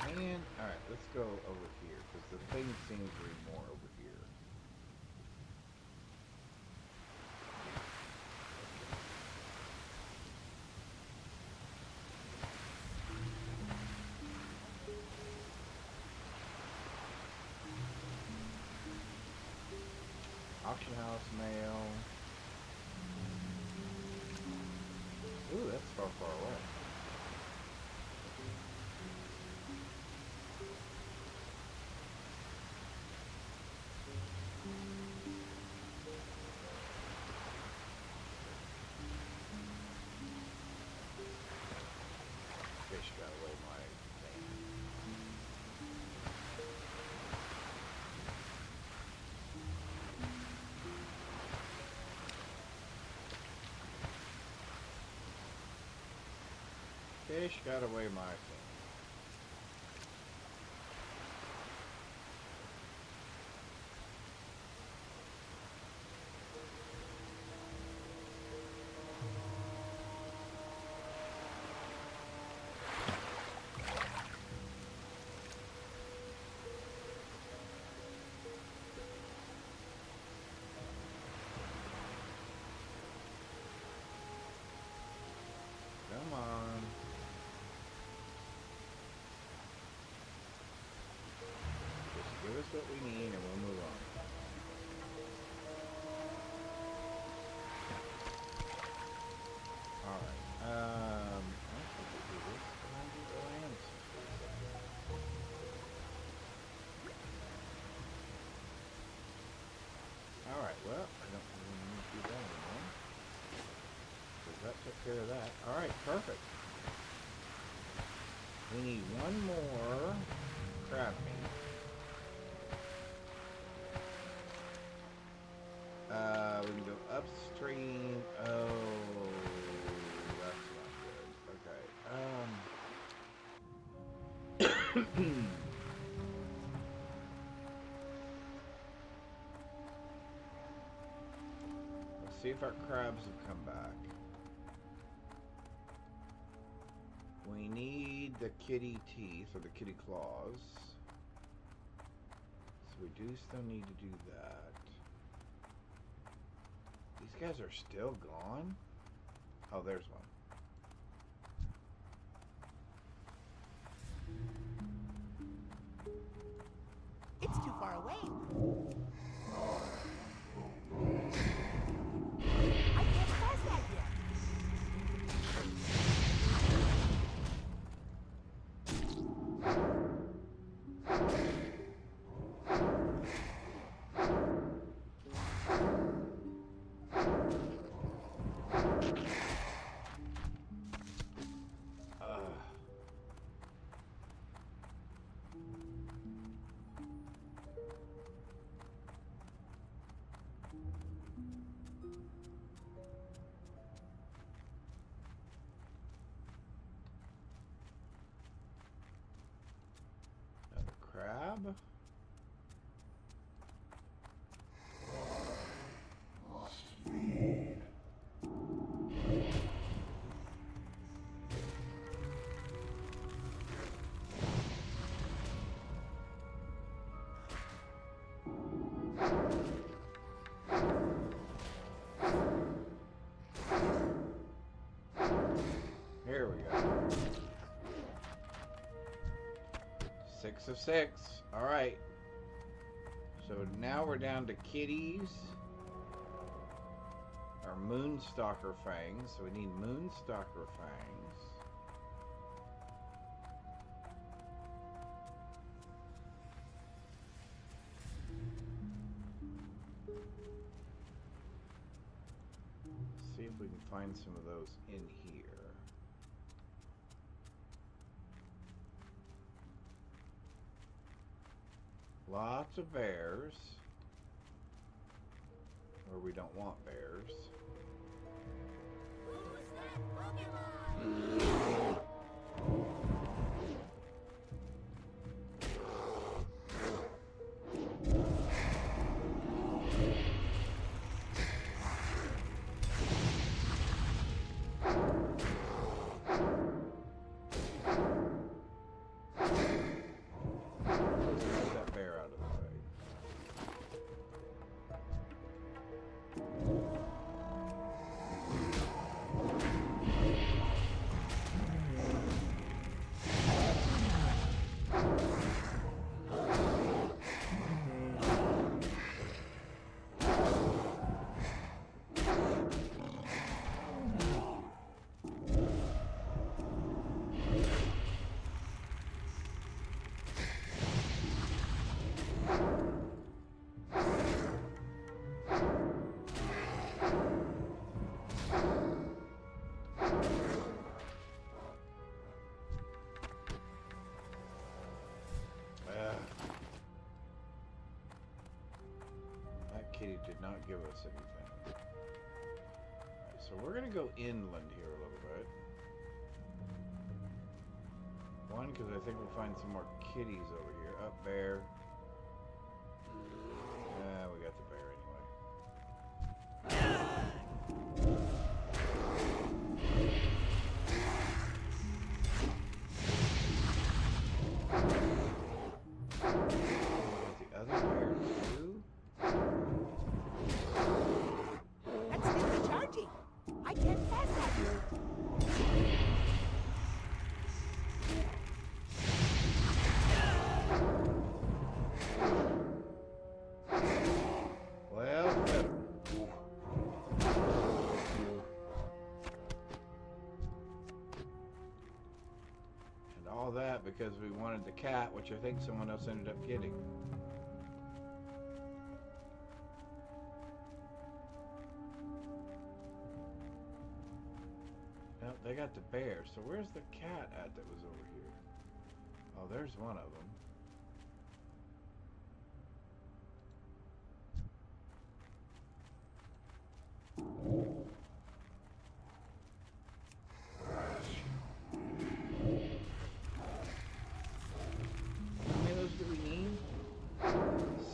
And, alright, let's go over here, because the thing seems to be more over here. Auction house mail. Ooh, that's far, far away. Fish got away my thing. Fish got away my thing. Come on. Just give us what we need and we'll move on. Alright, I think we do this. Can I do the lands? Alright, well, I don't really need to do that anymore. Because that took care of that. Alright, perfect. We need one more crab meat. We can go upstream. Oh, that's not good. Okay. Let's see if our crabs have come back. We need the kitty teeth, or the kitty claws. So we do still need to do that. These guys are still gone? Oh, there's one. It's too far away. I can't pass that yet. Crab. Here we go. 6 of 6. Alright. So now we're down to kitties. Our Moonstalker fangs. So we need Moonstalker fangs. See if we can find some of those in here. Lots of bears. Where we don't want bears. Who's that Pokemon? Get that bear out of the way. That kitty did not give us anything. Alright, so we're gonna go inland here a little bit. One, because I think we'll find some more kitties over here. Up bear. We got the bear anyway. Got the other bear too? That's still recharging. I can't pass that yet. Well, and all that because we wanted the cat, which I think someone else ended up getting. No, they got the bear. So where's the cat at that was over here? Oh, there's one of them. How many of those do we need?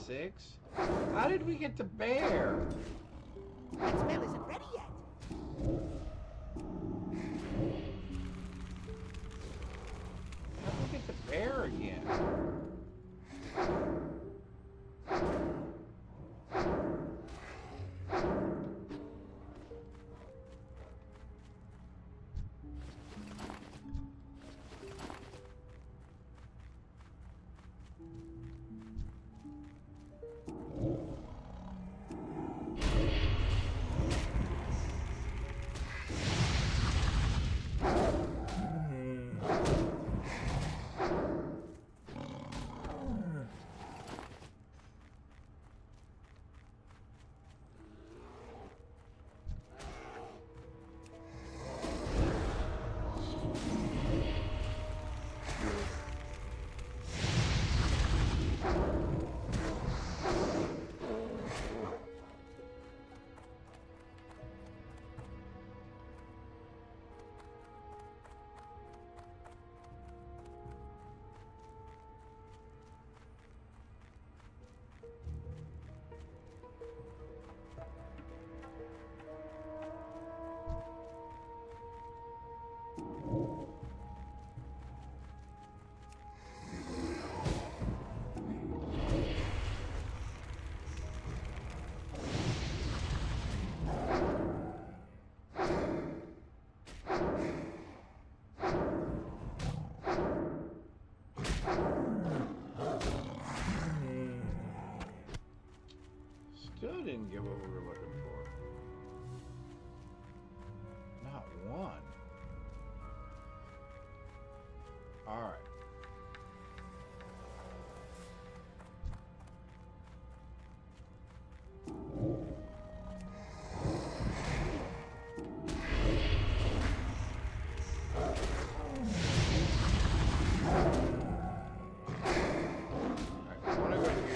6? How did we get the bear? That spell isn't ready yet. How did we get the bear again? Still didn't get what we were looking for. Not one. All right. Alright, I want to go to the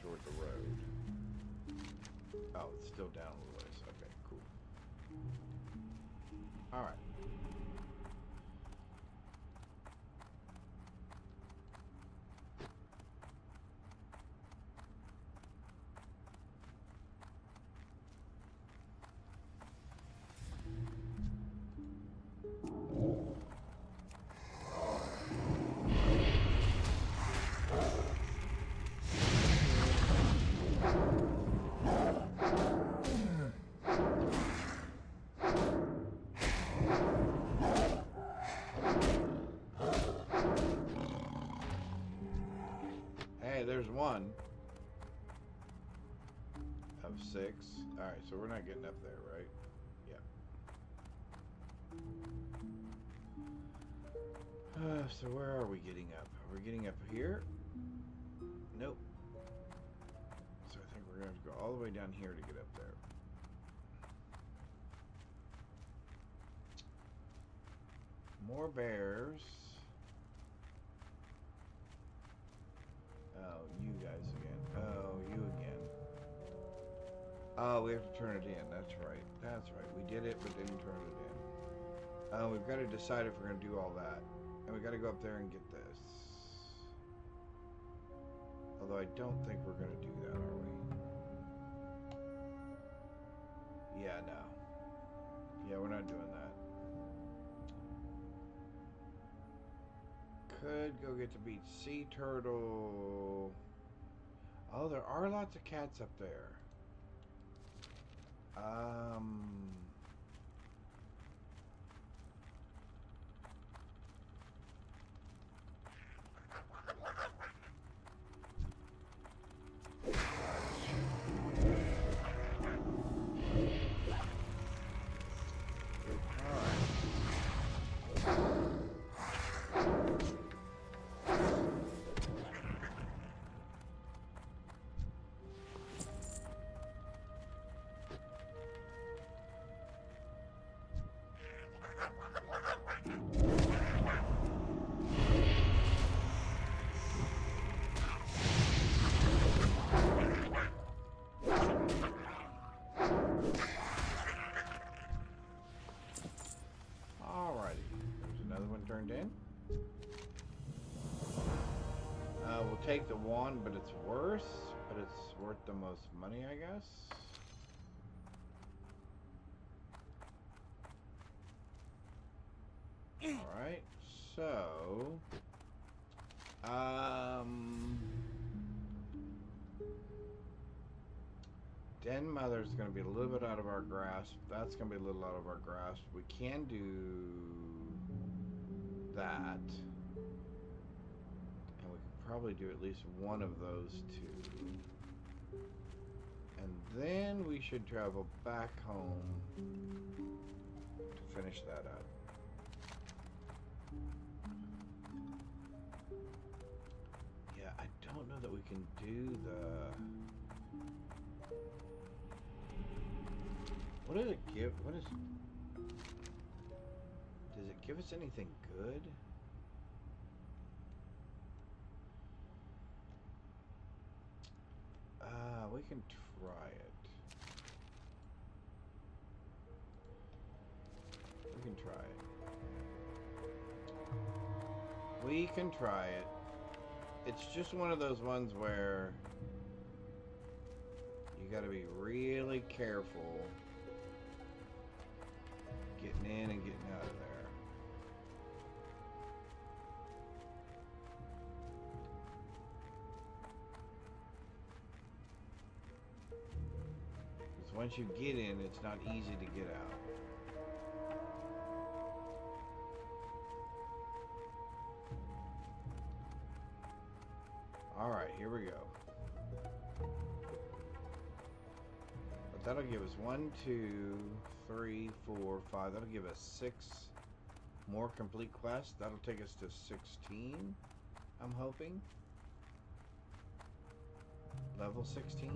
toward the road. Oh, it's still down a little ways. Okay, cool. Alright. Hey, there's one of 6. Alright, so we're not getting up there, right? Yeah. So where are we getting up? Are we getting up here? Nope. So I think we're going to have to go all the way down here to get up there. More bears. Oh, you guys again. Oh, you again. Oh, we have to turn it in. That's right. That's right. We did it, but didn't turn it in. We've got to decide if we're going to do all that. And we've got to go up there and get this. Although I don't think we're going to do that, are we? Yeah, no. Yeah, we're not doing that. Could go get the beach sea turtle. Oh, there are lots of cats up there. Turned in. We'll take the one, but it's worse, but it's worth the most money, I guess. Alright, so Den Mother's going to be a little bit out of our grasp. That's going to be a little out of our grasp. We can do that, and we could probably do at least one of those two, and then we should travel back home to finish that up. Yeah, I don't know that we can do the... What does it give? What is... Does it give us anything good? We can try it. We can try it. We can try it. It's just one of those ones where you gotta be really careful getting in and getting out of there. Because once you get in, it's not easy to get out. Alright, here we go. But that'll give us 1, 2, 3, 4, 5. That'll give us 6 more complete quests. That'll take us to 16, I'm hoping. Level 16.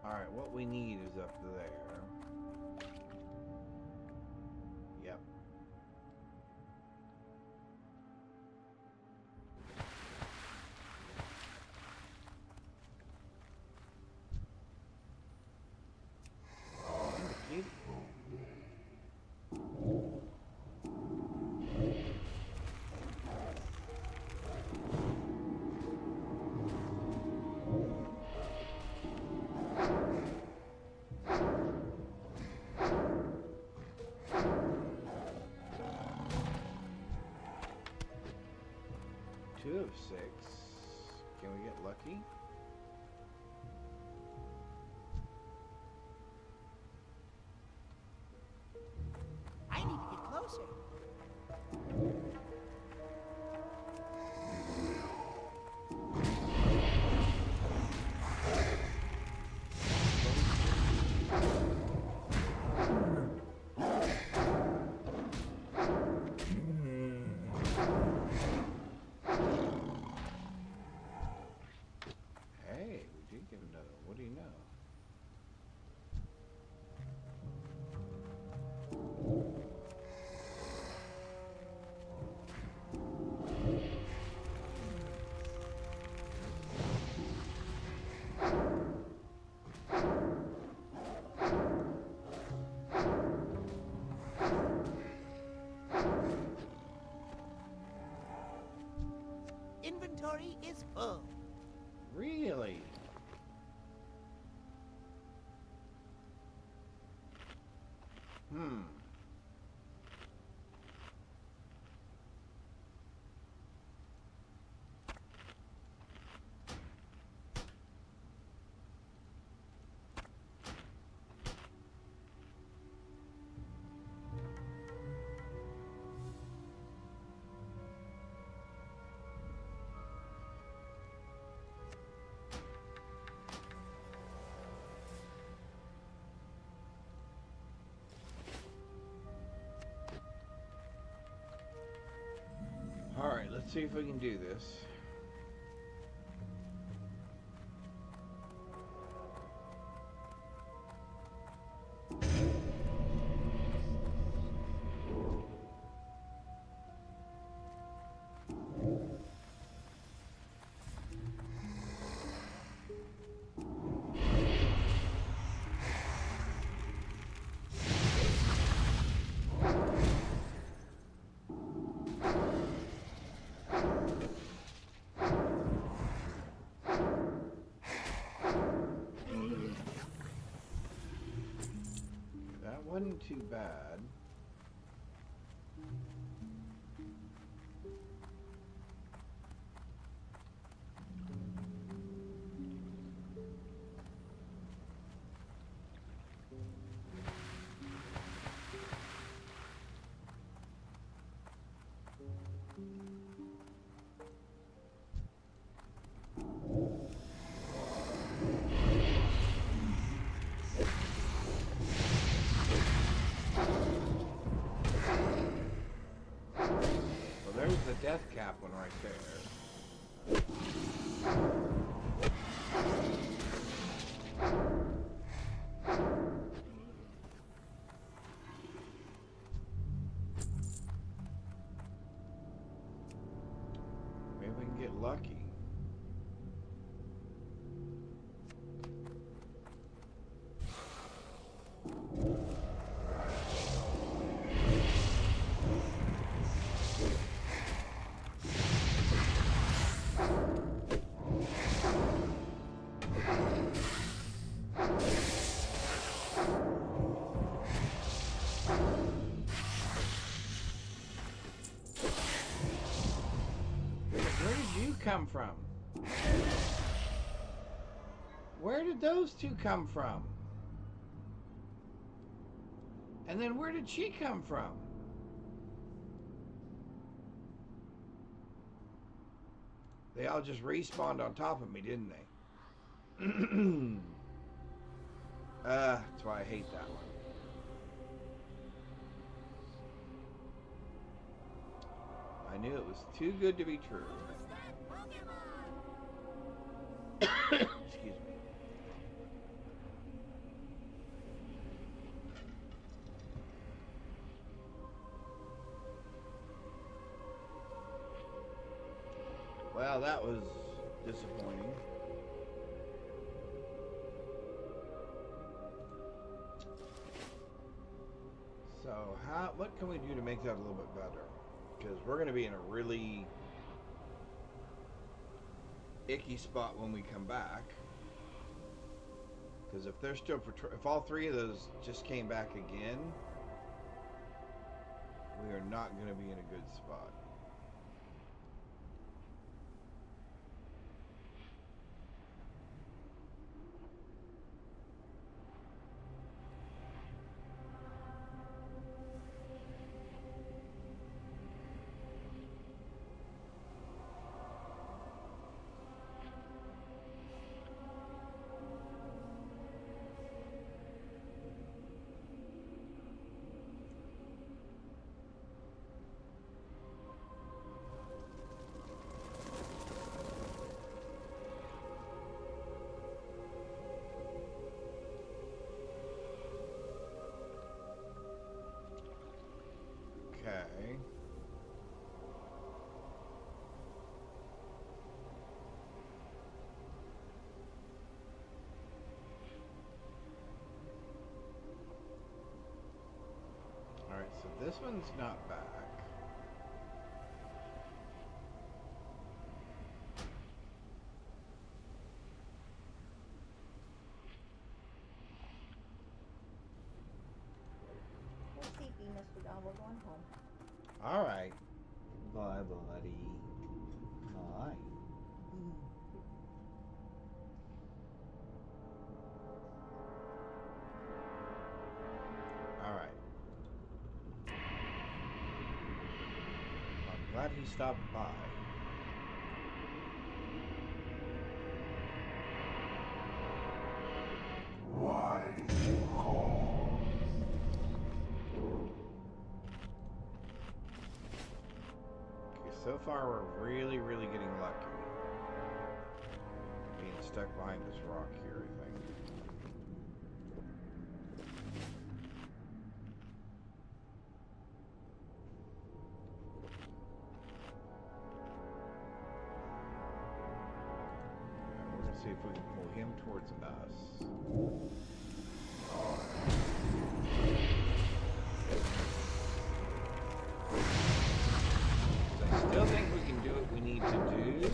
Alright, what we need is up there. Yep. Two of 6. Can we get lucky? I need to get closer. Hey, we did get another. What do you know? Inventory is full. Really? Hmm. Alright, let's see if we can do this. That wasn't too bad. Well, there's the death cap one right there. Maybe we can get lucky. Where did you come from? Where did those two come from? And then where did she come from? They all just respawned on top of me, didn't they? That's why I hate that one. I knew it was too good to be true. Excuse me. that was disappointing. So what can we do to make that a little bit better? Because we're going to be in a really icky spot when we come back. Because if they're still if all three of those just came back again, we are not going to be in a good spot. Okay. Alright, so this one's not back. We'll see, Mr. Don. We're going home. Alright. Bye, buddy. Bye. Alright. I'm glad he stopped by. Why you call? Okay, so far we're really, really getting lucky. Being stuck behind this rock here, I think. We're going to see if we can pull him towards us. I still think we can do what we need to do.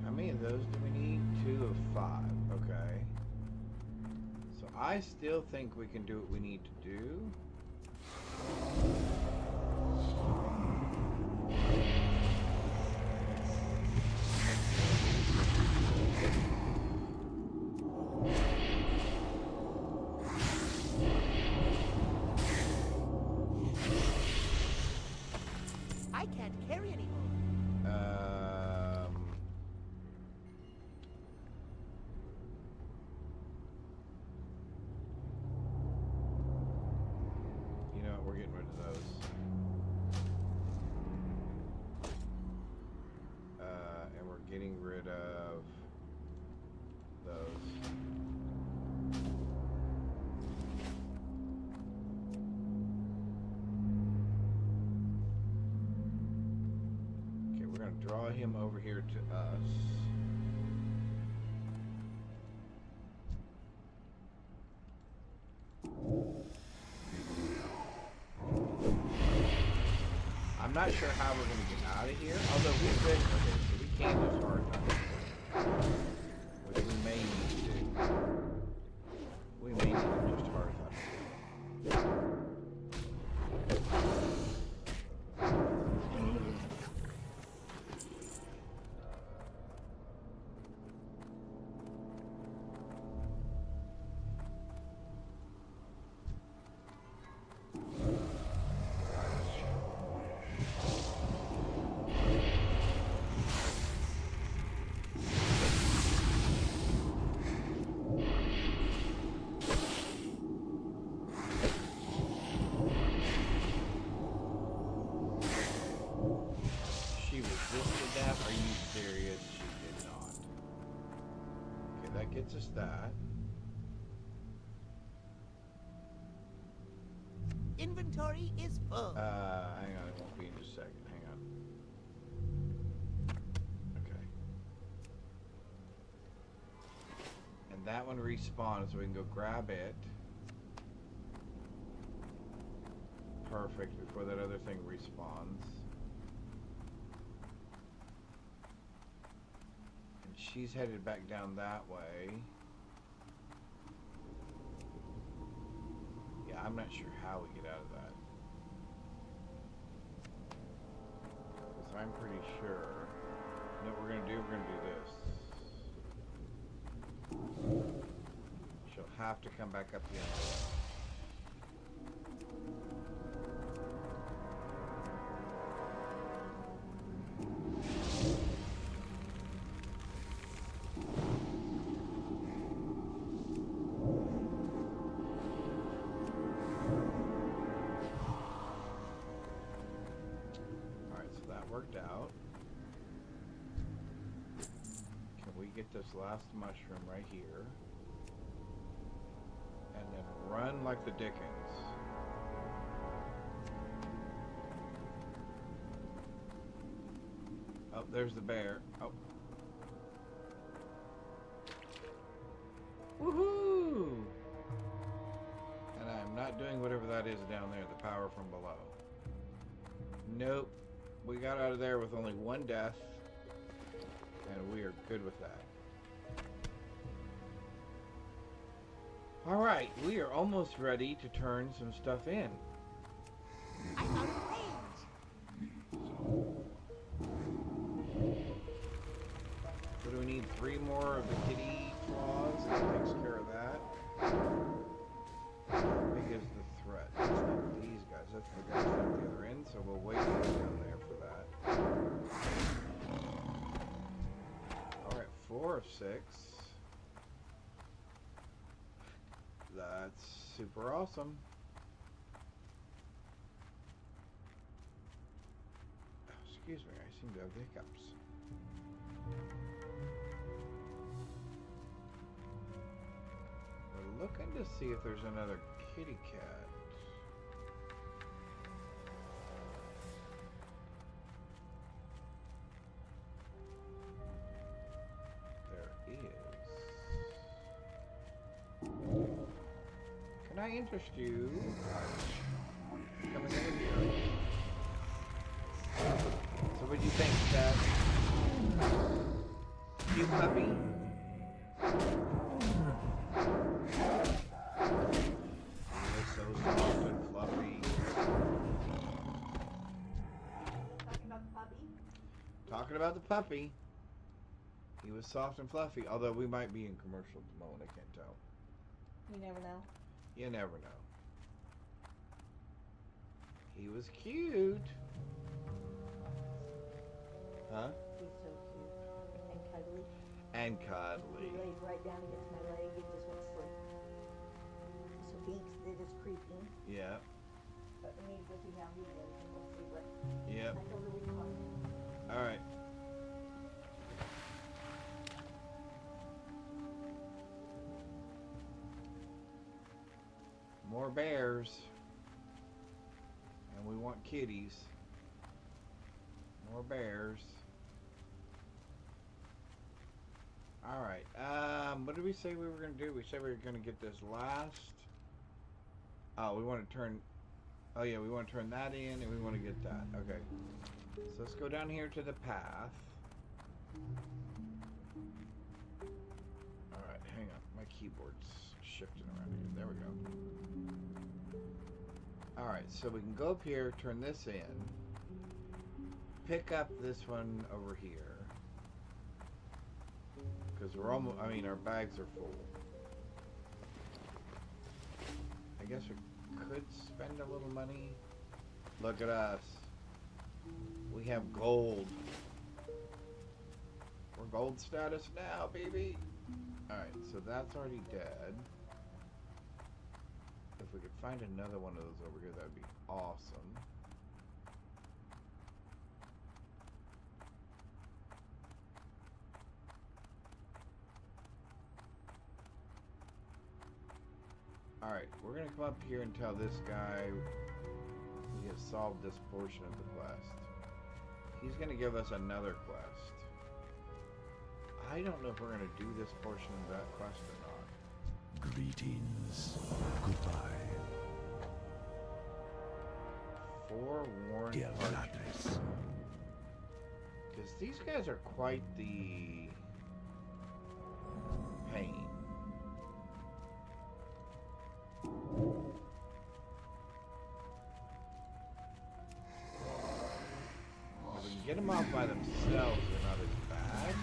How many of those do we need? 2 of 5. Okay. So I still think we can do what we need to do. I can't carry anymore. You know what? We're getting rid of those. And we're getting rid of those. Okay, we're going to draw him over here to us. I'm not sure how we're going to get out of here, although we could. Okay, so we can just hard time, which we may need to do. We may need to just hard time. gets us that. Inventory is full. Hang on, it won't be in just a second. Hang on. Okay. And that one respawns, so we can go grab it. Perfect, before that other thing respawns. And she's headed back down that way. Yeah, I'm not sure how we get out of that. Because I'm pretty sure. You know what we're going to do? We're going to do this. She'll have to come back up the other way. Worked out. Can we get this last mushroom right here and then run like the Dickens? Oh, there's the bear. Oh. Woohoo! And I'm not doing whatever that is down there, the power from below. Nope. We got out of there with only one death, and we are good with that. Alright, we are almost ready to turn some stuff in. I'm out of range. So do we need 3 more of the kitty claws? That takes care of that. Big is the threat. That's not these guys. That's the guys at the other end, so we'll wait down there for that. Alright, 4 of 6. That's super awesome. Oh, excuse me, I seem to have hiccups. We're looking to see if there's another kitty cat. Can I interest you? Coming in here. So what do you think, that cute puppy? He was so soft and fluffy. Talking about the puppy? Talking about the puppy. He was soft and fluffy, although we might be in commercial at the moment, I can't tell. You never know. You never know. He was cute. Huh? He's so cute. And cuddly. And cuddly. He laid right down against my leg and just went to sleep. So beaks, they're just creeping. Yeah. But we need to go see how he was and we'll see what Yep. I told her we caught him. Alright. More bears. And we want kitties. More bears. Alright. What did we say we were going to do? We said we were going to get this last. Oh, we want to turn... Oh yeah, we want to turn that in and we want to get that. Okay. So let's go down here to the path. Alright, hang on. My keyboard's shifting around here. There we go. Alright, so we can go up here, turn this in, pick up this one over here. Because we're almost, I mean, our bags are full. I guess we could spend a little money. Look at us. We have gold. We're gold status now, baby. Alright, so that's already dead. If we could find another one of those over here, that would be awesome. Alright, we're gonna come up here and tell this guy he has solved this portion of the quest. He's gonna give us another quest. I don't know if we're gonna do this portion of that quest or not. Greetings. Goodbye. Forewarned Dear archers. Gladys. Because these guys are quite the pain. If we can get them off by themselves, they're not as bad.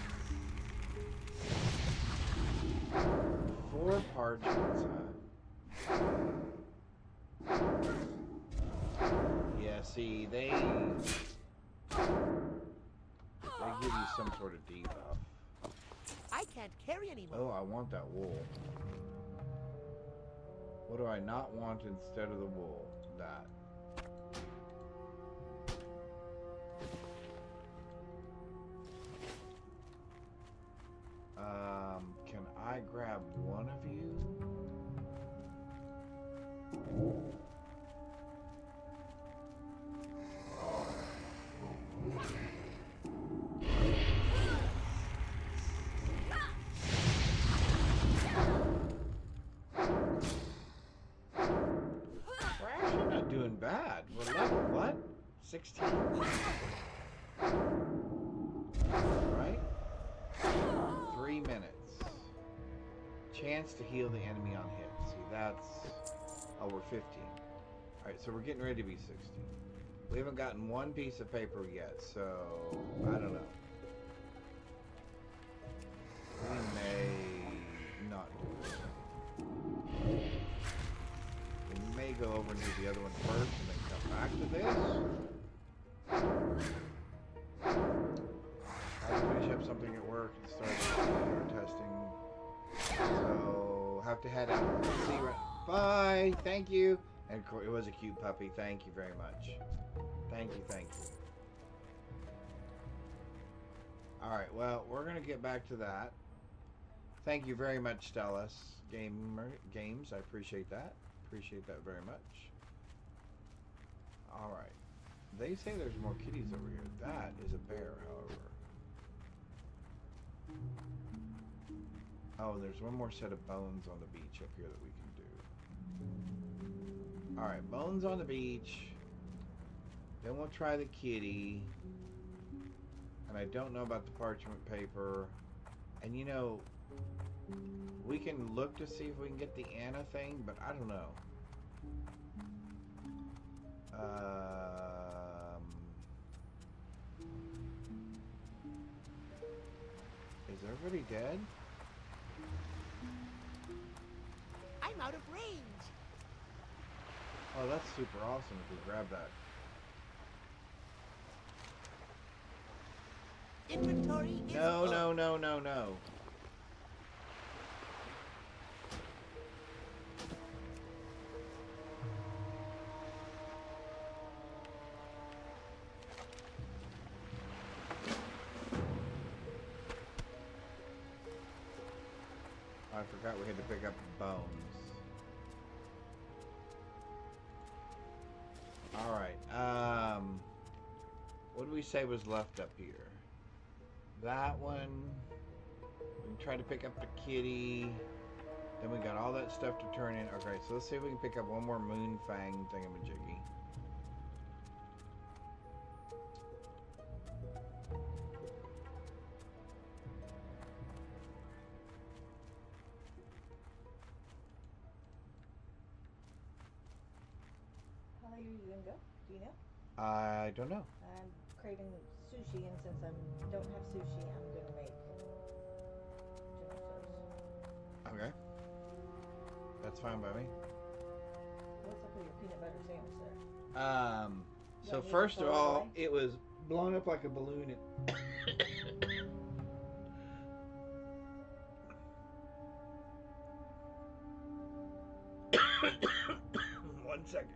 4 parchments, huh? Yeah, see, they give you some sort of debuff. I can't carry anymore. Oh, I want that wool. What do I not want instead of the wool? That. Can I grab one of you? We're actually not doing bad. We're level what? 16. Right? 3 minutes. Chance to heal the enemy on hit. See, that's... Oh, we're 15. Alright, so we're getting ready to be 16. We haven't gotten one piece of paper yet, so... I don't know. We may not do it. We may go over and do the other one first and then come back to this. I have to finish up something at work and start our testing. So, have to head out. See you right. Bye! Thank you! And it was a cute puppy. Thank you very much. Thank you, thank you. Alright, well, we're going to get back to that. Thank you very much, Stellus Games. I appreciate that. Appreciate that very much. Alright. They say there's more kitties over here. That is a bear, however. Oh, there's one more set of bones on the beach up here that we can do. Alright, bones on the beach. Then we'll try the kitty. And I don't know about the parchment paper. And you know, we can look to see if we can get the Anna thing, but I don't know. Is everybody dead? I'm out of range. Oh, that's super awesome if we grab that. Inventory is No, full. no, no, no, no. I forgot we had to pick up bones. Alright, what do we say was left up here? That one. We can try to pick up the kitty. Then we got all that stuff to turn in. Okay, so let's see if we can pick up one more moon fang thingamajiggy. How are you gonna go? Do you know? I don't know. I'm craving sushi, and since I don't have sushi, I'm gonna make tomatoes. Okay. That's fine by me. What's up with your peanut butter sandwich there? So Do I need first to of throw it all, away? it was blown up like a balloon. One second.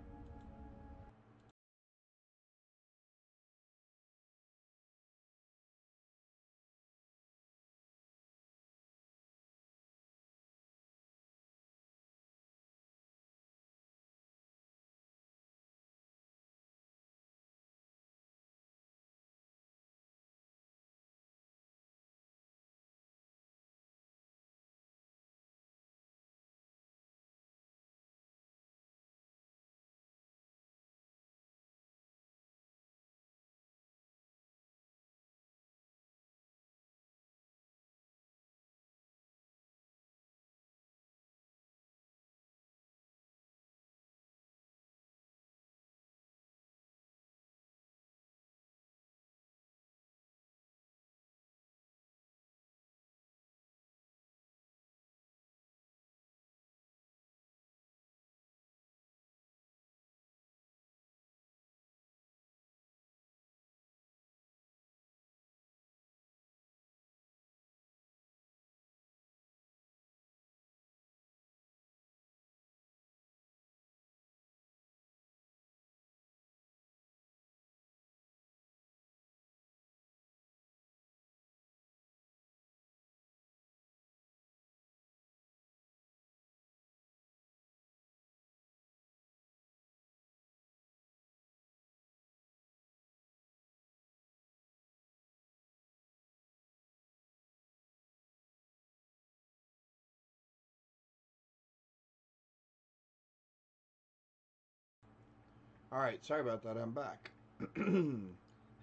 Alright, sorry about that. I'm back. Had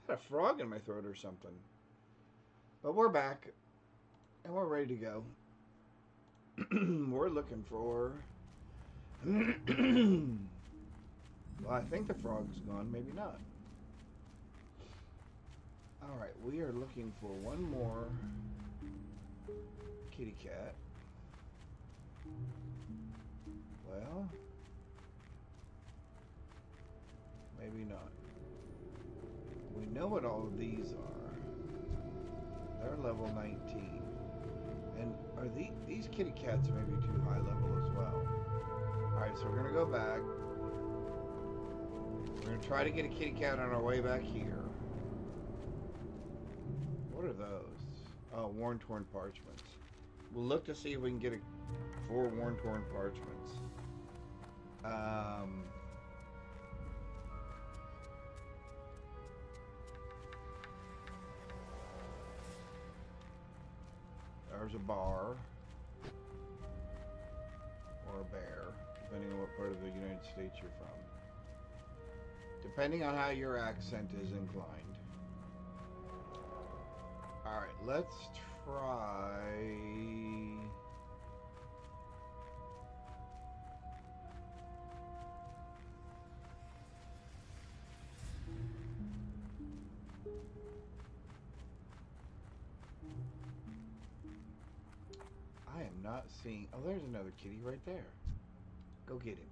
a frog in my throat or something. But we're back. And we're ready to go. We're looking for... Well, I think the frog's gone. Maybe not. Alright, we are looking for one more kitty cat. Well, maybe not. We know what all of these are. They're level 19. And are these kitty cats maybe too high level as well? Alright, so we're going to go back. We're going to try to get a kitty cat on our way back here. What are those? Oh, worn-torn parchments. We'll look to see if we can get 4 worn-torn parchments. There's a bar. Or a bear, depending on what part of the United States you're from. Depending on how your accent is inclined. Alright, let's try... I am not seeing... Oh, there's another kitty right there. Go get him.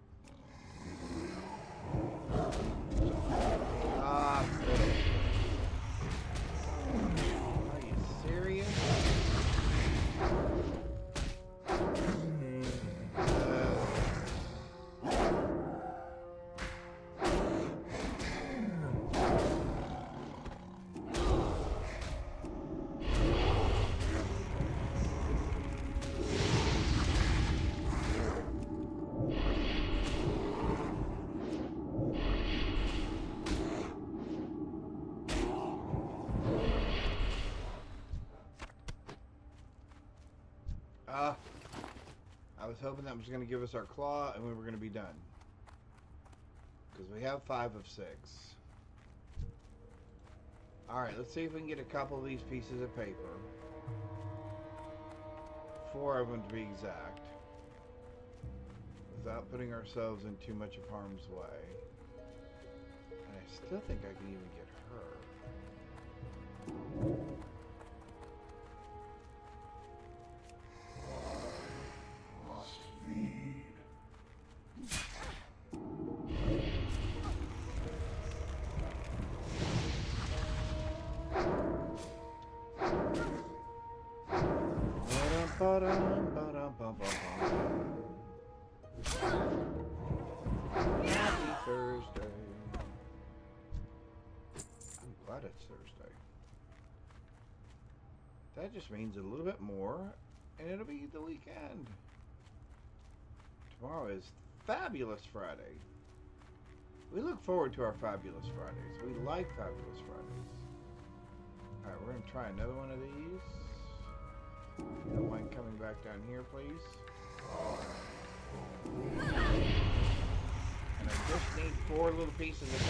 Ah, fiddle. Are you serious? I was hoping that was going to give us our claw and we were going to be done. Because we have 5 of 6. Alright, let's see if we can get a couple of these pieces of paper. 4 of them to be exact. Without putting ourselves in too much of harm's way. And I still think I can even get her. Happy Thursday. I'm glad it's Thursday. That just means a little bit more, and it'll be the weekend. Tomorrow is Fabulous Friday. We look forward to our Fabulous Fridays. We like Fabulous Fridays. Alright, we're going to try another one of these. If you don't mind coming back down here, please. And I just need 4 little pieces of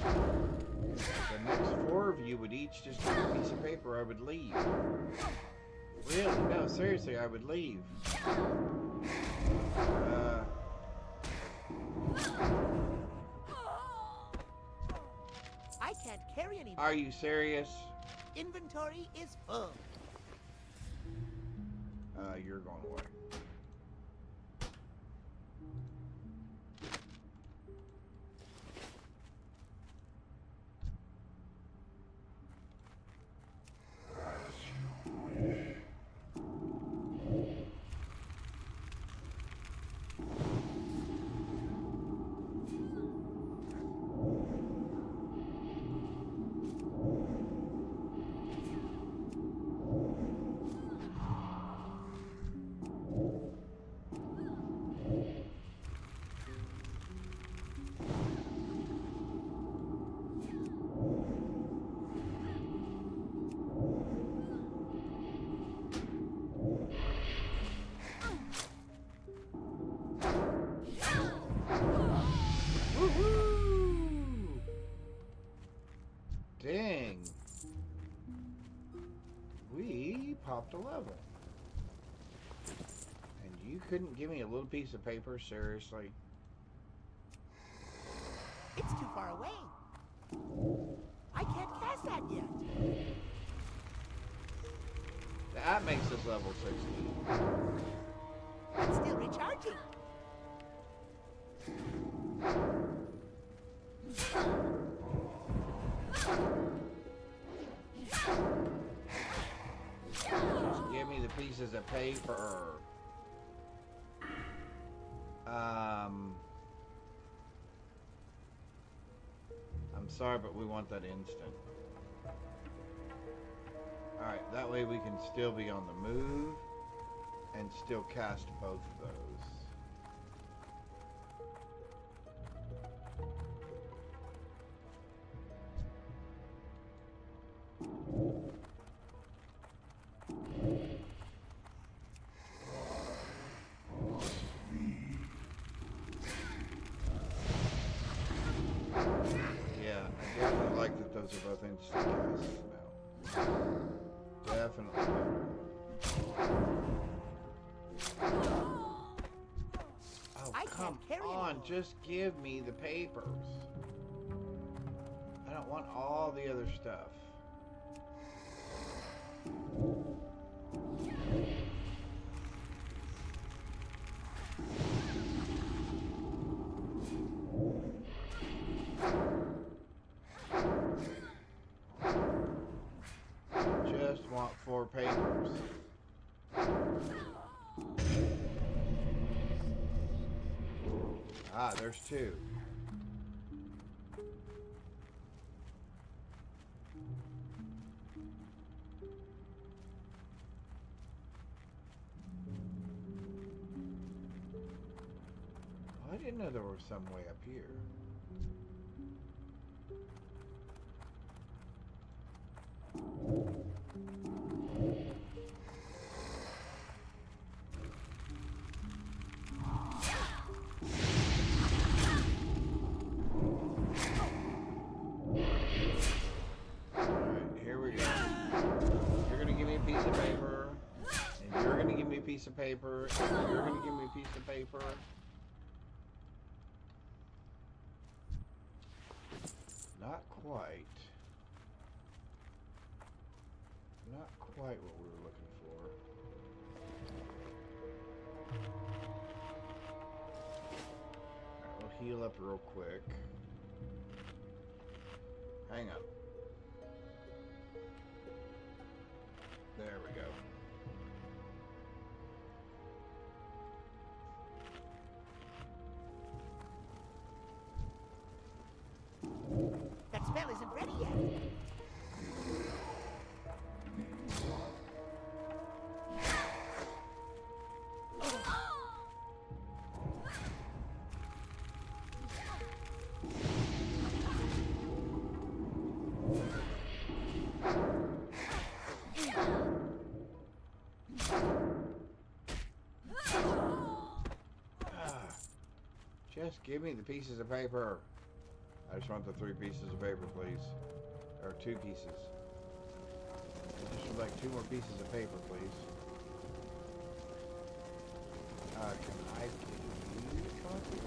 paper. The next 4 of you would each just get a piece of paper, I would leave. Really? No, seriously, I would leave. I can't carry any. Are you serious? Inventory is full. You're going away. popped a level. And you couldn't give me a little piece of paper? Seriously? It's too far away. I can't cast that yet. That makes us level 16. It's still recharging. Just give me the pieces of paper. I'm sorry, but we want that instant. Alright, that way we can still be on the move and still cast both of those. Yeah, I definitely like that those are both instant casts now. Definitely better. Oh, come on, just give me the papers. I don't want all the other stuff. Just want 4 papers. Ah, there's 2. I didn't know there was some way up here. Piece of paper, and you're gonna give me a piece of paper. Not quite. Not quite what we were looking for. Alright, we'll heal up real quick. Hang on. There we go. That spell isn't ready yet. Just give me the pieces of paper. I just want the 3 pieces of paper, please. Or 2 pieces. I just would like 2 more pieces of paper, please. Can I give you a copy?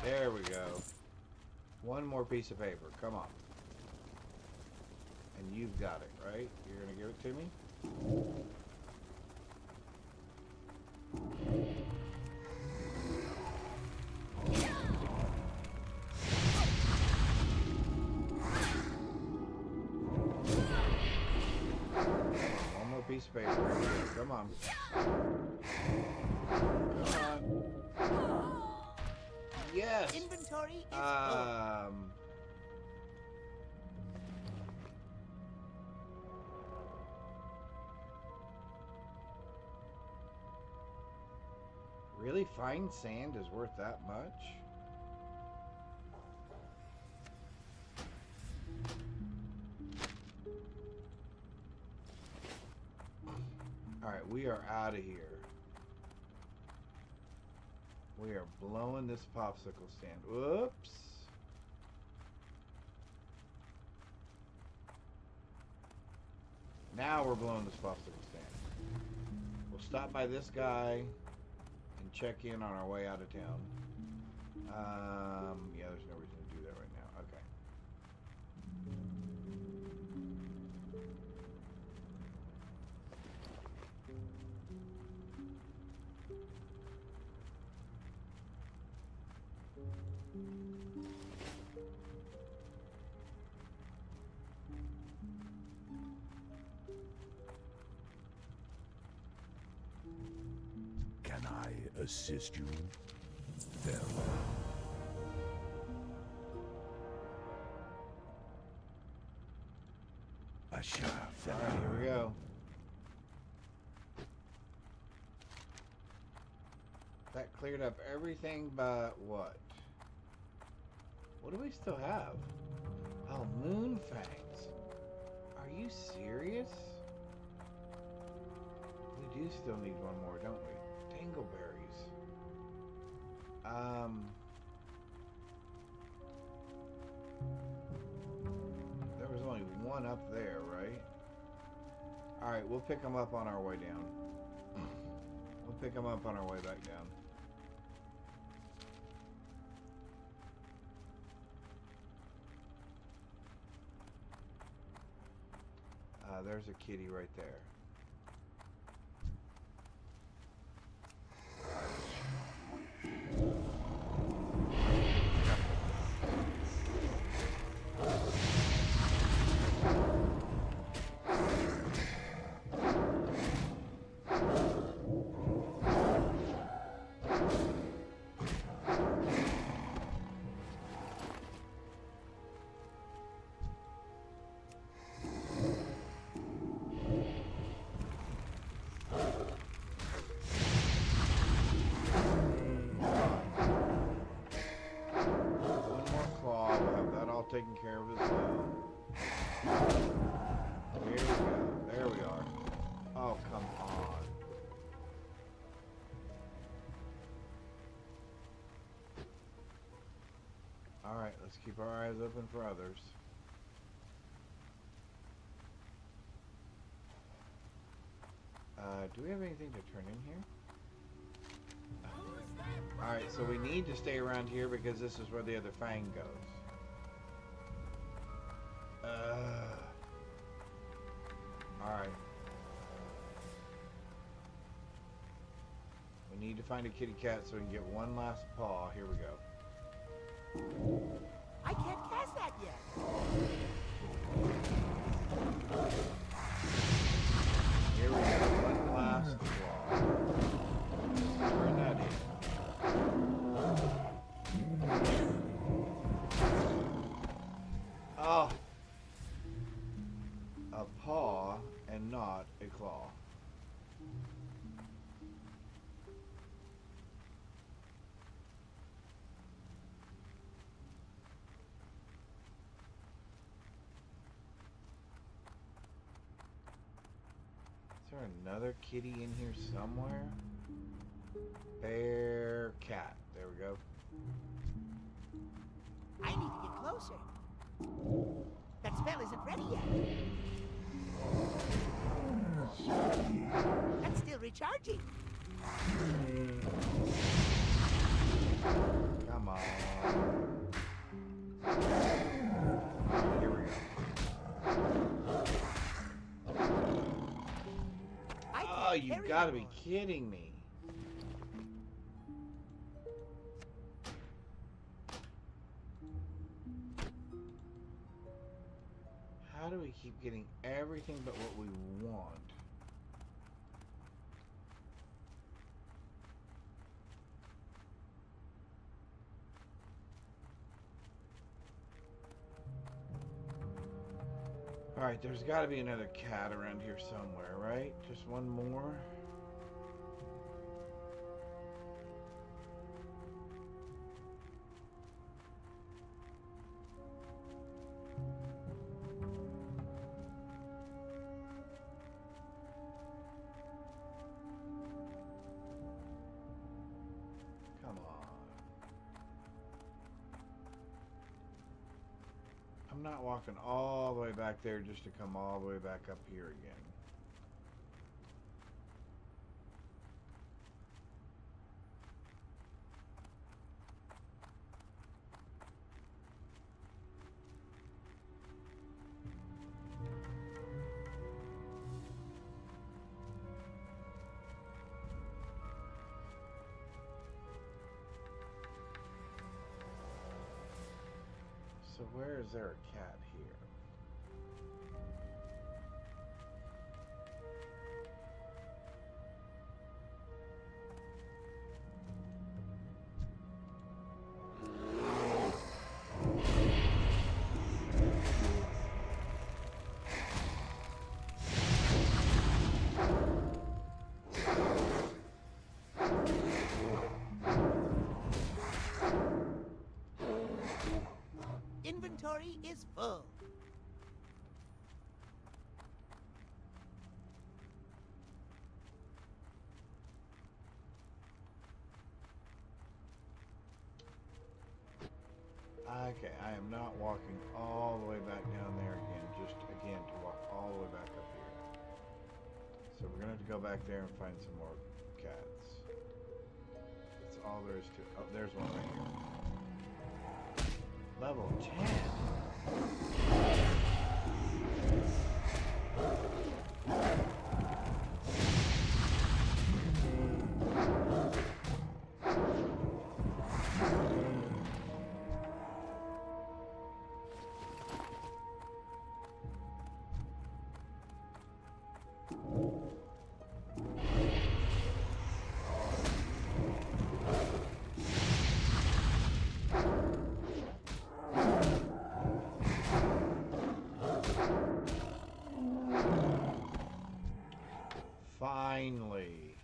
There we go. 1 more piece of paper. Come on. And you've got it, right? You're going to give it to me? One more piece of paper. Come on. Come on. Yes. Inventory is full. Really? Fine sand is worth that much? Alright, we are out of here. We are blowing this popsicle stand. Whoops. Now we're blowing this popsicle stand. We'll stop by this guy and check in on our way out of town. Yeah, there's no reason to do that right now. Okay. Can I assist you? Farewell. Alright, here we go. That cleared up everything but what? What do we still have? Oh, moon fangs. Are you serious? We do still need one more, don't we? Dingleberries. There was only one up there, right? Alright, we'll pick them up on our way down. We'll pick them up on our way back down. There's a kitty right there. Taken care of as well. Here we go. There we are. Oh, come on. Alright, let's keep our eyes open for others. Do we have anything to turn in here? Alright, so we need to stay around here because this is where the other fang goes. Alright. We need to find a kitty cat so we can get one last paw. Here we go. I can't cast that yet. Here we go. One last claw. Turn that in. Oh. A paw and not a claw. Is there another kitty in here somewhere? Bear, cat. There we go. I need to get closer. That spell isn't ready yet. That's still recharging. Come on. Here we go. Oh, you gotta be kidding me. How do we keep getting everything but what we want? Alright, there's got to be another cat around here somewhere, right? Just one more? I'm not walking all the way back there just to come all the way back up here again. So where is there a cat here? Inventory is full. Okay, I am not walking all the way back down there again, just again to walk all the way back up here. So we're gonna have to go back there and find some more cats. That's all there is to it. Oh, there's one right here. Level 10. Finally.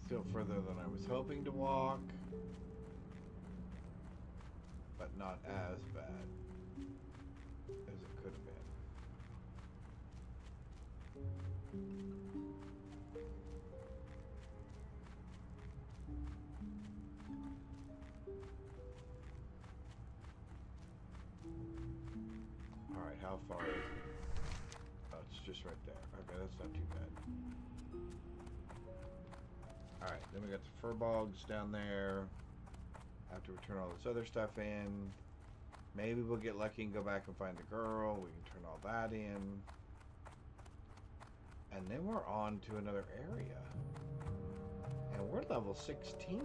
Still further than I was hoping to walk, but not as bad as it could have been. Alright, how far is it? Oh, it's just right there. Okay, that's not too bad. Alright, then we got the fur bogs down there. Have to return all this other stuff in. Maybe we'll get lucky and go back and find the girl. We can turn all that in. And then we're on to another area. And we're level 16.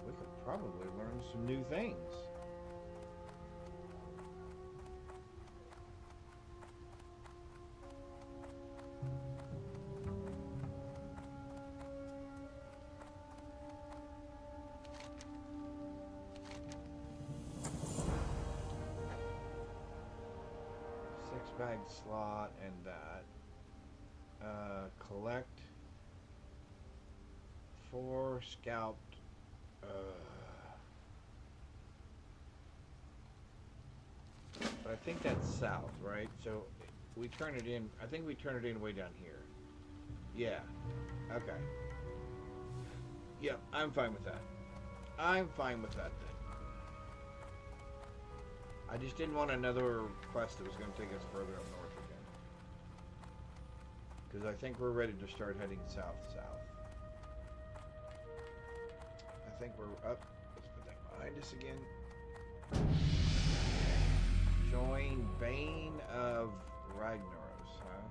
We could probably learn some new things. Bag slot and that. Collect 4 scalped. But I think that's south, right? So we turn it in. I think we turn it in way down here. Yeah. Okay. Yep, I'm fine with that. I'm fine with that then. I just didn't want another quest that was going to take us further up north again. Because I think we're ready to start heading south. I think we're up. Let's put that behind us again. Join Bane of Ragnaros, huh?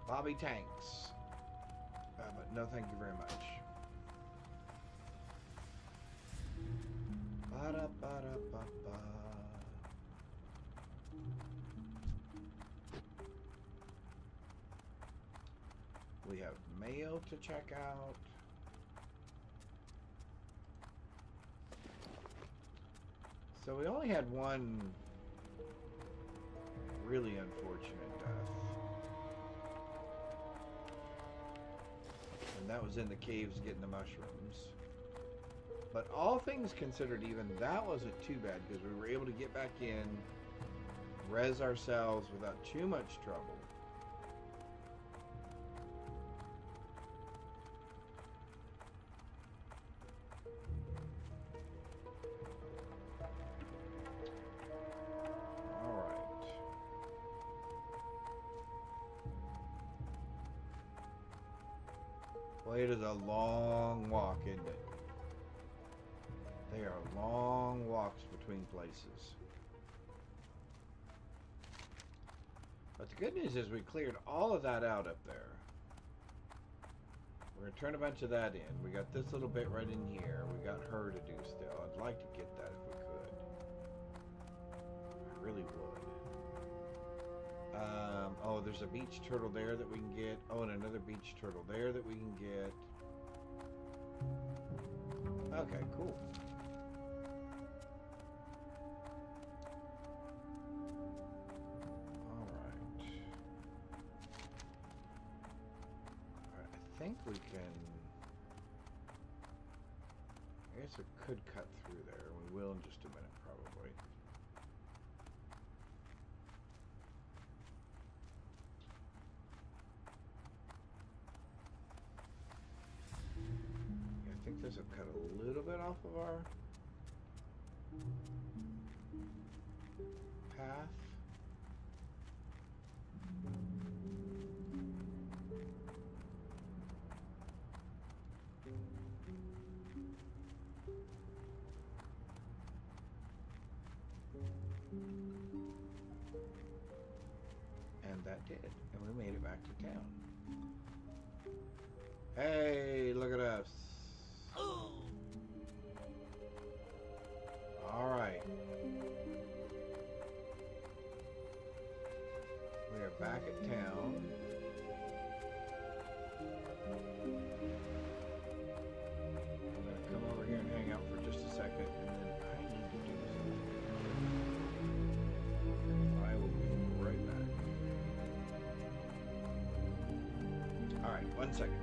Bobby Tanks. But no thank you very much. Ba-da-ba-da-ba-ba. We have mail to check out. So we only had one really unfortunate death. And that was in the caves getting the mushrooms. But all things considered, even that wasn't too bad because we were able to get back in, res ourselves without too much trouble. Well, it is a long walk, isn't it? They are long walks between places. But the good news is we cleared all of that out up there. We're going to turn a bunch of that in. We got this little bit right in here. We got her to do still. I'd like to get that if we could. I really would. Oh, there's a beach turtle there that we can get. Oh, and another beach turtle there that we can get. Okay, cool. Alright. I think we can... I guess it could cut through there. We will in just a minute, probably. I think this will cut a little bit off of our path. And that did, and we made it back to town. Hey, look at us. Alright. We are back at town. I'm going to come over here and hang out for just a second, and then I need to do something. I will be right back. Alright, 1 second.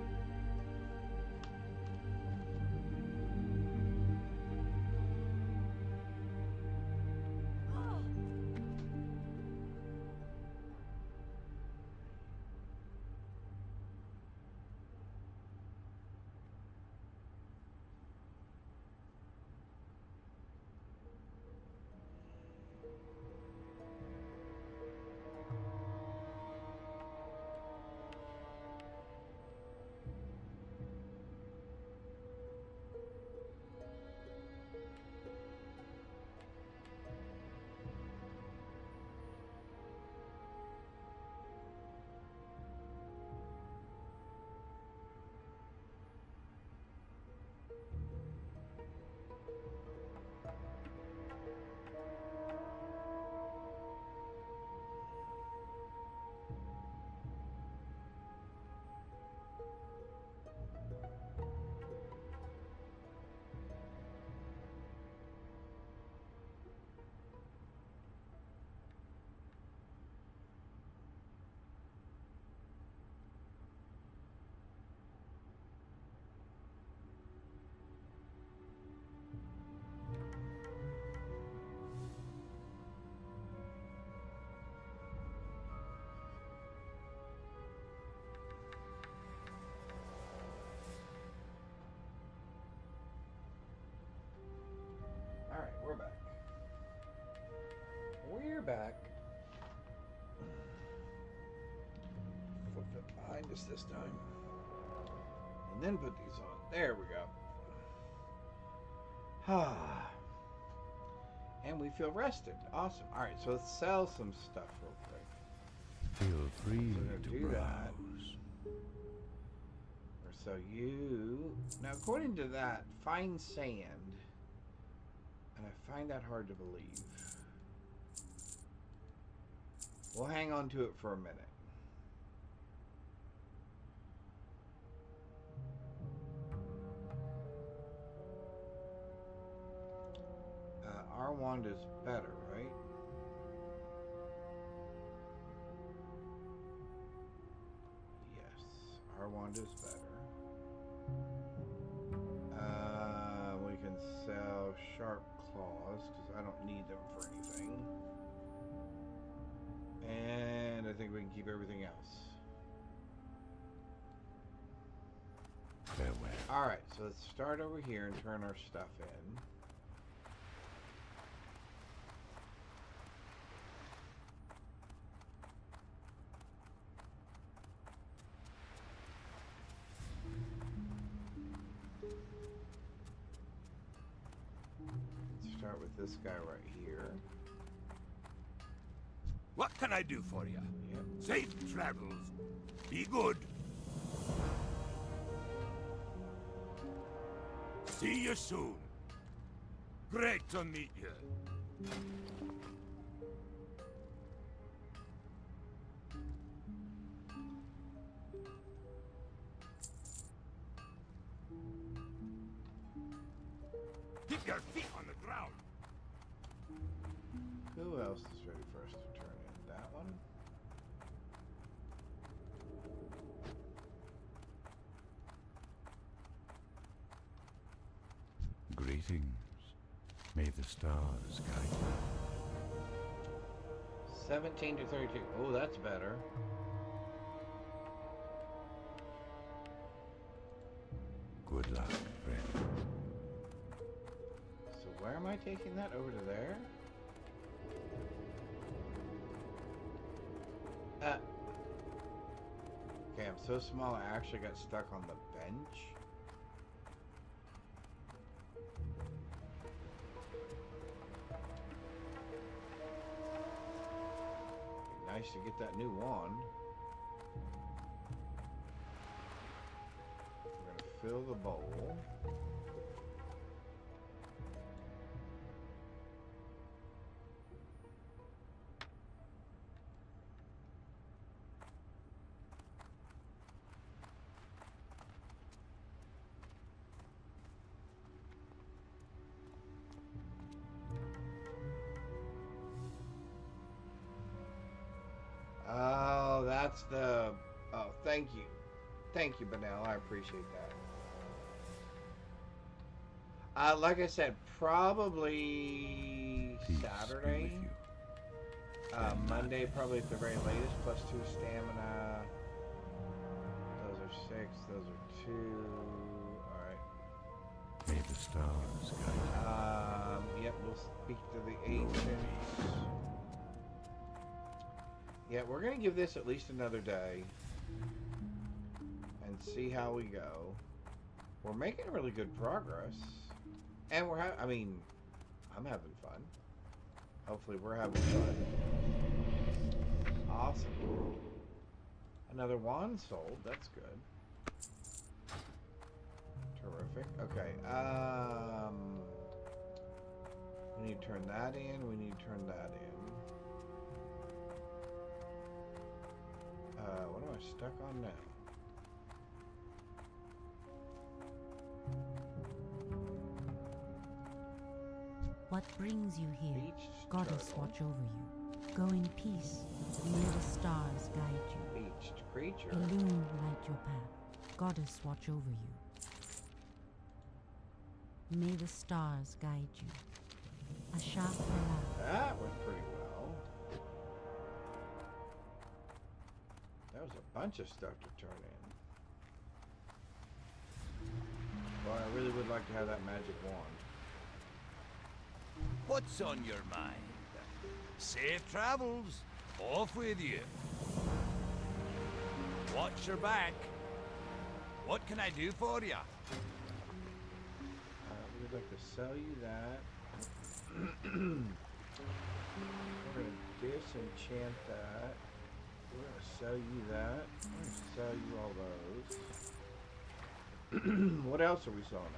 Alright, we're back. We're back. Flip it behind us this time. And then put these on. There we go. Ah. And we feel rested. Awesome. Alright, so let's sell some stuff real quick. Feel free So to do browse. that. Or so you... Now, according to that, find sand. And I find that hard to believe. We'll hang on to it for a minute. Our wand is better, right? Yes, our wand is better. We can sell sharp claws because I don't need them for anything. And I think we can keep everything else. Farewell. Alright, so let's start over here and turn our stuff in. Let's start with this guy right here. What can I do for you? Yep. Safe travels. Be good. See you soon. Great to meet you. Keep your feet on the ground. Who else is ready for us to turn in? That one? Greetings. May the stars guide you. 17 to 32. Oh, that's better. Good luck, friend. So where am I taking that? Over to there? Okay, I'm so small I actually got stuck on the bench. Be nice to get that new wand. We're gonna fill the bowl. Oh, that's the... Oh, thank you. Thank you, Benel. I appreciate that. Like I said, probably Peace be Saturday. with you. Monday, probably at the very latest, plus 2 stamina. Those are 6, those are 2. Alright. May the stars guide Yep, we'll speak to the ancients. Yeah, we're gonna give this at least another day and see how we go. We're making really good progress, and we're I mean, I'm having fun. Hopefully, we're having fun. Awesome. Another wand sold. That's good. Terrific. Okay. We need to turn that in. We need to turn that in. What am I stuck on now? What brings you here? Beached Goddess turtle. watch over you. Go in peace. May the stars guide you. Beached creature. Illume light your path. Goddess watch over you. May the stars guide you. Ashafala. That went pretty well. That was a bunch of stuff to turn in. Well, I really would like to have that magic wand. What's on your mind? Safe travels. Off with you. Watch your back. What can I do for you? We'd like to sell you that. We're going to disenchant that. We're going to sell you that. We're going to sell you all those. What else are we selling them?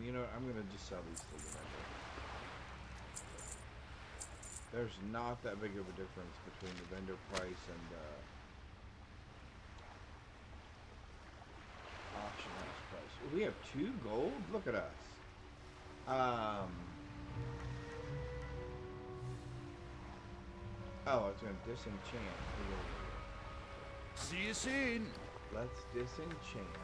You know, I'm gonna just sell these to the vendor. There's not that big of a difference between the vendor price and the auction house price. We have 2 gold? Look at us. Oh, it's gonna disenchant. See you soon. Let's disenchant.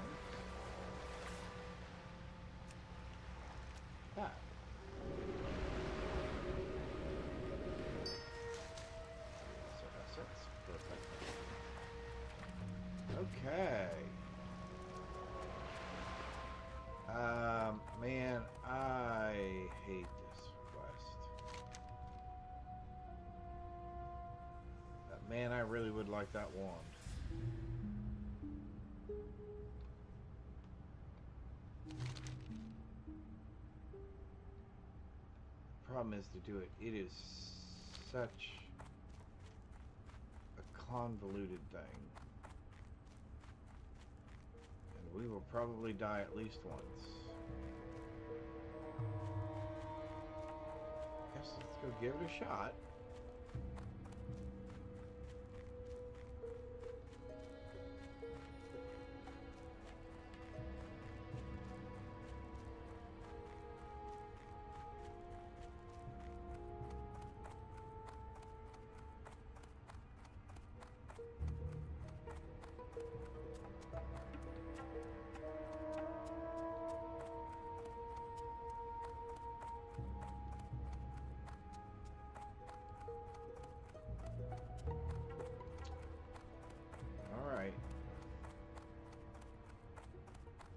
Okay. Man, I hate this quest. But man, I really would like that wand. The problem is to do it. It is such a convoluted thing. And we will probably die at least once. Guess let's go give it a shot.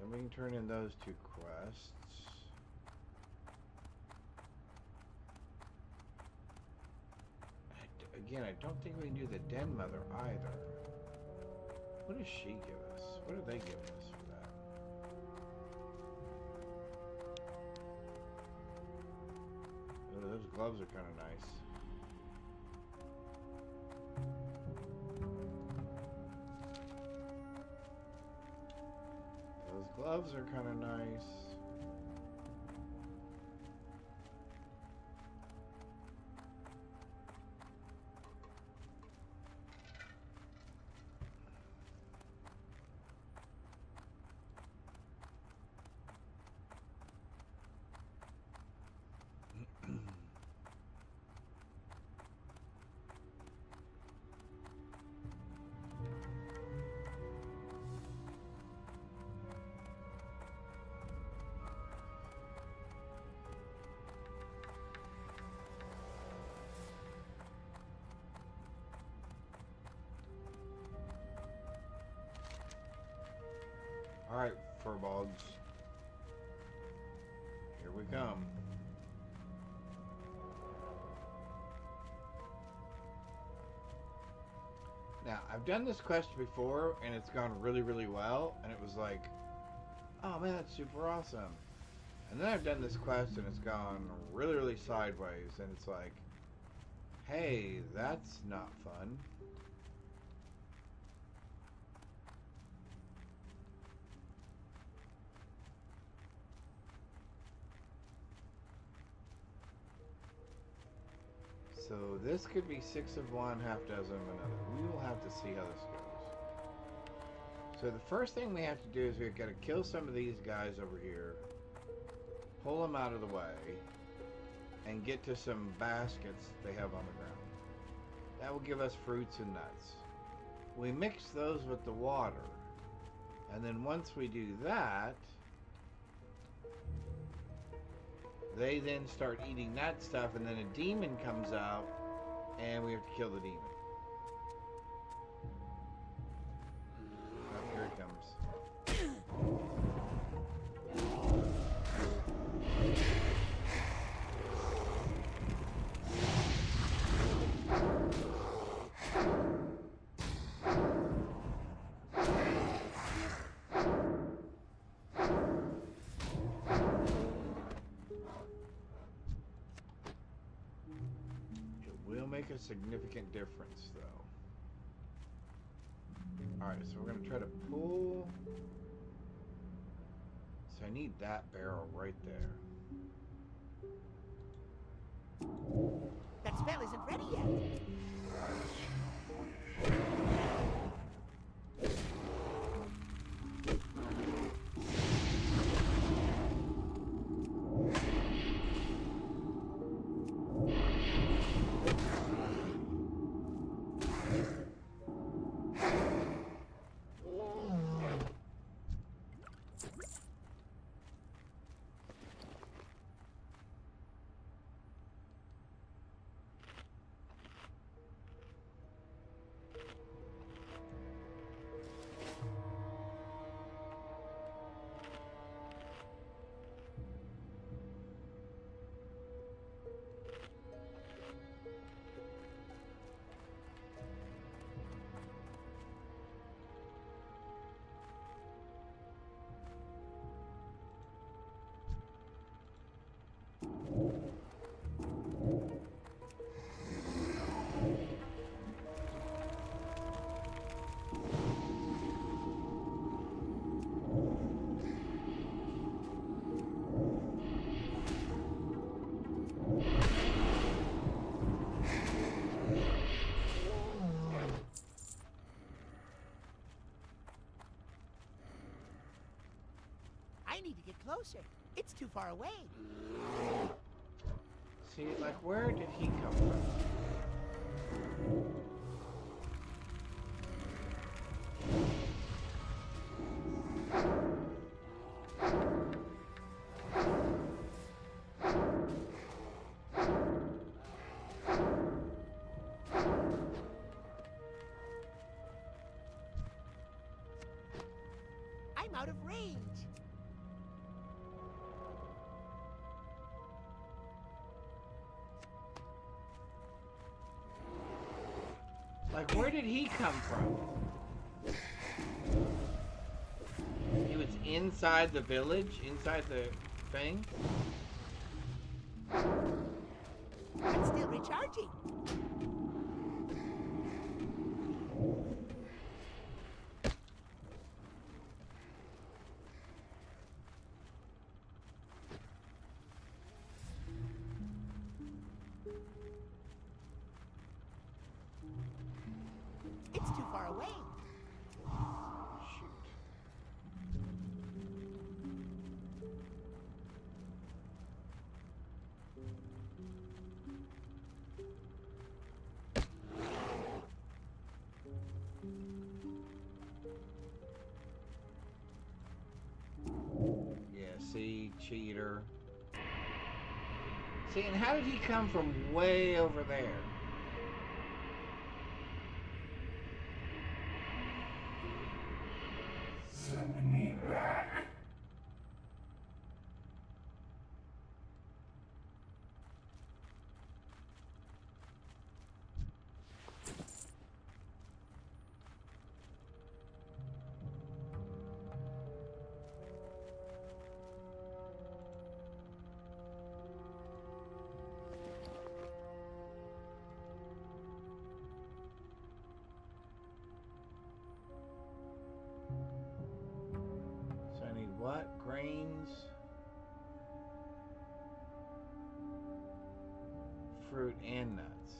Then we can turn in those 2 quests. Again, I don't think we can do the Den Mother either. What does she give us? What do they give us for that? Oh, those gloves are kind of nice. Those gloves are kind of nice. Alright, furbolgs. Here we come. Now, I've done this quest before, and it's gone really, really well, and it was like, oh man, that's super awesome. And then I've done this quest, and it's gone really, really sideways, and it's like, hey, that's not fun. So this could be 6 of one, half dozen of another. We will have to see how this goes. So the first thing we have to do is we've got to kill some of these guys over here, pull them out of the way, and get to some baskets they have on the ground. That will give us fruits and nuts. We mix those with the water, and then once we do that, they then start eating that stuff, and then a demon comes out, and we have to kill the demon. Oh, here it comes. Make a significant difference though. Alright, so we're going to try to pull. So I need that barrel right there. That spell isn't ready yet. I need to get closer. It's too far away. See, like, where did he come from? I'm out of range. Like, where did he come from? He was inside the village? Inside the thing? I'm still recharging. It's too far away. Shoot. Yeah, see, cheater. See, and how did he come from way over there? Send me back. So I need what? Grains? Fruit and nuts.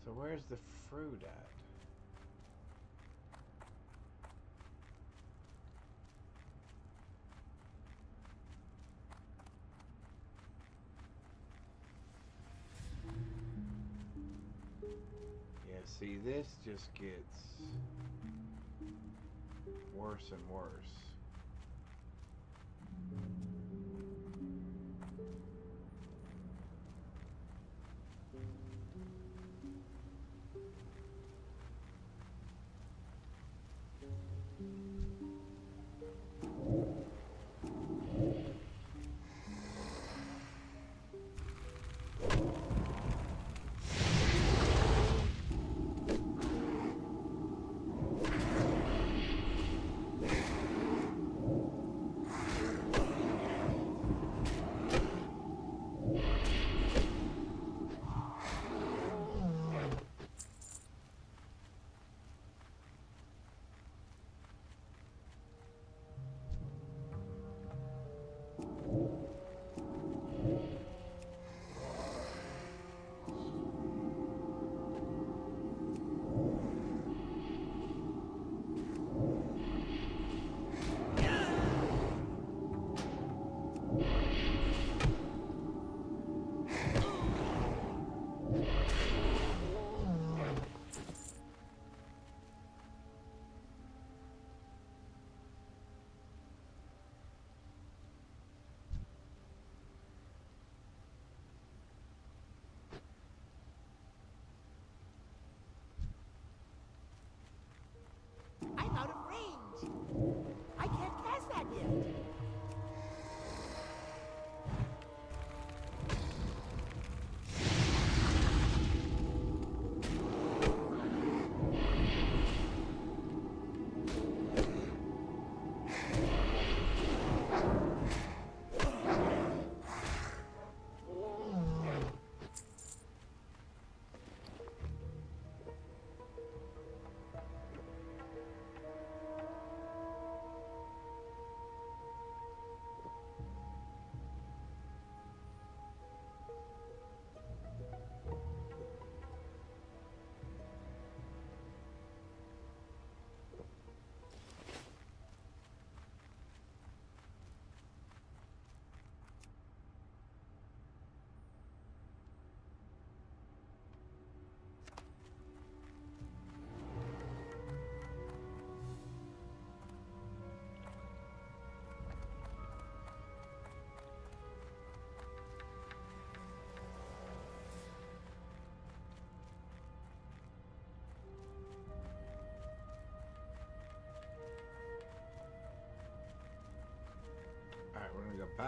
So where's the fruit at? Yeah, see, this just gets worse and worse.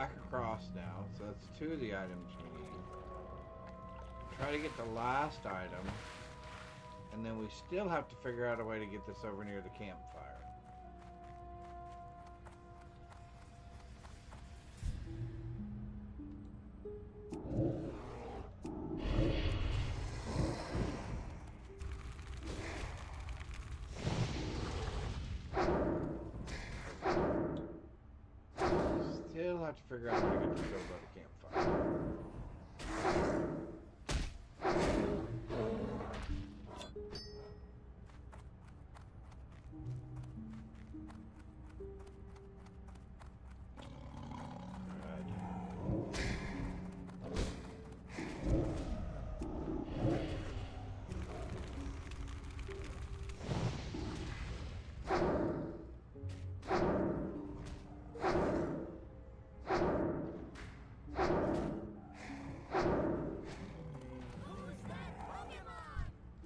back across now, so that's 2 of the items we need. Try to get the last item, and then we still have to figure out a way to get this over near the campfire. Still have to figure out how to get this over by the campfire.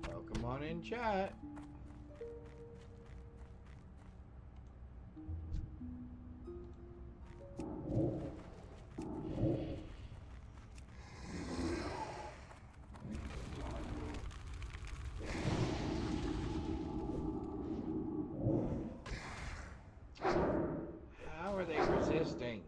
Welcome on in, chat. How are they resisting?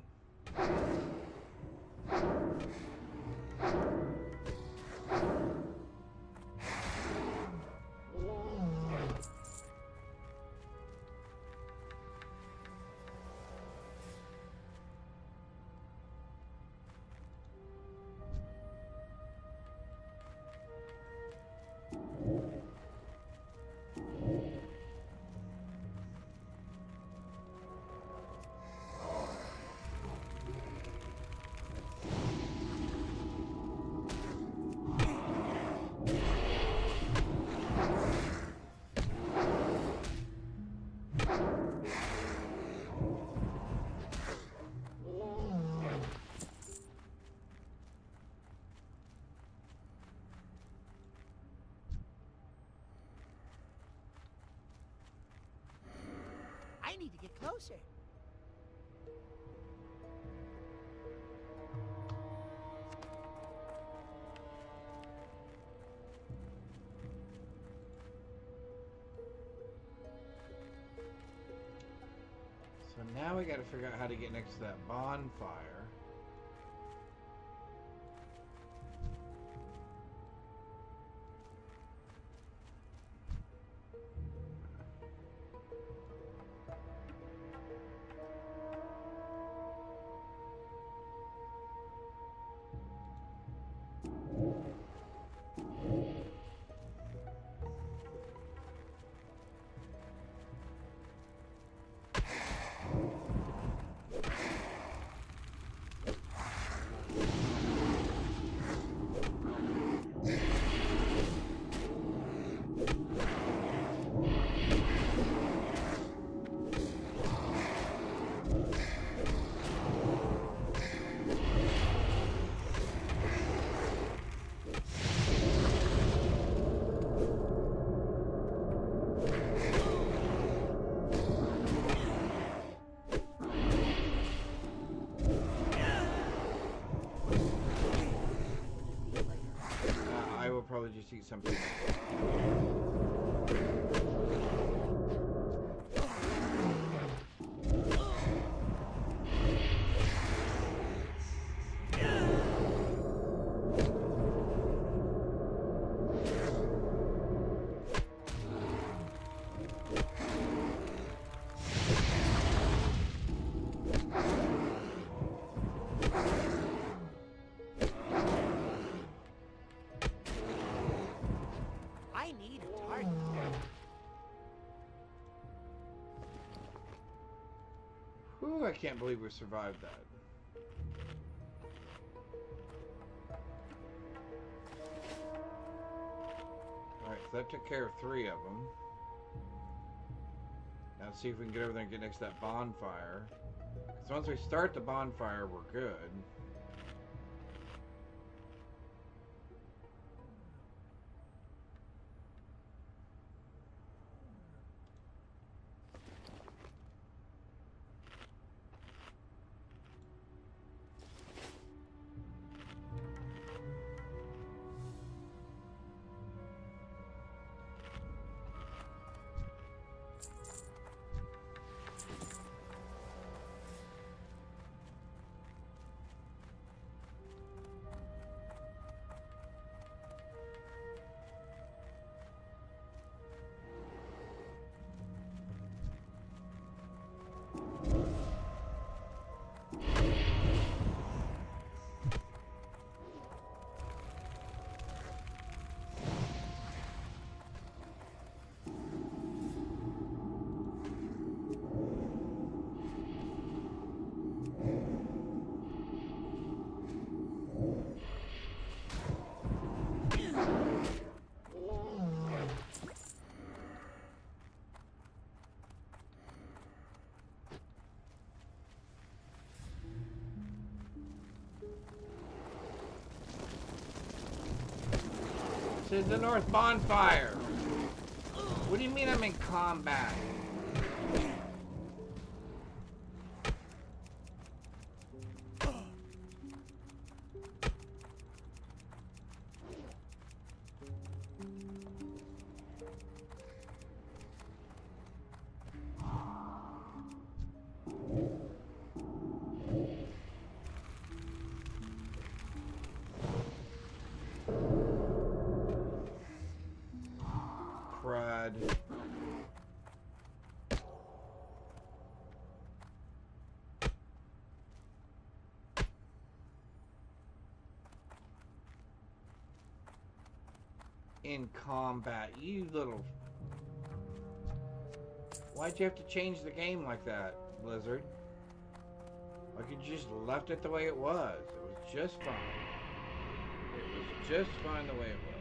I need to get closer. So now we got to figure out how to get next to that bonfire. I will probably just eat something. I need a target. Whew, I can't believe we survived that. Alright, so that took care of 3 of them. Now let's see if we can get over there and get next to that bonfire. So once we start the bonfire, we're good. This is the North Bonfire. What do you mean I'm in combat? Crud. In combat, you little... Why'd you have to change the game like that, Blizzard? Like you just left it the way it was. It was just fine. It was just fine the way it was.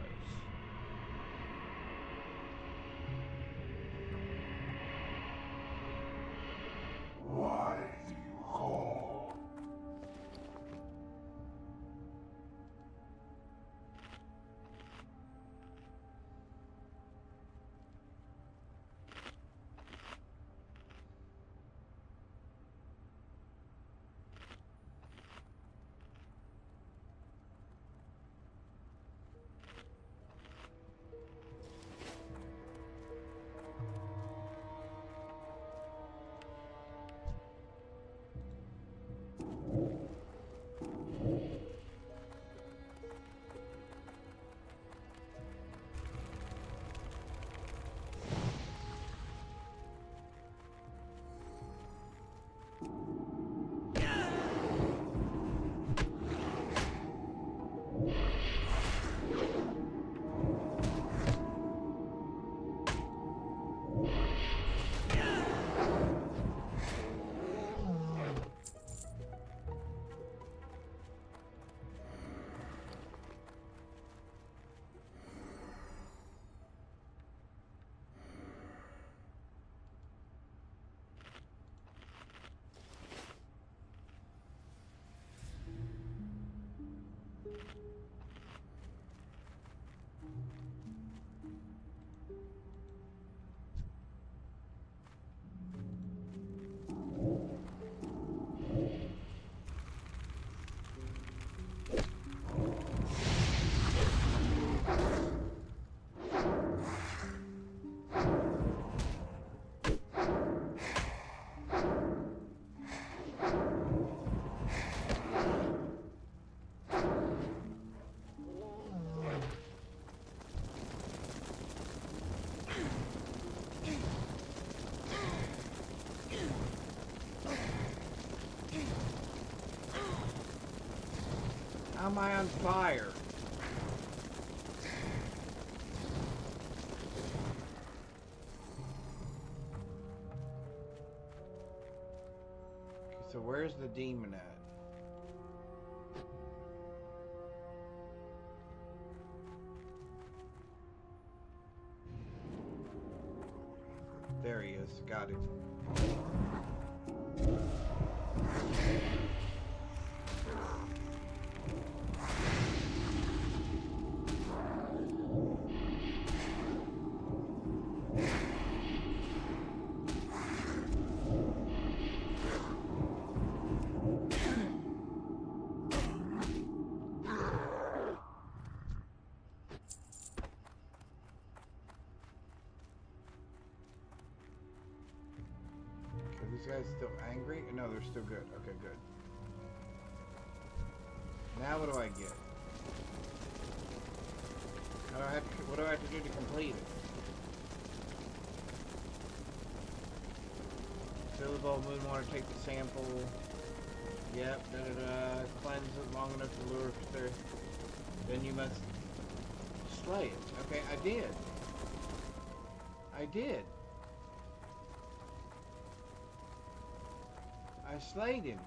Why do you call? How am I on fire? Okay, so where's the demon at? There he is. Got him. These guys still angry? No, they're still good. Okay, good. Now what do I get? How do I have to, what do I have to do to complete it? Fill the bowl, moon water, take the sample. Yep, cleanse it long enough to lure there. Then you must slay it. Okay, I did. I did. I slayed him.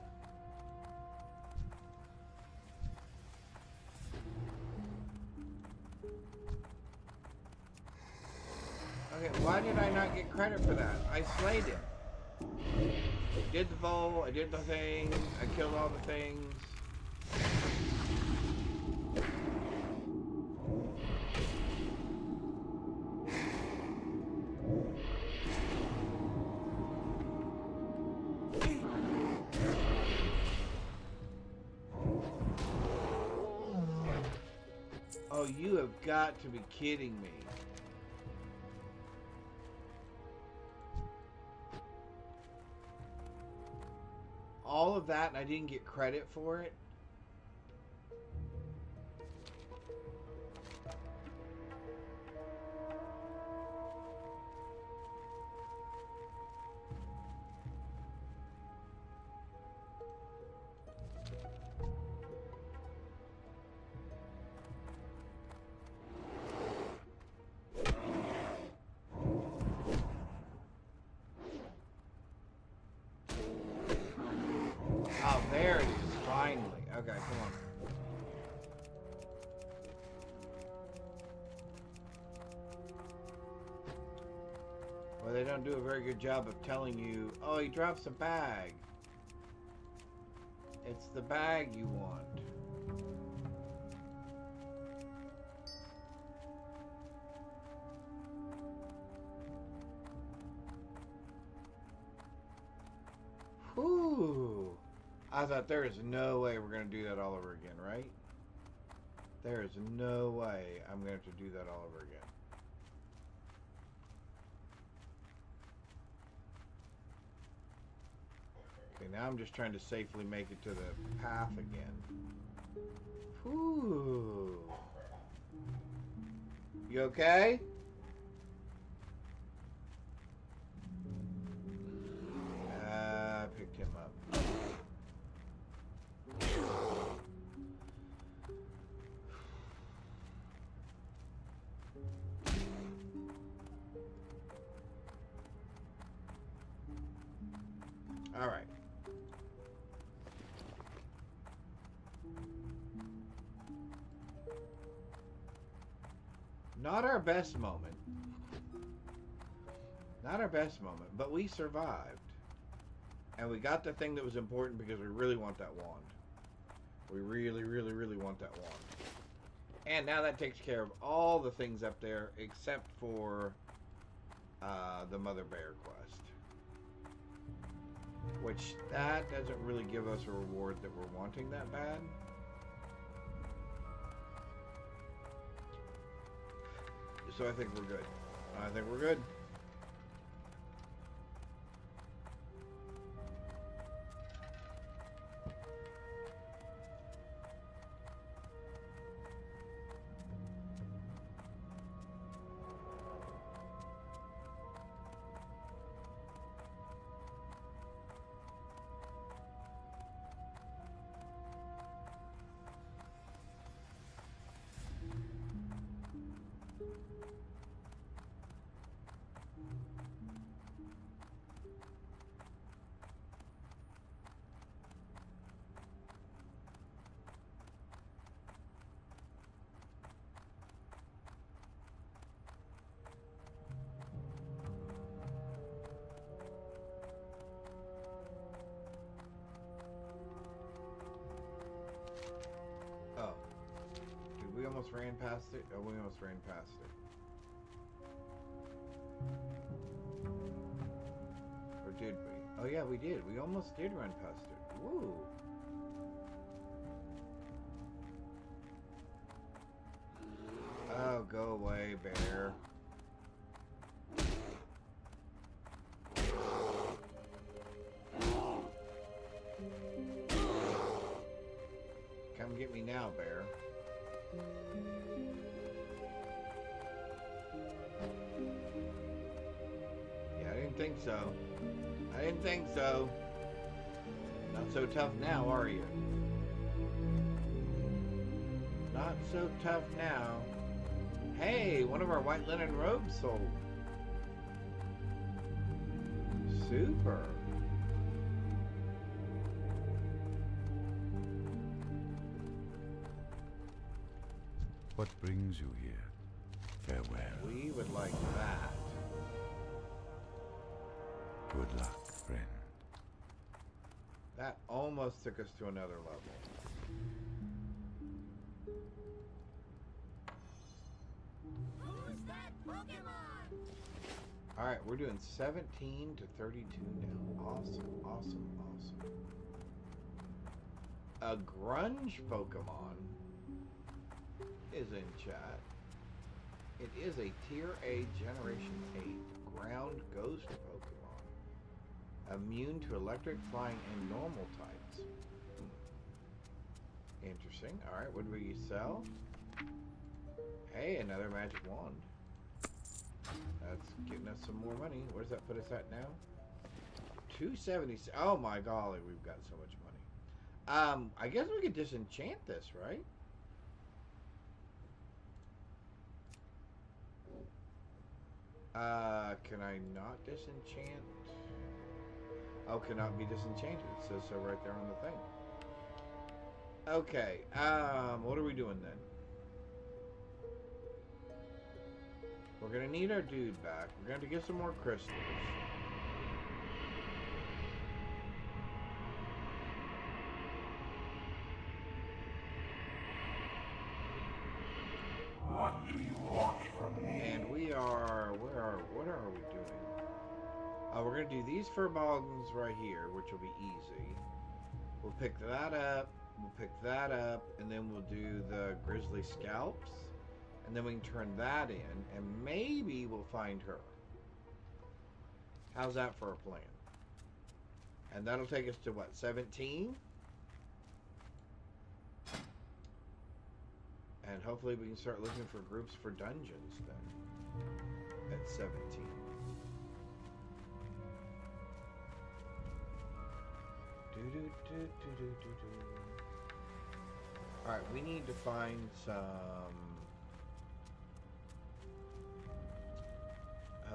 Okay, why did I not get credit for that? I slayed him. I did the bowl, I did the thing, I killed all the things. Oh, you have got to be kidding me. All of that and I didn't get credit for it? Oh, there it is, finally. Okay, come on. Well, they don't do a very good job of telling you, oh, he drops a bag. It's the bag you want. Whew. I thought there is no way we're going to do that all over again, right? There is no way I'm going to have to do that all over again. Okay, now I'm just trying to safely make it to the path again. Whew. You okay? I picked him up. All right. Not our best moment. Not our best moment, but we survived. And we got the thing that was important because we really want that wand. We really, really, really want that wand. And now that takes care of all the things up there except for the Mother Bear quest. Which, that doesn't really give us a reward that we're wanting that bad. So I think we're good. I think we're good. Oh. Dude, we almost ran past it. Oh, we almost ran past it. Or did we? Oh yeah, we did. We almost did run past it. Woo! Oh, go away, bear. Come get me now, bear. Yeah, I didn't think so. I didn't think so. Not so tough now, are you? Not so tough now. Hey, one of our white linen robes sold. Super. What brings you here? Farewell. We would like that. Good luck, friend. That almost took us to another level. Who's that Pokemon? Alright, we're doing 17 to 32 now. Awesome, awesome, awesome. A grunge Pokemon. is in chat. It is a Tier A Generation 8 ground ghost Pokemon. Immune to electric, flying, and normal types. Interesting. Alright, what do we sell? Hey, another magic wand. That's getting us some more money. Where does that put us at now? 270. Oh my golly, we've got so much money. I guess we could disenchant this, right? Can I not disenchant? Oh, cannot be disenchanted. It says so right there on the thing. Okay, what are we doing then? We're gonna need our dude back. We're gonna have to get some more crystals. What do you want from me? And we are, what are we doing? We're gonna do these furbolgs right here, which will be easy. We'll pick that up, and then we'll do the grizzly scalps. And then we can turn that in, and maybe we'll find her. How's that for a plan? And that'll take us to what, 17? And hopefully we can start looking for groups for dungeons then. At 17. Alright, we need to find some...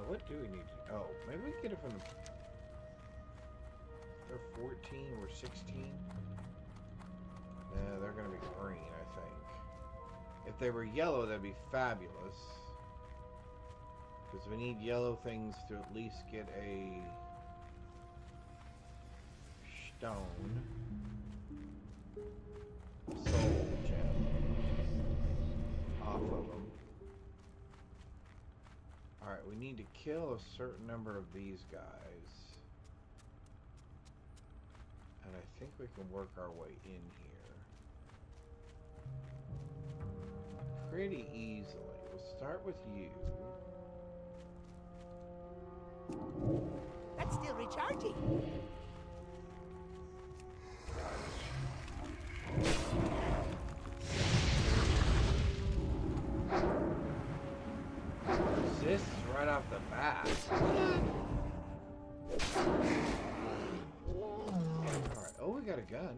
what do we need to... Oh, maybe we can get it from the... They're 14 or 16? Yeah, they're going to be green, I think. If they were yellow, that'd be fabulous. Because we need yellow things to at least get a... stone. Soul gem. Off of them. Alright, we need to kill a certain number of these guys. And I think we can work our way in here. Pretty easily. We'll start with you. That's still recharging. Assists right off the bat. Alright, oh, we got a gun.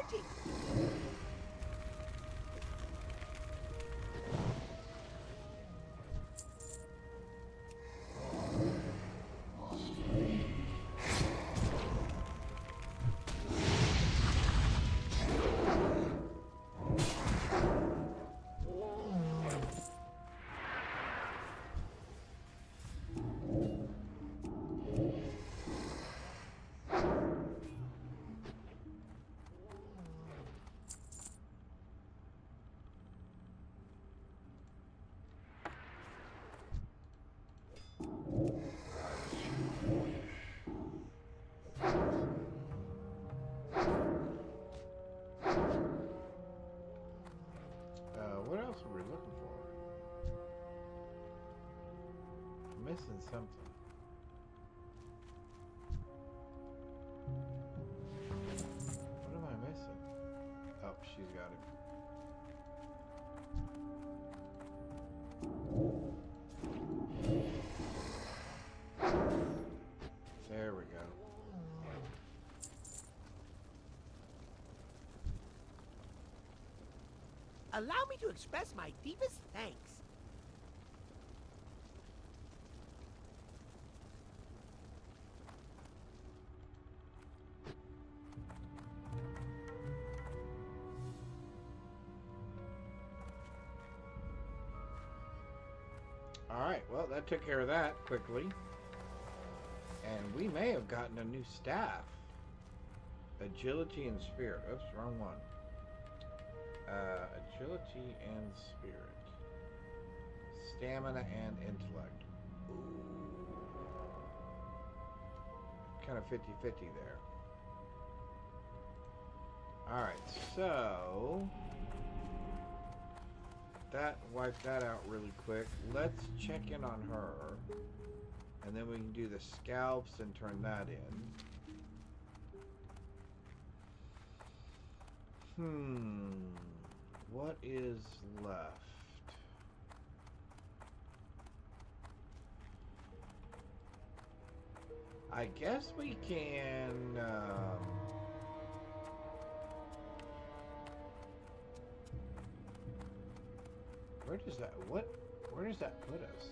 charging. What else are we looking for? I'm missing something. What am I missing? Oh, she's got him. There we go. Allow me to express my deepest thanks. Alright, well, that took care of that quickly. And we may have gotten a new staff. Agility and spirit. Oops, wrong one. Agility and spirit. Stamina and intellect. Ooh. Kind of 50-50 there. Alright, so that wiped that out really quick. Let's check in on her. And then we can do the scalps and turn that in. What is left? I guess we can where does that put us?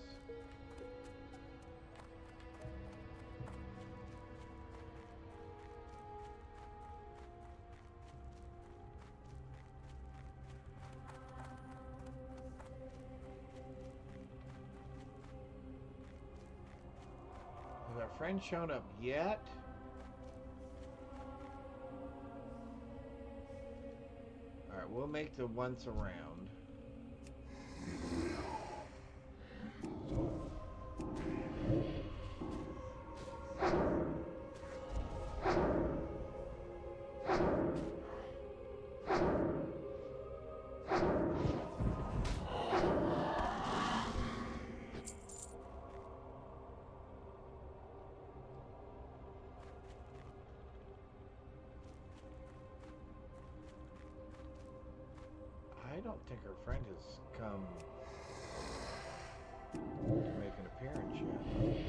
Has our friend shown up yet? Alright, we'll make the once around. I don't think her friend has come to make an appearance yet.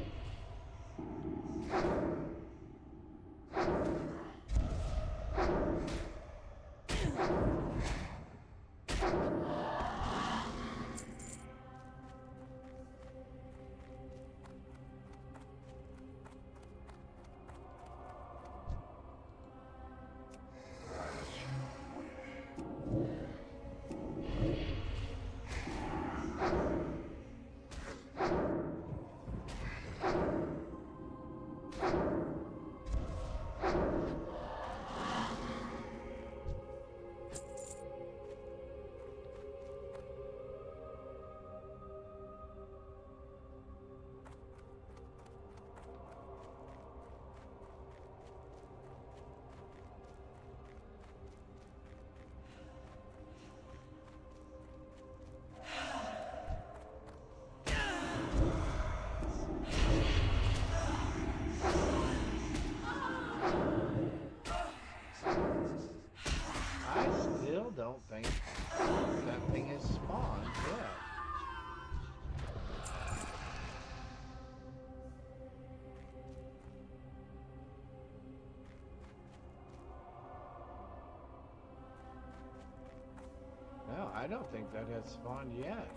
Don't think that thing has spawned yet. don't think that has spawned yet.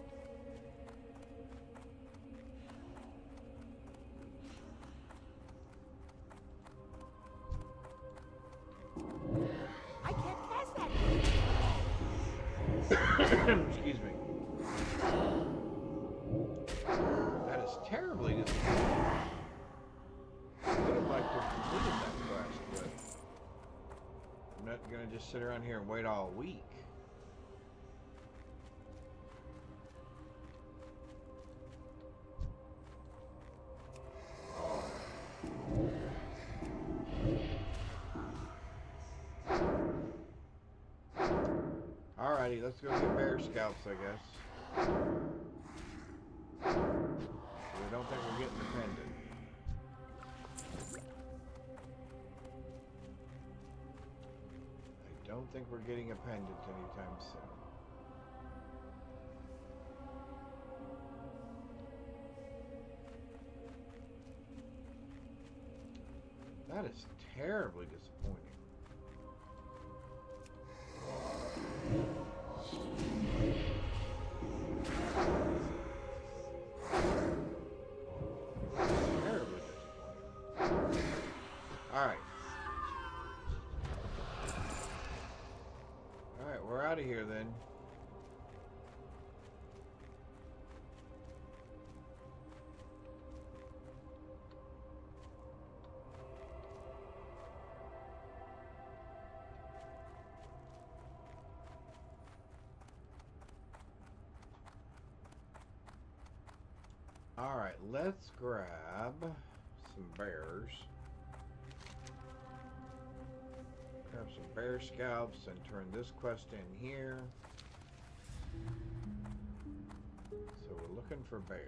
I can't cast that yet. Excuse me. That is terribly disappointing. I would have liked to have completed that quest, but I'm not going to just sit around here and wait all week. Alrighty, let's go get bear scalps, I guess. I don't think we're getting the pendant. I don't think we're getting a pendant anytime soon. That is terribly disappointing. Terribly disappointing. Alright. Alright, we're out of here then. Alright, let's grab some bears. Grab some bear scalps and turn this quest in here. So we're looking for bears.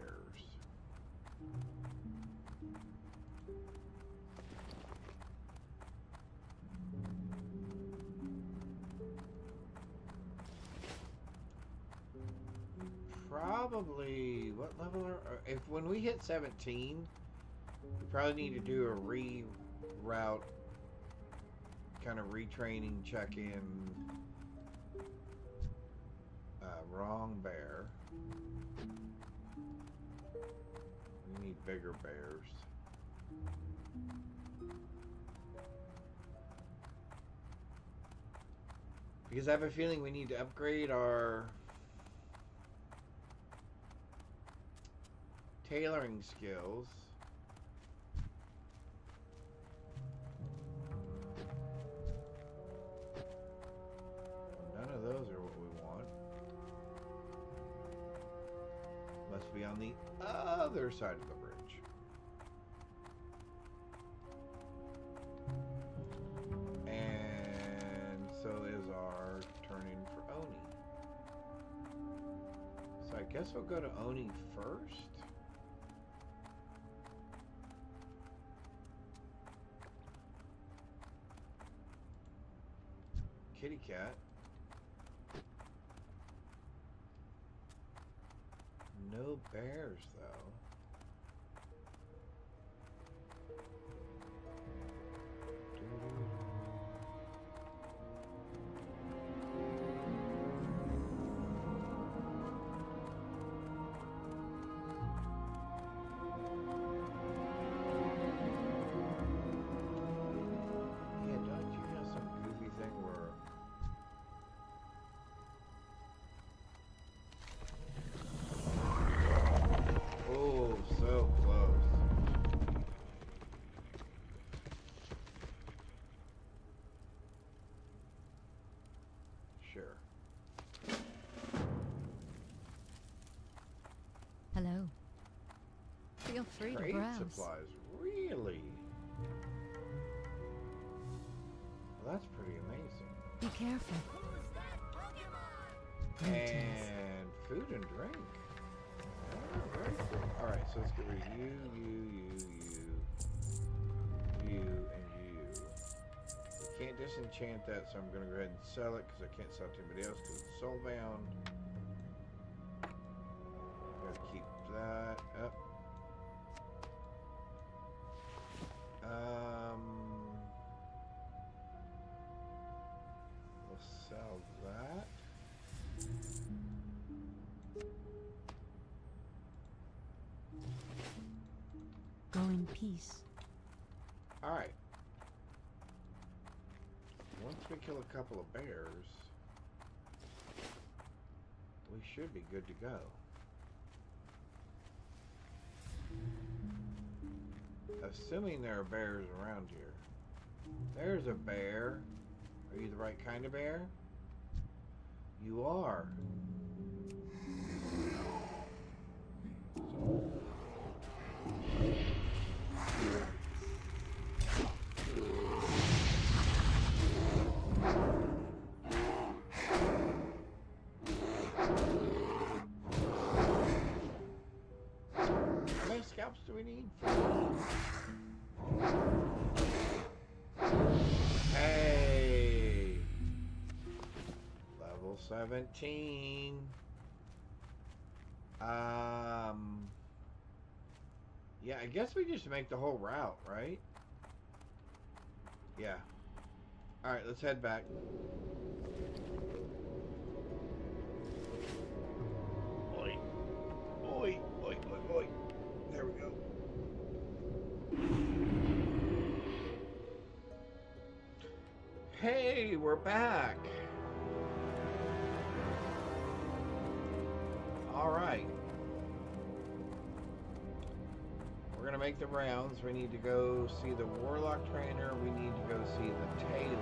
Probably, what level are, if when we hit 17, we probably need to do a reroute, kind of retraining check-in. Wrong bear. We need bigger bears. Because I have a feeling we need to upgrade our tailoring skills. None of those are what we want. Must be on the other side of the bridge. And so is our turn-in for Oni. So I guess we'll go to Oni first. Kitty cat. No bears, though. Yeah, don't you have some goofy thing where oh, so close. Sure. Hello. Feel free Trade to browse. supplies, really? Well, that's pretty amazing. Be careful. And food and drink. Oh, very cool. Alright, so let's get rid of you, and you. We can't disenchant that, so I'm going to go ahead and sell it because I can't sell it to anybody else because it's soulbound. Gotta keep that up. We'll sell that. peace. Alright. Once we kill a couple of bears, we should be good to go. Assuming there are bears around here. There's a bear. Are you the right kind of bear? You are. How many scalps do we need? Hey! Level 17. Yeah, I guess we just make the whole route, right? Yeah. Alright, let's head back. Oi. Oi, oi, oi, oi. There we go. Hey, we're back. Alright. We're gonna make the rounds. We need to go see the Warlock trainer. We need to go see the tailor.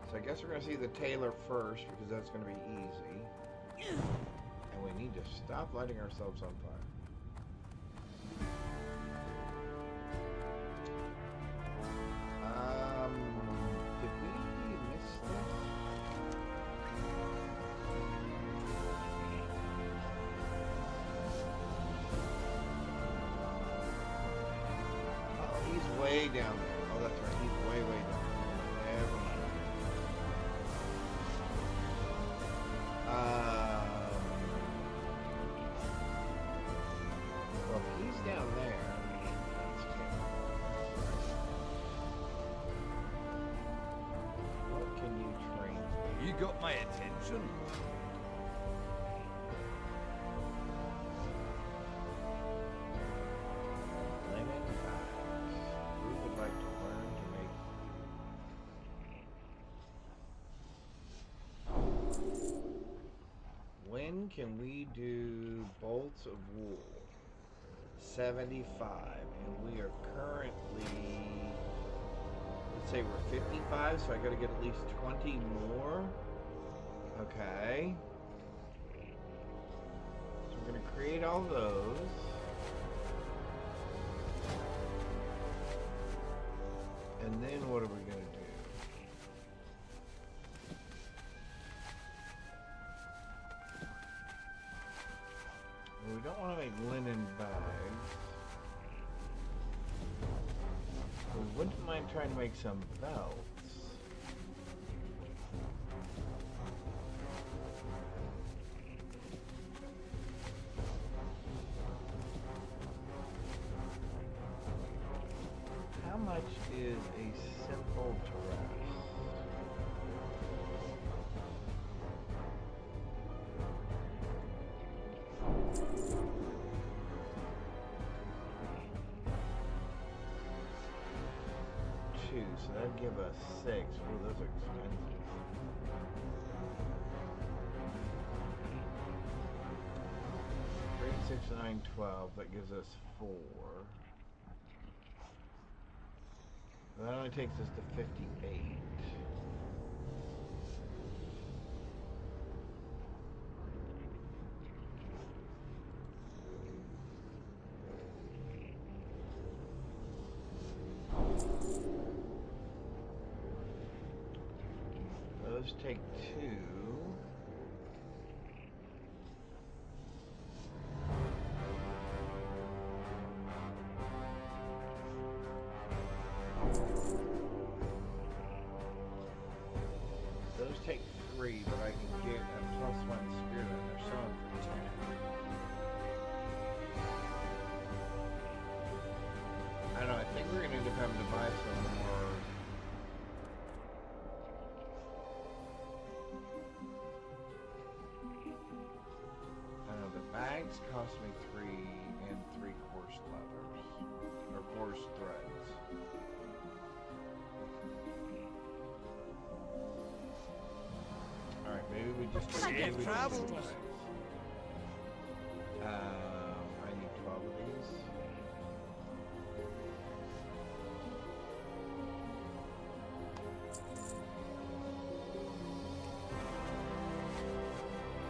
So I guess we're gonna see the tailor first because that's gonna be easy. And we need to stop lighting ourselves on fire. Did we miss this? Oh, he's way down there. Oh, that's right. He's way, way down there. Never mind. Well, if he's down there, that's what can you train? You got my attention. Linen bags. We would like to learn to make. When can we do bolts of wool? 75, and we are currently, let's say we're 55, so I gotta get at least 20 more. Okay. So we're gonna create all those. And then what are we gonna do? Well, we don't want to make linen bags. We wouldn't mind trying to make some belts. How much is a simple dress? Two, so that'd give us 6. Oh, those are expensive. Three, 6, 9, 12. That gives us 4. That only takes us to 58. Those take 2. Those take 3, but I can get a +1 spirit and they're selling for 10. I don't know, I think we're gonna end up having to buy some more. I don't know, These cost me 3 and 3 coarse leathers. Or coarse threads. Alright, maybe we just Safe travels. I need 12 of these.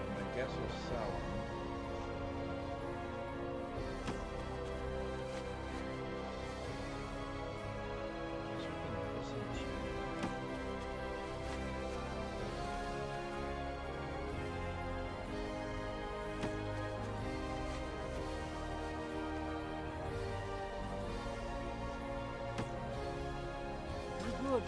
And I guess we'll sell them. Guess we can disenchant. Good.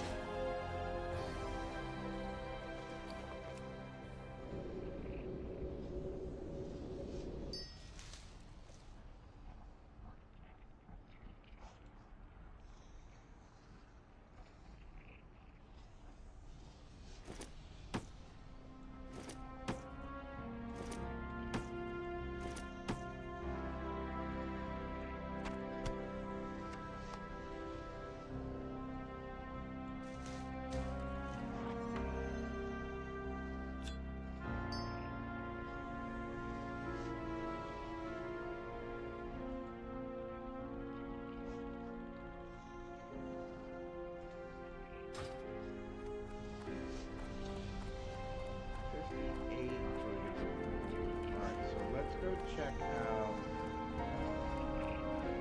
Alright, so let's go check out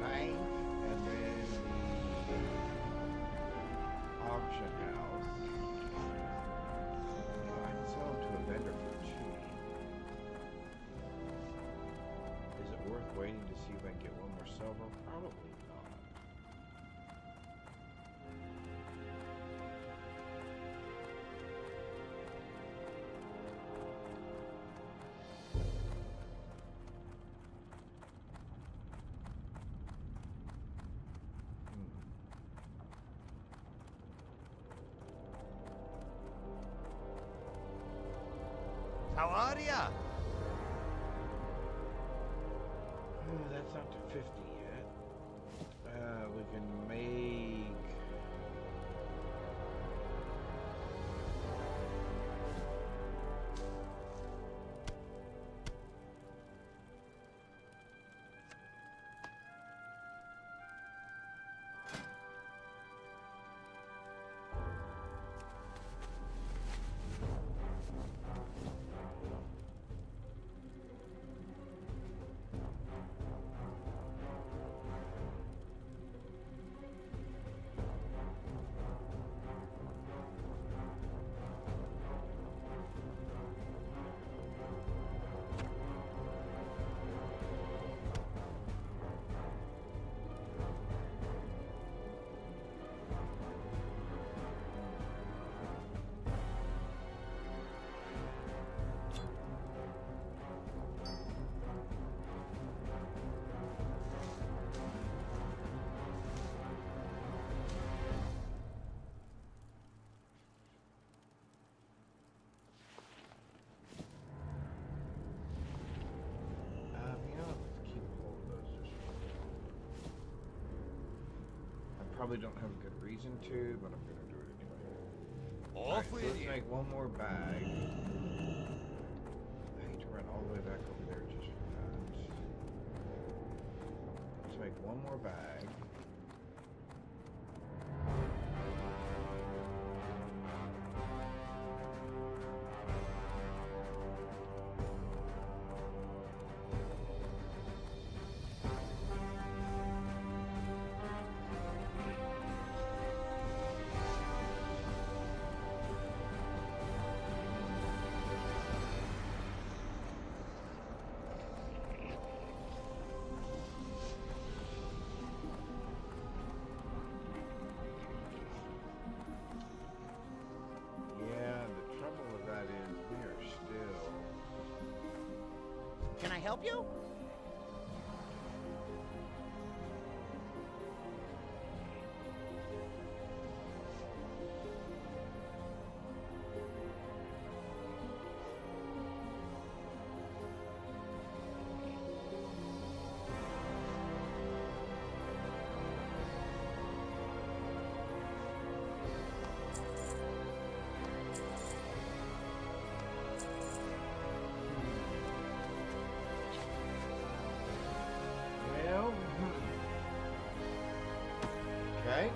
bank and then the auction house. I can sell them to a vendor for cheap. Is it worth waiting to see if I can get one more silver? Probably not. How are ya? That's not to 50 yet. We can make... Probably don't have a good reason to, but I'm gonna do it anyway. Off So with let's you. make one more bag. I hate to run all the way back over there just for that. Let's make one more bag. Can I help you? right?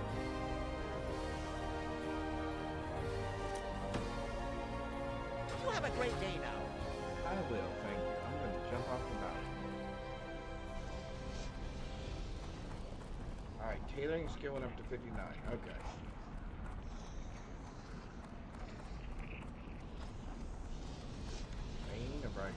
You have a great day now. I will, thank you. I'm going to jump off the mountain. Alright, tailoring skill went up to 59. Okay. Vein of Ragnaros.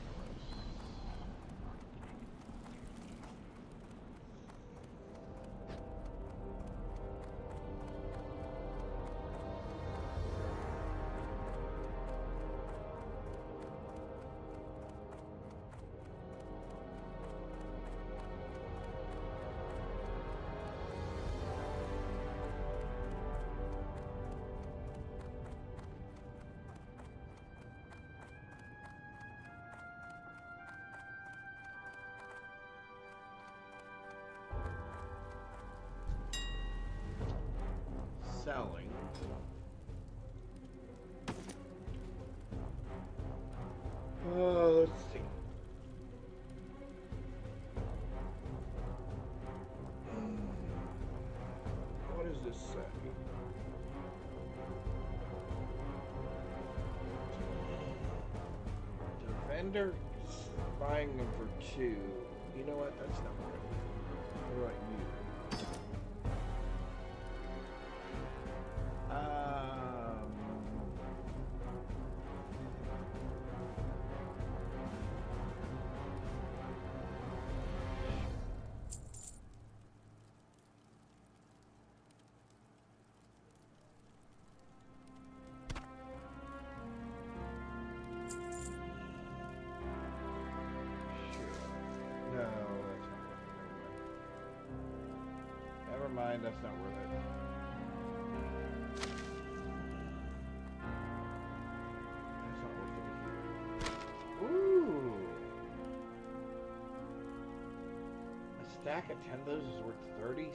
Selling. Let's see. What does this say? The vendor is buying them for 2. You know what? That's not right. What about you? No, that's not worth it. Never mind, that's not worth it. That's not worth it. Ooh! A stack of 10 of those is worth 36?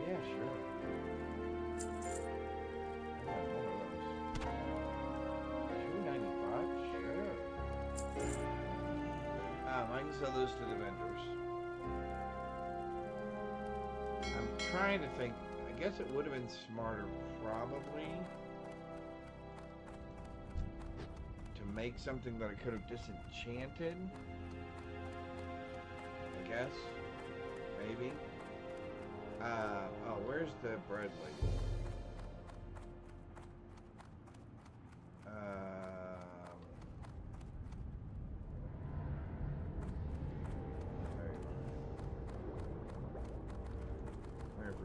Yeah, sure. I got more of those. $2.95? Sure. I can sell those to the vendors. I'm trying to think. I guess it would have been smarter, probably, to make something that I could have disenchanted. I guess. Maybe. Oh, where's the bread lady?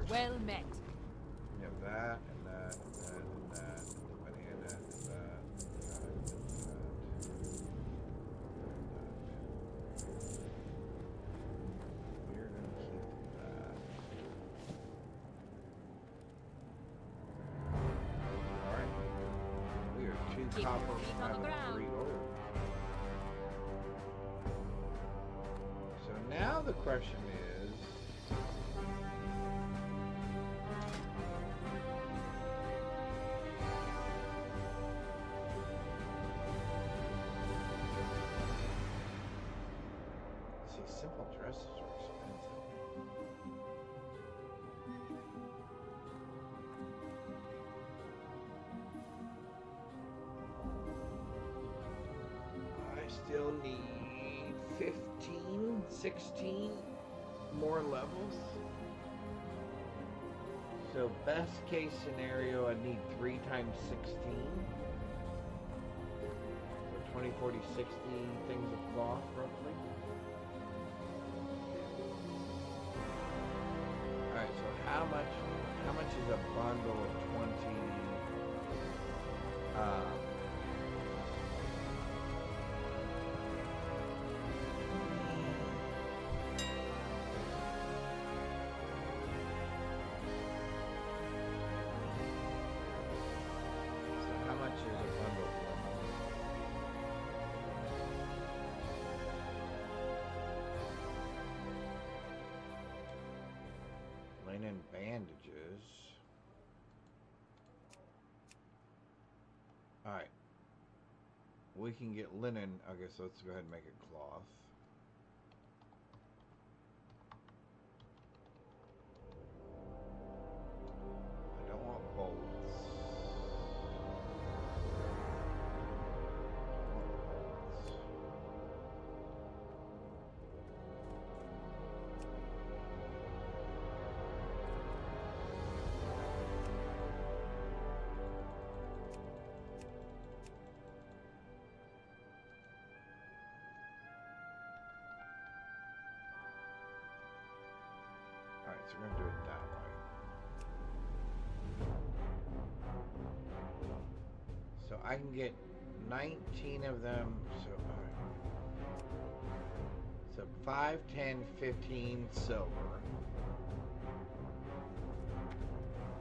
Well met. You have that, and that, and that, and that, and the banana, and that, and that, and that. We're gonna keep that. Alright. We are 2 Keep copper your feet on the and ground. 3 gold. So now the question is, see, simple dresses are expensive. I still need 15, 16 more levels. So best case scenario, I need 3 times 16. So 20, 40, 60 things of cloth, roughly. Alright, so how much is a bundle of 20 so how much is a bundle of linen bandages? Alright. We can get linen. Okay, so let's go ahead and make it cloth. so we're gonna do it that way. So I can get 19 of them. So alright. So 5, 10, 15 silver.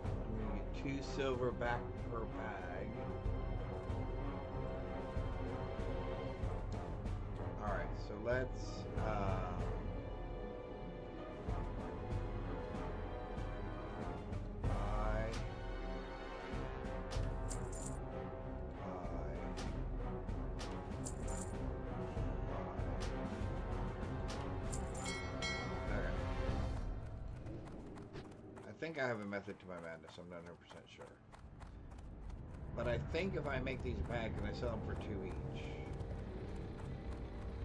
I'm gonna get 2 silver back per bag. Alright, so let's I think I have a method to my madness. I'm not 100% sure. But I think if I make these bags and I sell them for 2 each,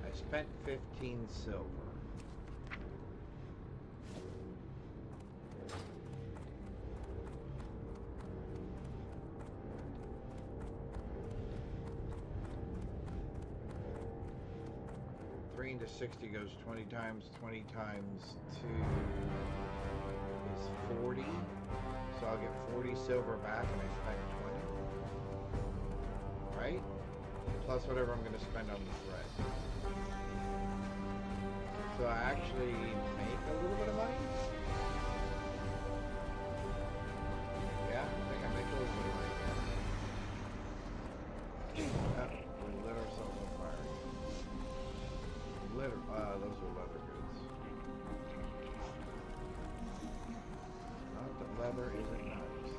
I spent 15 silver. Into 60 goes 20 times. 20 times 2 is 40. So I'll get 40 silver back and I spent 20. Right? Plus whatever I'm going to spend on the thread. So I actually make a little bit of money? Yeah, I think I make a little bit of money. We lit ourselves on fire. Those are leather goods. Not that leather isn't nice.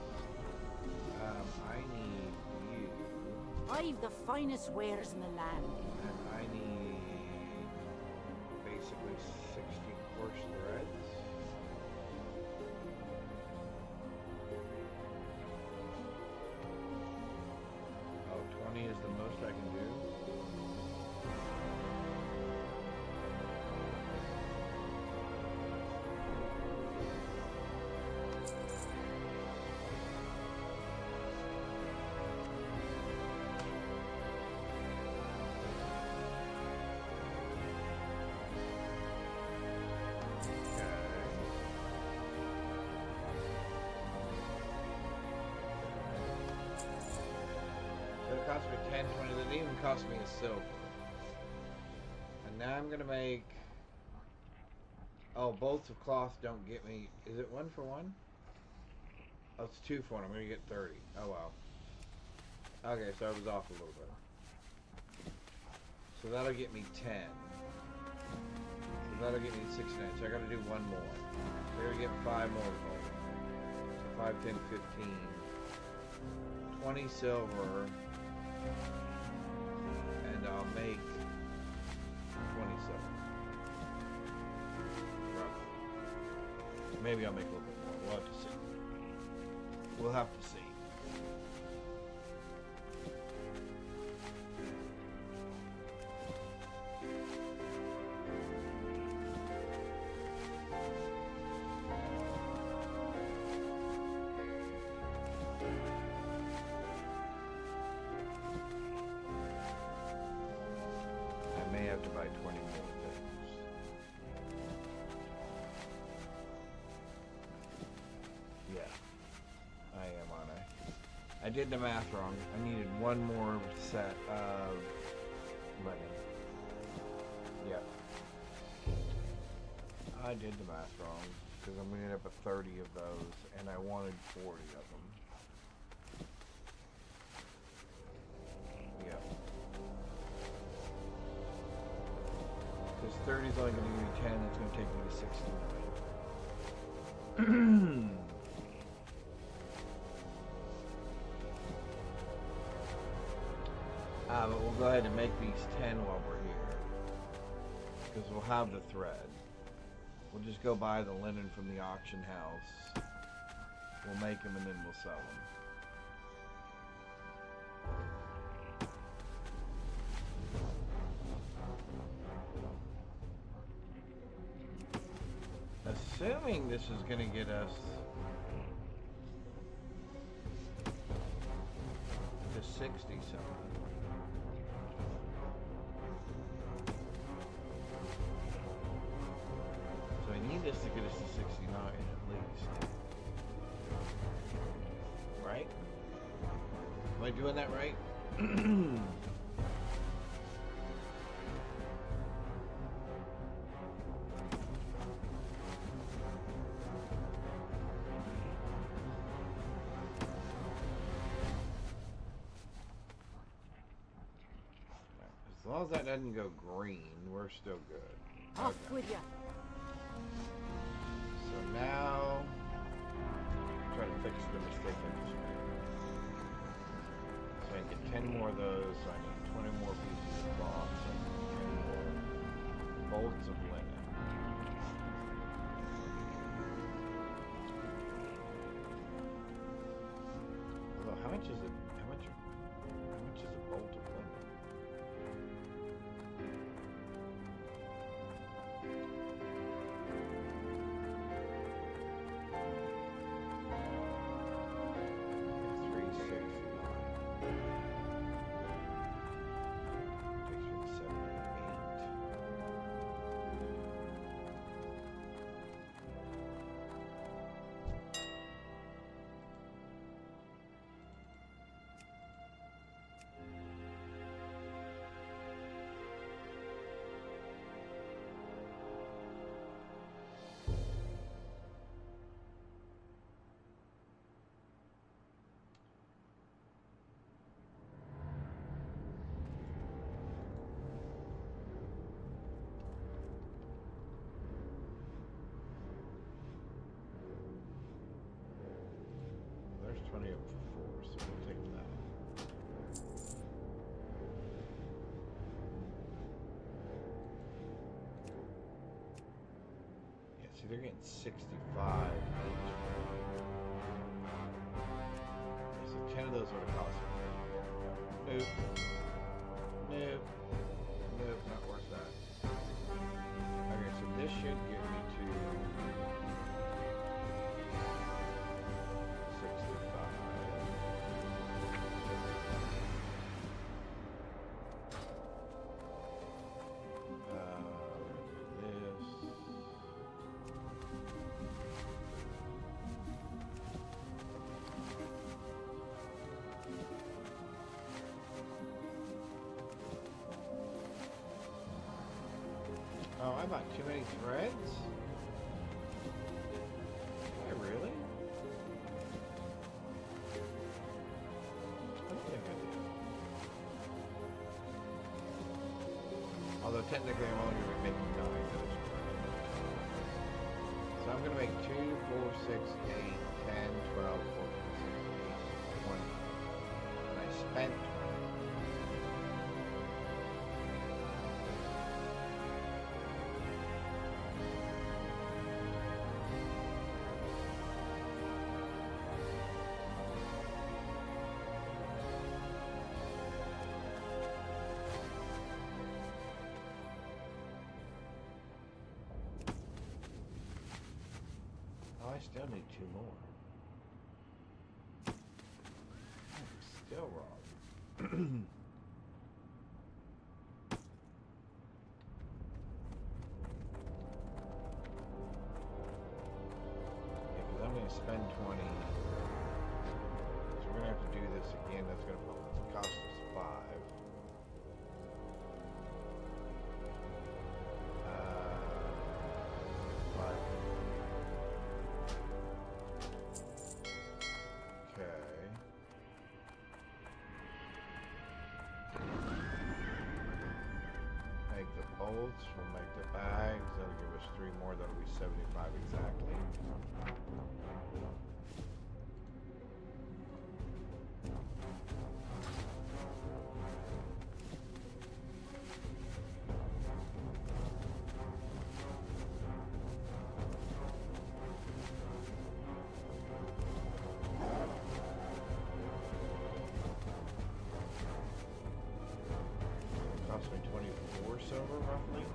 I need you. I've the finest wares in the land. And I need basically 60 coarse threads. Oh, 20 is the most I can do. It cost me 10, 20, it didn't even cost me a silver. And now I'm gonna make... Oh, bolts of cloth don't get me... Is it 1 for 1? Oh, it's 2 for 1, I'm gonna get 30. Oh wow. Okay, so I was off a little bit. So that'll get me 10. So that'll get me 69, so I gotta do 1 more. So I gotta get 5 more bolts. So 5, 10, 15. 20 silver. And I'll make 27. Roughly. Maybe I'll make a little bit more. We'll have to see. We'll have to see. Have to buy 20 more things. Yeah, I am, aren't I? I did the math wrong. I needed 1 more set of money. Yeah. I did the math wrong because I'm going to end up with 30 of those and I wanted 40 of them. Yeah. 30 is only going to give me 10, it's going to take me to 69. But we'll go ahead and make these 10 while we're here. Because we'll have the thread. We'll just go buy the linen from the auction house. We'll make them and then we'll sell them. Assuming this is going to get us to 60 something. So I need this to get us to 69 at least. Right? Am I doing that right? As long as that doesn't go green, we're still good. Off with ya. So now, try to fix the mistake in the screen. So I can get 10 more of those, so I need 20 more pieces of cloth, so I need 10 more bolts of linen. Although, how much is it? How much is a bolt of linen? There's 20 of them for 4, so we'll take that. Yeah, see, they're getting 65 each. So 10 of those would have cost me. Nope. Nope. Nope, not worth that. Okay, so this should get me to 65. This. Oh, I bought too many threads? Did I really? I don't think I did. Although technically I'm only going to be making 9 of those. So I'm going to make 2, 4, 6, 8, 10, 12, 14, 16, 18, 20. And I spent 20. I still need 2 more. I'm still wrong. Because I'm going to spend 20. So we're going to have to do this again. That's going to cost us 5. Bolts, we'll make the bags, that'll give us 3 more, that'll be 75 exactly. Cost me 24 silver roughly.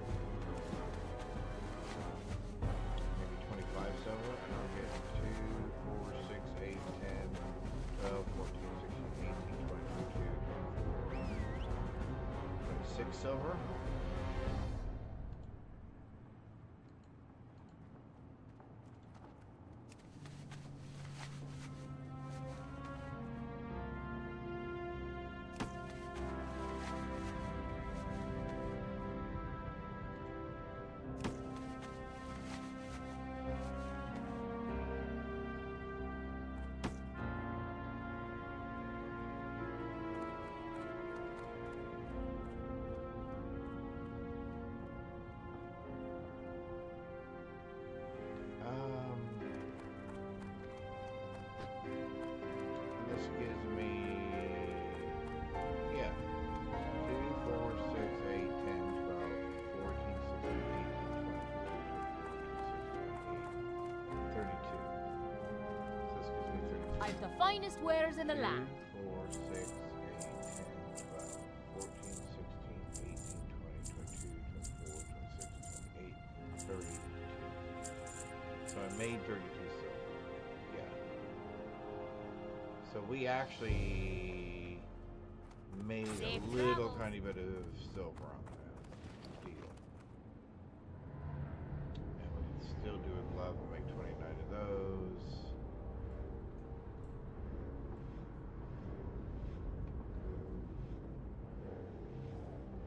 Maybe 25 silver, and I'll get 2, 4, 6, 8, 10, 12, 14, 16, 18, 22, 24, 26 silver. I've the finest wares in the 2, land. 4, 6, 8, 10, 12, 14, 16, 18, 20, 22, 24, 26, 28, 32. So I made 32 silver. Yeah. So we actually made Safe a little travels. tiny bit of silver on that deal. And we can still do a glove and make 29 of those.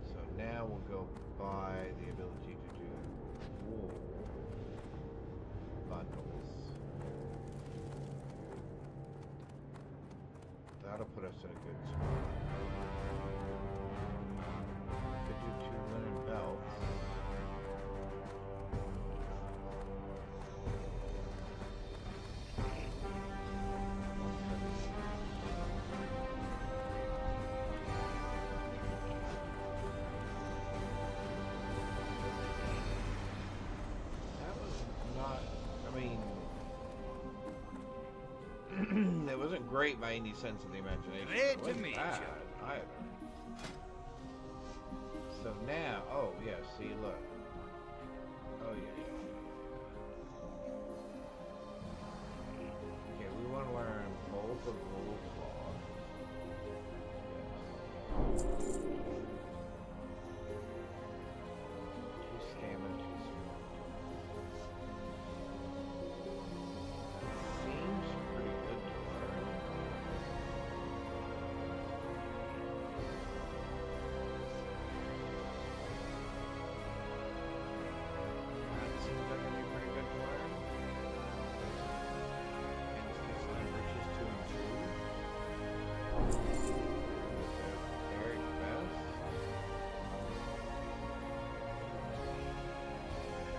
So now we'll go buy the ability to do wool bundles. That'll put us in a good spot. Could do 2 linen belts. That was not, I mean, it wasn't great by any sense of the imagination. Great It to wasn't meet bad you. either. So now, oh yeah, see, look. Oh yeah. Okay, we want to learn both of wool cloth. Yes. 2 stamina, 2 smart. Seems pretty good to learn. That seems like it'd be pretty good to learn. Instance line riches 2 and 2. Very fast.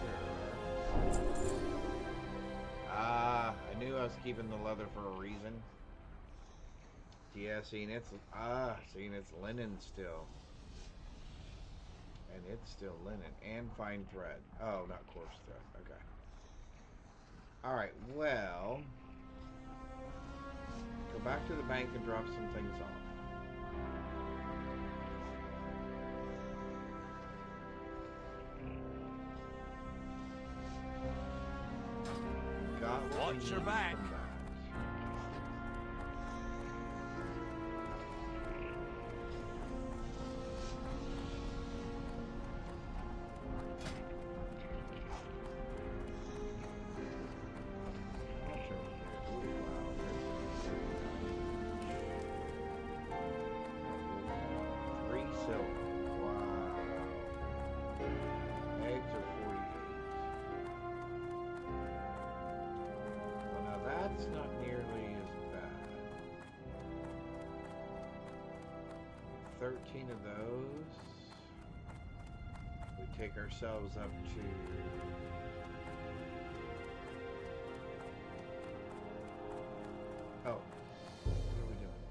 Sure. Ah, I knew I was keeping the leather for a reason. Yeah, seeing it's linen still. And it's still linen and fine thread. Oh, not coarse thread. Okay. Alright, well, go back to the bank and drop some things off. Got what we Watch your need back. from that. Three silver. Wow. Eggs are 48. Well, now that's not nearly as bad. 13 of those. We take ourselves up to... Oh. What are we doing?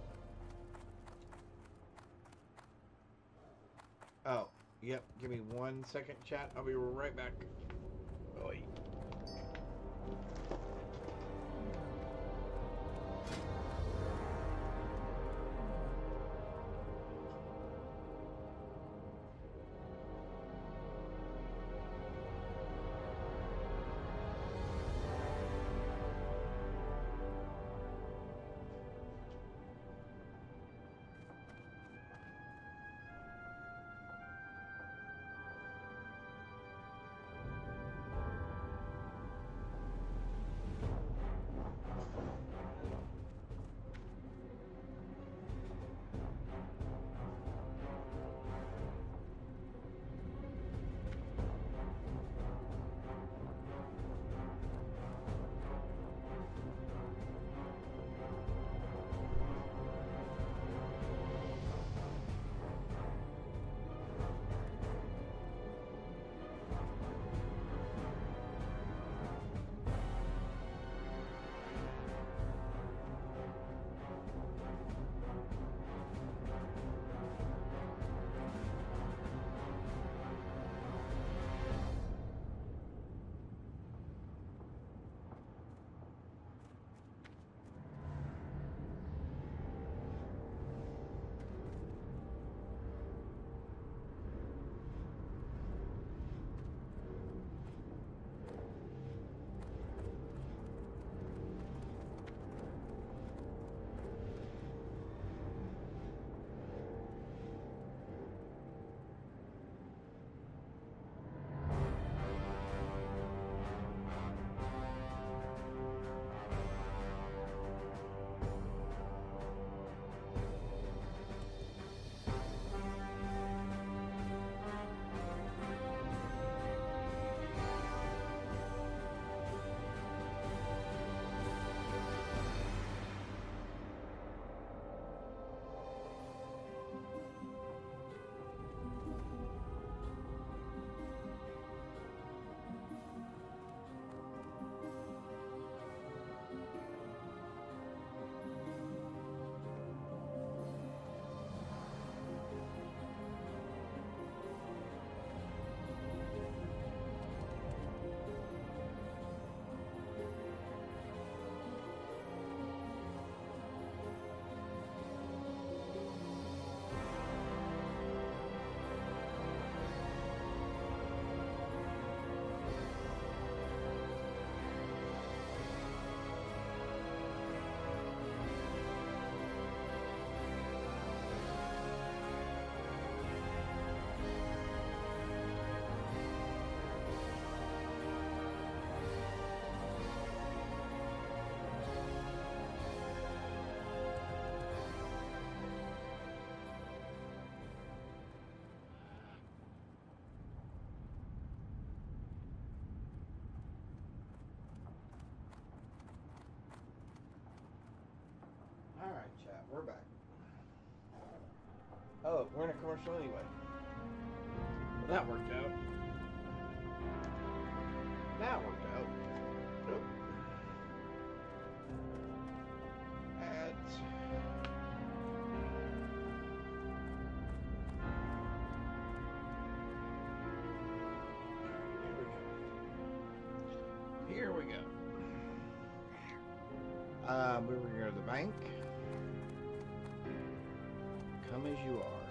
Oh, yep. Give me 1 second, chat. I'll be right back. Oi. commercial anyway. Well, that worked out. That worked out. Nope. Ads. Here we go. We were going to go to the bank. Come as you are.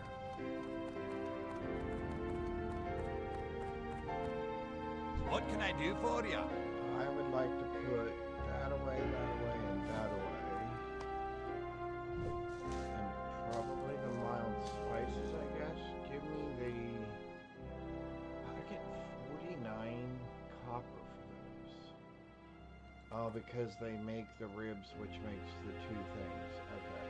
What can I do for you? I would like to put that away, and that away. And probably the mild spices, I guess. Give me the... I get 49 copper for those. Oh, because they make the ribs, which makes the two things. Okay.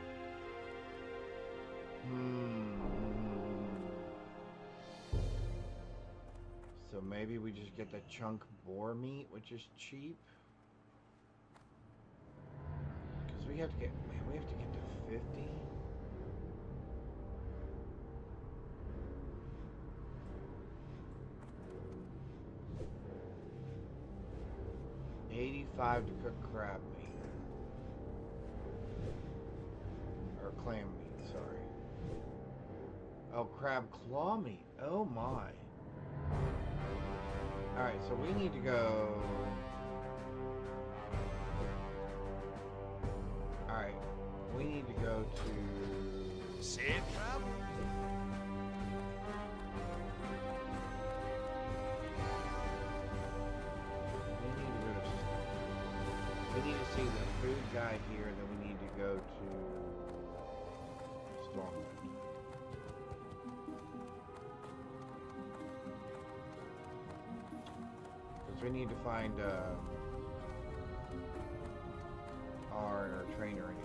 So maybe we just get the chunk boar meat, which is cheap. Because we have to get, man, we have to get to 50. $85 to cook crab meat. Or clam meat, sorry. Oh, crab claw meat. Oh my. Alright, so we need to go... Alright, we need to go to... Safe travel. We need to see the food guide here, and then we need to go to Stormwind. Because we need to find our trainer anyway.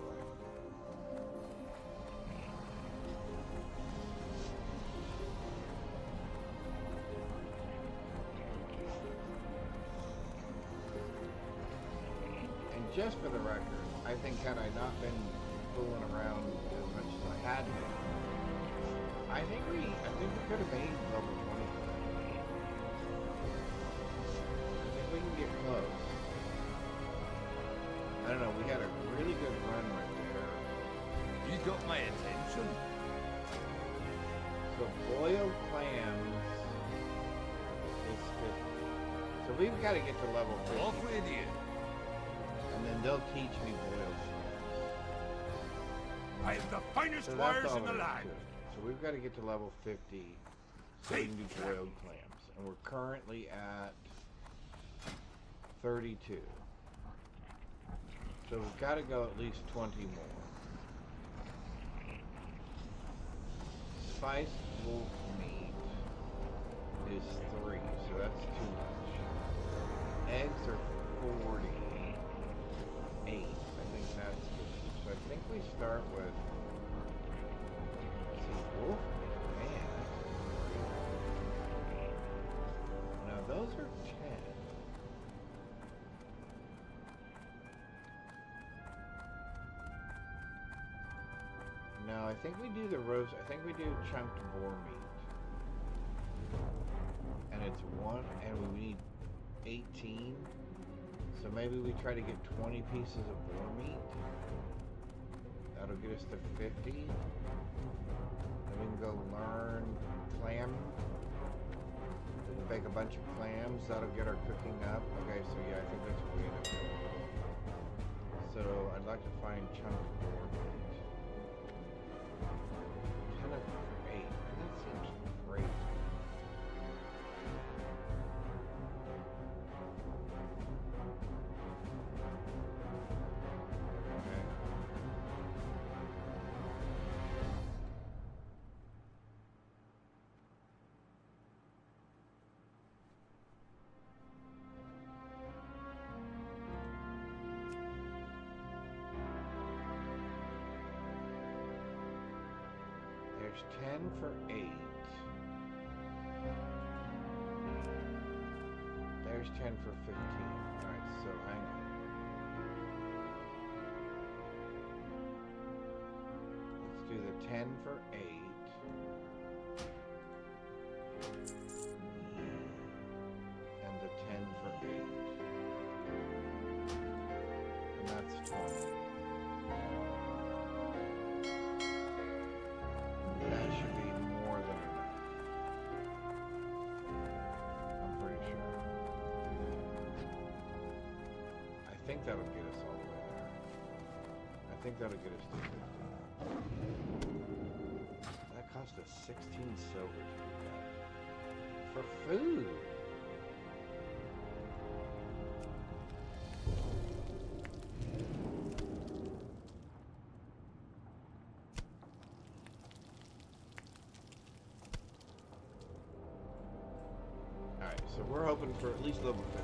Just for the record, I think had I not been fooling around as much as I had been, I think we could have made level 20. I think we can get close. I don't know, we had a really good run right there. You got my attention. So boiled clams is 50. So we've got to get to level 50. Off with you. And then they'll teach me boiled clams. I have the finest So wires that's all in the there is land. to it. So we've got to get to level 50 so we can do boiled clams. And we're currently at 32. So we've got to go at least 20 more. Spiced wolf meat is 3, so that's too much. Eggs are 40. 8. I think that's good. So I think we start with, let's see, wolf meat. Man, that's great. Now those are 10. No, I think we do the roast. I think we do chunked boar meat. And it's 1, and we need 18. So maybe we try to get 20 pieces of boar meat. That'll get us to 50. Then we can go learn clam. We can bake a bunch of clams. That'll get our cooking up. Okay, so yeah, I think that's what we end up doing. So I'd like to find chunked boar meat. 10 of 8. That seems great. There's 10 for 8. There's 10 for 15. Alright, so hang on. Let's do the 10 for 8. That should be more than enough. I'm pretty sure. I think that'll get us all the way there. I think that'll get us to 50. That cost us 16 silver to do that. For food! Alright, so we're hoping for at least level 50.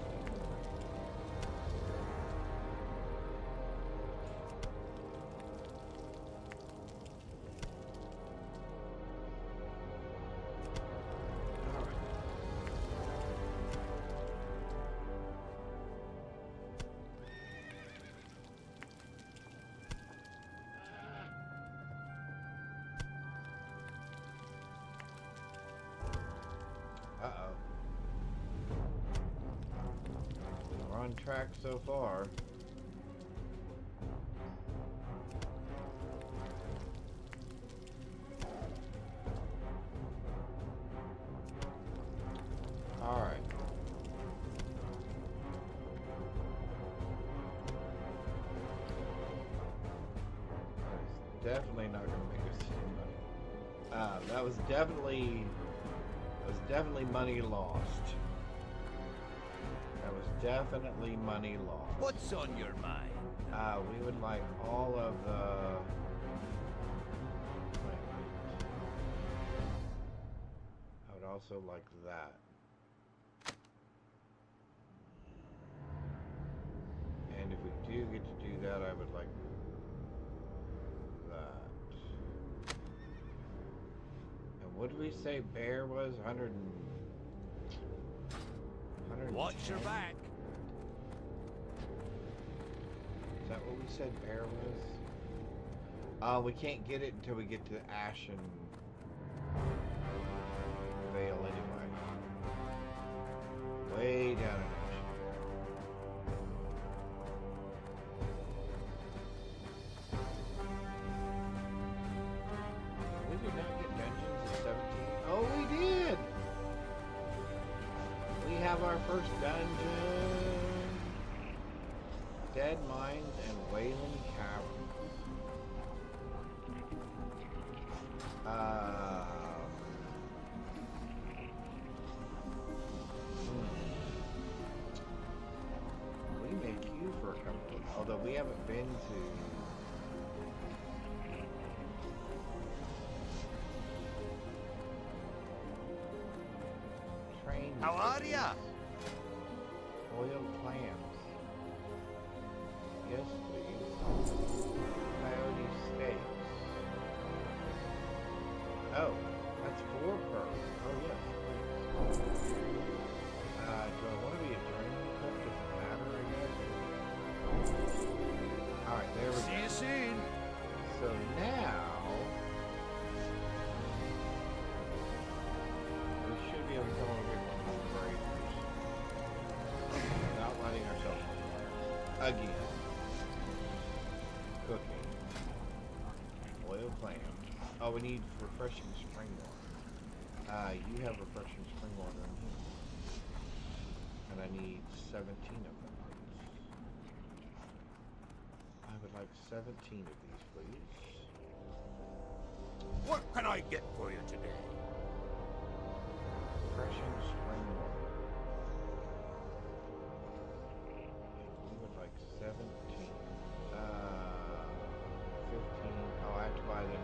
Uh-oh. We're on track so far. Alright. That's definitely not going to make us any money. That was definitely money lost. That was definitely money lost. What's on your mind? We would like all of the... Wait. I would also like that. And if we do get to do that, I would like that. What did we say bear was? 100 Watch your back. Is that what we said bear was? We can't get it until we get to Ashen Vale anyway. Way down in Ashen. We did not get dungeons in 17. Oh, we did! We have our first dungeon. Dead Mines and Wailing Caverns. We may queue for a couple of, although we haven't been to. Train. How are ya? Boiled clams. Yes, please. Coyote steaks. Oh, that's 4 per. Oh, yes, please. Do I want to be a journeyman cook? Does it matter, I guess? Alright, there we go. See you soon. So now... we should be able to come over here to the breakers. Without lighting ourselves on fire. Again. Cooking. Boiled clams. Oh, we need refreshing spring water. You have refreshing spring water in here. And I need 17 of them. I would like 17 of these, please. What can I get for you today? Refreshing spring water. And we would like 17. 15. Oh, I have to buy them in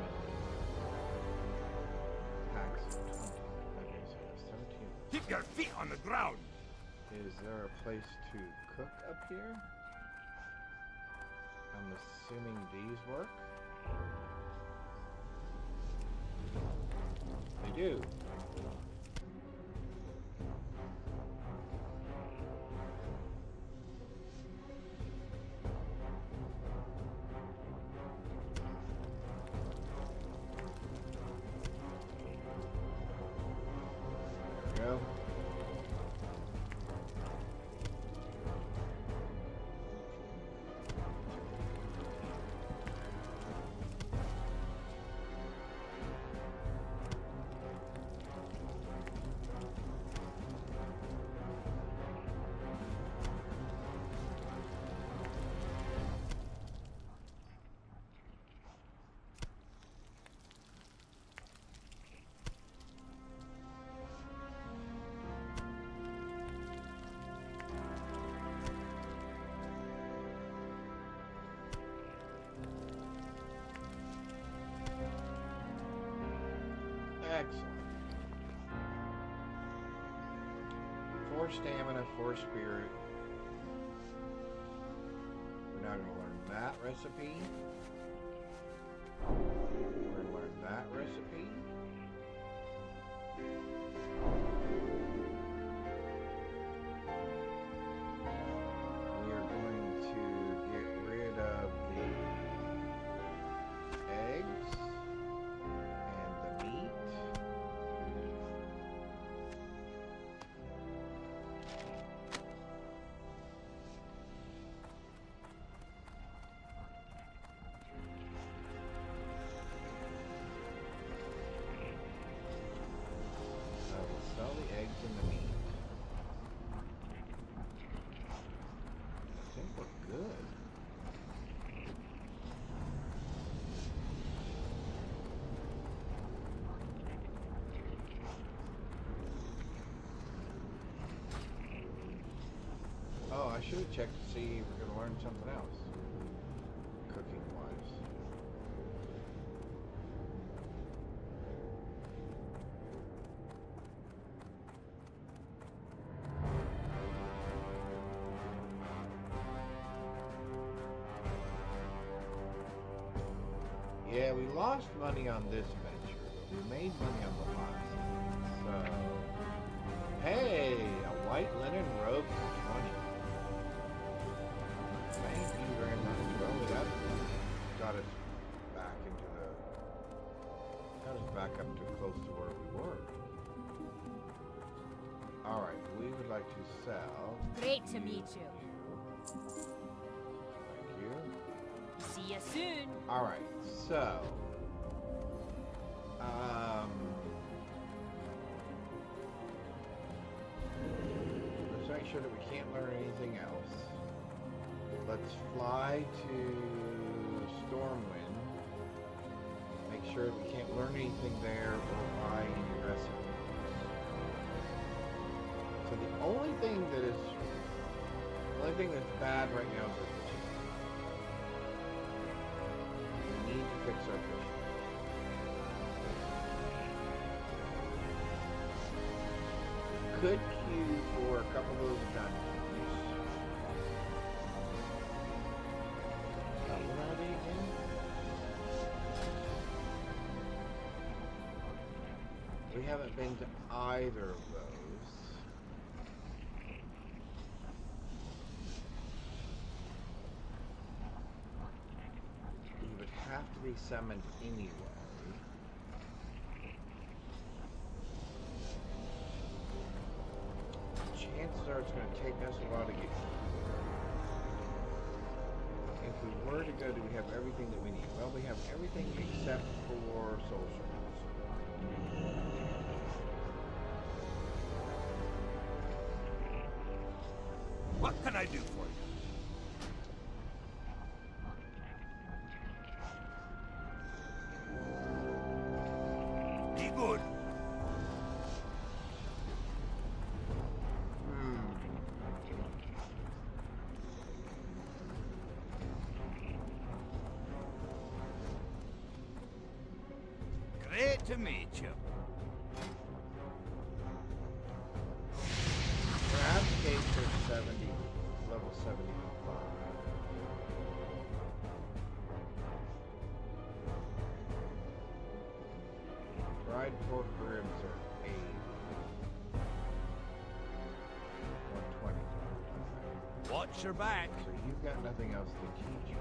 packs of 20. Okay, so that's 17. Keep your feet on the ground. Is there a place to cook up here? I'm assuming these work. They do. There we go. 4 stamina, 4 spirit. We're now going to learn that recipe. We're going to learn that recipe. We are going to get rid of the eggs and the meat. We'll sell the eggs and the meat. I think we're good. Oh, I should have checked to see if we're going to learn something else. Cooking wise. Yeah, we lost money on this venture, but we made money on the last one. So, hey, a white linen robe for 20. Thank you very much. Well, that got us back into got us back up to close to where we were. All right, we would like to sell. Great to meet you. Thank you. See you soon. All right, so let's make sure that we can't learn anything else. Let's fly to Stormwind. Make sure that we can't learn anything there or buy any recipes. So the only thing that's bad right now is our fishing. We need to fix our fishing. Could queue for a couple of those dungeons. What are they again? We haven't been to either of those. You would have to be summoned anyway. Chances are it's going to take us a while to get here. If we were to go, do we have everything that we need? Well, we have everything except for soul shards. What can I do for you? Be good. Great to meet you. Perhaps case are 70, level 75. Fried pork ribs are 80. 120. Watch your back. So you've got nothing else to teach me.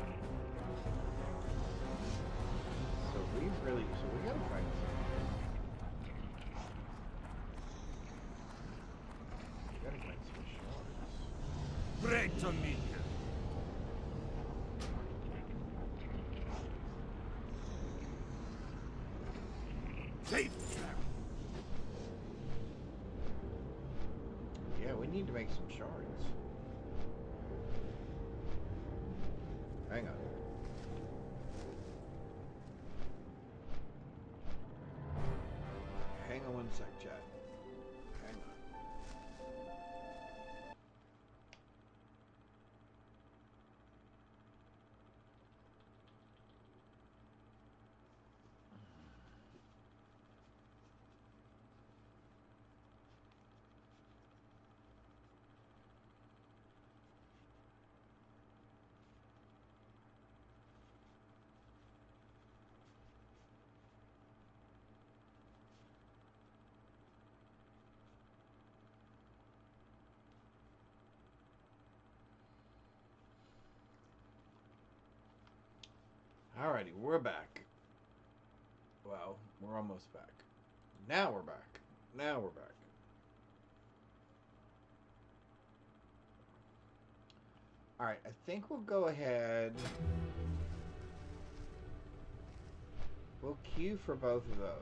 So we gotta find something. We gotta find some shards. Great to meet you. Safe travel. Yeah, we need to make some shards. Hang on. Hang on one sec, chat. Hang on. Alrighty, we're back. Well, we're almost back. Now we're back. Now we're back. Alright, I think we'll go ahead. We'll queue for both of those.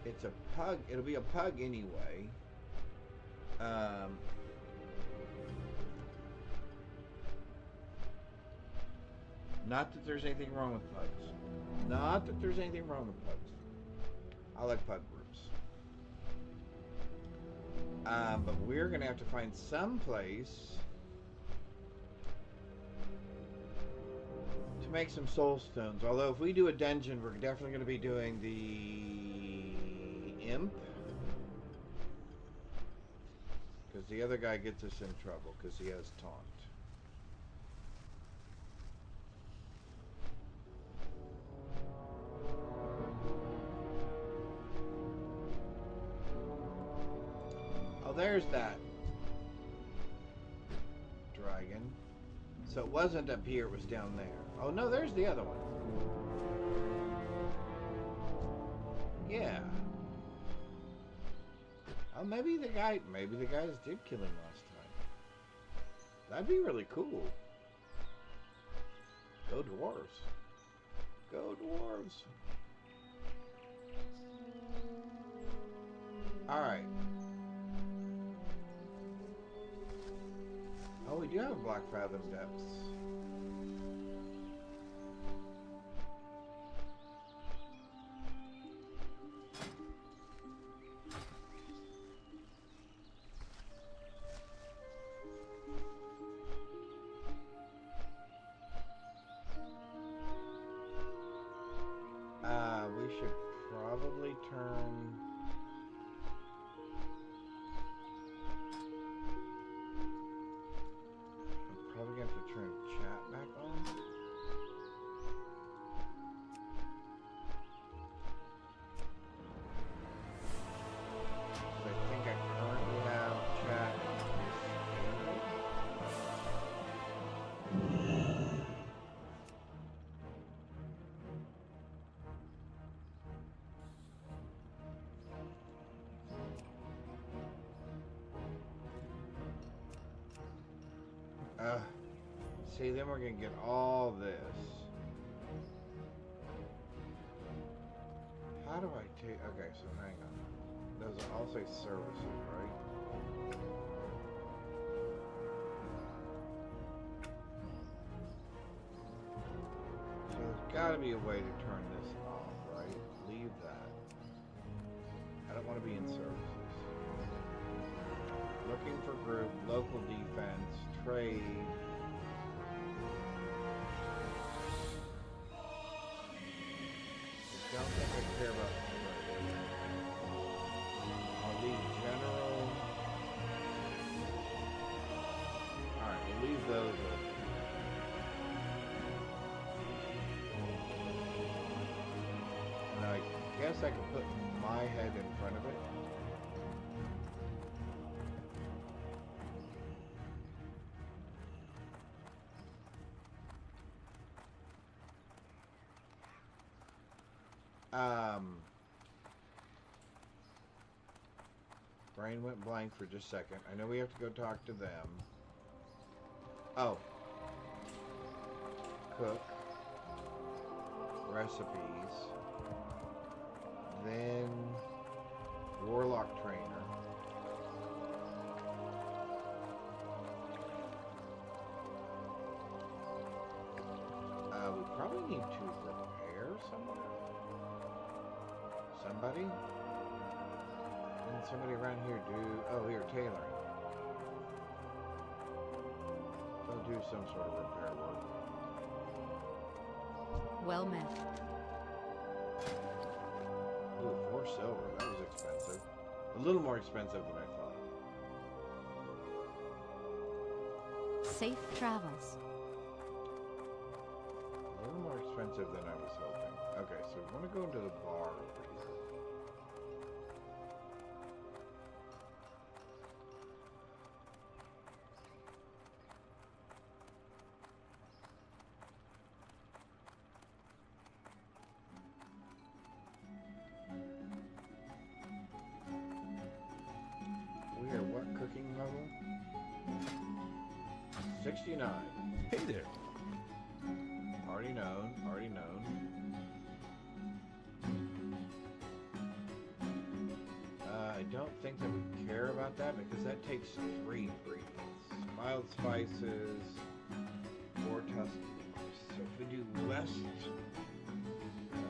It's a pug. It'll be a pug anyway. Not that there's anything wrong with pugs. Not that there's anything wrong with pugs. I like pug groups. But we're going to have to find some place to make some soul stones. Although if we do a dungeon, we're definitely going to be doing the imp. Because the other guy gets us in trouble because he has taunt. Oh, there's that dragon. So it wasn't up here, it was down there. Oh no, there's the other one. Yeah. Oh, maybe the guys did kill him last time. That'd be really cool. Go dwarves. Go dwarves. Alright. Oh, we do have Black Fathom Depths. We should probably turn... I'm probably going to have to turn chat back on. I think I currently have chat disabled. See, then we're going to get all this. How do I take... Okay, so hang on. Those are all say services, right? So there's got to be a way to turn this off, right? Leave that. I don't want to be in services. Looking for group, local defense, trade... I don't think I care about trade. I'll leave general. Alright, we'll leave those open. Now I guess I can put my head in front of it. Brain went blank for just a second. I know we have to go talk to them. Oh. Cook. Recipes. Then Warlock trainer. We probably need to repair somewhere. Somebody? Didn't somebody around here do... Oh, here, tailoring. They'll do some sort of repair work. Well met. Ooh, 4 silver. That was expensive. A little more expensive than I thought. Safe travels. A little more expensive than I was hoping. Okay, so we want to go into the bar over here. 69. Hey there. Already known, already known. I don't think that we care about that because that takes 3 ingredients. Mild spices, 4 tusky. So if we do west,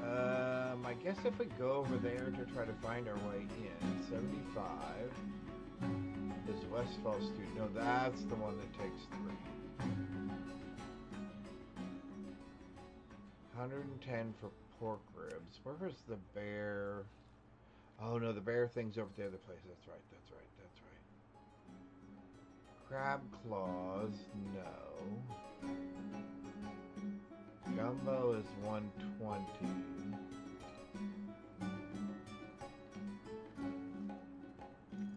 I guess if we go over there to try to find our way in, 75 is Westfall Stew. No, that's the one that takes 3. 110 for pork ribs. Where was the bear? Oh no, the bear thing's over at the other place. That's right, that's right, that's right. Crab claws, no. Gumbo is 120.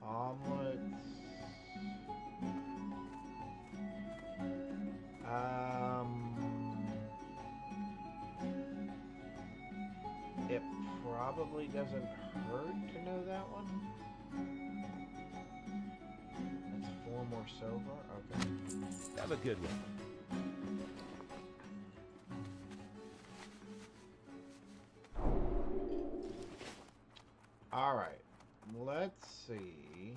Omelets. It probably doesn't hurt to know that one. That's 4 more silver. Okay. Have a good one. All right. Let's see.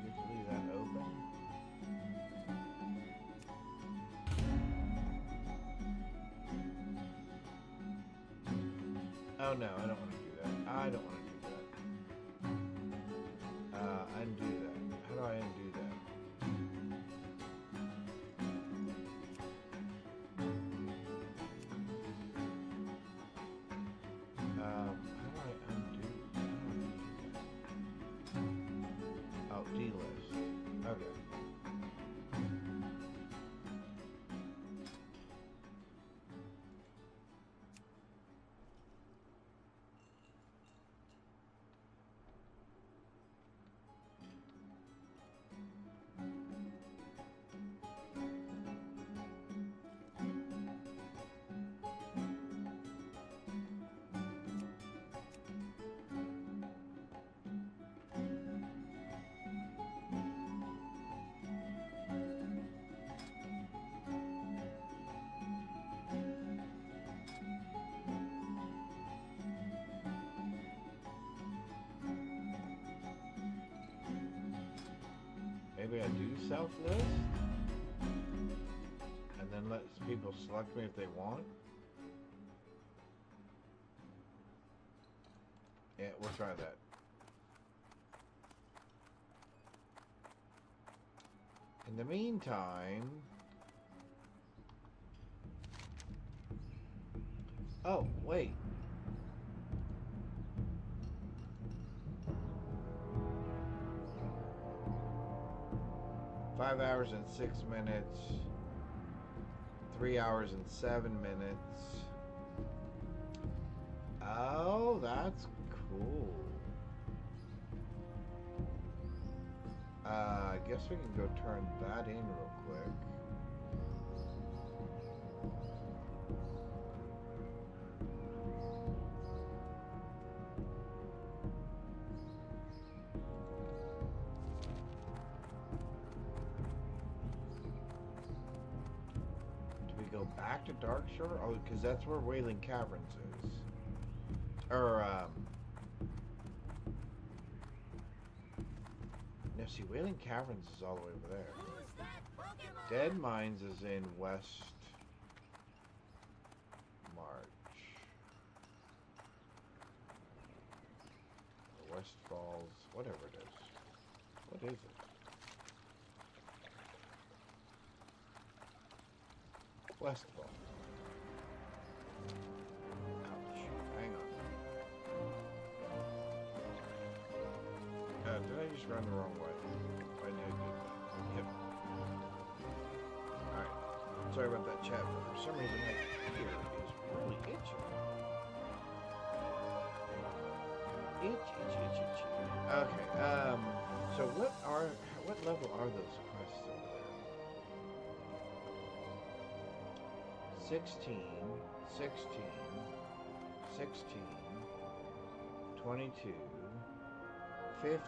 Just leave that open. Oh no, I don't want to do that. I don't want to do that. Undo that. How do I undo that? How do I undo? Oh, delist. Okay. Maybe I do self-list, and then let people select me if they want. Yeah, we'll try that. In the meantime... Oh, wait. Five hours and 6 minutes, 3 hours and 7 minutes. Oh, that's cool. I guess we can go turn that in real quick. Go back to Darkshore? Oh, because that's where Wailing Caverns is. Or, no, see, Wailing Caverns is all the way over there. Dead Mines is in West March. Or West Falls, whatever it is. What is it? Westfall. Ouch. Hang on. Did I just run the wrong way? I did. Yep. Alright. Sorry about that, chat, but for some reason my ear is really itching. Itch. Okay, so what level are those quests over there? 16, 16, 16, 22, 15,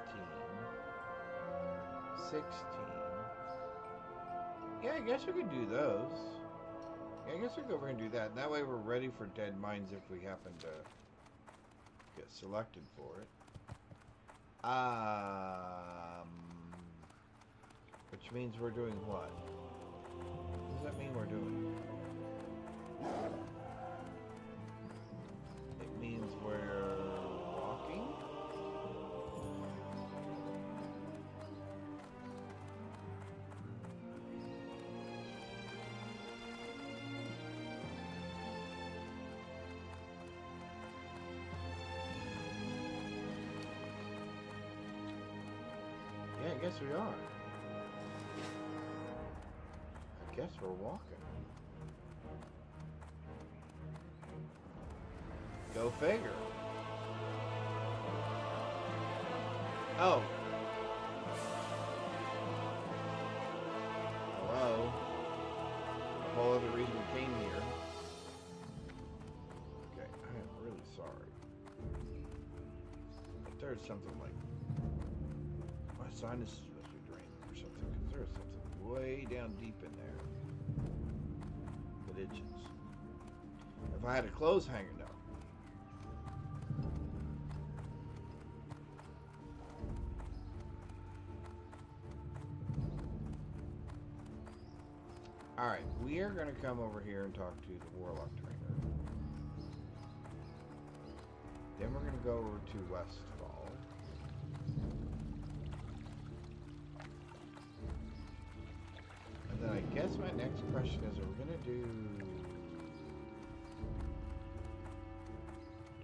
16. Yeah, I guess we could do those. Yeah, I guess we could go over and do that. And that way we're ready for dead mines if we happen to get selected for it. Which means we're doing what? What does that mean we're doing? It means we're walking? Yeah, I guess we are. I guess we're walking. Go figure. Oh. Hello. A whole other reason we came here. Okay, I am really sorry. If there's something like my sinuses must be draining or something, because there's something way down deep in there that itches. If I had a clothes hanger, no. Alright, we are going to come over here and talk to the Warlock trainer. Then we're going to go over to Westfall. And then I guess my next question is, are we going to do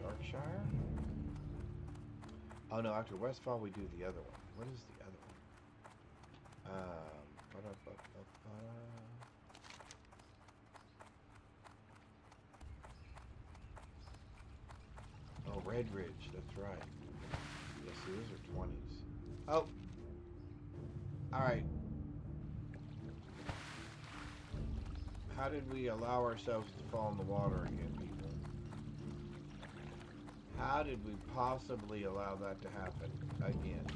Darkshire? Oh no, after Westfall we do the other one. What is the other one? Oh, Red Ridge, that's right. Yes, those are 20s. Oh! Alright. How did we allow ourselves to fall in the water again, people? How did we possibly allow that to happen again?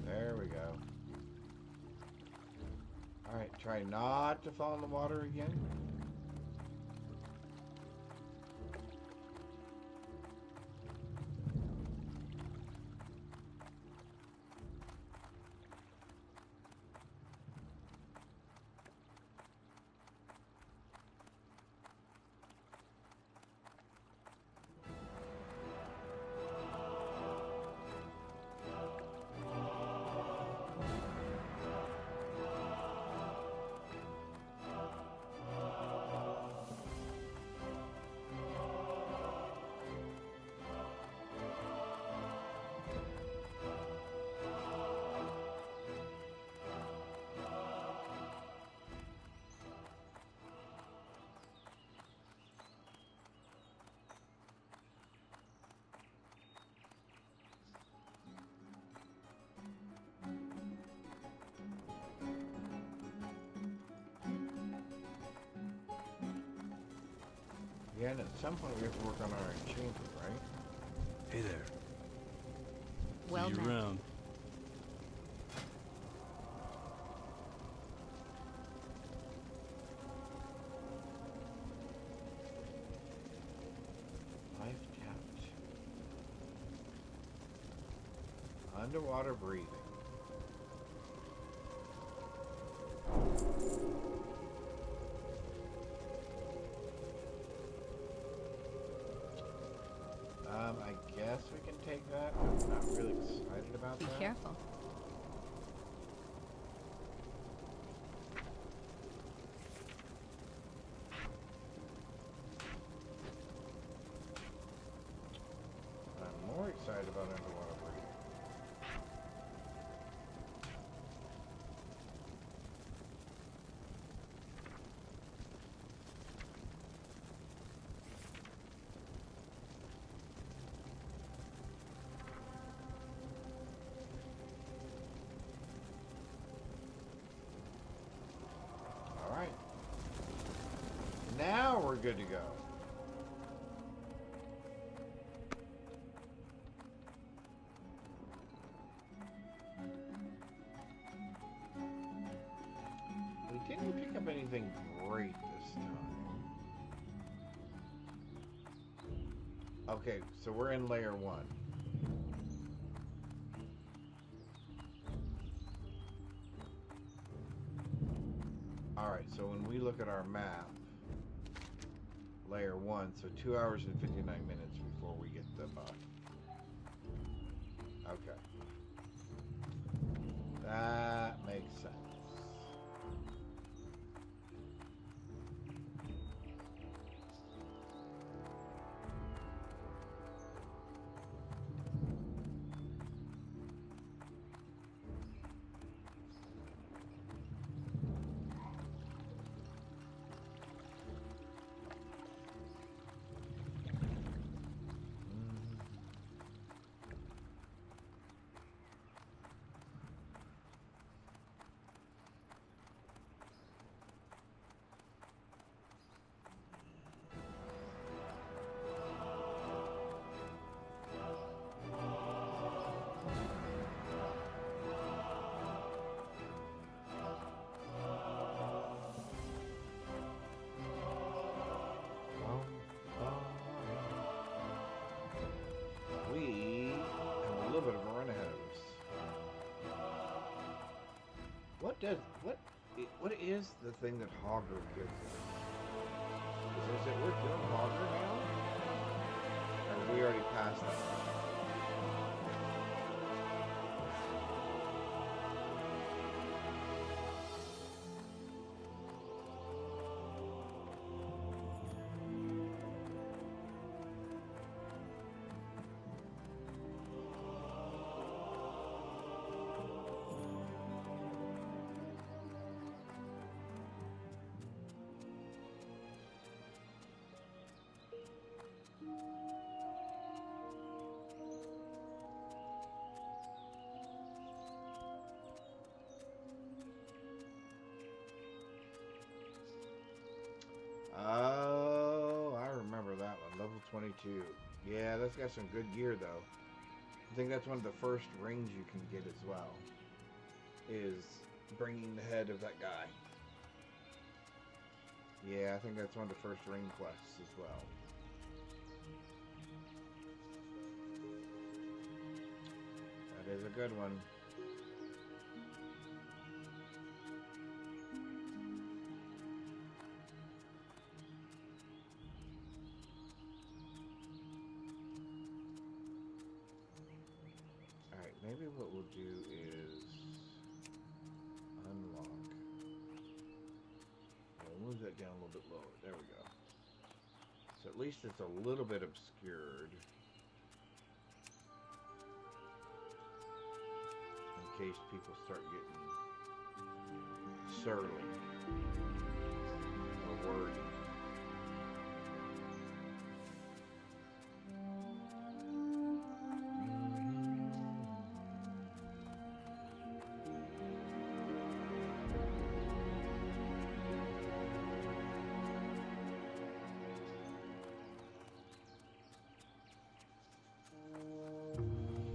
There we go. Alright, try not to fall in the water again. Yeah, and at some point we have to work on our enchantment, right? Hey there. Well See you met. around. Life tapped. Underwater breathing. I guess we can take that. I'm not really excited about Be that. careful. I'm more excited about underwater breathing. now we're good to go. We didn't pick up anything great this time. Okay, so we're in layer 1. Alright, so when we look at our map, layer 1, so 2 hours and 59 minutes before we get the buff. Okay. That makes sense. We have a little bit of a run ahead of us. What is the thing that Hogger gives us? Is it worth doing Hogger now? Or have we already passed that? Oh, I remember that one. Level 22. Yeah, that's got some good gear, though. I think that's one of the first rings you can get as well. Is bringing the head of that guy. Yeah, I think that's one of the first ring quests as well. That is a good one. Maybe what we'll do is unlock. We'll move that down a little bit lower. There we go. So at least it's a little bit obscured. In case people start getting surly or worried.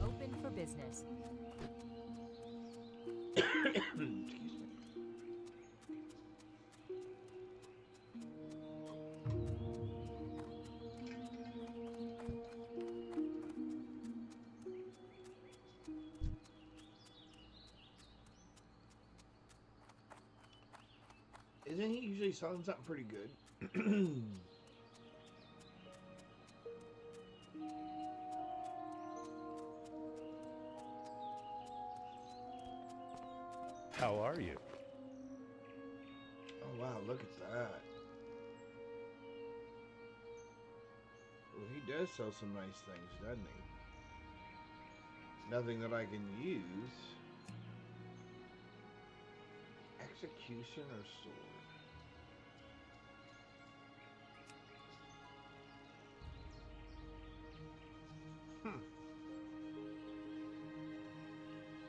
Open for business. Excuse me. Isn't he usually selling something pretty good? How are you? Oh wow, look at that. Well, he does sell some nice things, doesn't he? Nothing that I can use. Execution or sword?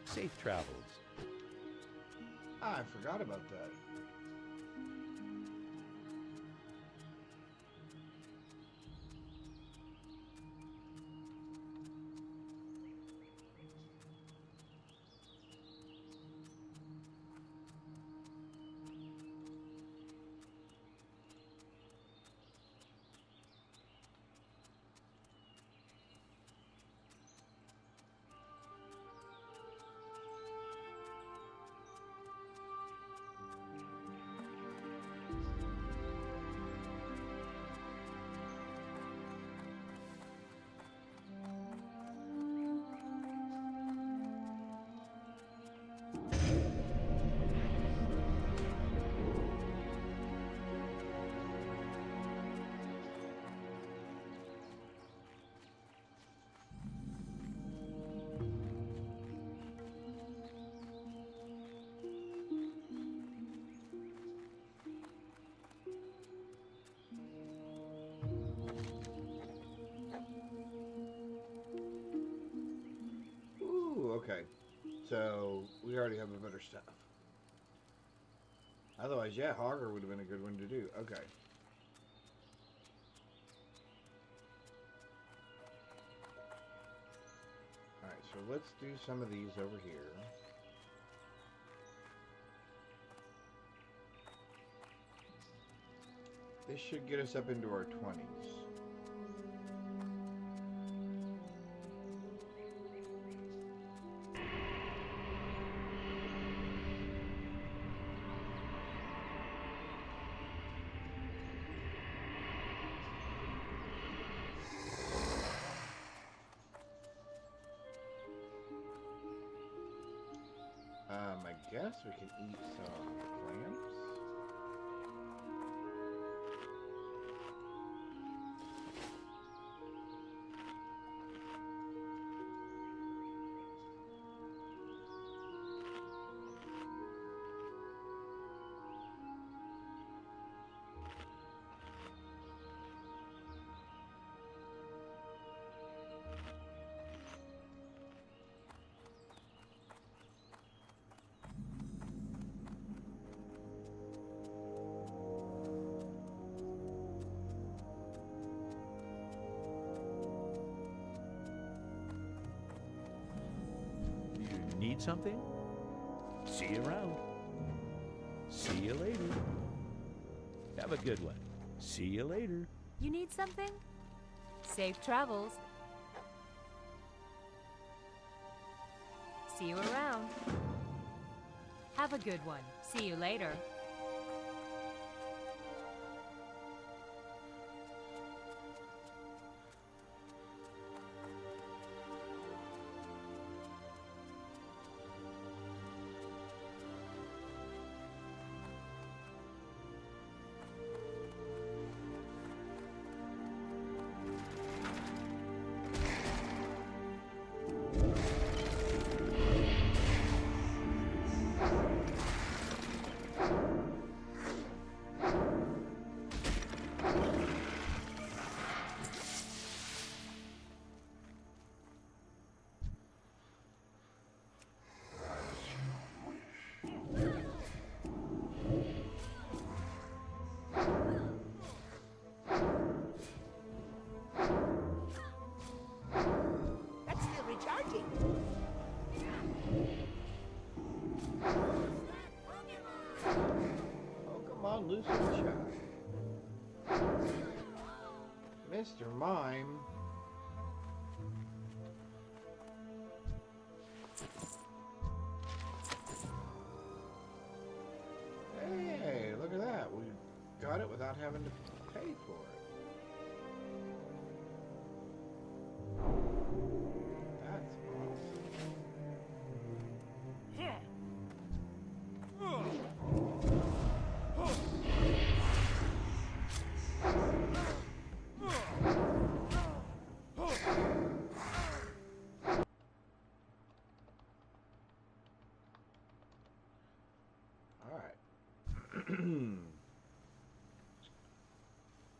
Safe travels. Ah, I forgot about that. So we already have the better stuff. Otherwise, yeah, Hogger would have been a good one to do. Okay. Alright, so let's do some of these over here. This should get us up into our 20s. I guess we can eat some plants. Need something? See you around. See you later. Have a good one. See you later. You need something? Safe travels. See you around. Have a good one. See you later. That's still recharging. Pokemon Lucian Chai. Mr. Mime. Hey, look at that. We got it without having to pay for it. That's awesome.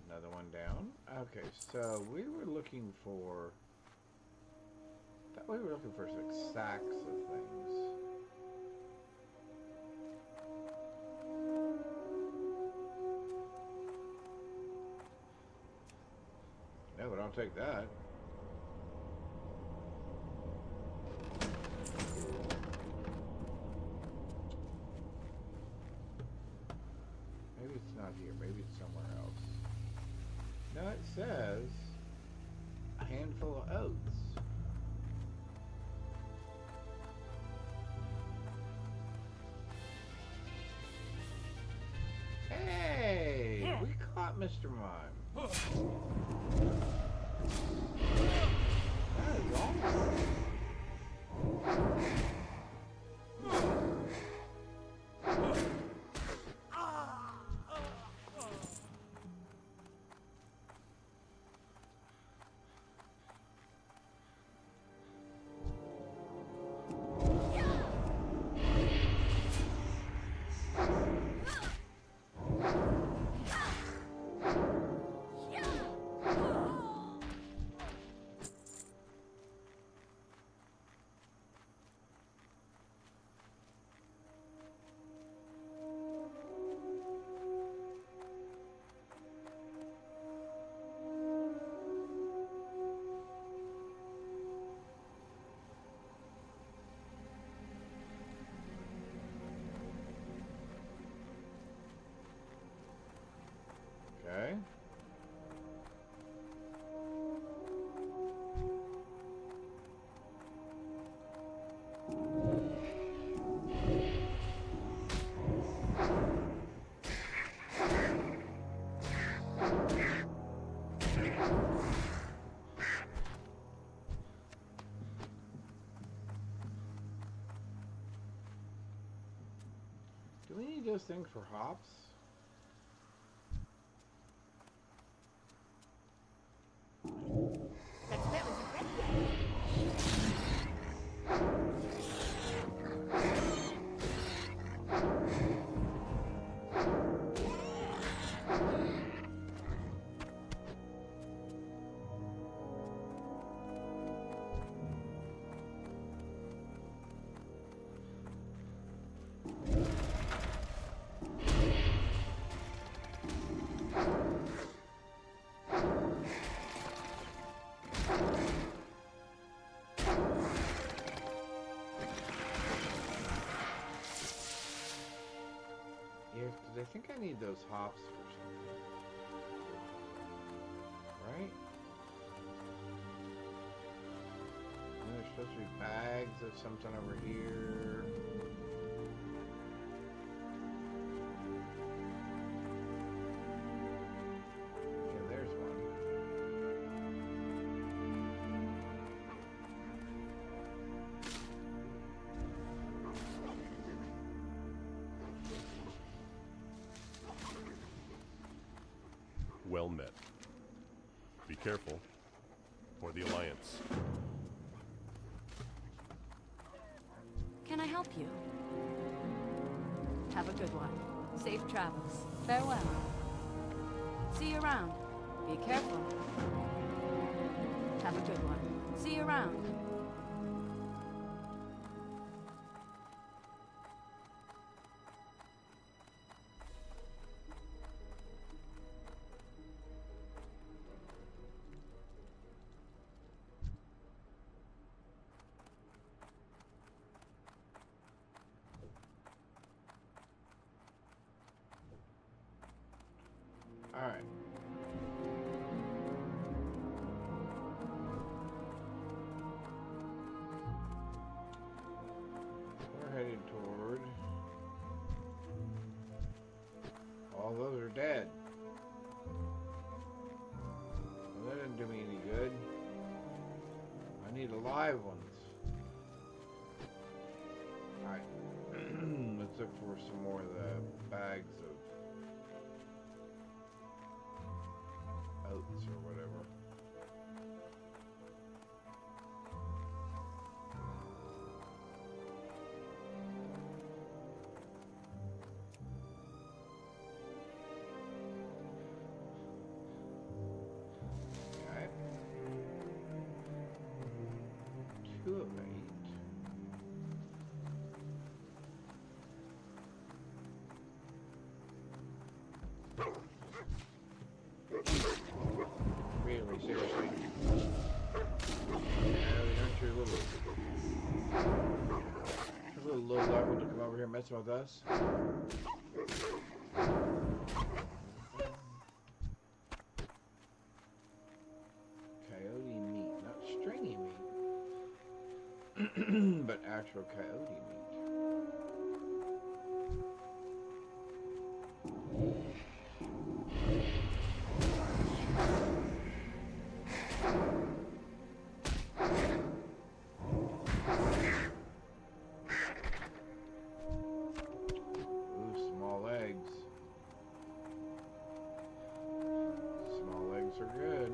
Another one down. Okay, so we were looking for... thought we were looking for like sacks of things. No, but I'll take that. Maybe it's not here. Maybe it's somewhere else. No, it says a handful of oats. Hey! We caught Mr. Mime. That is awesome. Do we need those things for hops? That spell isn't ready yet. Yes, because I think I need those hops for something. Right? And there's supposed to be bags of something over here. Yeah, there's one. Well met. Be careful. For the Alliance. Can I help you? Have a good one. Safe travels. Farewell. See you around. Be careful. Have a good one. See you around. Alright. We're headed toward... All those are dead. Well, that didn't do me any good. I need alive ones. Alright. Let's look for some more of the bags of oats or whatever. Okay. 2 of 8. Really, seriously. Aren't you a little low level to come over here messing with us? Coyote meat, not stringy meat, but actual coyote meat. Are good.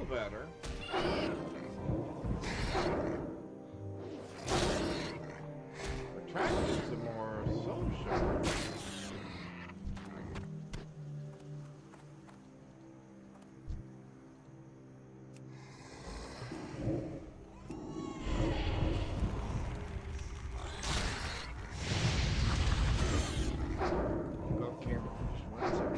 better. We're trying to do some more social. Go camera for just 1 second.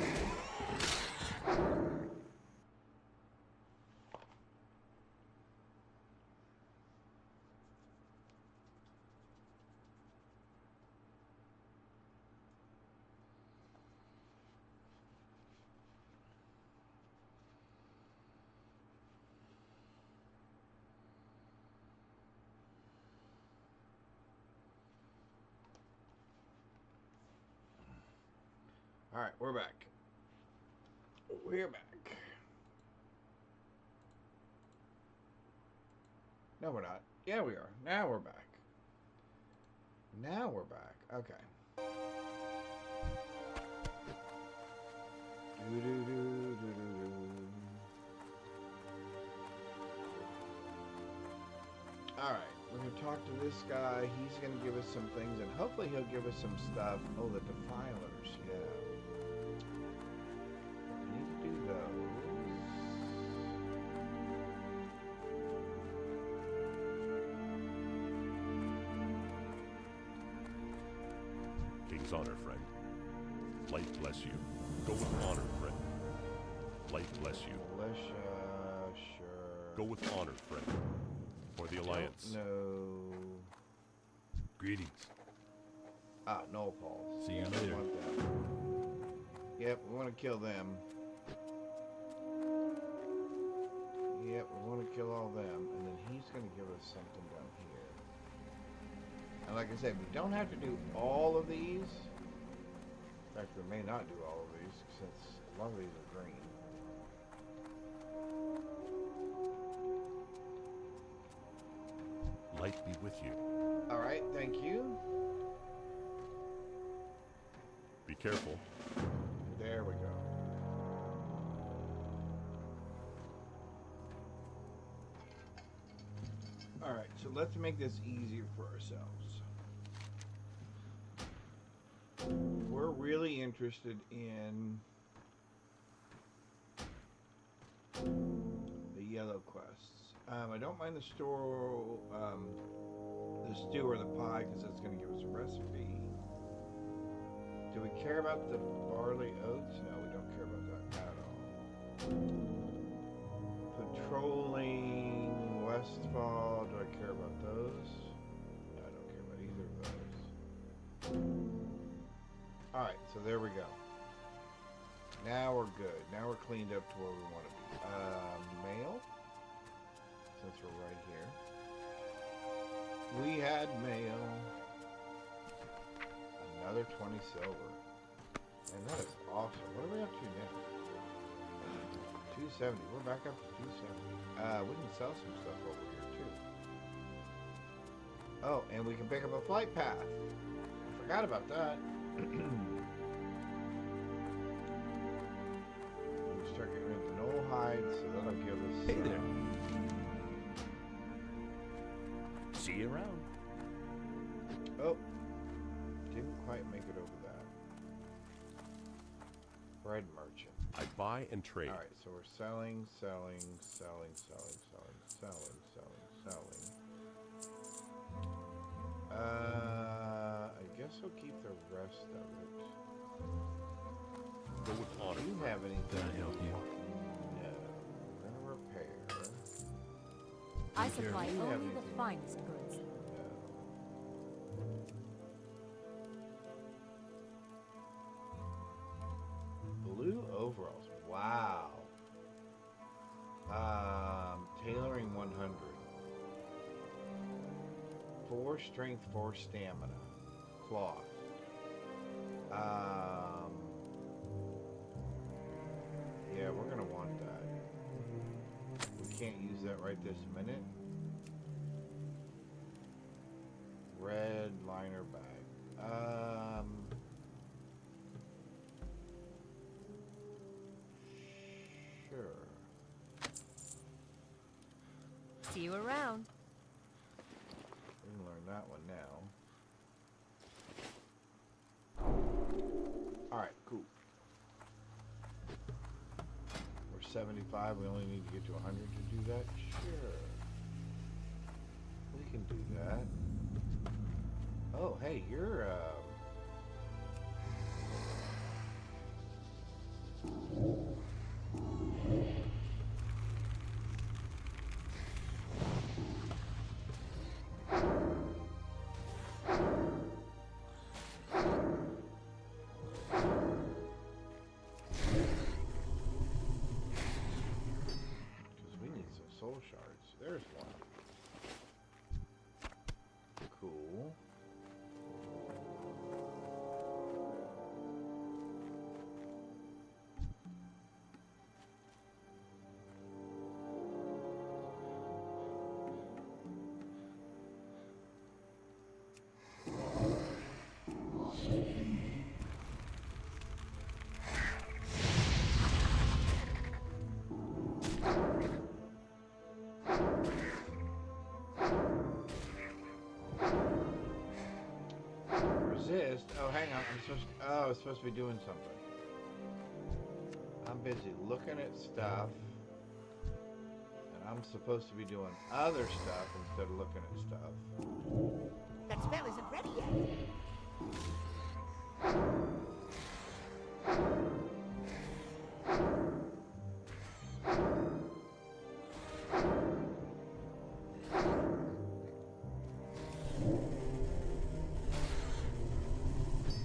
All right, we're back. We're back. No, we're not. Yeah, we are. Now we're back. Now we're back. Okay. All right, we're gonna talk to this guy. He's gonna give us some things, and hopefully he'll give us some stuff. Oh, the defilers, yeah. Need to do those. King's honor, friend. Light bless you. Go with honor, friend. Light bless you. Militia, sure. Go with honor, friend. For the Alliance. No. Greetings. Ah, no, Paul. See you We later. want them. Yep, we want to kill them. Yep, we want to kill all them, and then he's going to give us something down here. And like I said, we don't have to do all of these. In fact, we may not do all of these, since a lot of these are green. Light be with you. Alright, thank you. Be careful. There we go. Alright, so let's make this easier for ourselves. We're really interested in the yellow quests. I don't mind the store, the stew or the pie, because that's going to give us a recipe. Do we care about the barley oats? No, we don't care about that at all. Patrolling Westfall, do I care about those? No, I don't care about either of those. Alright, so there we go. Now we're good. Now we're cleaned up to where we want to be. Mail? Since we're right here. We had mail. Another 20 silver. And that is awesome. What are we up to now? 270. We're back up to 270. We can sell some stuff over here too. Oh, and we can pick up a flight path. I forgot about that. We start getting into Knoll hides, so that'll give us. Hey there. See you around. Oh, didn't quite make it over that. Bread merchant. I buy and trade. Alright, so we're selling. I guess we'll keep the rest of it. Go with honor. Do you have anything? Can I help you? No. We're gonna repair. I supply Do you have only the anything? finest goods. No. Blue overalls. Wow. Tailoring 100. 4 strength, 4 stamina. Cloth. Yeah, we're gonna want that. We can't use that right this minute. Red liner bag. Sure. See you around. We can learn that one now. Alright, cool. We're 75. We only need to get to 100 to do that? Sure. We can do that. Oh, hey, you're, soul shards. There's one. Cool. Resist? Oh, hang on. I was supposed to be doing something. I'm busy looking at stuff. And I'm supposed to be doing other stuff instead of looking at stuff. That spell isn't ready yet.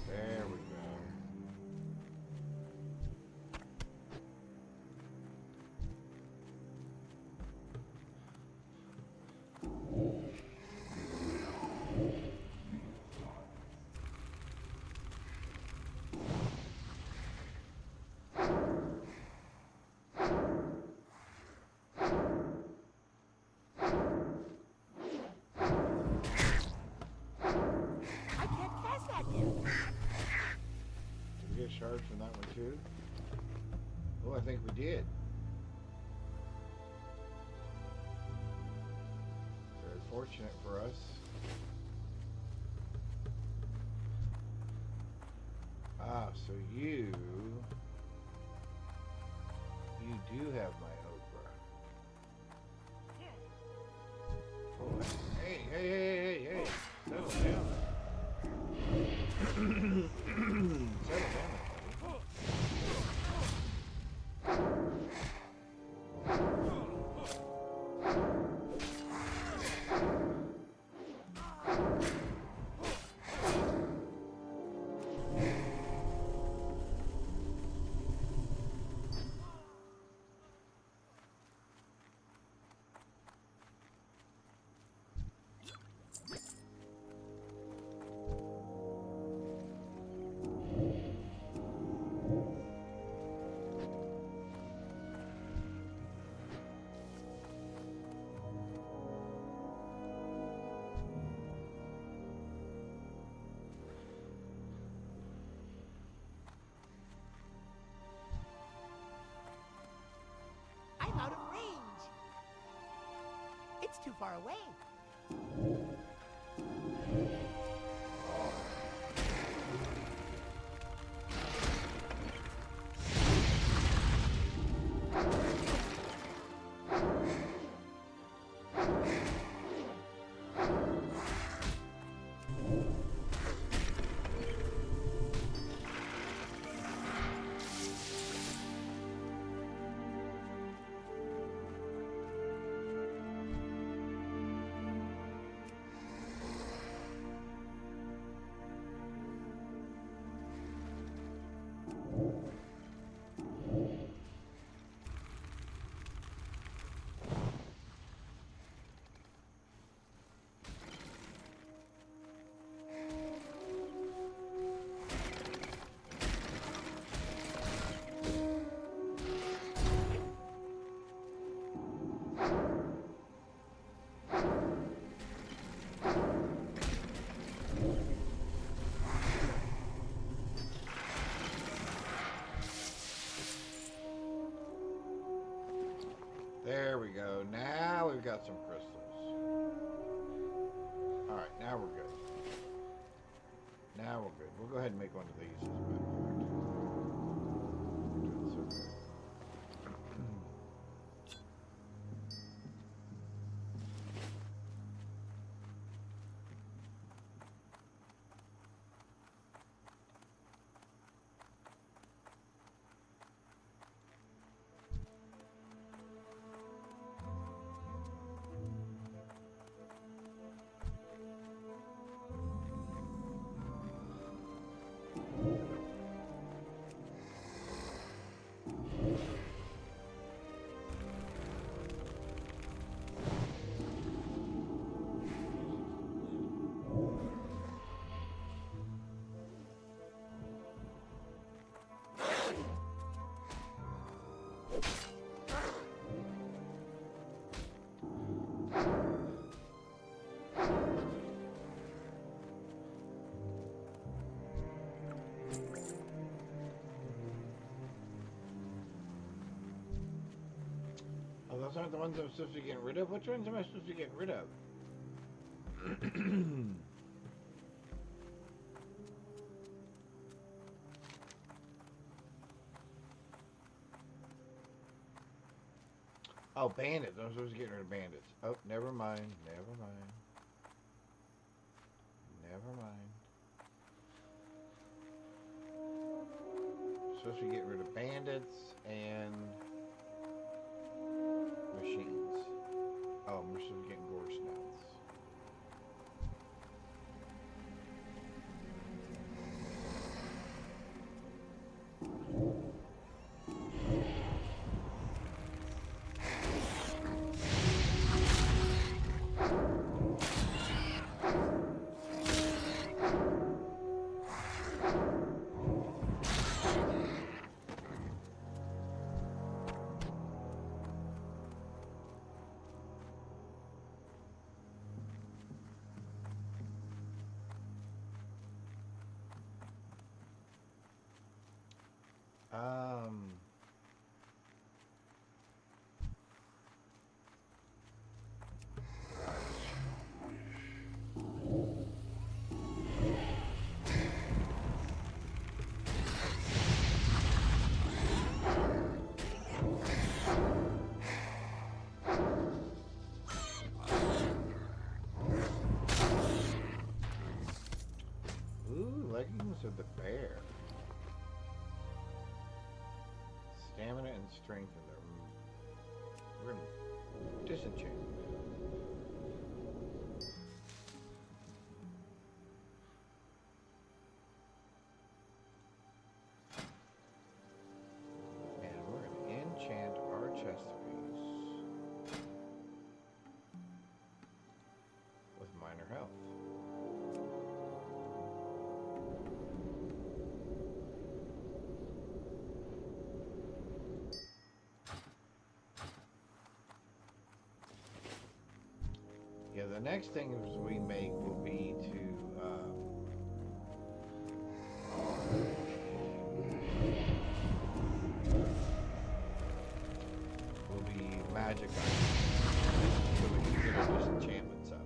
There we go. I can't cast that yet. Did we get shards from that one too? Oh, I think we did. Very fortunate for us. Ah, so you do have my okra. Oh, hey, hey, hey, hey, hey. Settle down. Settle down. I'm out of range. It's too far away. There we go. Now we we've got some crystals. Alright, now we're good. Now we're good. We'll go ahead and make one of these as a matter of fact. We're doing so good. Oh, those aren't the ones I'm supposed to be getting rid of? Which ones am I supposed to be getting rid of? Oh, bandits. I'm supposed to get rid of bandits. Oh, never mind. Never mind. Never mind. Supposed to get rid of bandits and machines. Oh, we're supposed to get gore snouts. Ooh, leggings of the bear. Stamina and strength in there. We're in disenchantment. And we're going to enchant our chest piece with minor health. Yeah, the next thing we make will be to magic items, so we can get our disenchantments up.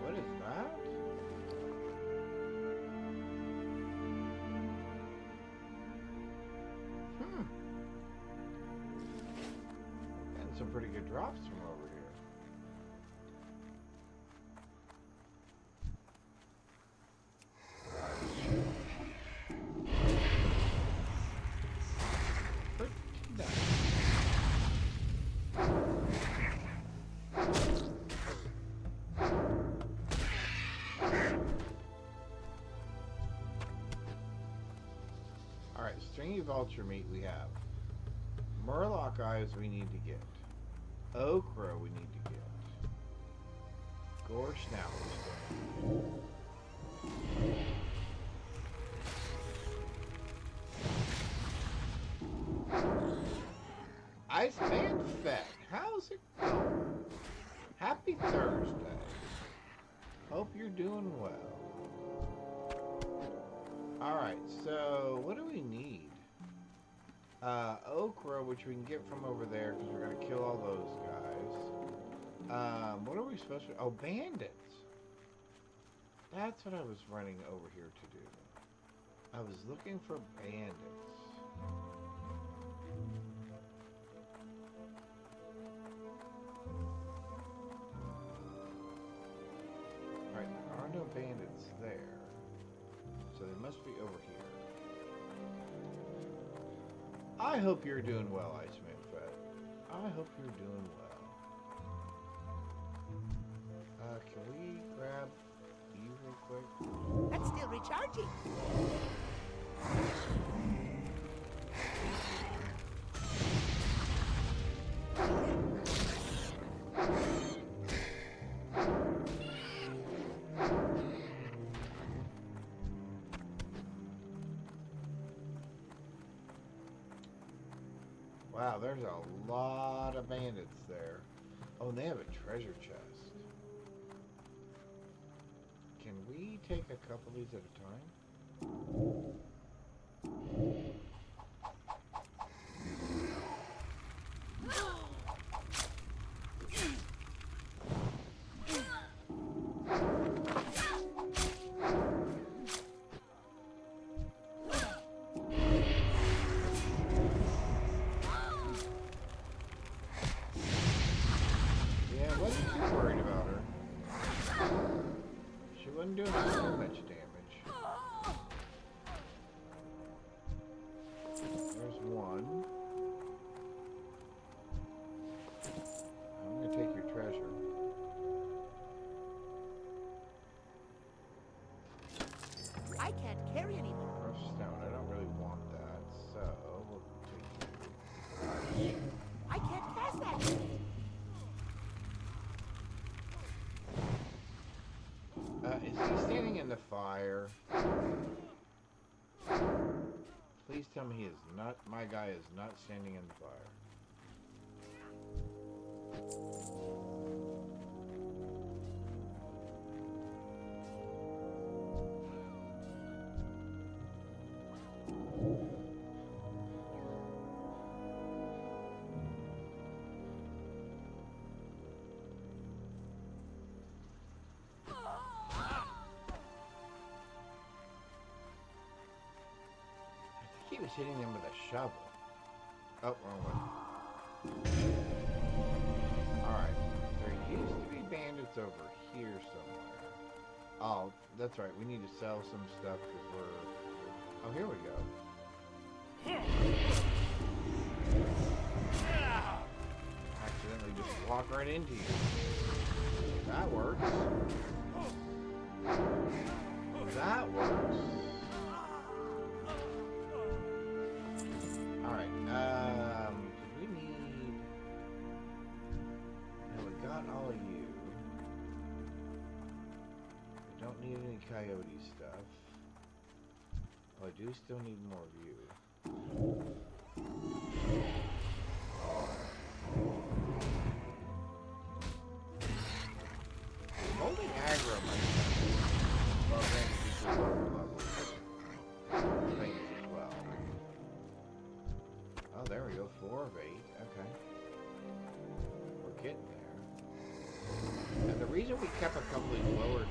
What is that? Getting some pretty good drops from over here. Pretty nice. Alright, stringy vulture meat we have. Murloc eyes we need to get. Okra we need to get. Gore snout we still need. Iceman Fett, how's it going? Happy Thursday. Hope you're doing well. Alright, so what do we need? Okra, which we can get from over there because we're going to kill all those guys. What are we supposed to... Oh, bandits. That's what I was running over here to do. I was looking for bandits. Alright, there are no bandits there. So they must be over here. I hope you're doing well, Iceman Fett. I hope you're doing well. Can we grab you real quick? That's still recharging. Wow, there's a lot of bandits there. Oh, and they have a treasure chest. Can we take a couple of these at a time? Doing so much damage. There's one. I'm gonna take your treasure. I can't carry anymore. Crushed stone. I don't really want that, so we'll take you. I can't cast that. Is he standing in the fire? Please tell me he is not. My guy is not standing in the fire. He was hitting them with a shovel. Oh, wrong way. Alright. There used to be bandits over here somewhere. Oh, that's right. We need to sell some stuff because we're... Oh, here we go. Accidentally just walk right into you. That works. That works. Alright, we need... Now we got all of you. We don't need any coyote stuff. Oh, I do still need more of you. Holding aggro might be... Well, granted, these are lower levels. Things as well. Oh, there we go. 4 of 8. Okay. We're getting there. And the reason we kept a couple of these lower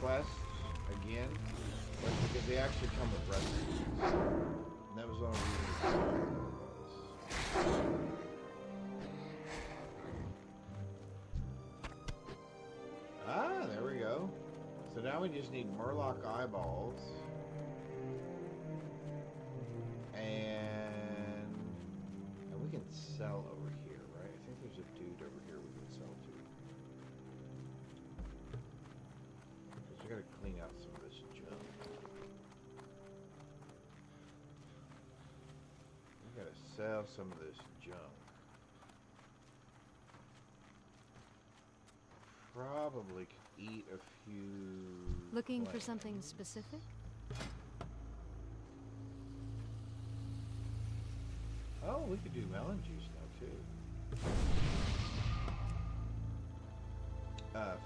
quests, again, was because they actually come with recipes. And that was one of the reasons was. Ah, there we go. So now we just need Murloc eyeballs. And we can sell over here, right? I think there's a dude over here we can sell to. Because we gotta clean out some of this junk. sell some of this junk. Probably could eat a few. Looking for plants. something specific? Oh, we could do melon juice now too.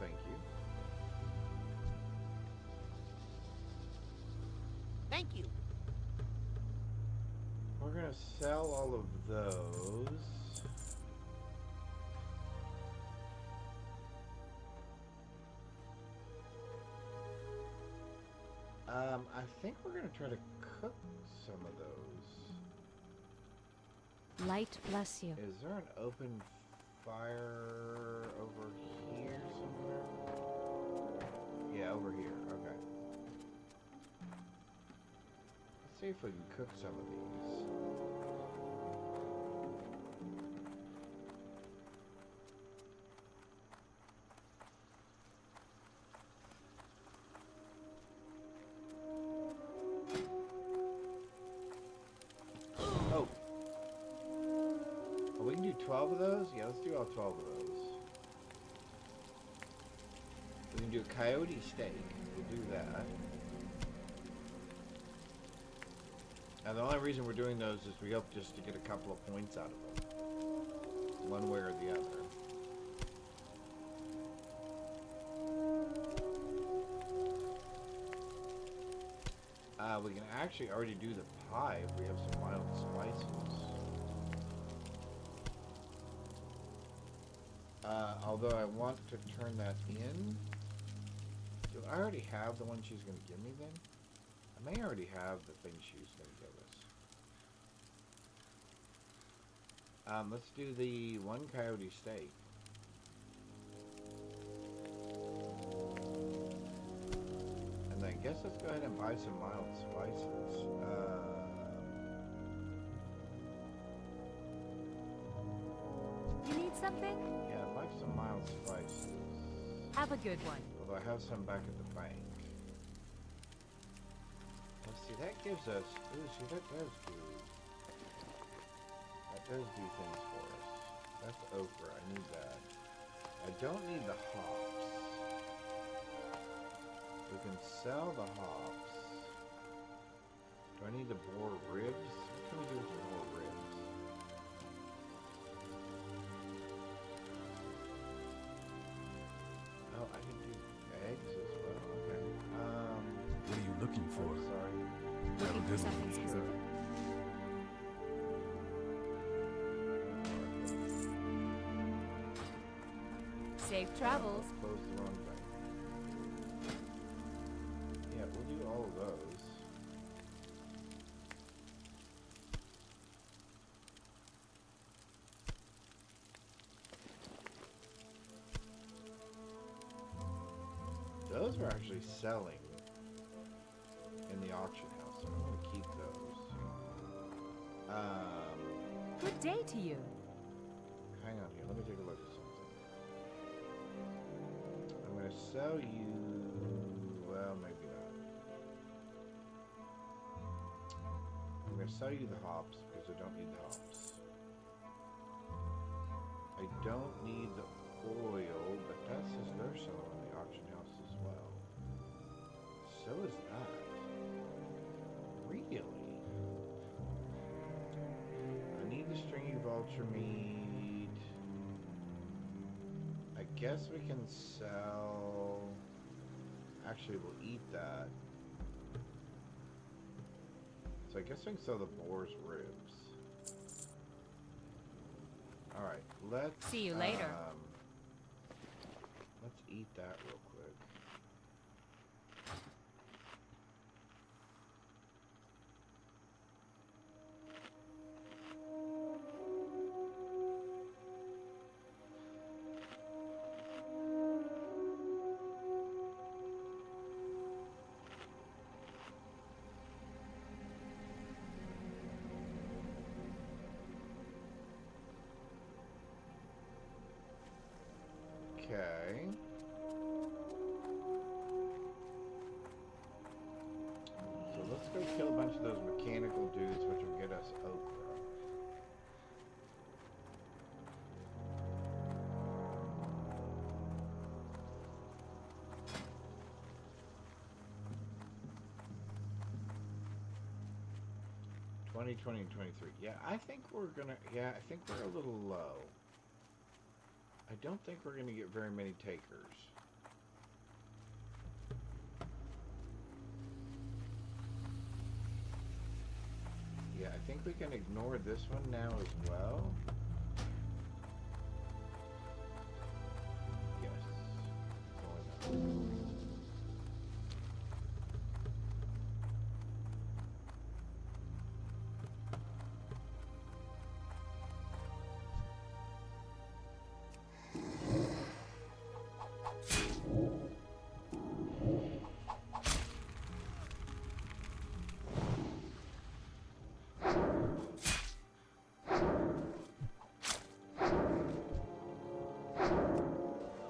Thank you. Thank you. We're gonna sell all of those. I think we're gonna try to cook some of those. Light bless you. Is there an open fire over here somewhere? Yeah, over here. Okay. Let's see if we can cook some of these. Oh. Oh, we can do 12 of those? Yeah, let's do all 12 of those. We can do a coyote steak. We'll do that. And the only reason we're doing those is we hope just to get a couple of points out of them. One way or the other. We can actually already do the pie if we have some mild spices. Although I want to turn that in. Do I already have the one she's going to give me then? I may already have the thing she's going to give us. Let's do the one coyote steak. And I guess let's go ahead and buy some mild spices. You need something? Yeah, I'd like some mild spices. Have a good one. Although I have some back at the bank. Let's see, that gives us... Ooh, see, that does do... That does do things for us. That's okra, I need that. I don't need the hops. We can sell the hops. Do I need the boar ribs? What can we do with the boar ribs? Oh, I can do eggs as well. Okay. What are you looking for? Sorry. Looking for something specific? Safe travels. Close the wrong thing. Yeah, we'll do all of those. Those are actually selling in the auction house, so I'm going to keep those. Good day to you. Hang on here, let me take a look at something. I'm going to sell you... well, maybe not. I'm going to sell you the hops because I don't need the hops. I don't need the oil, but that says they're selling in the auction house as well. So is that. Really? I need the stringy vulture meat. I guess we can sell... Actually, we'll eat that. So I guess we can sell the boar's ribs. Alright, let's... See you later. Let's eat that real quick. Okay. So let's go kill a bunch of those mechanical dudes, which will get us okra. 20, 20, and 23. Yeah, I think we're gonna... Yeah, I think we're a little low. I don't think we're gonna get very many takers. Yeah, I think we can ignore this one now as well. Yes. Going on.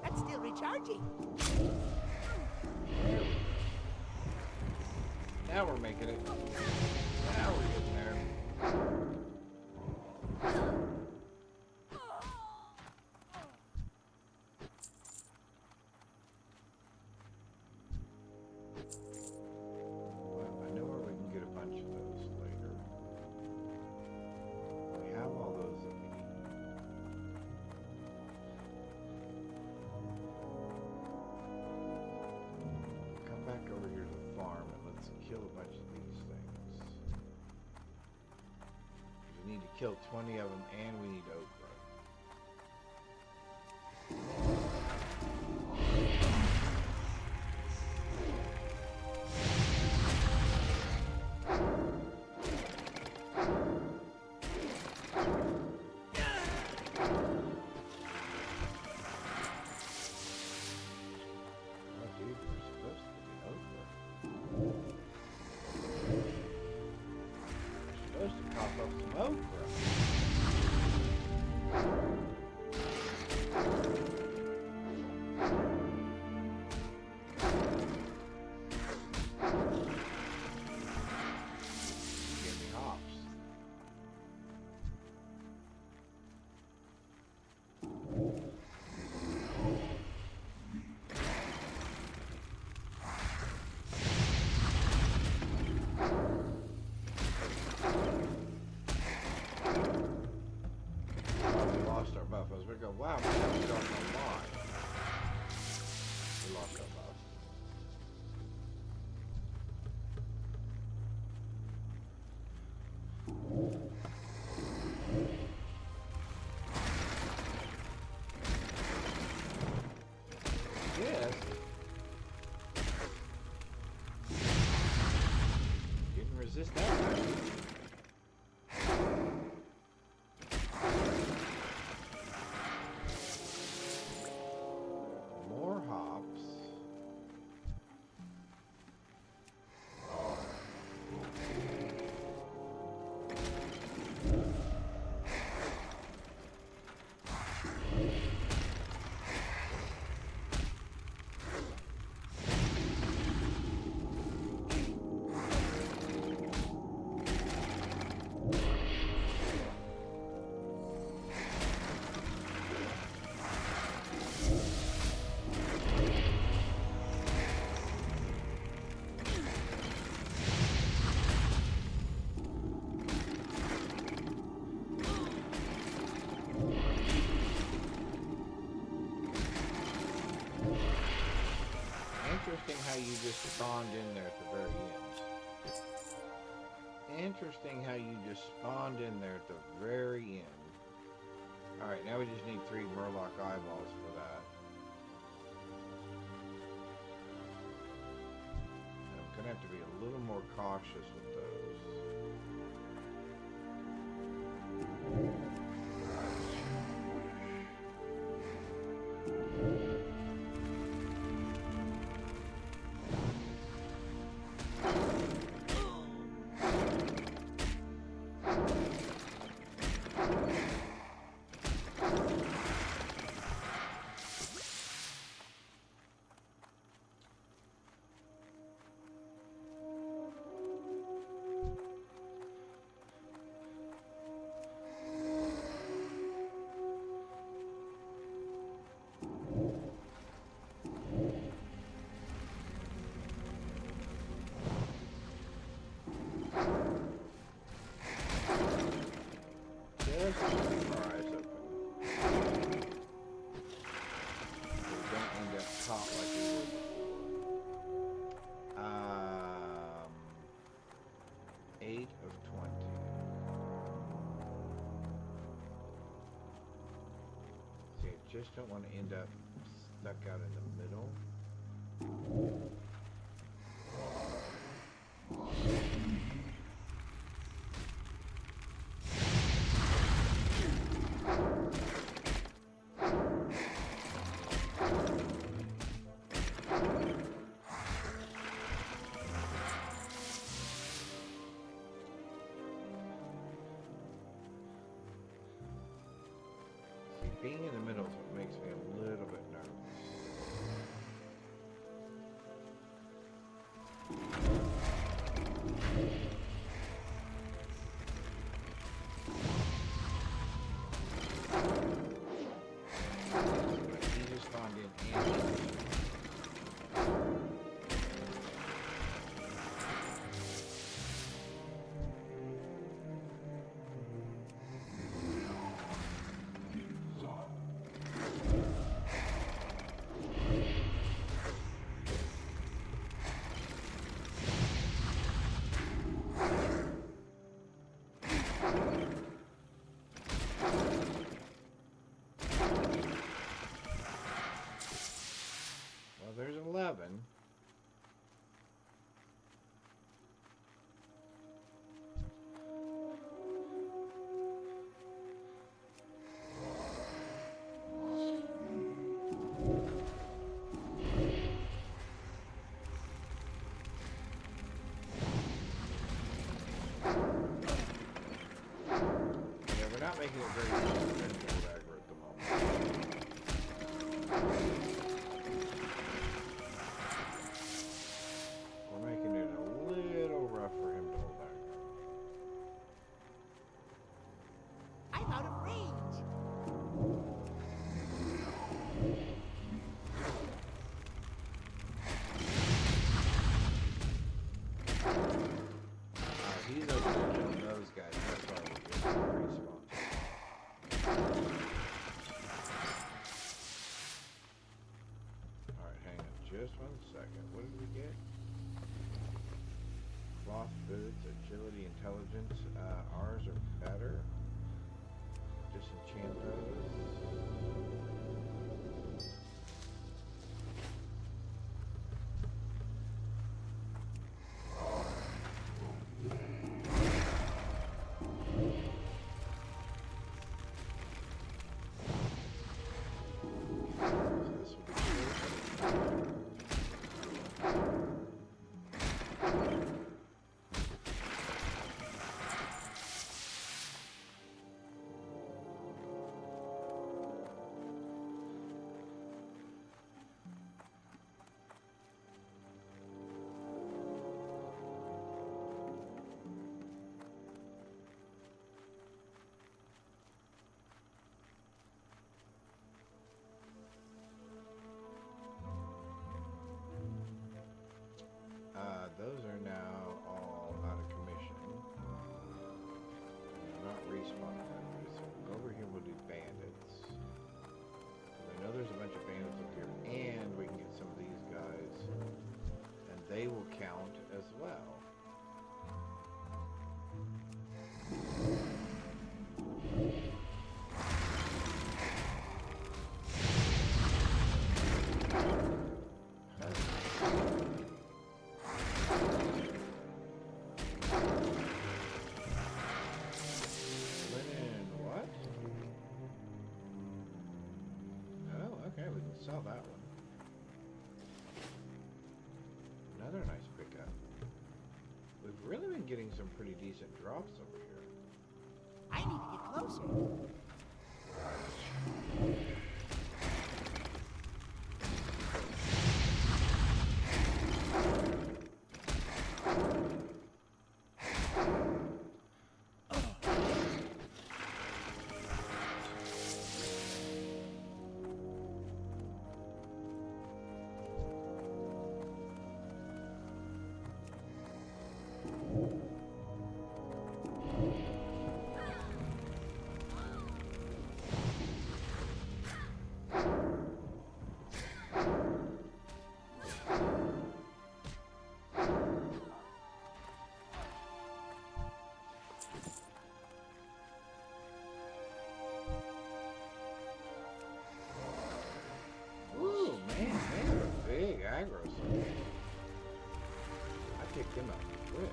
That's still recharging. Now we're making it. Now we're getting there. Well, I know where we can get a bunch of those later. We have all those that we need. Come back over here to the farm and let's kill a bunch of these things. We need to kill 20 of them and we need okra. Oh, dude, we're supposed to be okra. We're supposed to pop up some okra. Give me hops. We lost our buff. I was going to go, wow, man, that was going a lot. We lost our buff. Yes. Didn't resist that. More hops. Interesting how you just spawned in there at the very end. Interesting how you just spawned in there at the very end. Alright, now we just need 3 Warlock eyeballs for that. And I'm gonna have to be a little more cautious with those. just don't want to end up stuck out in the middle. Being in the middle is what makes me a little bit nervous. He just spawned in and there's 11. Yeah, we're not making it very easy to aggro at the moment. We're making it a little rough for him to hold aggro. I'm out of range. He's over there killing those guys. That's why we're getting respawn. Alright, hang on just 1 second. What did we get? Cloth boots, agility, intelligence. Ours are better. Disenchant those. Those are now all out of commission. They're not respawning enemies. So we'll go over here, we'll do bandits. I know there's a bunch of bandits up here, and we can get some of these guys, and they will count as well. Sell that one. Another nice pickup. We've really been getting some pretty decent drops over here. I need to get closer. I picked him up. Good.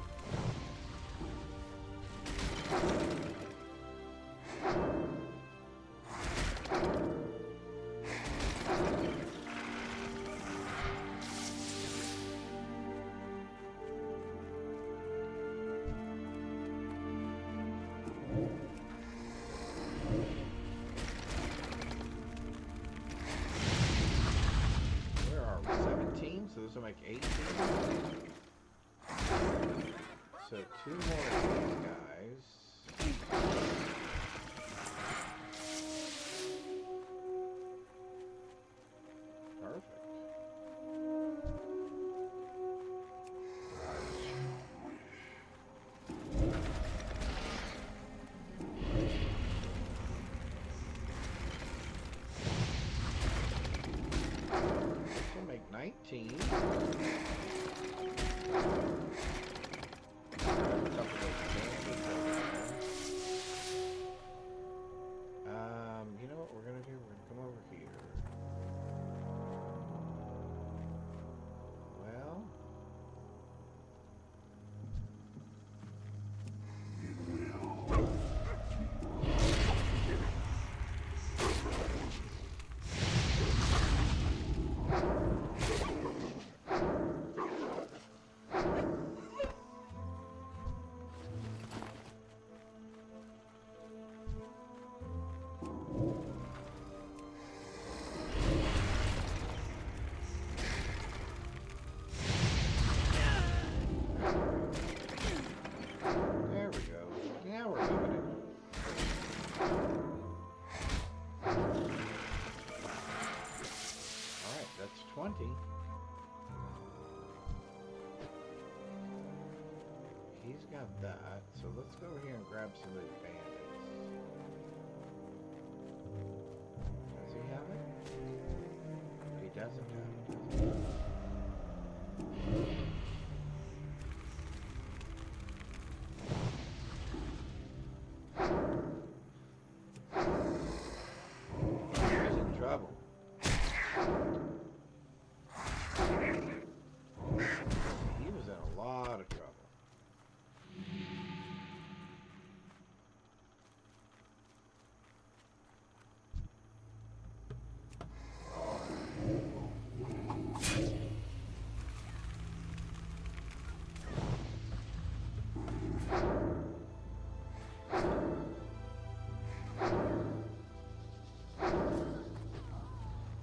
Where are we? 17? So this will make 18. So 2 more of these guys. Perfect. This will make 19. You know what we're gonna do? We're gonna come over here. Well, there we go. Now we're moving it. Alright, that's 20. He's got that, so let's go over here and grab some of these bandits. Does he have it? He doesn't have it, does he? He's in trouble. He was in a lot of trouble.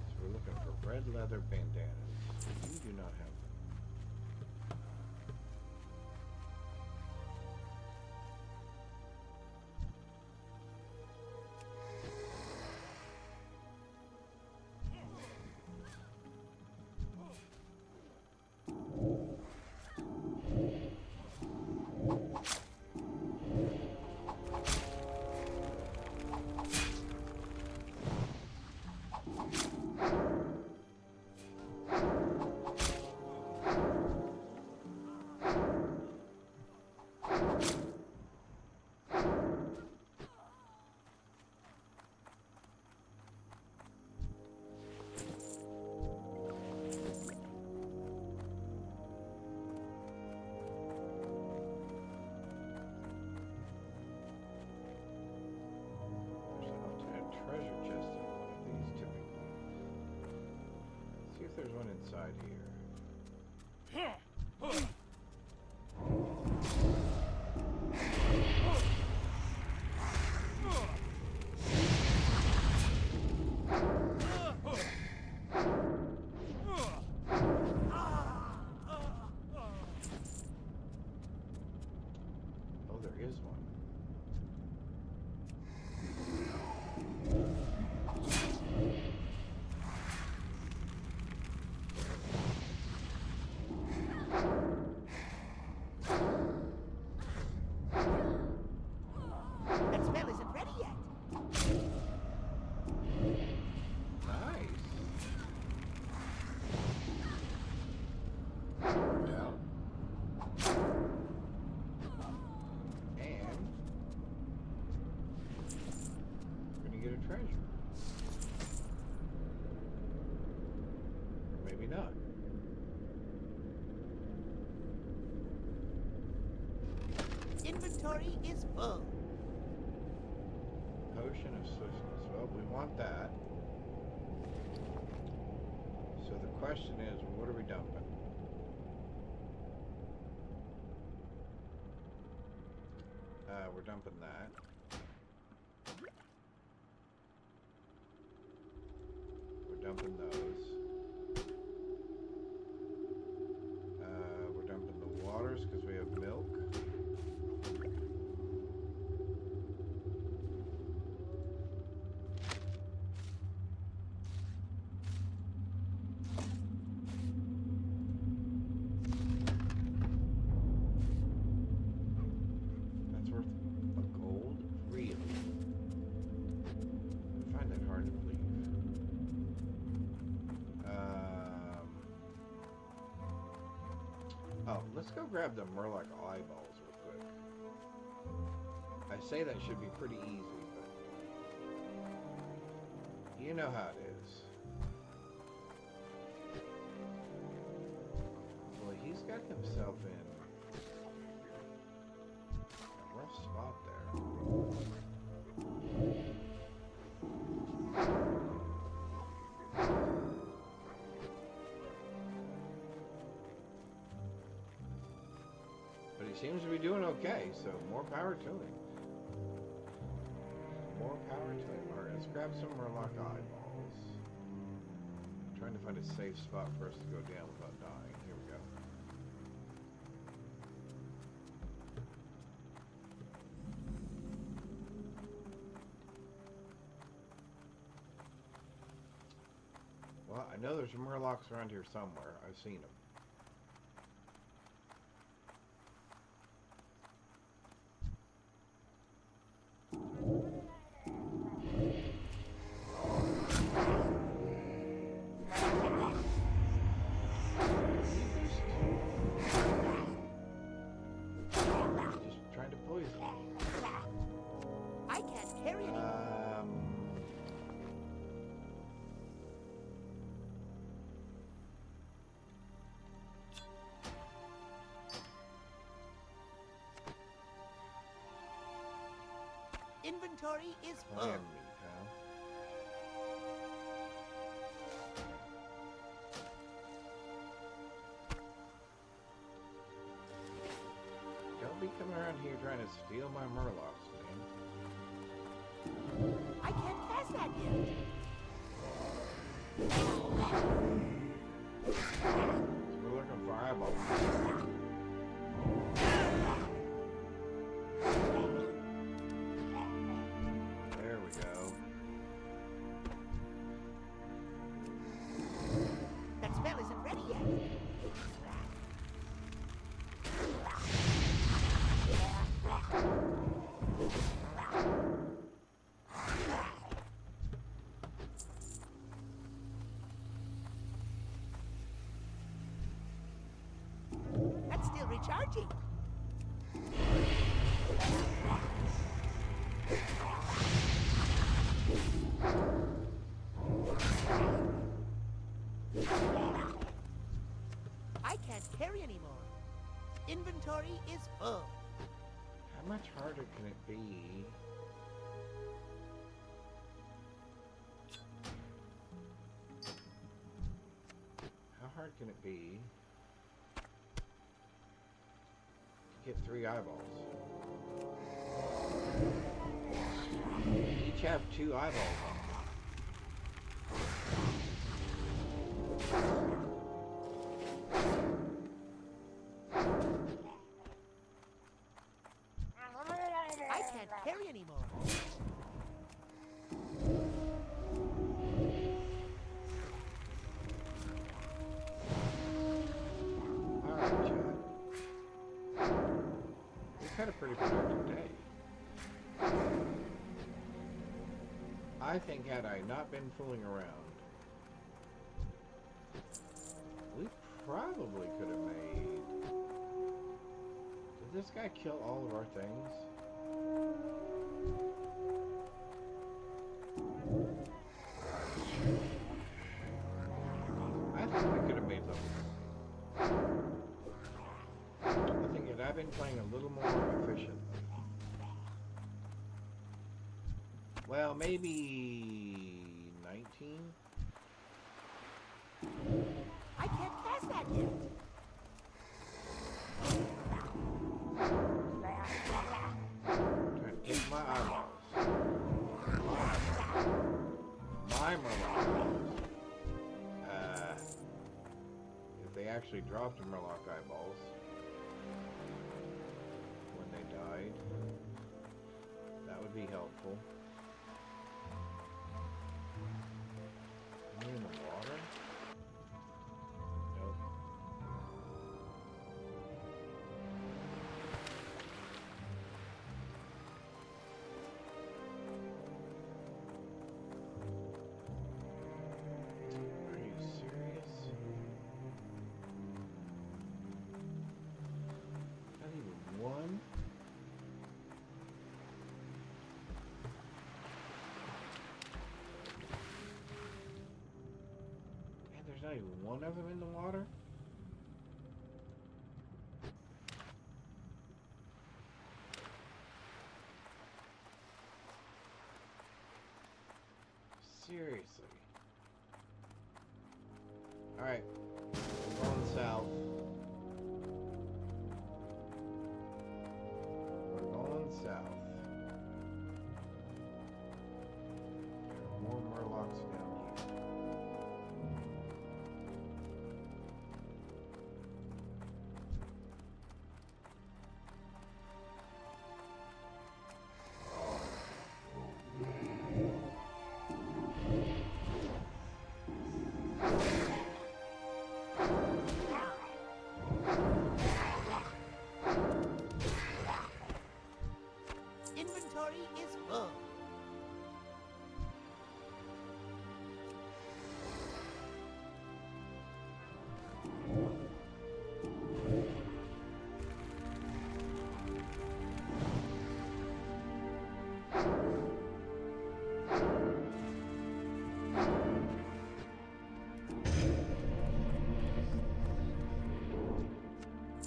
So we're looking for red leather bandanas. You do not have them. Treasure chest in one of these typically. Let's see if there's one inside here. Oh, there is one. That spell isn't ready yet. Nice. Worked out. And we're gonna get a treasure. Or maybe not. Inventory is full. Potion of swiftness. Well, we want that. So the question is, what are we dumping? We're dumping that. We're dumping those. We're dumping the waters because we have milk. That's worth a gold? Really? I find that hard to believe. Oh, let's go grab the Murloc eyeballs real quick. I say that should be pretty easy, but you know how it is. Well, he's got himself in a rough spot there. But he seems to be doing okay, so more power to him. More power to him. Alright, let's grab some Warlock eyeballs. I'm trying to find a safe spot for us to go down without dying. Here we go. Well, I know there's Murlocs around here somewhere. I've seen them. Just trying to poison. I can't carry anymore. Inventory is full. Land me, pal. Don't be coming around here trying to steal my Murlocs, man. I can't cast that yet. We're looking for eyeballs. There we go. That spell isn't ready yet. That's still recharging. I can't carry anymore. Inventory is full. How much harder can it be? How hard can it be to get 3 eyeballs? They each have 2 eyeballs on them. I can't carry anymore. Alright, Chad. We've had a pretty productive day. I think had I not been fooling around, we probably could have made... Did this guy kill all of our things? I think we could have made level 4. I think had I been playing a little more efficiently, Well, maybe 19? I can't cast that yet. Trying to get my eyeballs. My Murloc. If they actually dropped Murloc eyeballs when they died, that would be helpful. Are they in the water? Nope. Are you serious? Not even one? Man, there's not even one of them in the water? Seriously. Alright. We're going south. We're going south. There are more Murlocs down here. Inventory is full.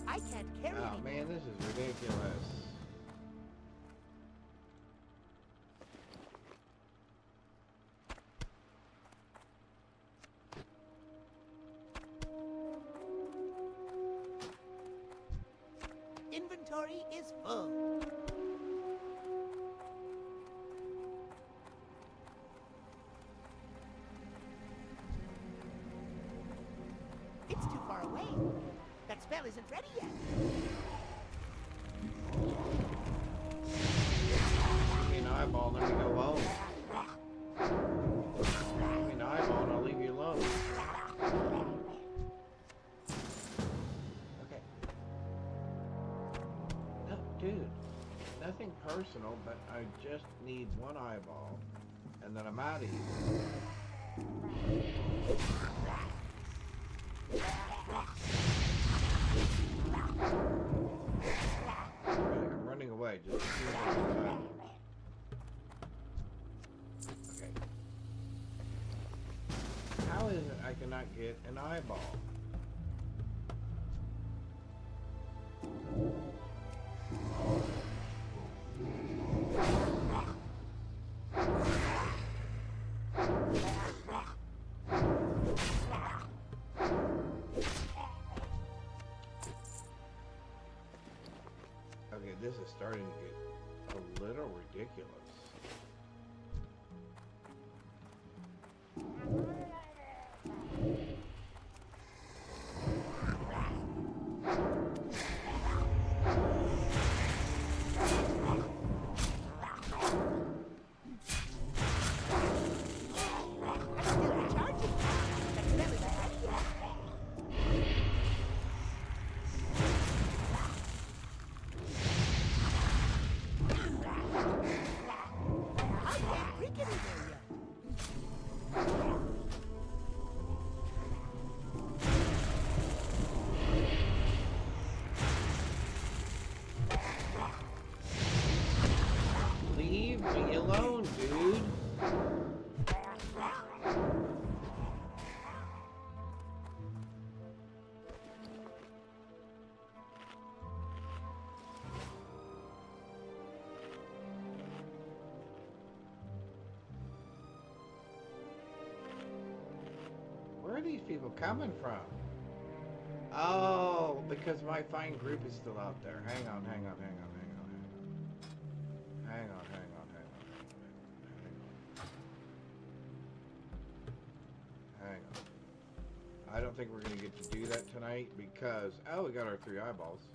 I can't carry Oh anymore. man, this is ridiculous. Inventory is full. It's too far away. That spell isn't ready yet. Give me an eyeball, let me go home. Give me an eyeball and I'll leave you alone. Okay. No, dude. Nothing personal, but I just need one eyeball. And then I'm out of here. I'm running away. Just as soon as I get an eyeball. Okay. How is it I cannot get an eyeball? Okay, this is starting to get a little ridiculous. I'm still recharging. That spell isn't ready yet. Where are these people coming from? Oh, because my fine group is still out there. Hang on. Hang on. I don't think we're going to get to do that tonight because... Oh, we got our 3 eyeballs.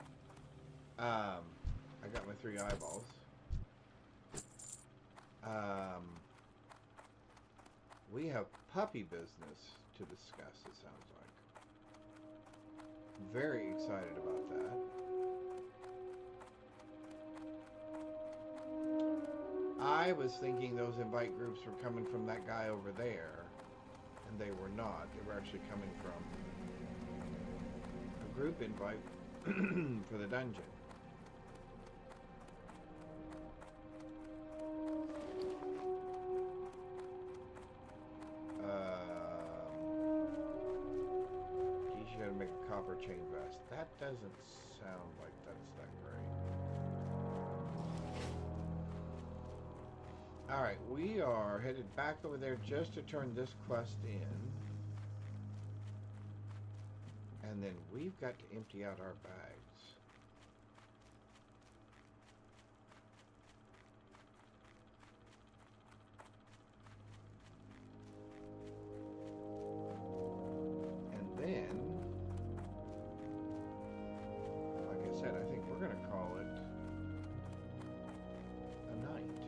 I got my 3 eyeballs. We have puppy business to discuss, it sounds like. Very excited about that. I was thinking those invite groups were coming from that guy over there. And they were not. They were actually coming from a group invite for the dungeon. Geez, you gotta make a copper chain vest. That doesn't sound like that's that great. Alright, we are headed back over there just to turn this quest in. And then we've got to empty out our bags. And then, like I said, I think we're going to call it a night.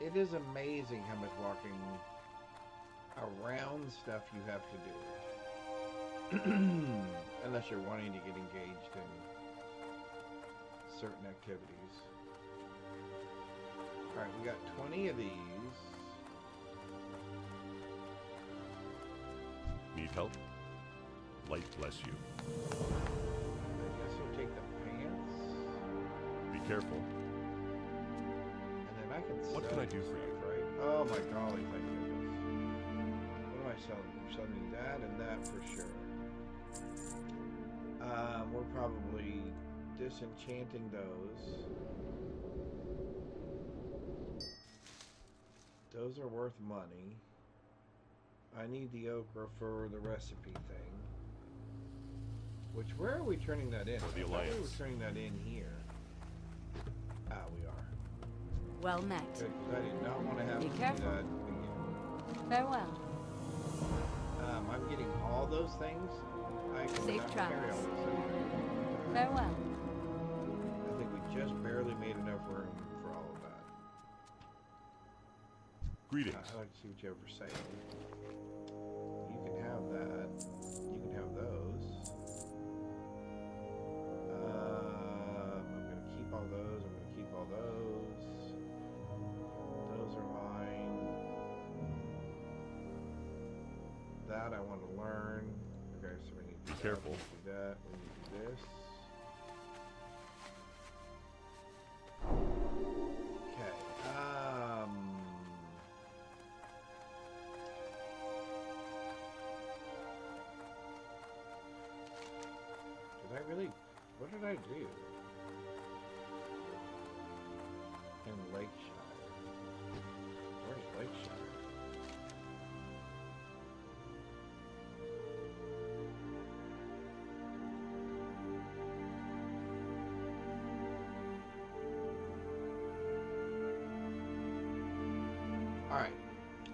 It is amazing how much walking around stuff you have to do. Unless you're wanting to get engaged in certain activities. Alright, we got 20 of these. Need help? Light bless you. I guess we'll take the pants. Be careful. I can what can I do for you? Right? Oh my golly, thank goodness. What am I selling? We're selling that and that for sure. We're probably disenchanting those. Those are worth money. I need the okra for the recipe thing. Which, where are we turning that in? For the Alliance. We're turning that in here. Ah, we are. Well met. Good, 'cause I did not want to have Be to careful. do that again. Farewell. I'm getting all those things. I Safe cannot carry travels. all those things. Farewell. I think we just barely made enough room for all of that. Greetings. I'd like to see what you have for sale. You can have that. You can have those. I'm going to keep all those. I'm going to keep all those. Those are mine. That I want to learn. Okay, so we need to do Be that, careful. We need to do that. We need to do this. Okay. Did I really? What did I do? In Lakeshire. Where's Lakeshire? Alright.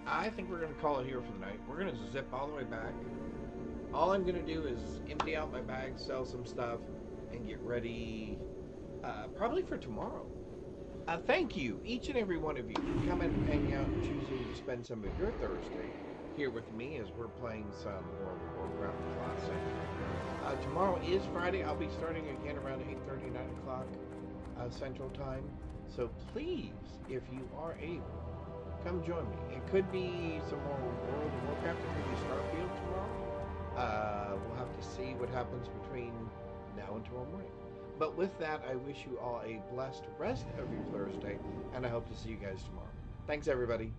I think we're going to call it here for the night. We're going to zip all the way back. All I'm going to do is empty out my bag, sell some stuff, and get ready probably for tomorrow. Thank you, each and every one of you, for coming and hanging out and choosing to spend some of your Thursday here with me as we're playing some World of Warcraft Classic. Tomorrow is Friday. I'll be starting again around 8:30, 9 o'clock Central Time. So please, if you are able, come join me. It could be some more World of Warcraft. It could be Starfield tomorrow. We'll have to see what happens between now and tomorrow morning. But with that, I wish you all a blessed rest of your Thursday, and I hope to see you guys tomorrow. Thanks, everybody.